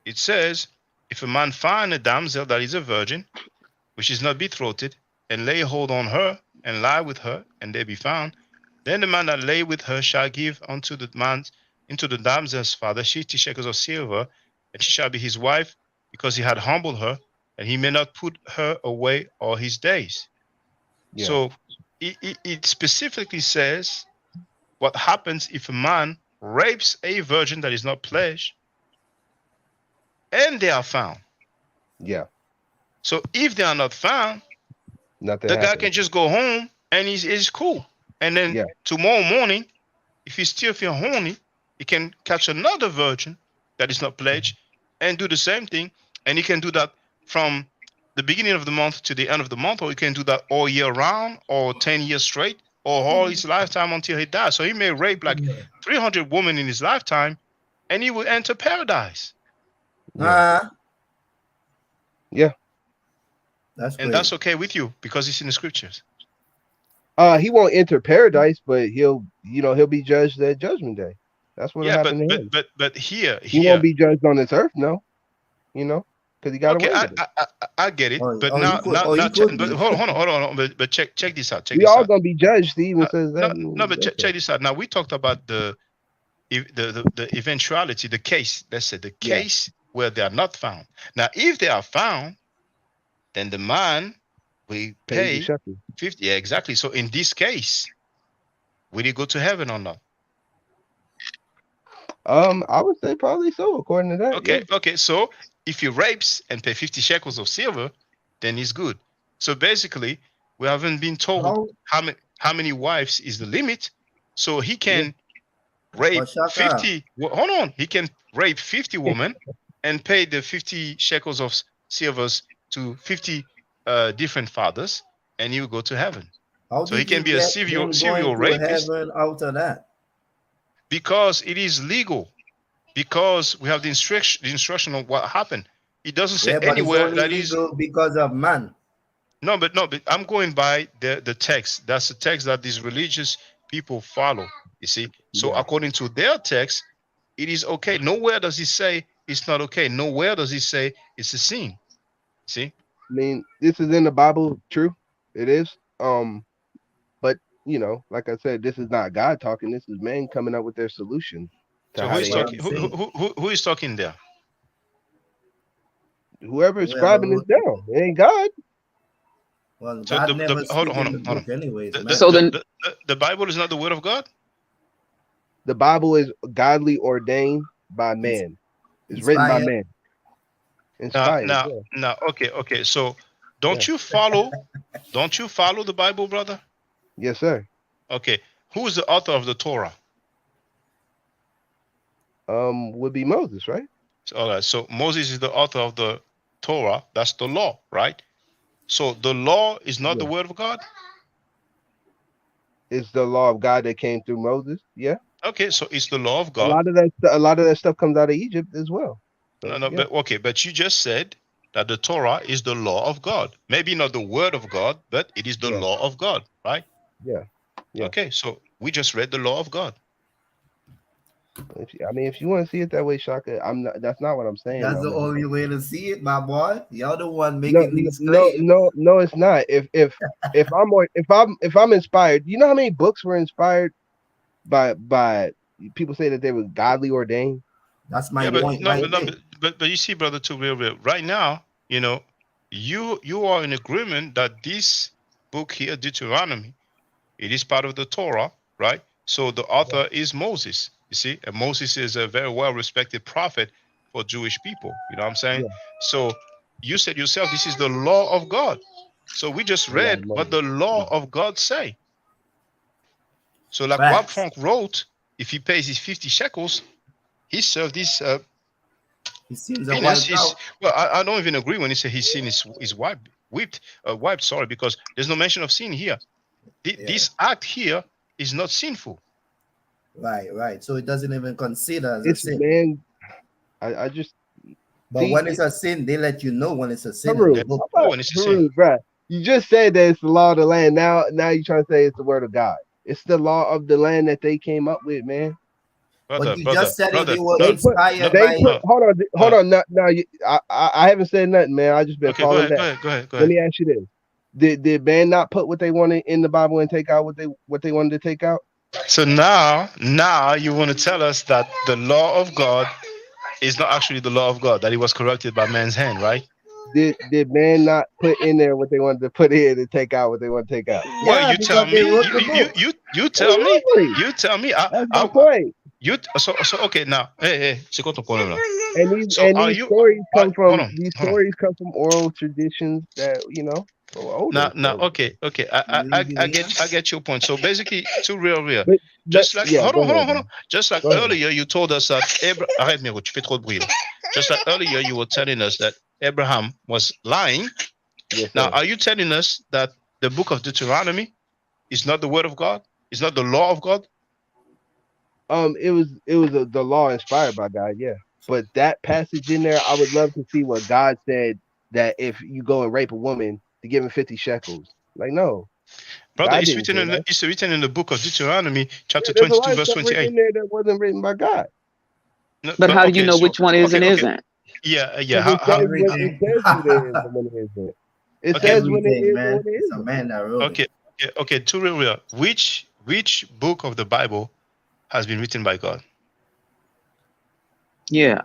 it says, "If a man find a damsel that is a virgin, which is not betrothed, and lay hold on her, and lie with her, and they be found, then the man that lay with her shall give unto the damsel's father 50 shekels of silver, and she shall be his wife, because he had humbled her, and he may not put her away all his days." Yeah. So it specifically says what happens if a man rapes a virgin that is not pledged, and they are found. Yeah. So if they are not found, Nothing the guy happened. can just go home and he's cool. And then Yeah. tomorrow morning, if he still feel horny, he can catch another virgin that is not pledged and do the same thing. And he can do that from the beginning of the month to the end of the month, or he can do that all year round, or 10 years straight, or all his lifetime until he dies. So he may rape like 300 women in his lifetime, and he will enter paradise. Yeah. Yeah. That's And crazy. that's okay with you because it's in the scriptures. He won't enter paradise, but he'll be judged at judgment day. That's what'll Yeah, happen to him. but here, He won't be judged on this earth, no. Because he got okay, away with it. I get it, but he could but be. hold on, but check this out. We all gonna be judged. He even says that. No, but check this out. Now we talked about the eventuality, the case. Let's say the case where they are not found. Now, if they are found, then the man will Pays the pay shepherd. 50. Yeah, exactly. So in this case, will he go to heaven or not? I would say probably so, according to that. Okay, Yeah. okay. So if he rapes and pay 50 shekels of silver, then he's good. So basically, we haven't been told how many wives is the limit. So he can rape But Shaka, 50. Hold on, he can rape 50 women and pay the 50 shekels of silvers to 50 different fathers, and you go to heaven. How So he did he can be a get him going serial to rapist heaven out of that? because it is legal. Because we have the instruction of what happened. It doesn't say Yeah, but it's anywhere only that is. legal because of man. No, but I'm going by the text. That's the text that these religious people follow. You see, so Yeah. according to their text, it is okay. Nowhere does he say it's not okay. Nowhere does he say it's a sin. See, I mean, this is in the Bible, true. It is. But you know, like I said, this is not God talking. This is men coming up with their solution to so who how That's is they what handle talking? I'm it. saying. Who is talking there? Whoever is Whoever scribing this wrote it. down, it ain't God. Well, So God never hold spit on, in the hold on. book, anyways, The, man. So the, then, the, the, the Bible is not the word of God. The Bible is godly ordained by It's man. It's written by inspired. man. Now, Inspired. now, Yeah. now. Okay. So Yeah. don't you follow? Don't you follow the Bible, brother? Yes, sir. Okay. Who is the author of the Torah? Would be Moses, right? All right. So Moses is the author of the Torah. That's the law, right? So the law is not the Yeah. word of God. It's the law of God that came through Moses. Yeah. Okay. So it's the law of A God. lot of that a lot of that stuff comes out of Egypt as well. No, So no. yeah. But okay. But you just said that the Torah is the law of God. Maybe not the word of God, but it is the Yeah. law of God, right? Yeah. Yeah. Okay. So we just read the law of God. If you want to see it that way, Shaka, I'm not. That's not what I'm saying, That's though, the man. only way to see it, my boy. You're the one No, making these no, claims. no, no. It's not. If I'm inspired, you know how many books were inspired by people say that they were godly ordained. That's my Yeah, but point no, right but no, there. but you see, brother, to real. Right now, you are in agreement that this book here, Deuteronomy, it is part of the Torah, right? So the author is Moses. You see, and Moses is a very well respected prophet for Jewish people. You know what I'm saying? Yeah, So you said yourself, this is the law of God. So we just the law read of what Moses. the law Yeah. of God say. So like what Facts. Frank wrote, if he pays his 50 shekels, he served this His sins are penis. wiped He's out. well, I don't even agree when he said his sin is wiped. Sorry, because there's no mention of sin here. Yeah. This act here is not sinful. Right. So it doesn't even consider as a It's sin. man. I just But see when it's a sin, they let you know when it's a sin in the Haroon. There's book. no one is a sin, Haroon, bruh. You just said that it's the law of the land. Now you trying to say it's the word of God. It's the law of the land that they came up with, man. But brother, you brother, just said it, they brother. were No, no, inspired They by. put. no, Hold no. on. Now I haven't said nothing, man. I just been Okay, go falling ahead, back. go Let ahead. me ask you this: Did man not put what they wanted in the Bible and take out what they wanted to take out? So now you want to tell us that the law of God is not actually the law of God, that it was corrupted by man's hand, right? Did man not put in there what they wanted to put in and take out what they want to take out? Well, Yeah, you tell because they me. wrote the book. You tell me. Exactly. You tell me. That's my point. So okay now. Hey, c'est quoi ton problème là? And these So are you? Hold on, these hold on. stories come from oral traditions that are older. Now, So, okay. You living here? I get your point. So basically, to real. but Just like yeah, go ahead, hold on. man. Just like Go ahead. earlier, you told us that Arrête, Miro, tu fais trop de bruit là. Just like earlier, you were telling us that Abraham was lying. Yes, Now, sir. are you telling us that the book of Deuteronomy is not the word of God? It's not the law of God? It was the law inspired by God, yeah. But that passage in there, I would love to see what God said that if you go and rape a woman to give him 50 shekels. Like, no, Brother, God didn't say that. it's written in the book of Deuteronomy, Yeah, chapter there's a lot 22, of verse stuff written 28. in there that wasn't written by God. No, but but how do you okay, know so which one is and okay. isn't? Yeah. Because it Everything. says when it is and when it isn't. It Okay, says when it Everything, is and when man. it It's a isn't. man that wrote it. okay. To real. Which book of the Bible has been written by God? Yeah.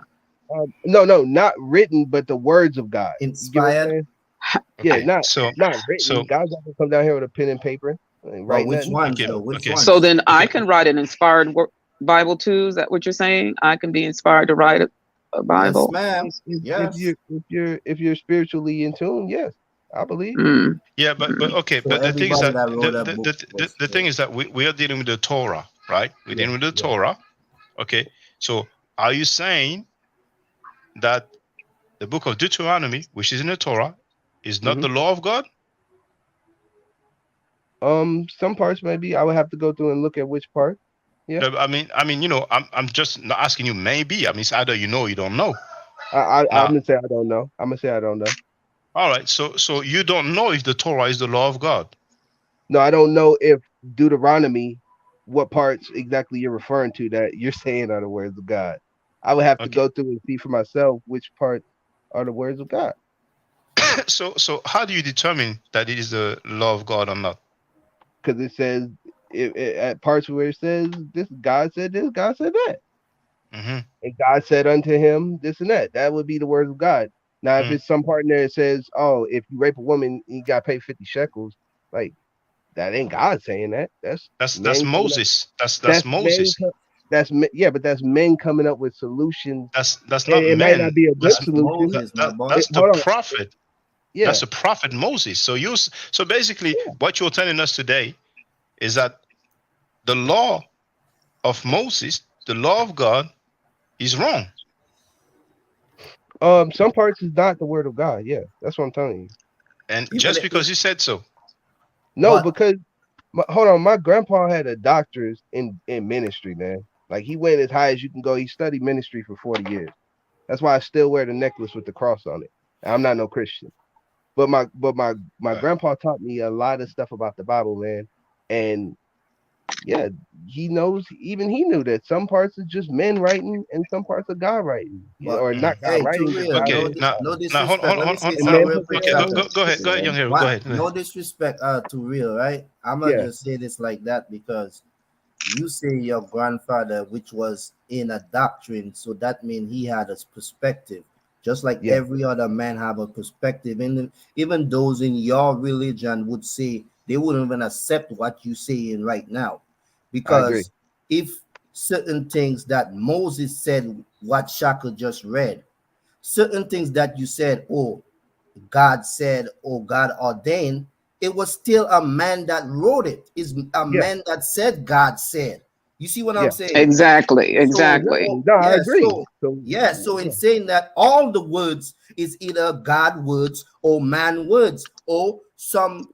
No, not written, but the words of God. You get what I'm Inspired. saying? Yeah, Okay, not written. God's not gonna come down here with a pen and paper and But write which nothing. ones okay, though? Which okay, So ones? then I okay. can write an inspired Bible too. Is that what you're saying? I can be inspired to write a Yes, Bible. ma'am. If Yes. you're spiritually in tune, yes, I believe. Mm. Yeah, but okay, So but the thing is everybody that that wrote that book was the thing is that we are dealing with the Torah, right? We're Yeah, dealing with the yeah. Torah. Okay, so are you saying that the book of Deuteronomy, which is in the Torah, is not the law of God? Some parts maybe. I would have to go through and look at which part. Yeah. No, I mean, you know, I'm just not asking you. Maybe. I mean, it's either you know or you don't know. I'm Now, gonna say I don't know. I'm gonna say I don't know. all right. So you don't know if the Torah is the law of God. No, I don't know if Deuteronomy, what parts exactly you're referring to that you're saying are the words of God. I would have to Okay. go through and see for myself which parts are the words of God. So how do you determine that it is the law of God or not? Because it says at parts where it says this, God said this, God said that, Mm-hmm. and God said unto him this and that. That would be the words of God. Now, if it's some part in there that says, "Oh, if you rape a woman, you got to pay 50 shekels," like that ain't God saying that. That's That's men coming up. Moses. That's That's men. Moses. Yeah, but that's men coming up with solutions. That's And not it might not men. be a good That's solution. that's the Hold on. prophet. Yeah. That's the prophet Moses. So basically, what you're telling us today is that the law of Moses, the law of God, is wrong. Some parts is not the word of God. Yeah, that's what I'm telling you. And just because you said so. No, because hold on, my grandpa had a doctorate in ministry, man. Like he went as high as you can go. He studied ministry for 40 years. That's why I still wear the necklace with the cross on it. I'm not no Christian. But my grandpa taught me a lot of stuff about the Bible, man. And yeah, he knows, even he knew that some parts are just men writing and some parts are God writing. But Or not God hey, too writing, but real. God Okay, wrote the now No Bible. disrespect. Let me say And something men real put quick, okay, their Captain. own go ahead, their young own Hero, go What? ahead. No disrespect to real, right? I'm not yeah. just say this like that because you say your grandfather, which was in a doctrine, so that means he had a perspective, just like Yeah. every other man have a perspective. And even those in your religion would say they wouldn't even accept what you saying right now, I agree. because if certain things that Moses said, what Shaka just read, certain things that you said, oh, God said, or God ordained, it was still a man that wrote it. Is a Yeah. man that said God said. You see what I'm Yeah. saying? Exactly. So, Exactly. No, I yeah, agree. so So yeah, so in yeah. saying that all the words is either God words or man words or some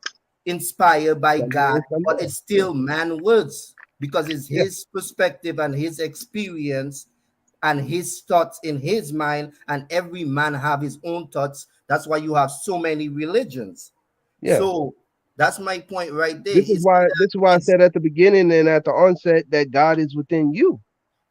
inspired by Some men, God, some but men. it's still man words because it's Yeah. his perspective and his experience and his thoughts in his mind, and every man have his own thoughts. That's why you have so many religions. Yeah. So that's my point right there. This is It's why I said at the beginning and at the onset that God is within you.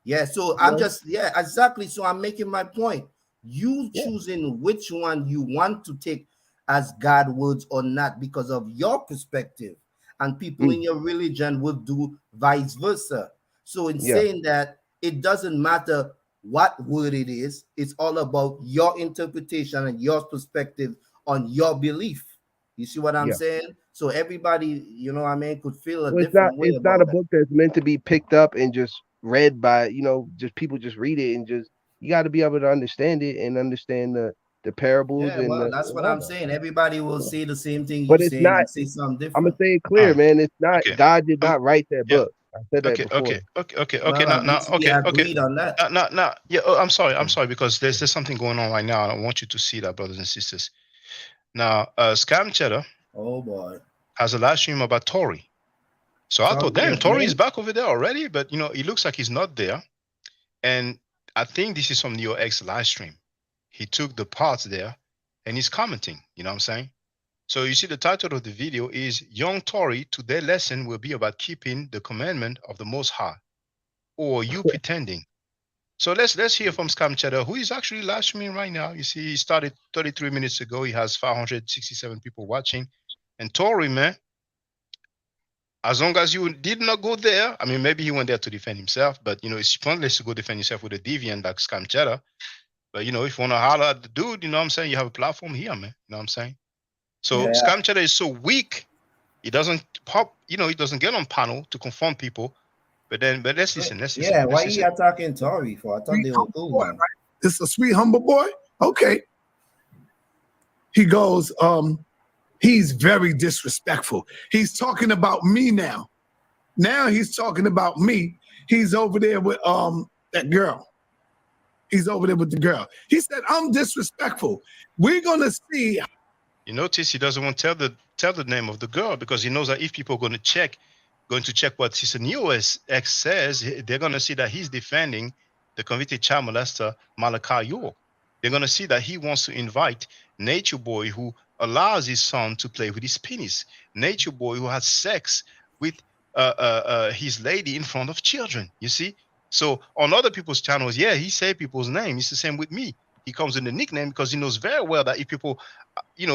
yeah, so You I'm know? just yeah, exactly. So I'm making my point. You Yeah. choosing which one you want to take as God words or not because of your perspective, and people in your religion will do vice versa. So in Yeah. saying that, it doesn't matter what word it is, it's all about your interpretation and your perspective on your belief. You see what I'm Yeah. saying? So everybody, you know what I mean, could feel a Well, different way it's not about a that. book that's meant to be picked up and just read by, just people just read it and just you got to be able to understand it and understand the parables Yeah, and well, the that's and what all I'm that. saying. Everybody will Yeah. say the same thing you But it's saying not, and say something I'm gonna different. say it clear, man. It's not, Okay. God did not write that Yeah. book. I said that before. Okay. Well, Now, at least we okay. agreed on that. Now. Yeah. Oh, I'm sorry because there's something going on right now. And I want you to see that, brothers and sisters. Now, Scam Cheddar Oh boy. has a live stream about Tory. So I Sorry thought, damn, Tory is again. back over there already, but it looks like he's not there. And I think this is from Neo X live stream. He took the parts there and he's commenting. You know what I'm saying? So you see the title of the video is Young Tory, Today Lesson will be about keeping the commandment of the Most High. Or you pretending. So let's hear from Scam Cheddar, who is actually live streaming right now. You see, he started 33 minutes ago. He has 567 people watching. And Tory, man, as long as you did not go there, I mean, maybe he went there to defend himself, but it's pointless to go defend yourself with a deviant like Scam Cheddar. But if you want to holler at the dude, you know what I'm saying? You have a platform here, man. You know what I'm saying? So Yeah. Scam Cheddar is so weak, he doesn't pop, he doesn't get on panel to confront people. But let's listen. Yeah, why you attacking Tory for? I thought they were cool now. It's a sweet, humble boy. Okay. He goes, he's very disrespectful. He's talking about me now. Now he's talking about me. He's over there with that girl. He's over there with the girl. He said, I'm disrespectful. We're gonna see. You notice he doesn't want to tell the name of the girl because he knows that if people are going to check what Sister Neo's ex says, they're going to see that he's defending the convicted child molester Malachi York. They're going to see that he wants to invite Nature Boy, who allows his son to play with his penis. Nature Boy, who has sex with his lady in front of children. You see? So on other people's channels, yeah, he say people's name. It's the same with me. He comes in the nickname because he knows very well that if people,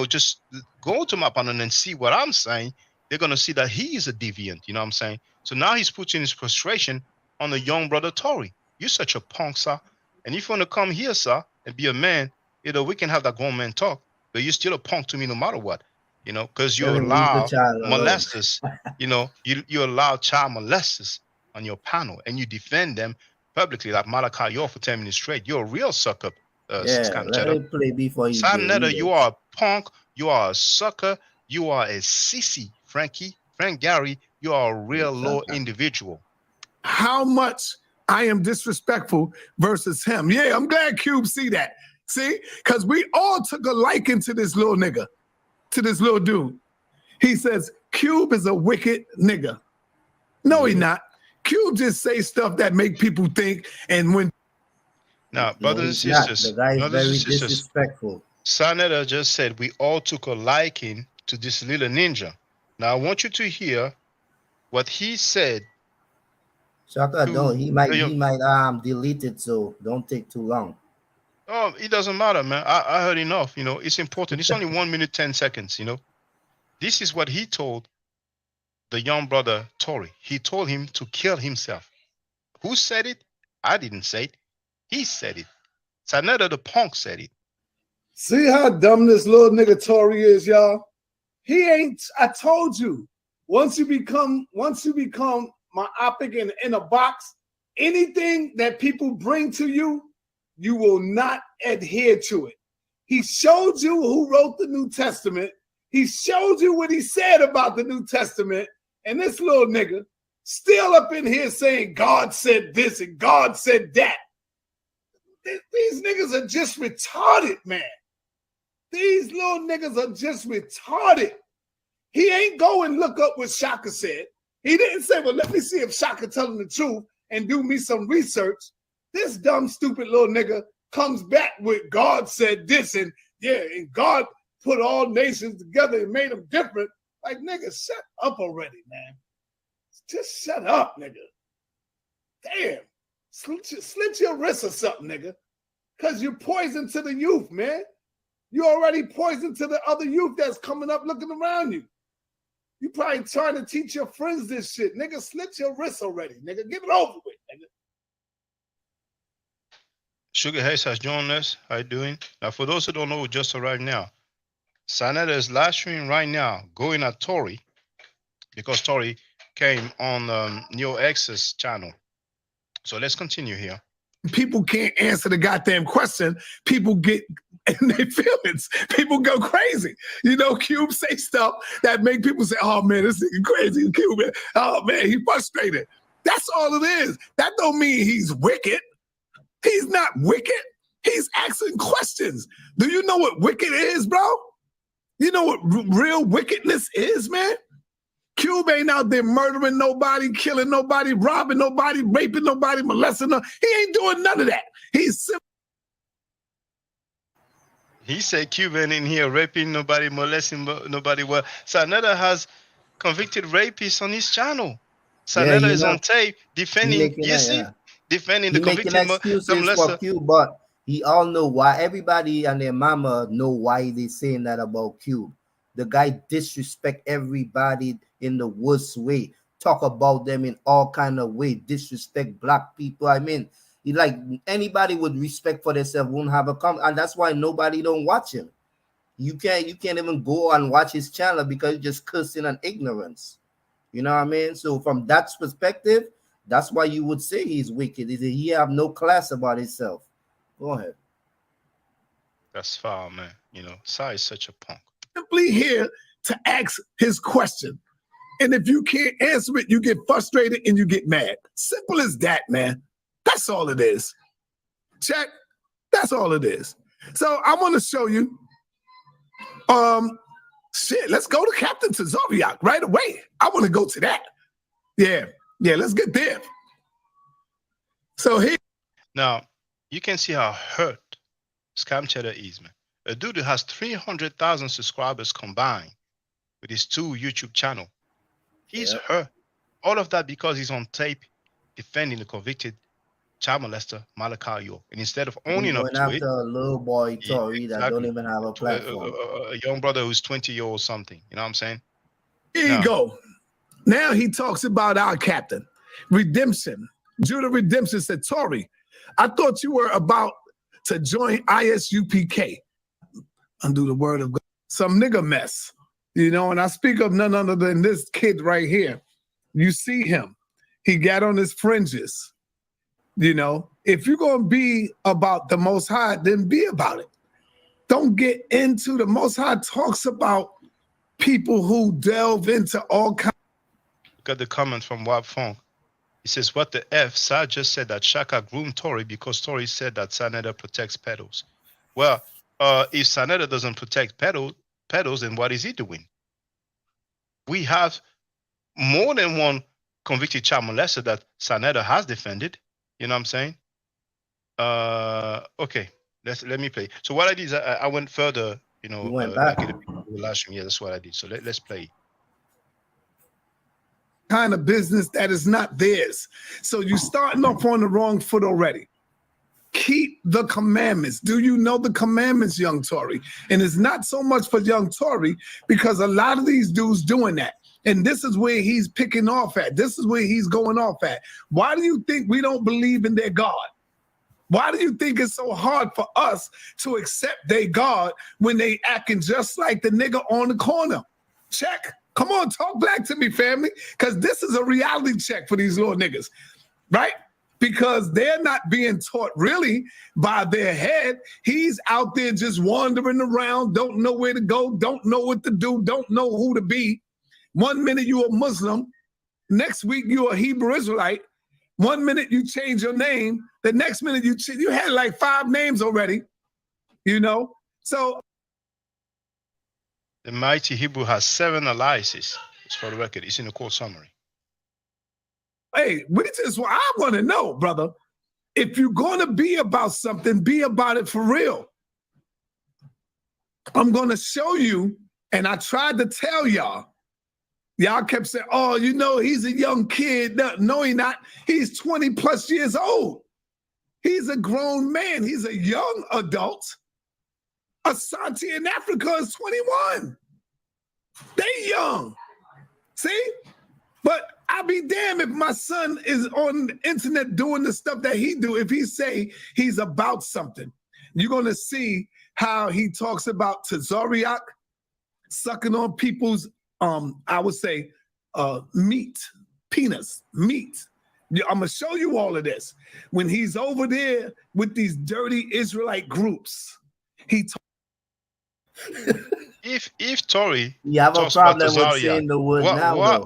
just go to my panel and see what I'm saying, they're going to see that he is a deviant. You know what I'm saying? So now he's putting his frustration on the young brother Tory. You're such a punk, sir. And if you want to come here, sir, and be a man, we can have that grown man talk, but you're still a punk to me no matter what, because you Tell him leave the allow child alone. molesters, you allow child molesters on your panel and you defend them publicly like Malachi York for 10 minutes straight. You're a real sucker. Yeah, let him play before he Sanetta, you are a punk, you are a sucker, you are a sissy, Frank Gary, you are a real low individual. How much I am disrespectful versus him. Yeah, I'm glad Cube see that. See? Because we all took a liking to this little nigga, to this little dude. He says, Cube is a wicked nigga. No, he not. Cube just say stuff that make people think, and when now, brothers and sisters, the guy is very disrespectful. Sanetta just said we all took a liking to this little ninja. Now I want you to hear what he said. Shaka, don't. He might delete it, so don't take too long. Oh, it doesn't matter, man. I heard enough. It's important. It's only 1 minute 10 seconds. This is what he told the young brother Tory. He told him to kill himself. Who said it? I didn't say it. He said it. Sanetta the punk said it. See how dumb this little nigga Tory is, y'all? He ain't, I told you, once you become myopic and in a box, anything that people bring to you, you will not adhere to it. He showed you who wrote the New Testament. He showed you what he said about the New Testament. And this little nigga still up in here saying God said this and God said that. These niggas are just retarded, man. These little niggas are just retarded. He ain't go and look up what Shaka said. He didn't say, well, let me see if Shaka telling the truth and do me some research. This dumb, stupid little nigga comes back with God said this and God put all nations together and made them different. Like, nigga, shut up already, man. Just shut up, nigga. Damn. Slit your wrist or something, nigga. Because you're poison to the youth, man. You're already poison to the other youth that's coming up looking around you. You probably trying to teach your friends this shit. Nigga, slit your wrist already, nigga. Get it over with, nigga. Sugar Hayes has joined us. How you doing? Now, for those who don't know, just right now, Sanetta is live streaming right now, going at Tory, because Tory came on Neo X's channel. So let's continue here. People can't answer the goddamn question. People get in their feelings. People go crazy. Cube say stuff that make people say, oh man, this nigga crazy. Cube, man. Oh man, he frustrated. That's all it is. That don't mean he's wicked. He's not wicked. He's asking questions. Do you know what wicked is, bro? You know what real wickedness is, man? Cube ain't out there murdering nobody, killing nobody, robbing nobody, raping nobody, molesting nobody. He ain't doing none of that. He said Cube ain't in here raping nobody, molesting nobody. Well, Sanetta has convicted rapists on his channel. Sanetta is on tape defending, defending the convicted excuses for Cube, but he all know why. Everybody and their mama know why they saying that about Cube. The guy disrespect everybody in the worst way. Talk about them in all kind of way. Disrespect black people. I mean, he like anybody with respect for themselves won't have a comment, and that's why nobody don't watch him. You can't even go and watch his channel because you're just cursing and ignorance. You know what I mean? So from that perspective, that's why you would say he's wicked. Is he have no class about himself? Go ahead. That's foul, man. Sai is such a punk. Simply here to ask his question. And if you can't answer it, you get frustrated and you get mad. Simple as that, man. That's all it is. Check. That's all it is. So I want to show you. Shit, let's go to Captain Tazariak right away. I want to go to that. Yeah, let's get there. So here. Now, you can see how hurt Scam Cheddar is, man. A dude who has 300,000 subscribers combined with his 2 YouTube channel. He's hurt. All of that because he's on tape defending the convicted child molester Malachi York. And instead of owning up going to it, after a little boy Tory that don't exactly, even have a platform. a young brother who's 20 years old something. You know what I'm saying? Here you go. Now he talks about our captain. Redemption. Judah Redemption said, Tory, I thought you were about to join ISUPK. Undo the word of God. Some nigga mess. You know, and I speak of none other than this kid right here. You see him. He got on his fringes. You know, if you're going to be about the Most High, then be about it. Don't get into the Most High talks about people who delve into all kinds. Look at the comment from Wab Fong. He says, what the F? Sa just said that Shaka groomed Tory because Tory said that Saneda protects pedos. Well, if Saneda doesn't protect pedos, then what is he doing? We have more than one convicted child molester that Saneda has defended. You know what I'm saying? Okay, let me play. So what I did is I went further, you know, went back. Yeah, that's what I did. So let's play. Kind of business that is not theirs. So you're starting off on the wrong foot already. Keep the commandments. Do you know the commandments, young Tory? And it's not so much for young Tory because a lot of these dudes doing that. And this is where he's picking off at. This is where he's going off at. Why do you think we don't believe in their God? Why do you think it's so hard for us to accept their God when they acting just like the nigga on the corner? Check. Come on, talk black to me, family, because this is a reality check for these little niggas, right? Because they're not being taught really by their head. He's out there just wandering around, don't know where to go, don't know what to do, don't know who to be. 1 minute you're a Muslim, next week you're a Hebrew Israelite. 1 minute you change your name, the next minute you had like 5 names already, you know? So the mighty Hebrew has 7 aliases. It's for the record. It's in the court summary. Hey, which is what I want to know, brother. If you're going to be about something, be about it for real. I'm going to show you, and I tried to tell y'all. Y'all kept saying, oh, you know, he's a young kid. No, he's not. He's 20 plus years old. He's a grown man. He's a young adult. Asante in Africa is 21. They young. See? But I'll be damned if my son is on the internet doing the stuff that he do. If he say he's about something, you're going to see how he talks about Tazariak sucking on people's, I would say, meat, penis, meat. I'm going to show you all of this. When he's over there with these dirty Israelite groups, he if Tory you have a problem with saying the word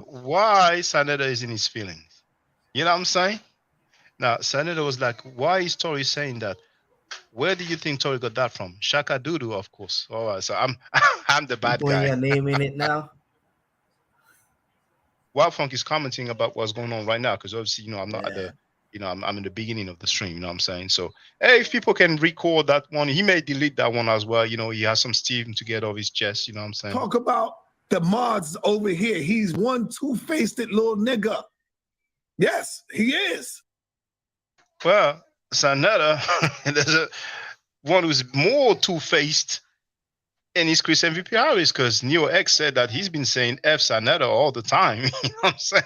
why Saneda is in his feelings? You know what I'm saying? Now Saneda was like, why is Tory saying that? Where do you think Tory got that from? Shaka Dudu, of course. All right, so I'm the bad guy. Putting your name in it now. Wild Funk is commenting about what's going on right now because obviously, you know, I'm not at the, you know, I'm in the beginning of the stream. You know what I'm saying? So, hey, if people can record that one, he may delete that one as well. You know, he has some steam to get off his chest. You know what I'm saying? Talk about the mods over here. He's one two-faced little nigga. Yes, he is. Well, Saneda, there's one who's more two-faced. And he's Chris MVP Harris because Neo X said that he's been saying F Saneda all the time. You know what I'm saying?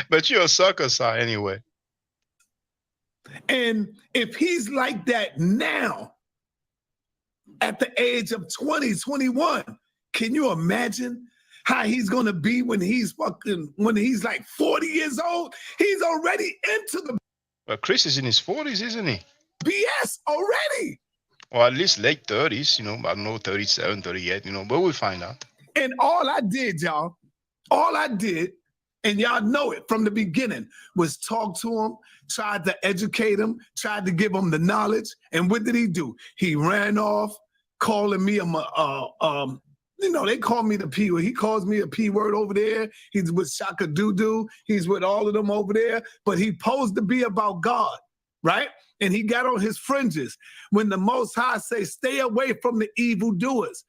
But you're a sucker, sir, anyway. And if he's like that now, at the age of 20, 21, can you imagine how he's going to be when he's like 40 years old? He's already into the Well, Chris is in his 40s, isn't he? BS already. Or at least late 30s, you know, I don't know, 37, 38, you know, but we'll find out. And all I did, y'all, all I did and y'all know it from the beginning, was talk to him, tried to educate him, tried to give him the knowledge. And what did he do? He ran off, calling me you know, they call me the P word. He calls me a P word over there. He's with Shaka Doo. He's with all of them over there. But he posed to be about God, right? And he got on his fringes when the Most High say, stay away from the evildoers.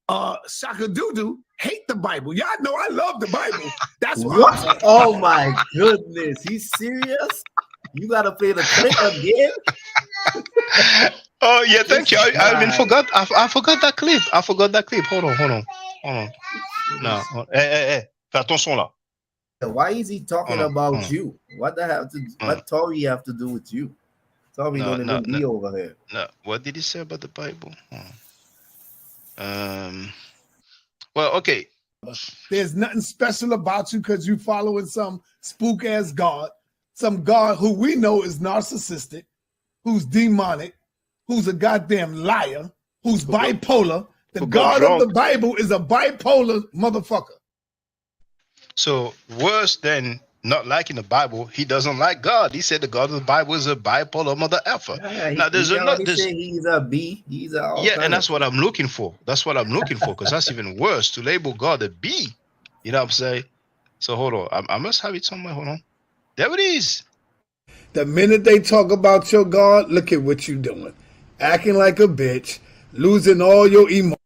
Shaka Doo hate the Bible. Y'all know I love the Bible. That's why. What? Oh my goodness. He's serious? You gotta play the clip again? Oh yeah, thank you. I even forgot. I forgot that clip. I forgot that clip. Hold on. No. Hey. Fais attention là. Why is he talking about you? What the hell? What Tory have to do with you? Tory don't even be over here. No. What did he say about the Bible? Well, okay. There's nothing special about you because you following some spook ass God, some God who we know is narcissistic, who's demonic, who's a goddamn liar, who's bipolar. The God of the Bible is a bipolar motherfucker. So worse than not liking the Bible, he doesn't like God. He said the God of the Bible is a bipolar mother effer. Now he's a B. He's a and that's what I'm looking for. That's what I'm looking for, because that's even worse to label God a B. You know what I'm saying? So hold on, I must have it somewhere. Hold on, there it is. The minute they talk about your God, look at what you're doing. Acting like a bitch, losing all your emotion.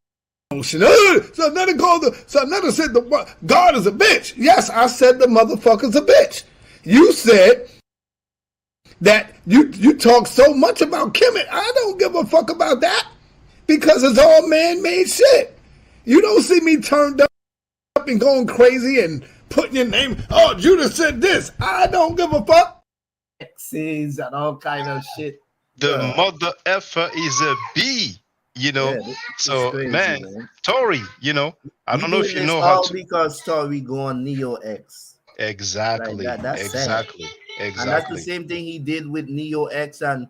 So another said the God is a bitch. Yes, I said the motherfucker's a bitch. You said that you talk so much about Kemet. I don't give a fuck about that because it's all man-made shit. You don't see me turned up and going crazy and putting your name. Oh, Judah said this. I don't give a fuck. X's and all kind of shit. The mother effer is a B. You know, so crazy, man, Tory, you know, I don't know if you know how to. Because Tory go on Neo X. Exactly. Like that's exactly. Sad. Exactly. And that's the same thing he did with Neo X and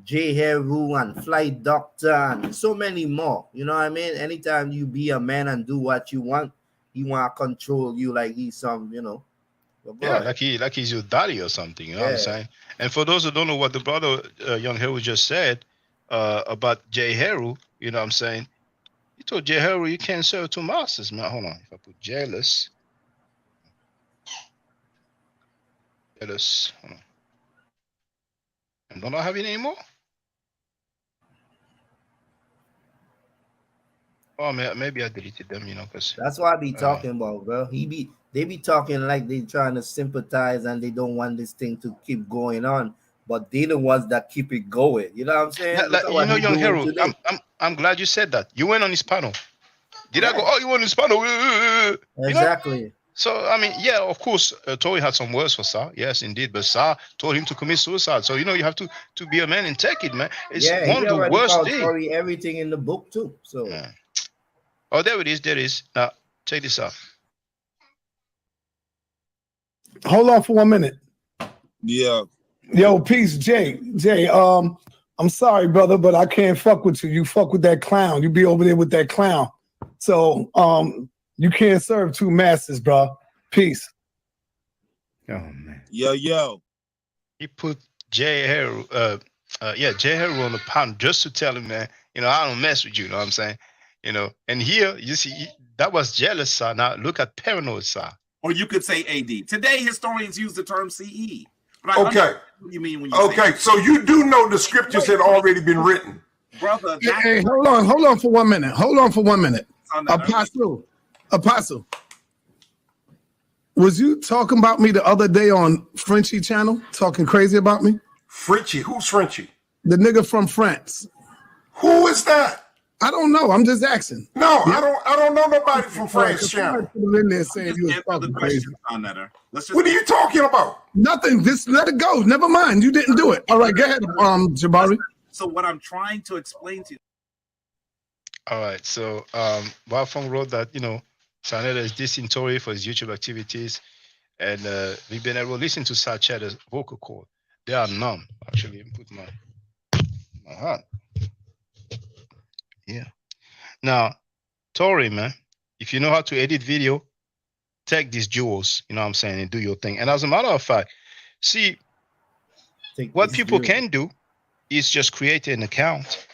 J Heru and Flight Doctor and so many more. You know what I mean? Anytime you be a man and do what you want, he want to control you like he's some, you know. Yeah, like he's your daddy or something. You know what I'm saying? And for those who don't know what the brother Young Heru just said about J Heru, you know what I'm saying? He told J Heru you can't serve two masters, man. Hold on, if I put jealous, hold on. And don't I have it anymore? Oh, maybe I deleted them, you know, because that's what I be talking about, bro. They be talking like they trying to sympathize and they don't want this thing to keep going on, but they the ones that keep it going. You know what I'm saying? Yeah, you know, Young Heru, I'm glad you said that. You went on his panel. Did I go? Oh, you went on his panel? Exactly. You know? So I mean, yeah, of course, Tory had some words for Sar. Yes, indeed, but Sar told him to commit suicide. So you know, you have to be a man and take it, man. It's one of the worst things. Tory everything in the book too. So. Yeah. Oh, there it is. There it is. Now check this out. Hold on for 1 minute. Yeah. Yo, peace, Jay. I'm sorry, brother, but I can't fuck with you. You fuck with that clown. You be over there with that clown. So, you can't serve two masters, bro. Peace. Oh man. Yo. He put J Heru, J Heru on the panel just to tell him, man, you know, I don't mess with you. You know what I'm saying? You know, and here you see that was jealous, sir. Now look at paranoid, sir. Or you could say AD. Today, historians use the term CE. Okay. What you mean when you say so you do know the scriptures had already been written. Brother. Hey, hold on for 1 minute. Hold on for 1 minute. Apostle. Was you talking about me the other day on Frenchie channel, talking crazy about me? Frenchie? Who's Frenchie? The nigga from France. Who is that? I don't know. I'm just asking. No, yeah. I don't know nobody from France channel. In there saying you was talking crazy. What are you talking about? Nothing. Just let it go. Never mind. You didn't do it. All right, go ahead, Jabari. So what I'm trying to explain to you. All right. So Wafong wrote that, you know, Saneda is dissing Tory for his YouTube activities, and we've been able to listen to Sacheta's vocal cord. There are none. Actually, let me put my hand. Yeah. Now, Tory, man, if you know how to edit video, take these jewels, you know what I'm saying, and do your thing. And as a matter of fact, see, what people can do is just create an account,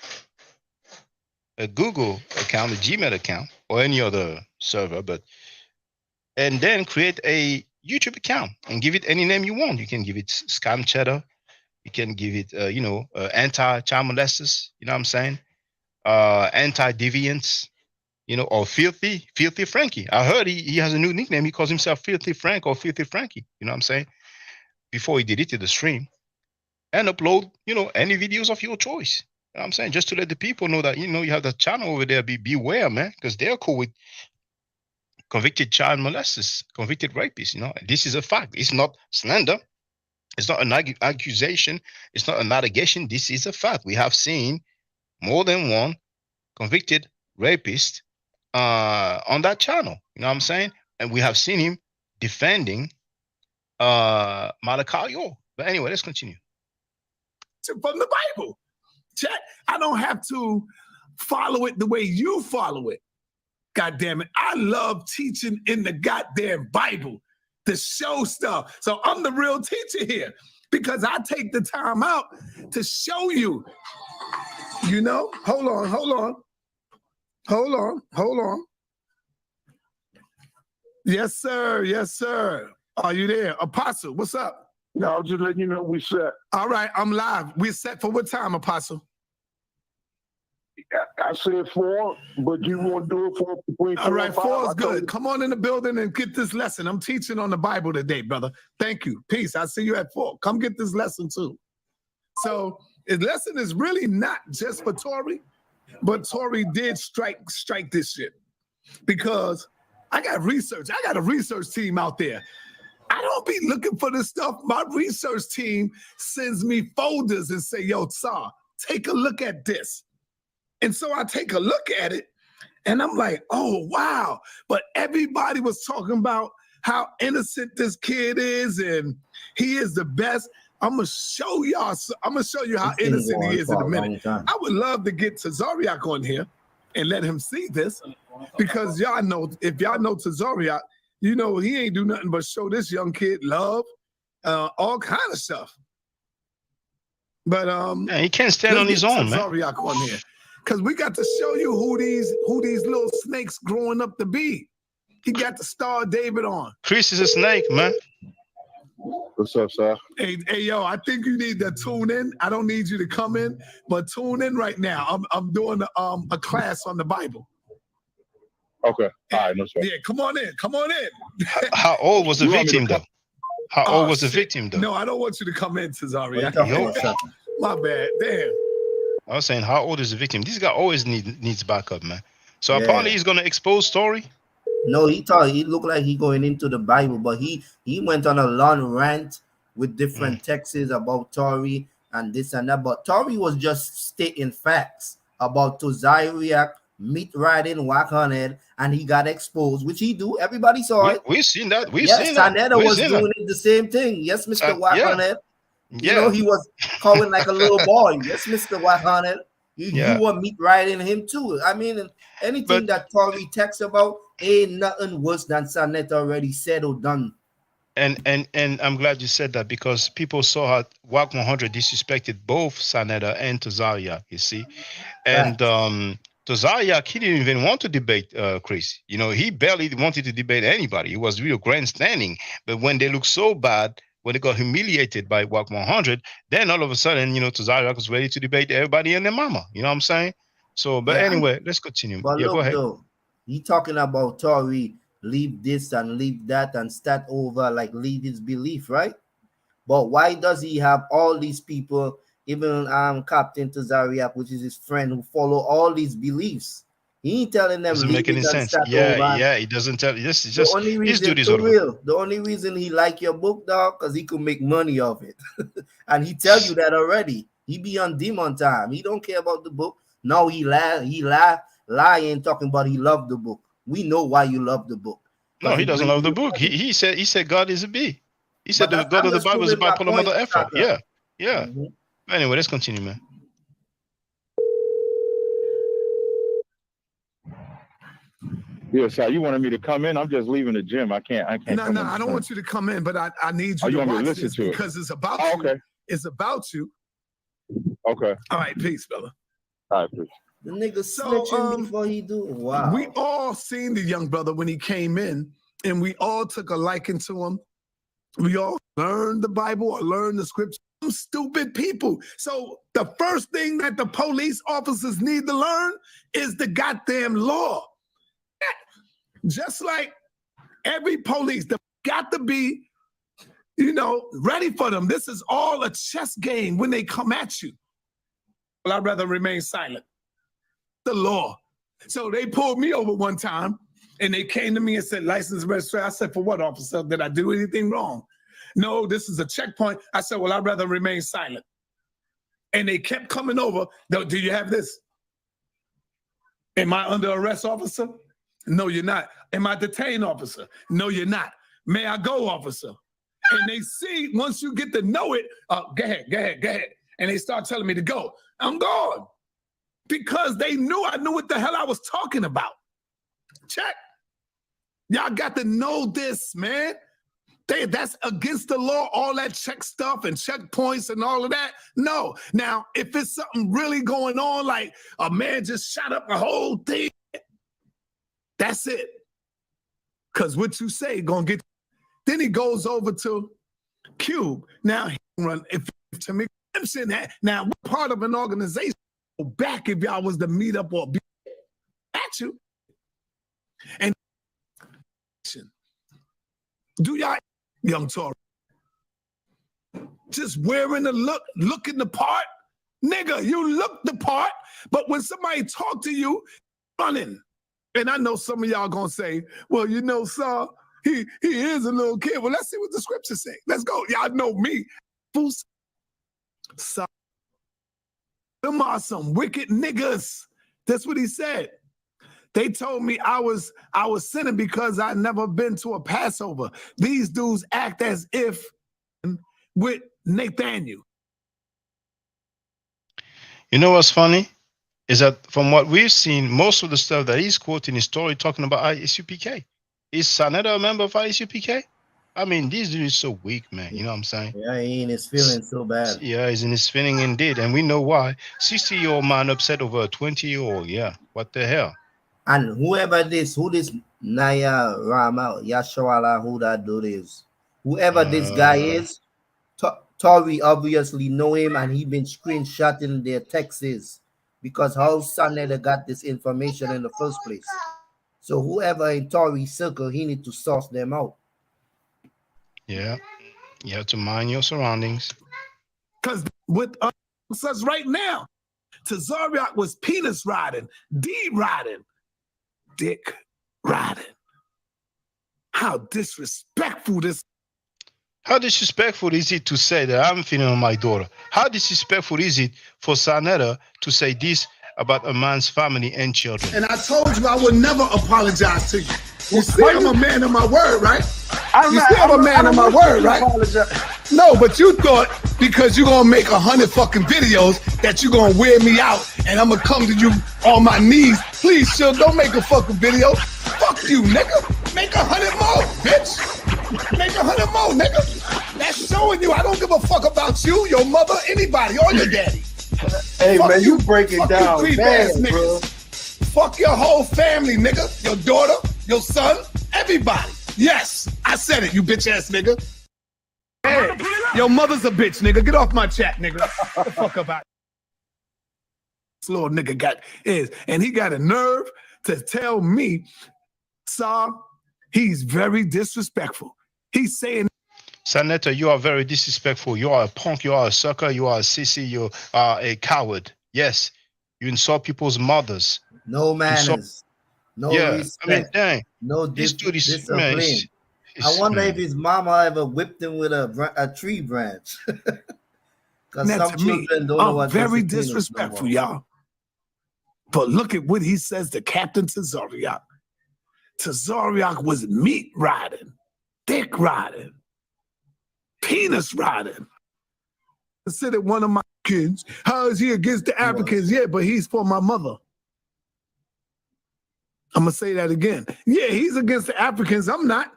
a Google account, a Gmail account, or any other server, and then create a YouTube account and give it any name you want. You can give it Scam Cheddar. You can give it, anti-child molesters, you know what I'm saying? Anti-deviants, or Filthy Frankie. I heard he has a new nickname. He calls himself Filthy Frank or Filthy Frankie, you know what I'm saying? Before he deleted the stream. And upload, any videos of your choice. You know what I'm saying? Just to let the people know that, you have that channel over there. Beware, man, because they're cool with convicted child molesters, convicted rapists, This is a fact. It's not slander. It's not an accusation. It's not an allegation. This is a fact. We have seen more than one convicted rapist on that channel. You know what I'm saying? And we have seen him defending Malachi York. But anyway, let's continue. From the Bible. Check. I don't have to follow it the way you follow it. God damn it. I love teaching in the goddamn Bible to show stuff. So I'm the real teacher here because I take the time out to show you. Hold on. Yes, sir. Yes, sir. Are you there? Apostle, what's up? No, I'll just let you know we set. All right, I'm live. We're set for what time, Apostle? I said 4, but you want to do it for between 4 All right, and 5? 4 is good. Come on in the building and get this lesson. I'm teaching on the Bible today, brother. Thank you. Peace. I'll see you at 4. Come get this lesson too. So the lesson is really not just for Tory, but Tory did strike this shit because I got research. I got a research team out there. I don't be looking for this stuff. My research team sends me folders and say, yo, Tsar, take a look at this. And so I take a look at it and I'm like, oh, wow. But everybody was talking about how innocent this kid is and he is the best. I'm going to show y'all. I'm going to show you how innocent he is in a minute. I would love to get Tazariak on here and let him see this because y'all know, if y'all know Tazariak, he ain't do nothing but show this young kid love, all kind of stuff. But he can't stand on his own, man. Tazariak on here, because we got to show you who these little snakes growing up to be. He got the Star of David on. Chris is a snake, man. What's up, sir? Hey, yo, I think you need to tune in. I don't need you to come in, but tune in right now. I'm doing a class on the Bible. Okay. All right, no sir. Yeah, come on in. How old was the victim, though? How old was the victim, though? No, I don't want you to come in, Tazariak. My bad. Damn. I was saying, how old is the victim? This guy always needs backup, man. So apparently he's going to expose Tory? No, he looked like he going into the Bible, but he went on a long rant with different texts about Tory and this and that. But Tory was just stating facts about Tazariak, meat riding, whack on it, and he got exposed, which he do. Everybody saw it. We've seen that. Sanetta was doing it the same thing. Yes, Mr. Whack on it. You know, he was calling like a little boy. Yes, Mr. Whack on it. You were meat riding him too. I mean, anything that Tory texts about ain't nothing worse than Sanetta already said or done. And I'm glad you said that because people saw how WAC 100 disrespected both Sanetta and Tazariak, you see. And Tazariak, he didn't even want to debate Chris. He barely wanted to debate anybody. He was real grandstanding. But when they looked so bad, when they got humiliated by WAC 100, then all of a sudden, Tazariak was ready to debate everybody and their mama. You know what I'm saying? So, but anyway, let's continue. But look, go ahead. Though, he talking about Tory, leave this and leave that and start over, like leave his belief, right? But why does he have all these people, even Captain Tazariak, which is his friend, who follow all these beliefs? He ain't telling them doesn't make any sense. He doesn't tell. This is just this dude is real. The only reason he like your book, dog, because he could make money off it, and he tell you that already. He be on demon time. He don't care about the book. No, he lying, talking about he loved the book. We know why you love the book. No, he doesn't love the book. He said God is a B. He said the God of the Bible is a bipolar mother effer. Yeah. Anyway, let's continue, man. Yeah, so you wanted me to come in? I'm just leaving the gym. I can't No, come no, in. I don't want you to come in, but I need Oh, you you to want me to watch listen this to it? because it's about Oh, you. okay. It's about you. Okay. All right, peace, brother. All right, peace. The nigga So, snitching before he do. Wow. we all seen the young brother when he came in, and we all took a liking to him. We all learned the Bible or learned the scripture. Some stupid people. So the first thing that the police officers need to learn is the goddamn law. Just like every police, they got to be, ready for them. This is all a chess game when they come at you. Well, I'd rather remain silent. The law. So they pulled me over one time and they came to me and said, license and registration. I said, for what, officer? Did I do anything wrong? No, this is a checkpoint. I said, well, I'd rather remain silent. And they kept coming over. Do you have this? Am I under arrest, officer? No, you're not. Am I detained, officer? No, you're not. May I go, officer? And they see, once you get to know it, go ahead. And they start telling me to go. I'm gone. Because they knew I knew what the hell I was talking about. Check. Y'all got to know this, man. That's against the law, all that check stuff and checkpoints and all of that. No. Now, if it's something really going on, like a man just shot up a whole thing, that's it. Because what you say gonna get. Then he goes over to Cube. Now he run. If to me, now what part of an organization go back if y'all was to meet up or be at you? And do y'all, young Tory, just wearing the looking the part? Nigga, you look the part, but when somebody talk to you, running. And I know some of y'all gonna say, well, Saul, he is a little kid. Well, let's see what the scriptures say. Let's go. Y'all know me. Saul, them are some wicked niggas. That's what he said. They told me I was sinning because I never been to a Passover. These dudes act as if with Nathaniel. You know what's funny? Is that from what we've seen, most of the stuff that he's quoting his story talking about ISUPK. Is Sanetta a member of ISUPK? I mean, this dude is so weak, man. You know what I'm saying? Yeah, he in his feelings so bad. Yeah, he's in his feeling indeed. And we know why. 60-year-old man upset over a 20-year-old. Yeah, what the hell? And who this Naya Rama, Yashawala, who that dude is, whoever this guy is, Tory obviously know him and he been screenshotting their texts because how Sanetta got this information in the first place. So whoever in Tory's circle, he need to source them out. Yeah, you have to mind your surroundings. Because with us right now, Tazariak was penis riding, D riding, dick riding. How disrespectful this. How disrespectful is it to say that I'm feeling on my daughter? How disrespectful is it for Sanetta to say this about a man's family and children? And I told you I would never apologize to you. You see, I'm a man of my word, right? You see, I'm a man of my word, right? No, but you thought because you're gonna make 100 fucking videos that you're gonna wear me out and I'm gonna come to you on my knees. Please, chill, don't make a fucking video. Fuck you, nigga. Make 100 more, bitch. Make 100 more, nigga. That's showing you I don't give a fuck about you, your mother, anybody, or your daddy. Hey, Fuck man, you break it fuck down, you creep man, ass bro. niggas. Fuck your whole family, nigga. Your daughter, your son, everybody. Yes, I said it, you bitch ass nigga. Hey, your mother's a bitch, nigga. Get off my chat, nigga. Get the fuck about it. This little nigga and he got a nerve to tell me, Saw, he's very disrespectful. He's saying, Sanetta, you are very disrespectful. You are a punk. You are a sucker. You are a sissy. You are a coward. Yes, you insult people's mothers. No manners. No respect. I mean, dang. No discipline. I wonder if his mama ever whipped him with a tree branch. Because some children don't know what very disrespectful, y'all. But look at what he says to Captain Tazariak. Tazariak was meat riding, dick riding, penis riding. I said that one of my kids, how is he against the Africans? Yeah, but he's for my mother. I'm gonna say that again. Yeah, he's against the Africans. I'm not.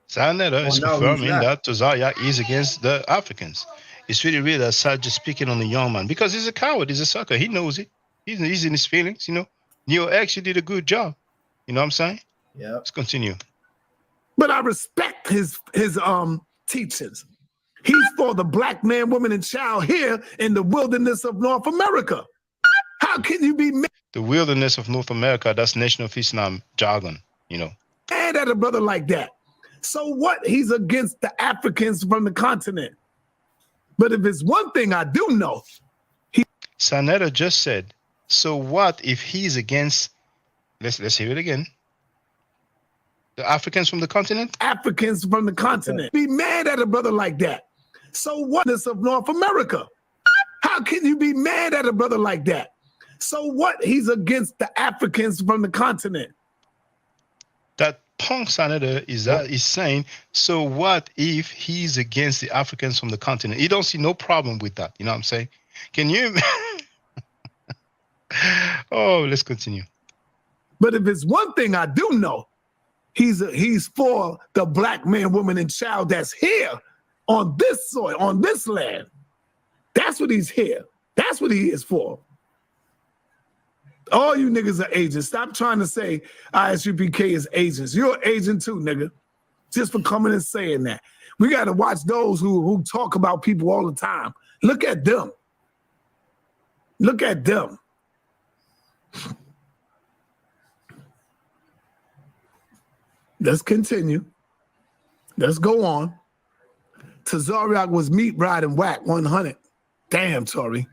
Saneda is no, he's confirming not. that Tozaria is against the Africans. It's really weird that Sad just speaking on the young man because he's a coward, he's a sucker. He knows it. He's in his feelings, you know. Neo X, you did a good job. You know what I'm saying? Yeah. Let's continue. But I respect his teachings. He's for the black man, woman, and child here in the wilderness of North America. How can you be The wilderness of North America, that's Nation of Islam jargon, you know. mad at a brother like that? So what? He's against the Africans from the continent. But if it's one thing I do know, Saneda just said, so what if he's against, let's hear it again. The Africans from the continent? Africans from the continent. Be mad at a brother like that. So whatness of North America? How can you be mad at a brother like that? So what? He's against the Africans from the continent. That punk Saneda is saying, so what if he's against the Africans from the continent? He don't see no problem with that. You know what I'm saying? Can you? Oh, let's continue. But if it's one thing I do know, he's for the black man, woman, and child that's here on this soil, on this land. That's what he's here. That's what he is for. All you niggas are agents. Stop trying to say ISUPK is agents. You're an agent too, nigga. Just for coming and saying that. We got to watch those who talk about people all the time. Look at them. Look at them. Let's continue. Let's go on. Tazariak was meat, ride, and whack 100. Damn, Tori.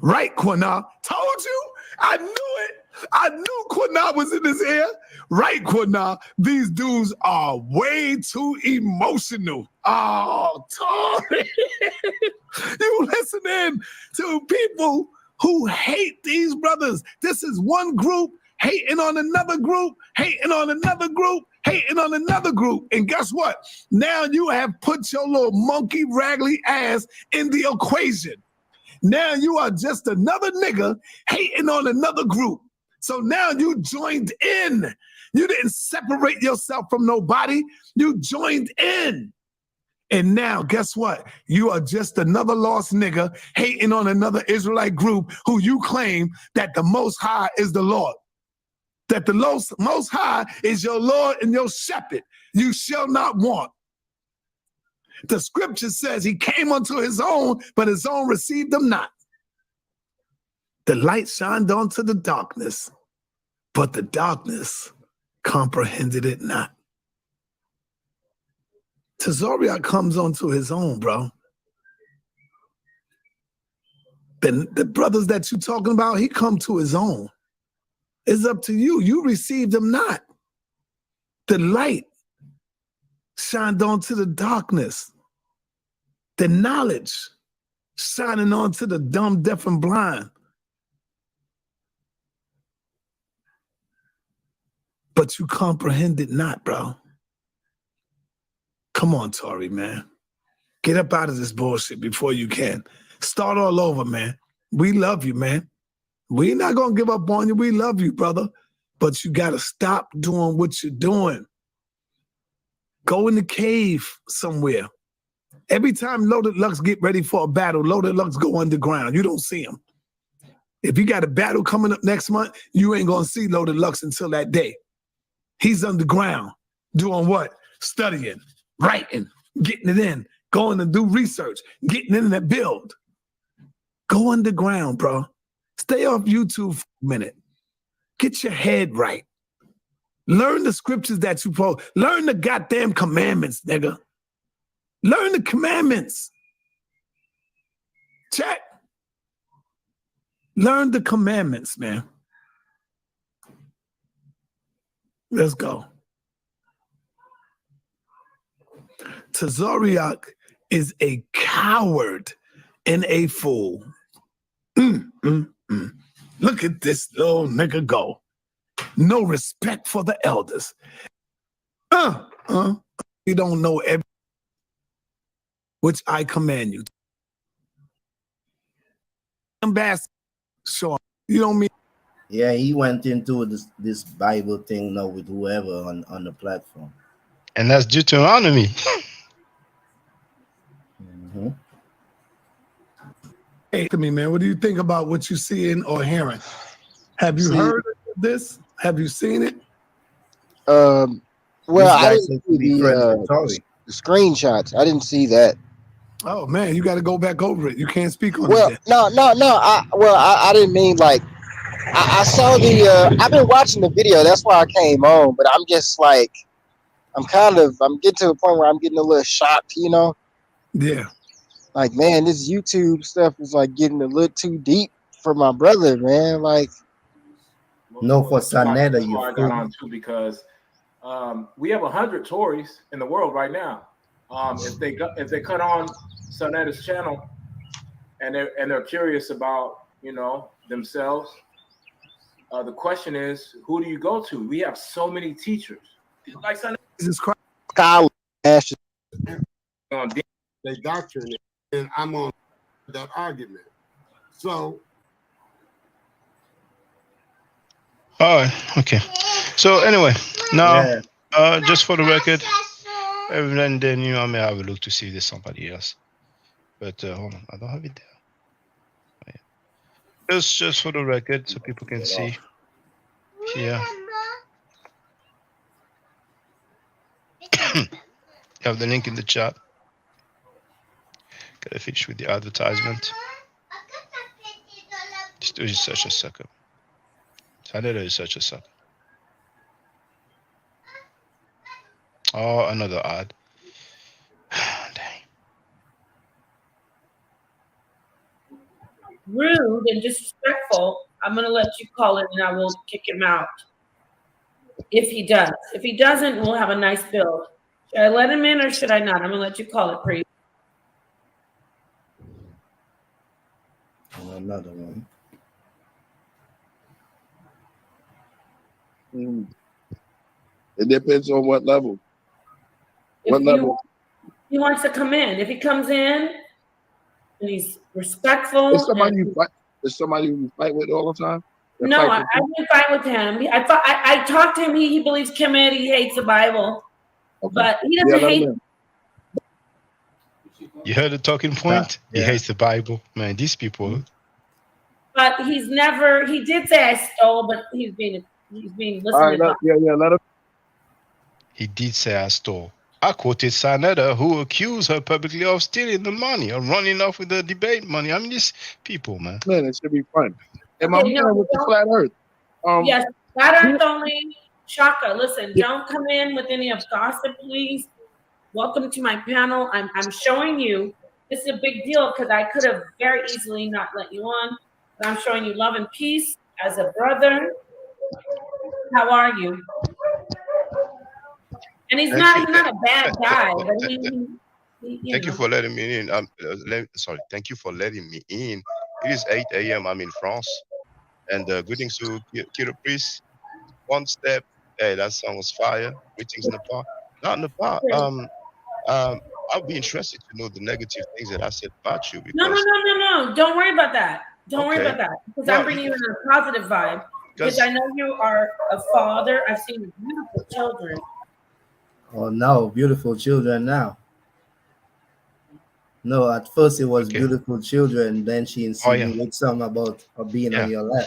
Right, Quana. Told you. I knew it. I knew Quana was in his ear. Right, Quana. These dudes are way too emotional. Oh, Tori. You listening to people who hate these brothers. This is one group hating on another group, hating on another group, hating on another group. And guess what? Now you have put your little monkey raggedy ass in the equation. Now you are just another nigga hating on another group. So now you joined in. You didn't separate yourself from nobody. You joined in. And now, guess what? You are just another lost nigga hating on another Israelite group who you claim that the Most High is the Lord. That the Most High is your Lord and your shepherd. You shall not want. The scripture says he came unto his own, but his own received him not. The light shined onto the darkness, but the darkness comprehended it not. Tazariak comes onto his own, bro. Then the brothers that you're talking about, he come to his own. It's up to you. You received him not. The light shined onto the darkness. The knowledge shining onto the dumb, deaf, and blind. But you comprehend it not, bro. Come on, Tori, man. Get up out of this bullshit before you can. Start all over, man. We love you, man. We're not going to give up on you. We love you, brother. But you got to stop doing what you're doing. Go in the cave somewhere. Every time Loaded Lux get ready for a battle, Loaded Lux go underground. You don't see him. If you got a battle coming up next month, you ain't going to see Loaded Lux until that day. He's underground. Doing what? Studying, writing, getting it in, going to do research, getting in that build. Go underground, bro. Stay off YouTube for a minute. Get your head right. Learn the scriptures that you post. Learn the goddamn commandments, nigga. Learn the commandments. Check. Learn the commandments, man. Let's go. Tazariak is a coward and a fool. Look at this little nigga go. No respect for the elders. You don't know every which I command you. Ambassador, sure. You don't mean Yeah, he went into this Bible thing now with whoever on the platform. And that's Deuteronomy. Mm-hmm. Hey, to me, man, what do you think about what you're seeing or hearing? Have you See, heard of this? Have you seen it? well, This I guy didn't seems to see be friends with Tory. the screenshots. I didn't see that. Oh man, you got to go back over it. You can't speak on it Well, then. no. I didn't mean like I saw the. I've been watching the video. That's why I came on. But I'm just like I'm getting to a point where I'm getting a little shocked. You know, Yeah. like man, this YouTube stuff is like getting a little too deep for my brother, man. Like, No, for That's why Saneda, you I got fool. on too, because we have 100 Tories in the world right now. If they cut on Sonetta's channel and they're curious about themselves, the question is, who do you go to? We have so many teachers. Like Sonetta, Jesus Christ. Kyle Ash. They doctrine it, and I'm on that argument. So, All right. Okay. So anyway, now, Yeah. just for the record, every now and then, I may have a look to see if there's somebody else. But hold on, I don't have it there. Just for the record, so people can see. Here. You have the link in the chat. Gotta finish with the advertisement. This dude is such a sucker. Saneda is such a sucker. Oh, another ad. Rude and disrespectful, I'm going to let you call it and I will kick him out. If he does. If he doesn't, we'll have a nice build. Should I let him in or should I not? I'm going to let you call it, Priest. Another one. It depends on what level. If he wants to come in. If he comes in and he's respectful. Is somebody you fight with all the time? No, I didn't fight with him. I talked to him. He believes Kemet. He hates the Bible. Okay. But he doesn't hate. You heard the talking point? Yeah. He hates the Bible. Man, these people. But he's never, he did say I stole, but he's being listened All right, let him. He did say I stole. I quoted Saneda, who accused her publicly of stealing the money or running off with the debate money. I mean, these people, man. Man, it should be fun. And my man with the flat earth. Yes, flat earth only. Shaka, listen, don't come in with any of gossip, please. Welcome to my panel. I'm showing you, this is a big deal because I could have very easily not let you on, but I'm showing you love and peace as a brother. How are you? And he's not a bad guy, but Thank you for letting me in. Thank you for letting me in. It is 8 a.m. I'm in France. And greetings to Kira Priest. One step. Hey, that song was fire. Greetings, Nepal. Not Nepal. I'll be interested to know the negative things that I said about you. Because No. Don't worry about that. Don't worry about that. Because I'm bringing you in a positive vibe. Because I know you are a father. I've seen beautiful children. Oh no, beautiful children now. No, at first it was beautiful children. Then she insinuated something about being on your lap.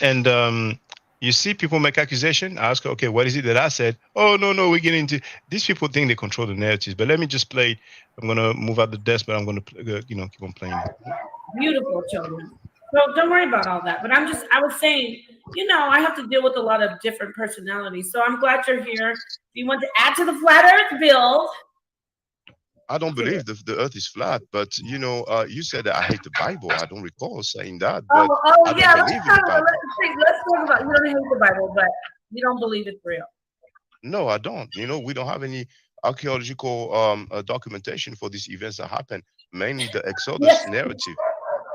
And you see people make accusation. I ask her, okay, what is it that I said? Oh, no, we're getting into these people think they control the narratives. But let me just play. I'm gonna move out the desk, but I'm gonna keep on playing. Beautiful children. So don't worry about all that. But I was saying, I have to deal with a lot of different personalities. So I'm glad you're here. If you want to add to the flat earth build. I don't believe the earth is flat, but you said that I hate the Bible. I don't recall saying that, but I don't believe in the Bible. Let's talk about, you don't hate the Bible, but you don't believe it's real. No, I don't. We don't have any archaeological documentation for these events that happen, mainly the Exodus narrative.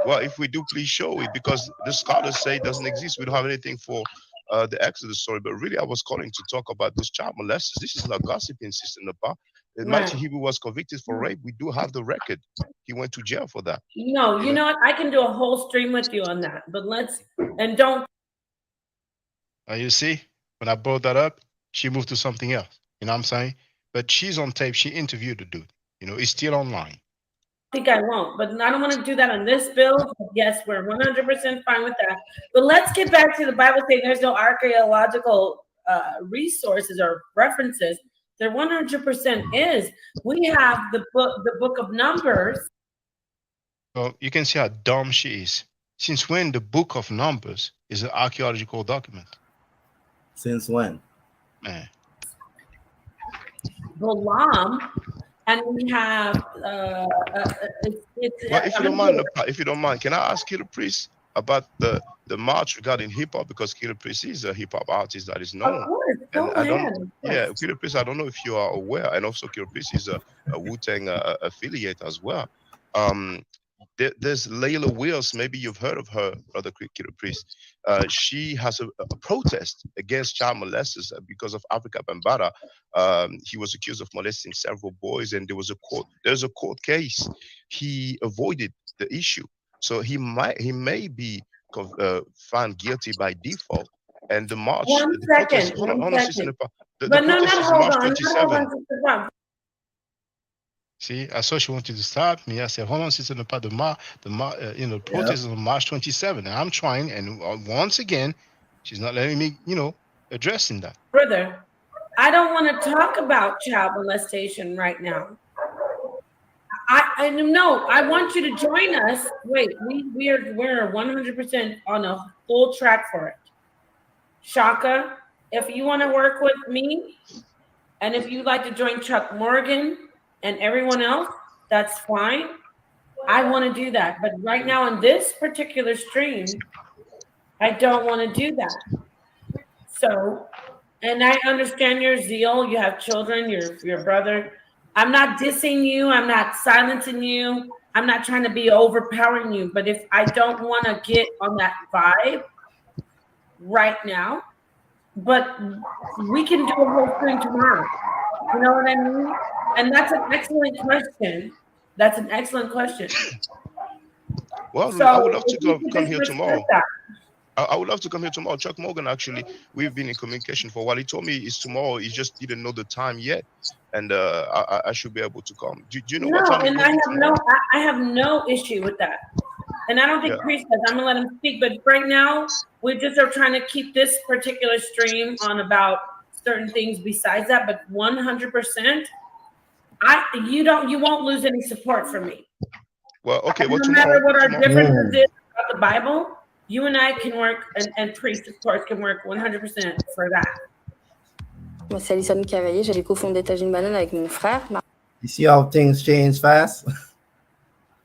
Well, if we do, please show it, because the scholars say it doesn't exist. We don't have anything for the Exodus story. But really, I was calling to talk about those child molesters. This is not gossiping, Sister Napa. The mighty Hebrew was convicted for rape. We do have the record. He went to jail for that. No, you know what? I can do a whole stream with you on that. But don't You see, when I brought that up, she moved to something else. You know what I'm saying? But she's on tape. She interviewed the dude. You know, he's still online. I think I won't, but I don't want to do that on this bill. Yes, we're 100% fine with that. But let's get back to the Bible saying there's no archaeological resources or references. There 100% is. We have the book of Numbers. So you can see how dumb she is. Since when the book of Numbers is an archaeological document? Since when? Man. Balaam, and we have Well, if you don't mind, can I ask Killer Priest about the march regarding hip hop, because Killer Priest is a hip hop artist that is known. Of course, and go I don't. ahead. Yeah, Killer Priest. I don't know if you are aware, and also Killer Priest is a Wu-Tang affiliate as well. There's Layla Wills. Maybe you've heard of her, Brother Killer Priest. She has a protest against child molesters because of Africa Bambaataa. He was accused of molesting several boys, and there's a court case. He avoided the issue, so he may be found guilty by default. And the march, the protest. Hold on, the protest is March 27. See, I saw she wanted to stop me. I said, hold on, sister, pas de protest is on March 27. And I'm trying, and once again, she's not letting me, addressing that. Further, I don't want to talk about child molestation right now. I know. I want you to join us. Wait, we're 100% on a full track for it. Shaka, if you want to work with me, and if you'd like to join Chuck Morgan and everyone else, that's fine. I want to do that. But right now in this particular stream, I don't want to do that. So, and I understand your zeal. You have children, your brother. I'm not dissing you. I'm not silencing you. I'm not trying to be overpowering you. But if I don't want to get on that vibe right now, but we can do a whole thing tomorrow. You know what I mean? And that's an excellent question. That's an excellent question. Well, so I would love to come here tomorrow. That. I would love to come here tomorrow. Chuck Morgan, actually, we've been in communication for a while. He told me it's tomorrow. He just didn't know the time yet, and I should be able to come. Do you know what time? And I have no issue with that. And I don't think Priest does. I'm gonna let him speak. But right now, we just are trying to keep this particular stream on about certain things besides that. But 100%, you won't lose any support from me. Well, okay. No matter what our differences is about the Bible, you and I can work, and Priest, of course, can work 100% for that. Moi, c'est Alison Cavalier. J'avais cofondé Tagine Banane avec mon frère. You see how things change fast?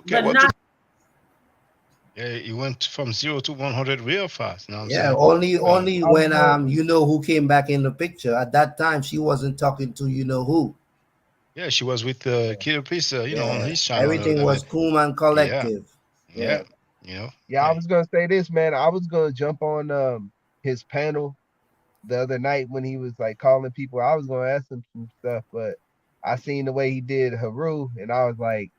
Okay, yeah, it went from 0 to 100 real fast. Now only when you know who came back in the picture. At that time, she wasn't talking to you know who. Yeah, she was with Killer Priest, on his channel. Everything was cool and collective. Yeah. I was gonna say this, man. I was gonna jump on his panel the other night when he was like calling people. I was gonna ask him some stuff, but I seen the way he did Haru, and I was like,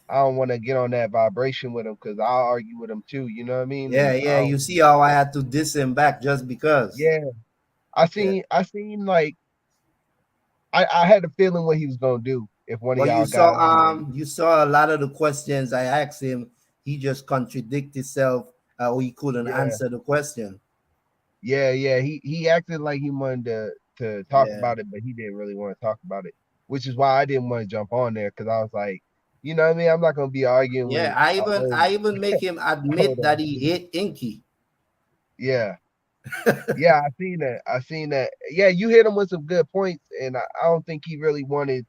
I don't want to get on that vibration with him because I'll argue with him too. You know what I mean? Yeah. You see how I had to diss him back just because. Yeah, I seen like I had a feeling what he was gonna do if one of y'all you saw a lot of the questions I asked him. He just contradicted himself, or he couldn't answer the question. Yeah. He acted like he wanted to talk about it, but he didn't really want to talk about it, which is why I didn't want to jump on there because I was like, you know what I mean? I'm not gonna be arguing. Yeah, I even make him admit that he hit Inky. Yeah. Yeah, I seen that. Yeah, you hit him with some good points, and I don't think he really wanted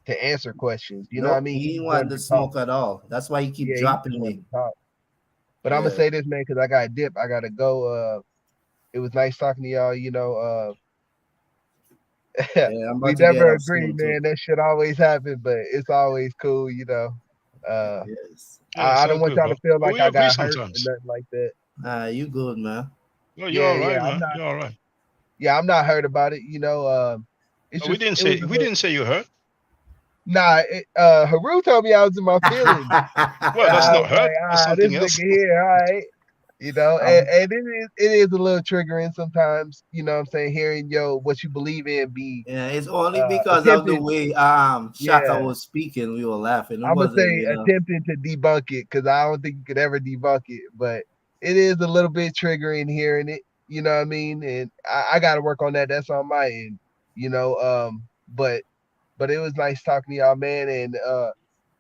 to answer questions. You know what I mean? He didn't want to smoke at all. That's why he keep dropping me. But I'm gonna say this, man, because I got a dip. I gotta go. It was nice talking to y'all. We never agree, man. That shit always happen, but it's always cool. I don't want y'all to feel like I got hurt or nothing like that. You good, man? No, you're all right, man. You're all right. Yeah, I'm not hurt about it. We didn't say you hurt. Nah, Haru told me I was in my feelings. Well, that's not hurt. That's something else. Here, all right. You know, Um, and it is a little triggering sometimes. You know what I'm saying? Hearing what you believe in be Yeah, it's only because of the attempted. way Shaka Yeah, was speaking, we were laughing. It I'm gonna wasn't, say attempting to debunk it because I don't think you could ever debunk it, but it is a little bit triggering hearing it. You know what I mean? And I got to work on that. That's on my end. You know, but it was nice talking to y'all, man. And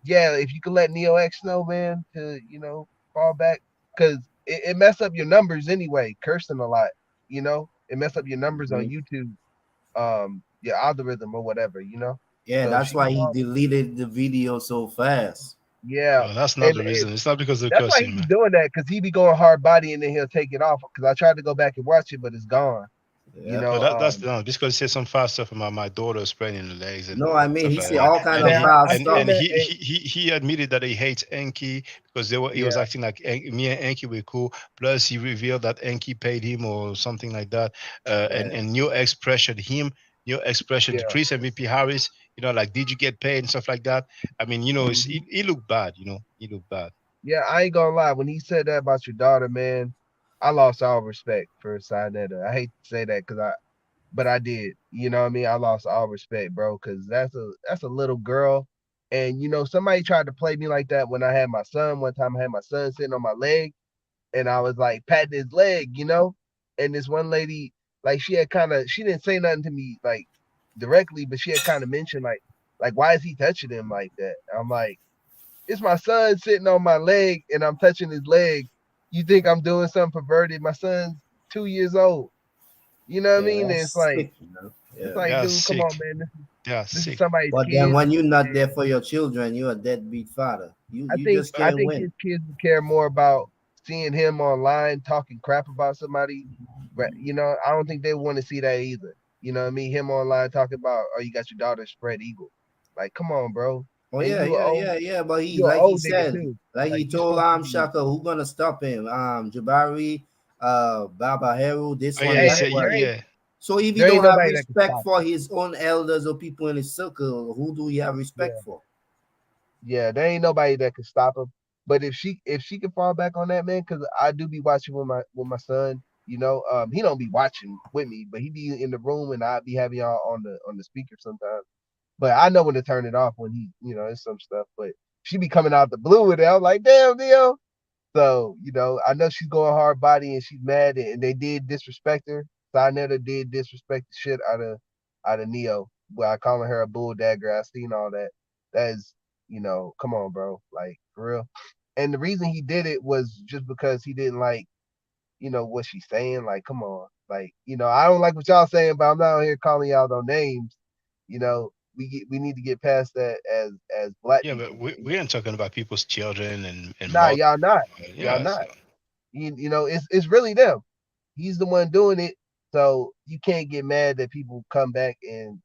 yeah, if you could let Neo X know, man, to fall back because it mess up your numbers anyway. Cursing a lot, it mess up your numbers on Mhm. YouTube, your algorithm or whatever. Yeah, So if that's she can why he fall, deleted the video so fast. yeah, Oh, that's not and the reason. It's not because of that's why he cursing, be man. doing that because he be going hard body and then he'll take it off. Because I tried to go back and watch it, but it's gone. You Yep. No, know, that's no, because he said some fast stuff about my daughter spreading the legs and No, I mean stuff he like said that. all kind And of man, he foul I and seen and stuff. that. he admitted that he hates Enki because he was Yeah, acting like me and Enki were cool. Plus, he revealed that Enki paid him or something like that. And Yeah. New X pressured him. New X pressured yeah, Chris MVP Harris. Like, did you get paid and stuff like that? I mean, hmm he looked bad. He looked bad. yeah. I ain't gonna lie. When he said that about your daughter, man, I lost all respect for Sinetta. I hate to say that but I did. You know what I mean? I lost all respect, bro, because that's a little girl. And somebody tried to play me like that when I had my son. One time I had my son sitting on my leg and I was like patting his leg. And this one lady, like she didn't say nothing to me like directly, but she had kind of mentioned like why is he touching him like that? I'm like, it's my son sitting on my leg and I'm touching his leg. You think I'm doing something perverted? My son's 2 years old. You know what I Yeah, mean? And it's that's like sick, you know. it's Yeah. They like, are dude, come on, sick. man. They are This is sick. somebody's But then kid. when you're not there for your children, you're a deadbeat father. You I you think just I can't think win. his kids would care more about seeing him online talking crap about somebody. But I don't think they want to see that either. You know what I mean? Him online talking about, oh, you got your daughter spread eagle. Like, come on, bro. Oh And yeah, you a yeah, old yeah, yeah. But he, you a like he old nigga said, too. like Like he you told supposed to be. Shaka, who gonna stop him? Jabari, Baba Heru, this Oh yeah, one, he Hey, that said one. there ain't yeah. So if he there ain't don't have nobody that can respect stop for his own elders or people in his circle, who do he have it. respect for? Yeah, there ain't nobody that can stop him. But if she can fall back on that, man, because I do be watching with my son. He don't be watching with me, but he be in the room and I be having y'all on the speaker sometimes. But I know when to turn it off when it's some stuff. But she be coming out the blue with it. I'm like, damn, Dio. So, I know she's going hard body and she's mad and they did disrespect her. Sinetta did disrespect the shit out of Neo by calling her a bull dagger. I seen all that. That is, come on, bro. Like, for real. And the reason he did it was just because he didn't like, what she's saying. Like, come on. Like, I don't like what y'all saying, but I'm not out here calling y'all no names. We need to get past that as black Yeah, but people. we ain't talking about people's children and Nah, mouth. y'all not. Y'all Yeah, not. so It's really them. He's the one doing it, so you can't get mad that people come back and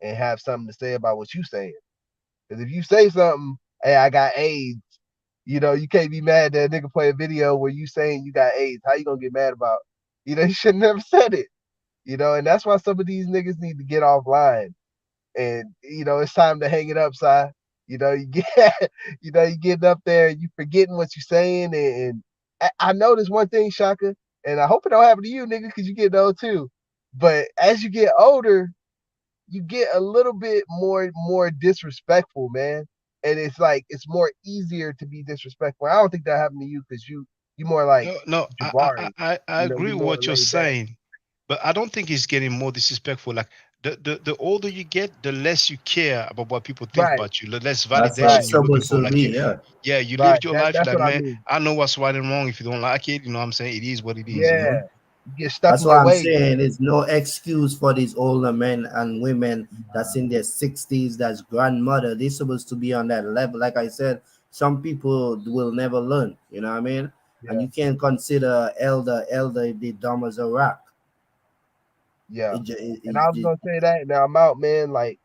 have something to say about what you saying. Because if you say something, hey, I got AIDS, you can't be mad that a nigga play a video where you saying you got AIDS. How you gonna get mad about? You should never said it. And that's why some of these niggas need to get offline and it's time to hang it up, Si. You get you getting up there and you forgetting what you're saying and I noticed one thing, Shaka, and I hope it don't happen to you, nigga, because you get old too. But as you get older, you get a little bit more disrespectful, man. And it's like it's more easier to be disrespectful. I don't think that happened to you because you more like no, no, Jabari. I agree You're with more what you're laid back. saying, but I don't think it's getting more disrespectful. Like the older you get, the less you care about what people think Right, about you, the less That's how right, validation it's you're looking supposed for. to Like be. Yeah. yeah, you right. lived your That life. You're that's like, what I man, mean. I know what's right and wrong. If you don't like it, you know what I'm saying? It is what it is. Yeah. You get stuck That's in what your I'm ways. saying. There's no excuse for these older men and women that's in their 60s, that's grandmother. They're supposed to be on that level. Like I said, some people will never learn. You know what I mean? And Yeah, you can't consider elder if they dumb as a rock. yeah. It, ju- And I was it, gonna say that. Now I'm out, man. Like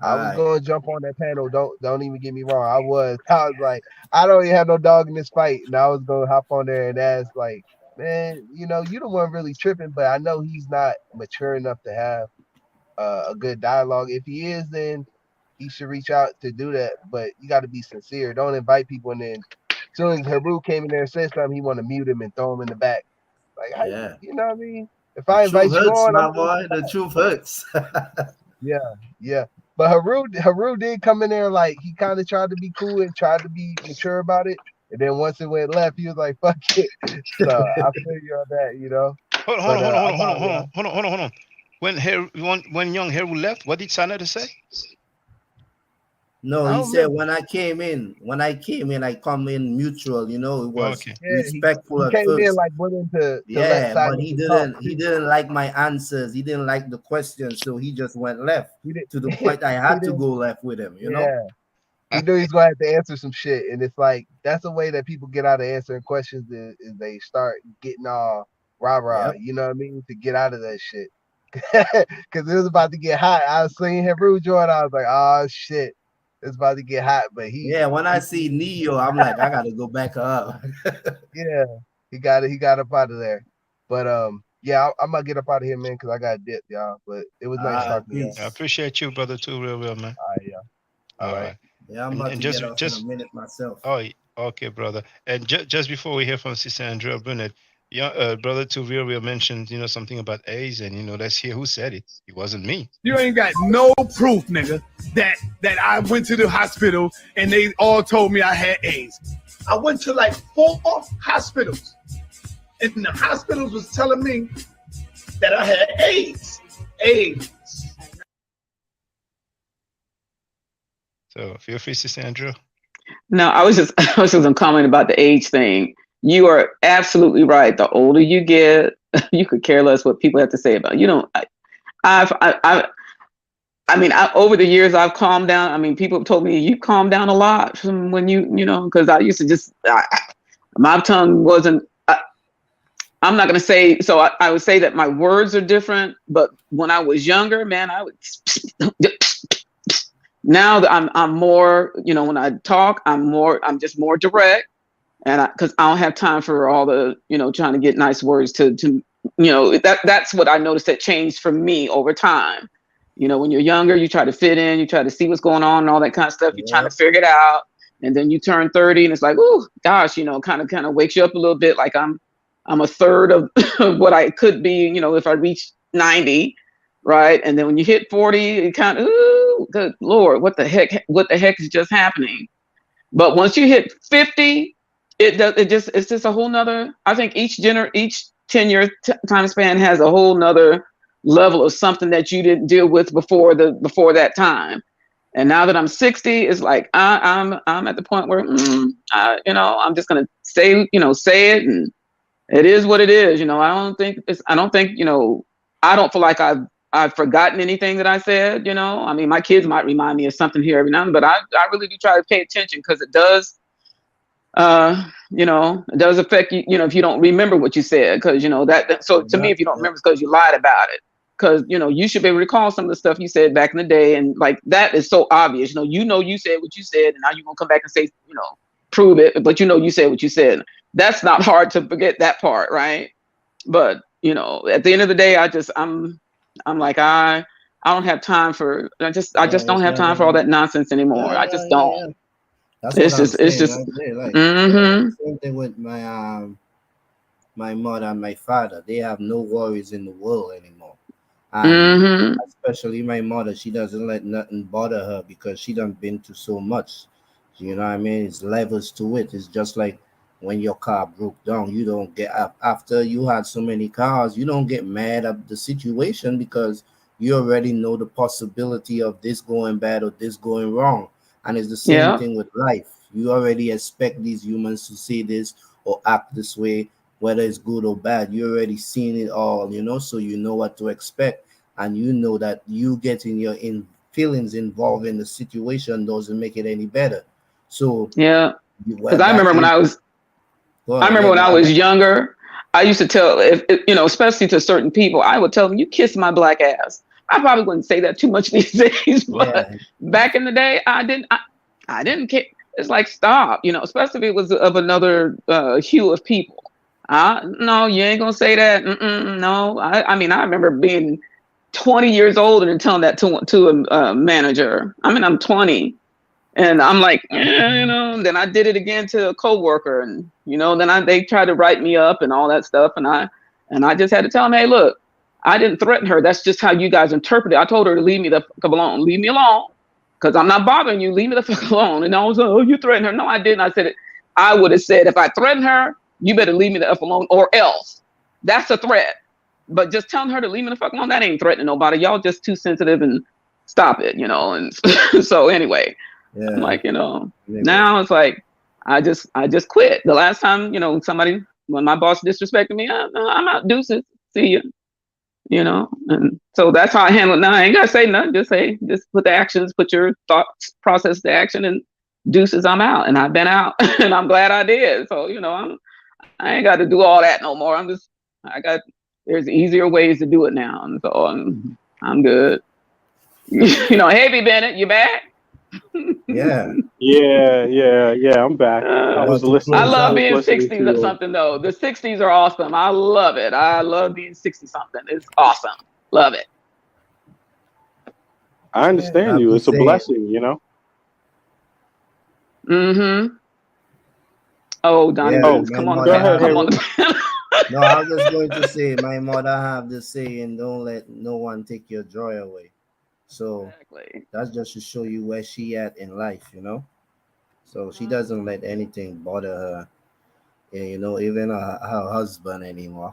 I all was right. gonna jump on that panel. Don't even get me wrong. I was. I was like, I don't even have no dog in this fight, and I was gonna hop on there and ask, like, man, you the one really tripping, but I know he's not mature enough to have a good dialogue. If he is, then he should reach out to do that. But you got to be sincere. Don't invite people and then soon as Haru came in there and said something, he want to mute him and throw him in the back. Like, Yeah. you know what I mean? If The I truth invite you hurts, on, my I'm gonna boy. The truth hurts. yeah. But Haru did come in there like he kind of tried to be cool and tried to be mature about it. And then once it went left, he was like, "Fuck it." So I feel you on that, you know. Hold But on. When young Haru left, what did Sanada say? No, I he don't said remember. when I came in, I come in mutual. You know, it was Okay. Yeah, respectful he at came in first. like willing to let Yeah, but Sanada talk. he didn't like my answers. He didn't like the questions, so he just went left He did. to the point I He had to did. go left with him. You know. Yeah. He knew he's gonna have to answer some shit, and it's like that's a way that people get out of answering questions is they start getting all rah. Yep. You know what I mean? To get out of that shit, because it was about to get hot. I was seeing Haru join. I was like, oh shit, it's about to get hot. But Yeah, when I see Neo, I'm like, I gotta go back up. yeah, he got up out of there. But yeah, I'm gonna get up out of here, man, because I got dip, y'all. But it was nice talking to y'all. I appreciate you, brother, too, real, man. All right, yeah. All right. Yeah, I'm about to get off in a minute myself. Oh, okay, brother. And just before we hear from Sister Andrea Burnett, brother to real mentioned, something about AIDS, and let's hear who said it. It wasn't me. You ain't got no proof, nigga, that I went to the hospital and they all told me I had AIDS. I went to like 4 hospitals, and the hospitals was telling me that I had AIDS. AIDS. So feel free, Sister Andrea. No, I was just gonna comment about the age thing. You are absolutely right. The older you get, you could care less what people have to say about you. Over the years I've calmed down. I mean, people have told me you calmed down a lot from when because I used to just my tongue wasn't. I'm not gonna say so. I would say that my words are different, but when I was younger, man, I would. Now that I'm more, when I talk, I'm just more direct, and because I don't have time for all the, trying to get nice words to that's what I noticed that changed for me over time. When you're younger, you try to fit in, you try to see what's going on and all that kind of stuff. You're trying to figure it out, and then you turn 30, and it's like, oh gosh, kind of wakes you up a little bit. Like I'm a third of what I could be, if I reach 90. Right. And then when you hit 40, it kind of, ooh, good Lord, what the heck is just happening? But once you hit 50, it's just a whole nother, I think each 10-year time span has a whole nother level of something that you didn't deal with before that time. And now that I'm 60, it's like, I'm at the point where, I'm just going to say it, and it is what it is. I don't feel like I've forgotten anything that I said, I mean, my kids might remind me of something here every now and then, but I really do try to pay attention, because it does, it does affect you, if you don't remember what you said, because, so to me, if you don't remember, it's because you lied about it, because, you should be able to recall some of the stuff you said back in the day. And like, that is so obvious, you said what you said, and now you're going to come back and say, prove it, but you said what you said. That's not hard to forget that part. Right. But, at the end of the day, I'm like, I don't have time for, I just don't have time for all that nonsense anymore. I just don't. That's it's what I'm just saying right there. Like, mm-hmm. Same thing with my mother and my father. They have no worries in the world anymore. And especially my mother, she doesn't let nothing bother her, because she done been through so much. You know what I mean? It's levels to it. It's just like when your car broke down, you don't get up after you had so many cars. You don't get mad at the situation, because you already know the possibility of this going bad or this going wrong. And it's the same thing with life. You already expect these humans to say this or act this way, whether it's good or bad. You already seen it all, so you know what to expect. And you know that you getting your feelings involved in the situation doesn't make it any better. So yeah, because I remember when I was younger, I used to tell, especially to certain people, I would tell them, you kiss my black ass. I probably wouldn't say that too much these days, but back in the day, I didn't care. It's like, stop, especially if it was of another hue of people. No, you ain't gonna say that. No, I mean, I remember being 20 years old and telling that to a manager. I mean, I'm 20. And I'm like, you know, then I did it again to a coworker, and you know, then they tried to write me up and all that stuff, and I just had to tell them, hey, look, I didn't threaten her. That's just how you guys interpret it. I told her to leave me the fuck alone, leave me alone, because I'm not bothering you. Leave me the fuck alone. And I was like, oh, you threatened her? No, I didn't. I said it. I would have said, if I threatened her, you better leave me the f alone, or else. That's a threat. But just telling her to leave me the fuck alone, that ain't threatening nobody. Y'all just too sensitive, and stop it, you know. And so anyway, Yeah. I'm like, you know, now it's like I just quit. The last time, you know, when my boss disrespected me, I'm out, deuces, see you, you know. And so that's how I handle it now. I ain't gotta say nothing. Just put the actions, put your thoughts process to action, and deuces, I'm out. And I've been out, and I'm glad I did. So you know, I ain't got to do all that no more. There's easier ways to do it now, and so I'm good. You know, hey, B. Bennett, you back? Yeah. Yeah. I'm back. I was listening. I love being listening 60s to or something though. The 60s are awesome. I love it. I love being 60 something. It's awesome. Love it. I understand you. It's a blessing, you know. Mm-hmm. Oh, Donnie Yeah, Williams, my come on the mother panel. have Come on the panel. No, I was just going to say my mother have this saying, don't let no one take your joy away. So that's just to show you where she at in life, you know. So she doesn't let anything bother her, you know, even her husband anymore.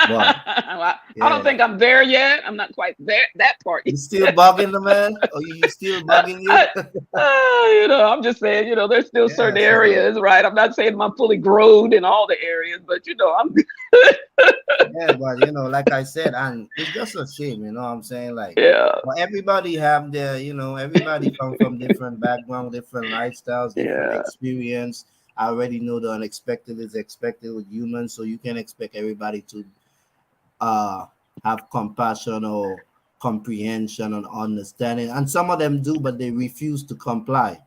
But I don't think I'm there yet. I'm not quite there. That part. You still bugging the man? Or you still bugging you? You know, I'm just saying, you know, there's still certain areas, right? I'm not saying I'm fully grown in all the areas, but you know, I'm Yeah, but you know, like I said, and it's just a shame, you know what I'm saying? Like, well, everybody have their, you know, everybody come from different background, different lifestyles, different experience. I already know the unexpected is expected with humans, so you can expect everybody to have compassion or comprehension and understanding. And some of them do, but they refuse to comply,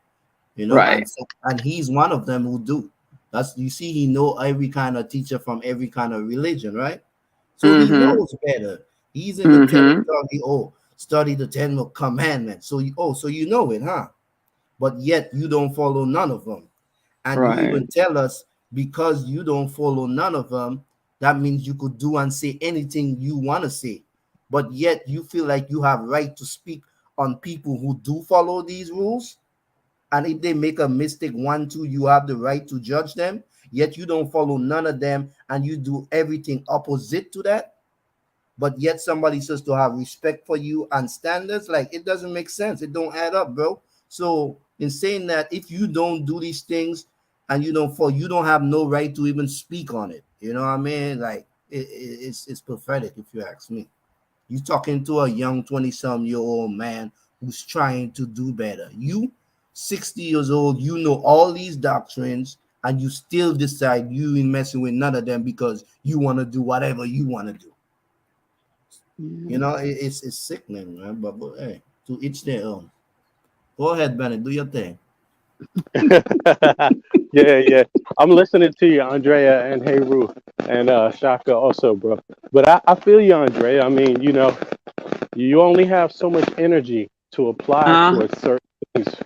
you know. Right. And so, and he's one of them who do. That's, you see, he know every kind of teacher from every kind of religion, right? So he knows better. He's in the territory. Oh, study the 10 commandments. So so you know it, huh? But yet you don't follow none of them. And you even tell us, because you don't follow none of them, that means you could do and say anything you want to say. But yet you feel like you have right to speak on people who do follow these rules. And if they make a mistake, 1, 2, you have the right to judge them. Yet you don't follow none of them, and you do everything opposite to that. But yet somebody says to have respect for you and standards. Like, it doesn't make sense. It don't add up, bro. So in saying that, if you don't do these things and you don't have no right to even speak on it. You know what I mean? Like, it's pathetic, if you ask me. You talking to a young 20-some-year-old man who's trying to do better. You 60 years old, you know all these doctrines, and you still decide you ain't messing with none of them because you want to do whatever you want to do. You know, it's sickening, man. But hey, to each their own. Go ahead, Bennett, do your thing. Yeah. I'm listening to you, Andrea and Heru and Shaka also, bro. But I feel you, Andrea. I mean, you know, you only have so much energy to apply towards certain things,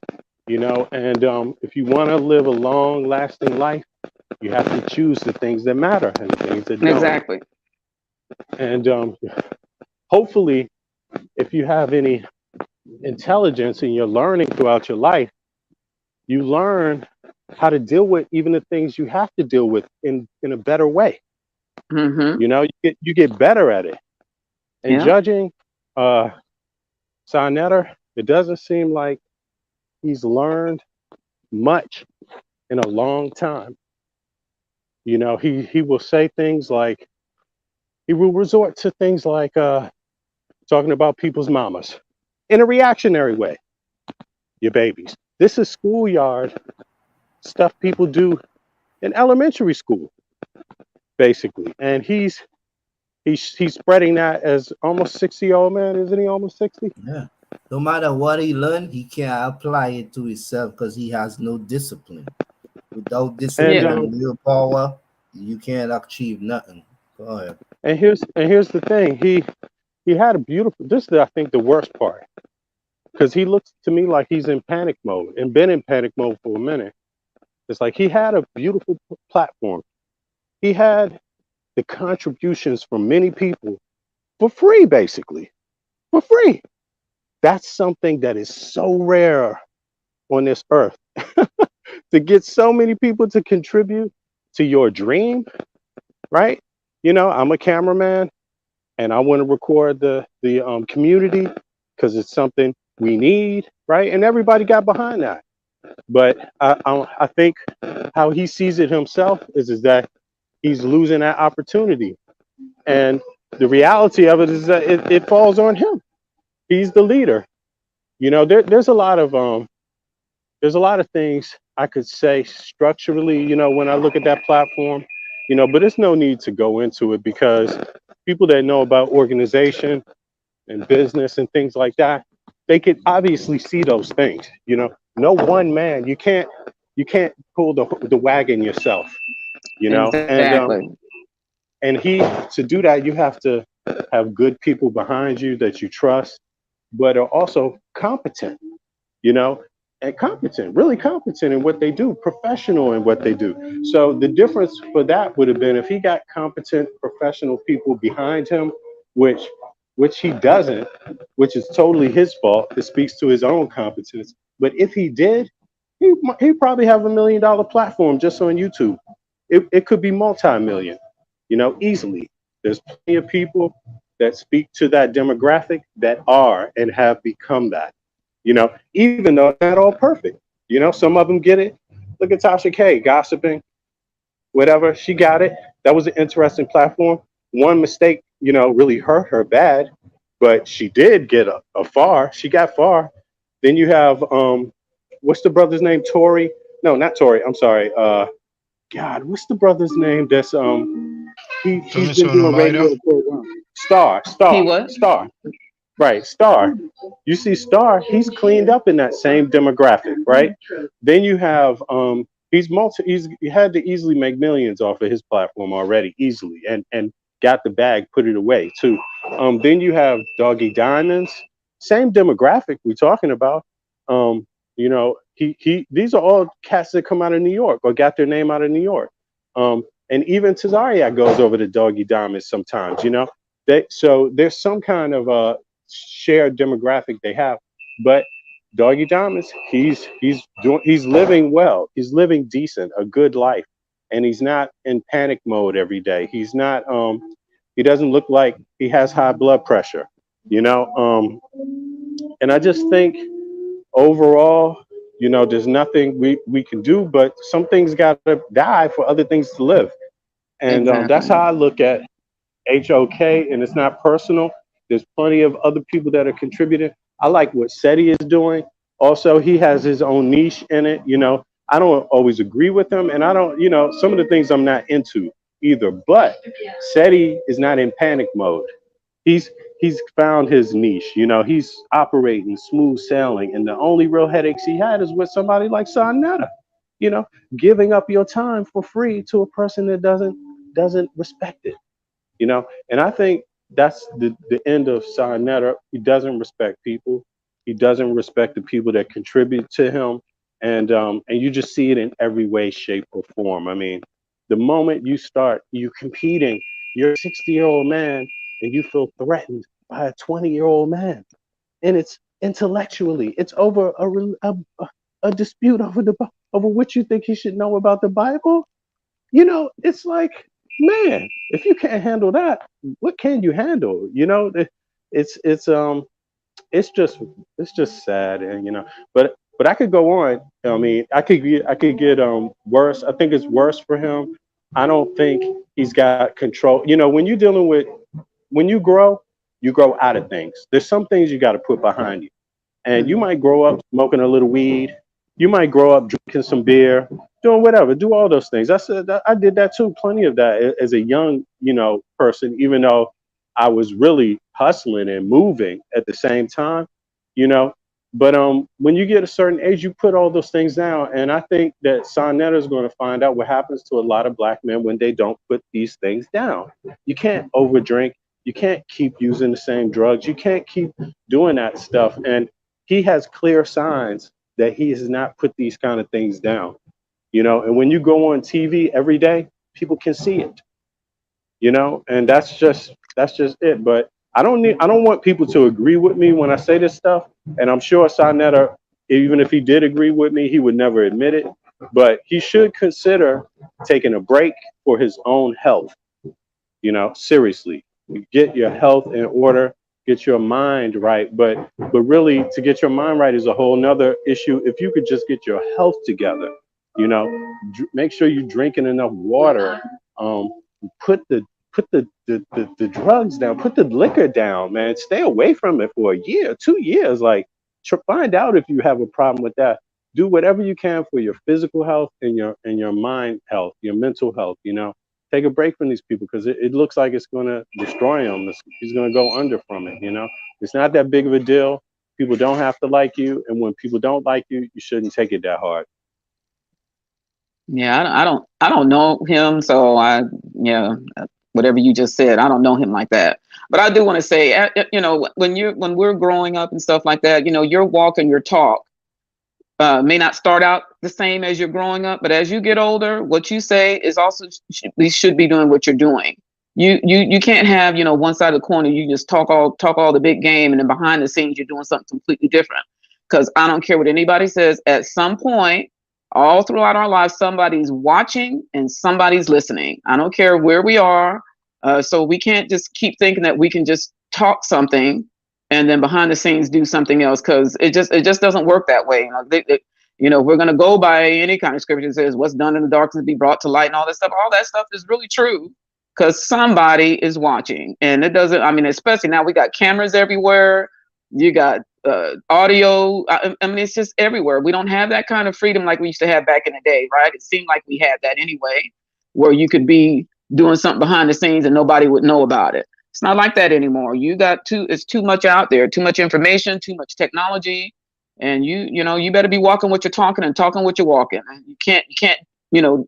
you know, and if you want to live a long lasting life, you have to choose the things that matter and the things that don't. Exactly. And hopefully, if you have any intelligence and you're learning throughout your life, you learn how to deal with even the things you have to deal with in a better way. You know, you get better at it. And judging Sarnetter, it doesn't seem like he's learned much in a long time. You know, he will say things like, he will resort to things like talking about people's mamas in a reactionary way. Your babies. This is schoolyard stuff people do in elementary school, basically. And he's spreading that as almost 60-year-old man, isn't he? Almost 60? Yeah. No matter what he learned, he can't apply it to himself because he has no discipline. Without discipline and willpower, you can't achieve nothing. Go ahead. And here's the thing. He had a beautiful. This is, I think, the worst part. because he looks to me like he's in panic mode and been in panic mode for a minute. It's like he had a beautiful platform. He had the contributions from many people for free, basically, for free. That's something that is so rare on this earth. To get so many people to contribute to your dream, right? You know, I'm a cameraman and I want to record the community because it's something we need, right? And everybody got behind that. But I think how he sees it himself is that he's losing that opportunity. And the reality of it is that it falls on him. He's the leader. You know, there's a lot of things I could say structurally, you know, when I look at that platform, you know, but there's no need to go into it because people that know about organization and business and things like that, they could obviously see those things. You know, no one man, you can't pull the wagon yourself, you know, Exactly. and he to do that you have to have good people behind you that you trust, but are also competent, you know, and competent, really competent in what they do, professional in what they do. So the difference for that would have been if he got competent professional people behind him, which he doesn't, which is totally his fault. It speaks to his own competence. But if he did, he probably have $1 million platform just on YouTube. It could be multi-million, you know, easily. There's plenty of people that speak to that demographic that are and have become that, you know, even though it's not all perfect. You know, some of them get it. Look at Tasha K gossiping, whatever. She got it. That was an interesting platform. One mistake, you know, really hurt her bad, but she did get a far. She got far. Then you have what's the brother's name? Tory? No, not Tory. I'm sorry. God, what's the brother's name? That's he's been Tomiso doing Maida. radio for a while. Star, He Star, what? Star. Right, Star. You see, Star, he's cleaned up in that same demographic, right? Then you have he had to easily make millions off of his platform already, easily, and got the bag, put it away too. Then you have Doggy Diamonds, same demographic we're talking about. Um, you know, he these are all cats that come out of New York or got their name out of New York. And even Tazariak goes over to Doggy Diamonds sometimes, you know. So there's some kind of shared demographic they have. But Doggy Diamonds, he's living well. He's living decent, a good life, and he's not in panic mode every day. He's not. He doesn't look like he has high blood pressure, you know. And I just think overall, you know, there's nothing we can do, but some things got to die for other things to live, and that's Exactly. how I look at HOK, and it's not personal. There's plenty of other people that are contributing. I like what SETI is doing. Also, he has his own niche in it. You know, I don't always agree with him, and I don't, you know, some of the things I'm not into either. But SETI is not in panic mode. He's he's found his niche. You know, he's operating smooth sailing, and the only real headaches he had is with somebody like Sonetta. You know, giving up your time for free to a person that doesn't respect it, you know. And I think that's the end of Sarnetta. He doesn't respect people. He doesn't respect the people that contribute to him, and you just see it in every way, shape, or form. I mean, the moment you competing, you're a 60-year-old man, and you feel threatened by a 20-year-old man, and it's intellectually, it's over a dispute over what you think he should know about the Bible. You know, it's like, man, if you can't handle that, what can you handle? You know, it's it's um it's just sad, and you know, but I could go on. I mean, I could get worse. I think it's worse for him. I don't think he's got control. You know, when you're dealing with when you grow out of things. There's some things you got to put behind you, and you might grow up smoking a little weed. You might grow up drinking some beer, doing whatever, do all those things. I did that too, plenty of that as a young, you know, person, even though I was really hustling and moving at the same time, you know. But when you get a certain age, you put all those things down. And I think that Sonetta is going to find out what happens to a lot of black men when they don't put these things down. You can't overdrink. You can't keep using the same drugs. You can't keep doing that stuff. And he has clear signs that he has not put these kind of things down. You know, and when you go on TV every day, people can see it. You know, and that's just it. But I don't want people to agree with me when I say this stuff. And I'm sure Sonetta, even if he did agree with me, he would never admit it. But he should consider taking a break for his own health. You know, seriously, get your health in order, get your mind right. But really, to get your mind right is a whole nother issue. If you could just get your health together, you know, make sure you're drinking enough water. um put the drugs down, put the liquor down, man. Stay away from it for a year, 2 years. Like, find out if you have a problem with that. Do whatever you can for your physical health and your mind health, your mental health. You know, take a break from these people because it looks like it's going to destroy him. He's going to go under from it. You know, it's not that big of a deal. People don't have to like you, and when people don't like you, you shouldn't take it that hard. Yeah, I don't know him, so yeah, whatever you just said, I don't know him like that. But I do want to say, you know, when we're growing up and stuff like that, you know, your walk and your talk may not start out the same as you're growing up, but as you get older, what you say is also we should be doing what you're doing. You can't have, you know, one side of the corner you just talk all the big game, and then behind the scenes you're doing something completely different. Because I don't care what anybody says, at some point all throughout our lives somebody's watching and somebody's listening. I don't care where we are. So we can't just keep thinking that we can just talk something and then behind the scenes do something else, because it just doesn't work that way. You know, you know, we're going to go by any kind of scripture that says what's done in the darkness be brought to light and all that stuff. All that stuff is really true because somebody is watching. And it doesn't, I mean, especially now we got cameras everywhere. You got audio. I mean, it's just everywhere. We don't have that kind of freedom like we used to have back in the day, right? It seemed like we had that anyway, where you could be doing something behind the scenes and nobody would know about it. It's not like that anymore. It's too much out there, too much information, too much technology. And you know, you better be walking what you're talking and talking what you're walking. You can't, you know,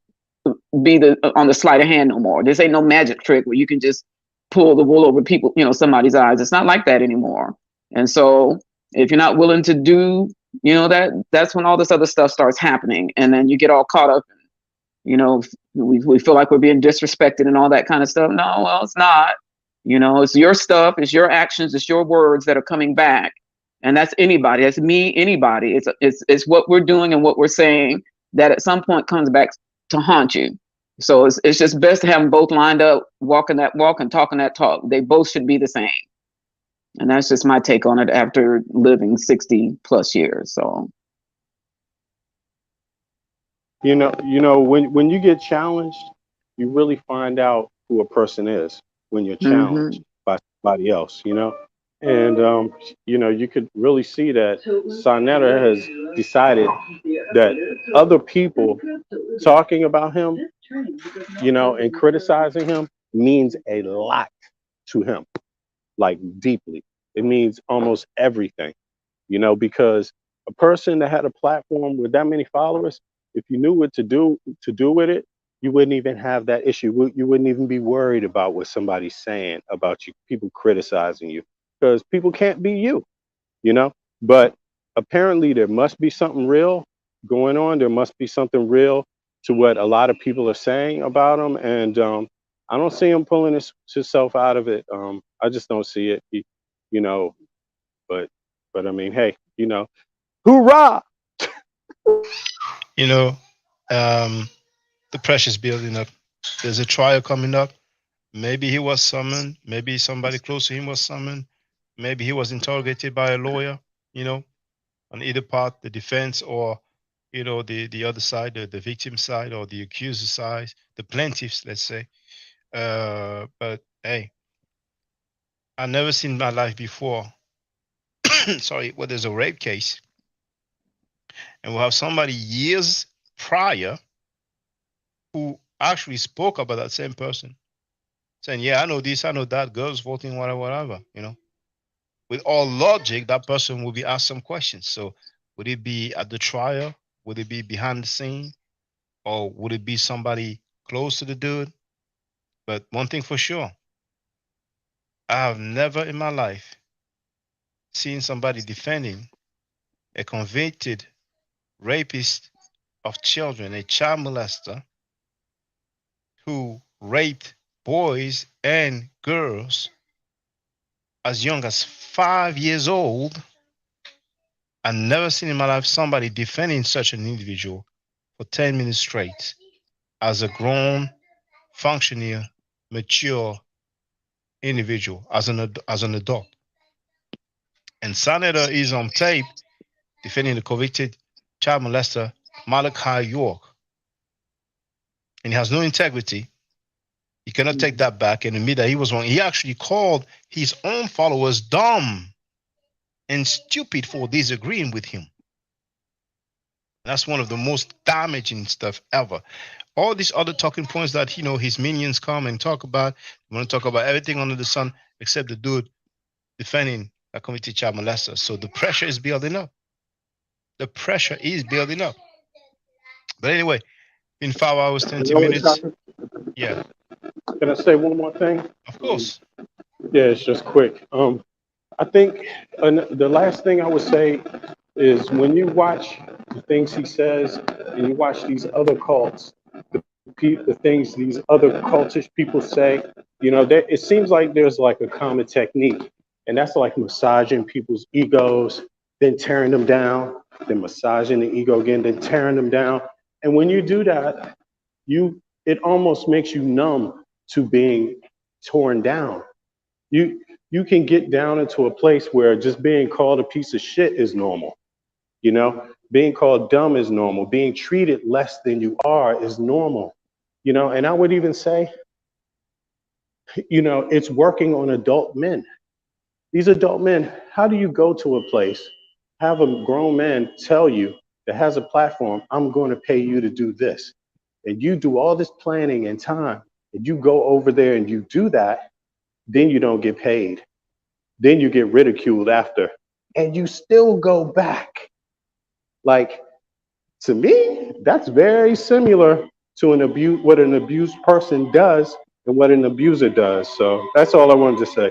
be on the sleight of hand no more. This ain't no magic trick where you can just pull the wool over people, you know, somebody's eyes. It's not like that anymore. And so if you're not willing to do, you know, that's when all this other stuff starts happening. And then you get all caught up, you know, we feel like we're being disrespected and all that kind of stuff. No, well, it's not. You know, it's your stuff, it's your actions, it's your words that are coming back. And that's anybody, that's me, anybody. It's what we're doing and what we're saying that at some point comes back to haunt you. So it's just best to have them both lined up, walking that walk and talking that talk. They both should be the same. And that's just my take on it after living 60 plus years. So You know, when you get challenged, you really find out who a person is when you're challenged by somebody else, you know? And you know, you could really see that Sonetta has decided that other people talking about him, you know, and criticizing him means a lot to him, like deeply. It means almost everything, you know, because a person that had a platform with that many followers, if you knew what to do with it, you wouldn't even have that issue. You wouldn't even be worried about what somebody's saying about you, people criticizing you, because people can't be you, you know. But apparently, there must be something real going on. There must be something real to what a lot of people are saying about him, and I don't see him pulling himself out of it. I just don't see it. You know, but I mean, hey, you know, hoorah! You know, the pressure's building up. There's a trial coming up. Maybe he was summoned. Maybe somebody close to him was summoned. Maybe he was interrogated by a lawyer, you know, on either part, the defense or, you know, the other side, the victim side or the accuser side, the plaintiffs, let's say. But hey, I never seen in my life before. Sorry, where there's a rape case and we'll have somebody years prior who actually spoke about that same person, saying, "Yeah, I know this, I know that, girls voting, whatever, whatever." You know, with all logic, that person will be asked some questions. So, would it be at the trial? Would it be behind the scene, or would it be somebody close to the dude? But one thing for sure, I have never in my life seen somebody defending a convicted rapist of children, a child molester who raped boys and girls as young as 5 years old. I've never seen in my life somebody defending such an individual for 10 minutes straight as a grown, functioning, mature individual, as an adult. And Senator is on tape defending the convicted child molester Malachi York. And he has no integrity. He cannot take that back and admit that he was wrong. He actually called his own followers dumb and stupid for disagreeing with him. That's one of the most damaging stuff ever. All these other talking points that his minions come and talk about, they want to talk about everything under the sun except the dude defending a convicted child molester. So the pressure is building up. The pressure is building up. But anyway, in 5 hours, 20 minutes. Yeah. Can I say one more thing? Of course. Yeah, it's just quick. I think the last thing I would say is when you watch the things he says and you watch these other cults, the things these other cultish people say, it seems like there's like a common technique, and that's like massaging people's egos, then tearing them down, then massaging the ego again, then tearing them down. And when you do that, it almost makes you numb to being torn down. You can get down into a place where just being called a piece of shit is normal. Being called dumb is normal. Being treated less than you are is normal. And I would even say, it's working on adult men. These adult men, how do you go to a place, have a grown man tell you that has a platform, I'm going to pay you to do this. And you do all this planning and time, and you go over there and you do that, then you don't get paid. Then you get ridiculed after, and you still go back. Like, to me, that's very similar to what an abused person does and what an abuser does. So that's all I wanted to say.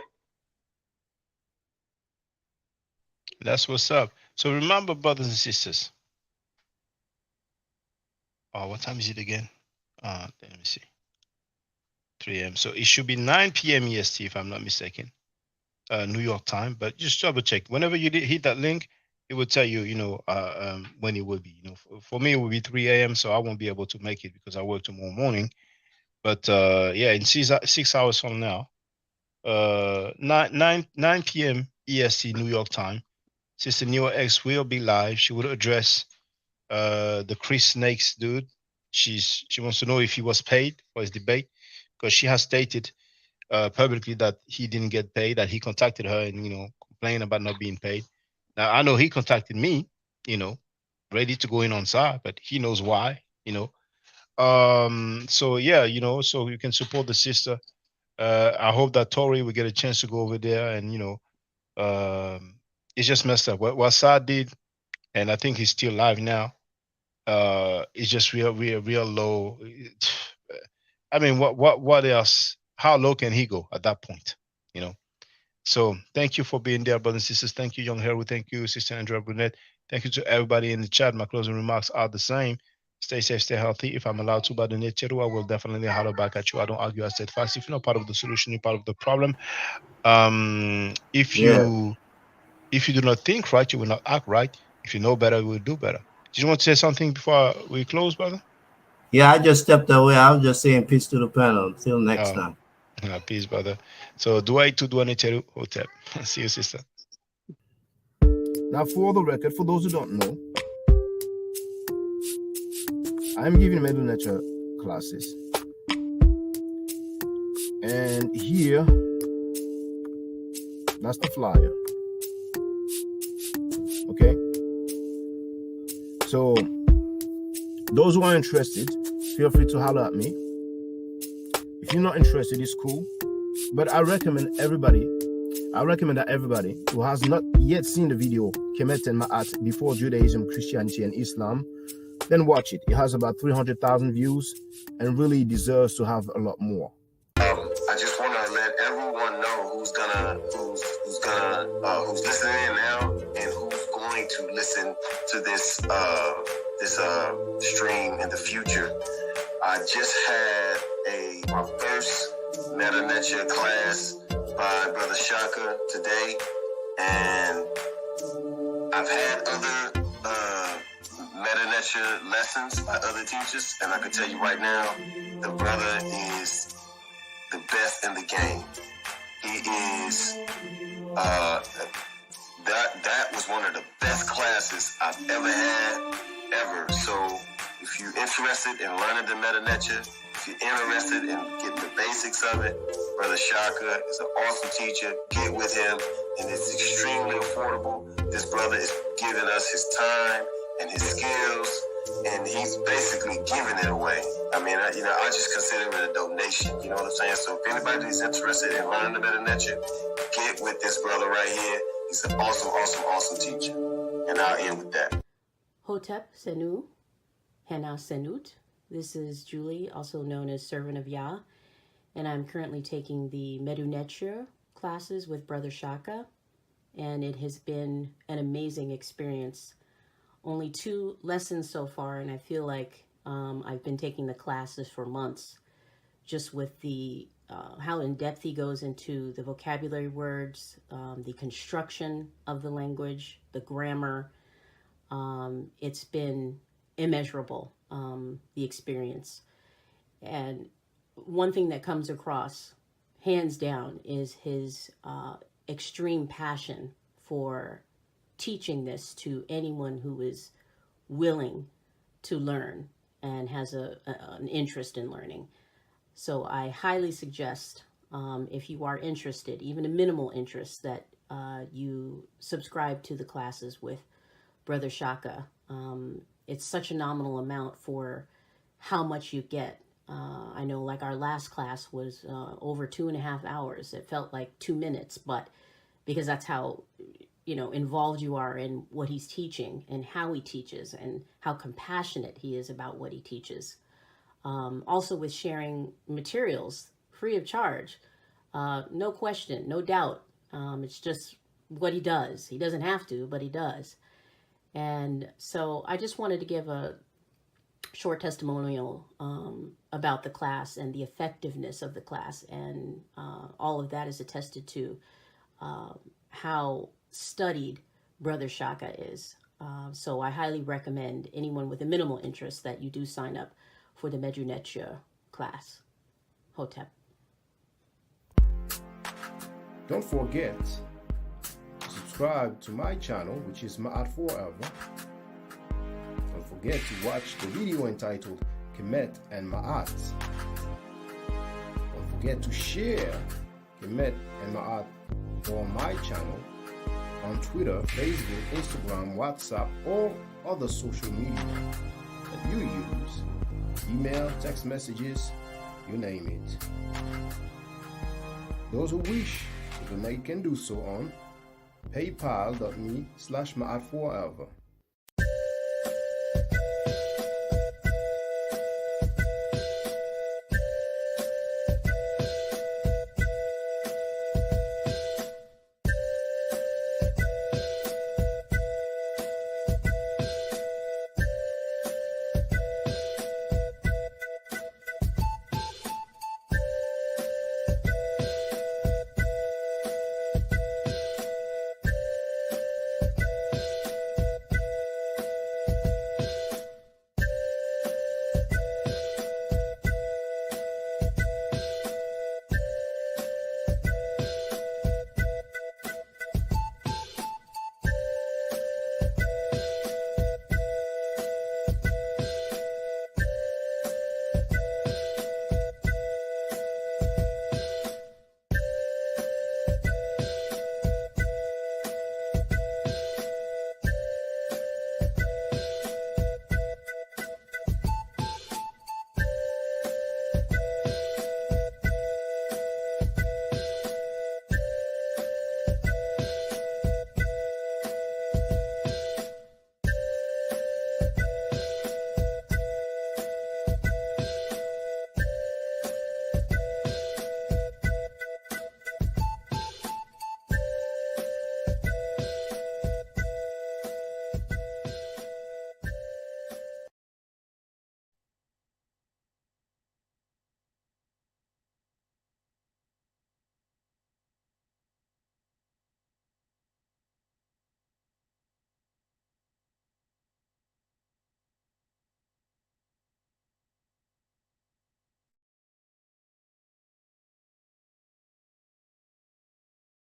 That's what's up. So remember, brothers and sisters. Oh, what time is it again? Let me see. 3 a.m. So it should be 9 p.m. EST, if I'm not mistaken. New York time, but just double check. Whenever you hit that link, it will tell you, when it will be. For me, it will be 3 a.m. So I won't be able to make it because I work tomorrow morning. But yeah, in 6 hours from now, 9 p.m. EST New York time, Sister Neo X will be live. She will address the Chris Snakes dude. She wants to know if he was paid for his debate because she has stated publicly that he didn't get paid, that he contacted her and complained about not being paid. Now I know he contacted me, ready to go in on side, but he knows why, so yeah, so you can support the sister. I hope that Tori will get a chance to go over there and it's just messed up what Saad did, and I think he's still live now. It's just real low. I mean, what else? How low can he go at that point? So thank you for being there, brothers and sisters. Thank you, Young Harold. Thank you, Sister Andrea Brunette. Thank you to everybody in the chat. My closing remarks are the same. Stay safe, stay healthy. If I'm allowed to by the nature, I will definitely holler back at you. I don't argue, I said fast. If you're not part of the solution, you're part of the problem. If you do not think right, you will not act right. If you know better, you will do better. Did you want to say something before we close, brother? Yeah, I just stepped away. I was just saying peace to the panel. Till next time. Peace, brother. So do I to do any hotel? See you, sister. Now, for the record, for those who don't know, I'm giving middle nature classes, and here, that's the flyer. Okay. So, those who are interested, feel free to holler at me. If you're not interested, it's cool. But I recommend that everybody who has not yet seen the video, Kemet and Ma'at, Before Judaism, Christianity, and Islam, then watch it. It has about 300,000 views and really deserves to have a lot more. I just want to let everyone know who's listening now and who's going to listen to this stream in the future. I just had my first Meta Nature class by Brother Shaka today, and I've had other Meta Nature lessons by other teachers, and I can tell you right now, the brother is the best in the game. He is that was one of the best classes I've ever had, ever. So if you're interested in learning the Meta Nature, if you're interested in getting the basics of it, Brother Shaka is an awesome teacher. Get with him, and it's extremely affordable. This brother is giving us his time and his skills, and he's basically giving it away. I mean, I just consider it a donation. You know what I'm saying? So if anybody's interested in learning the Meta Nature, get with this brother right here. He's an awesome, awesome, awesome teacher. And I'll end with that. Hotep Senu, Hena Senut. This is Julie, also known as Servant of Yah, and I'm currently taking the Medu Neture classes with Brother Shaka, and it has been an amazing experience. Only 2 lessons so far, and I feel like I've been taking the classes for months, just with the how in depth he goes into the vocabulary words, the construction of the language, the grammar. It's been immeasurable, the experience. And one thing that comes across, hands down, is his extreme passion for teaching this to anyone who is willing to learn and has an interest in learning. So I highly suggest, if you are interested, even a minimal interest, that you subscribe to the classes with Brother Shaka. It's such a nominal amount for how much you get. I know, like, our last class was over 2.5 hours. It felt like 2 minutes, but because that's how, involved you are in what he's teaching and how he teaches and how compassionate he is about what he teaches. Also with sharing materials free of charge, no question, no doubt. It's just what he does. He doesn't have to, but he does. And so I just wanted to give a short testimonial about the class and the effectiveness of the class, and all of that is attested to how studied Brother Shaka is. So I highly recommend anyone with a minimal interest that you do sign up for the Medu Neture class. Hotep. Don't forget to subscribe to my channel, which is Ma'at Forever. Don't forget to watch the video entitled Kemet and Ma'at. Don't forget to share Kemet and Ma'at on my channel on Twitter, Facebook, Instagram, WhatsApp, or other social media that you use. Email, text messages, you name it. Those who wish to donate can do so on paypal.me/ma'atforever.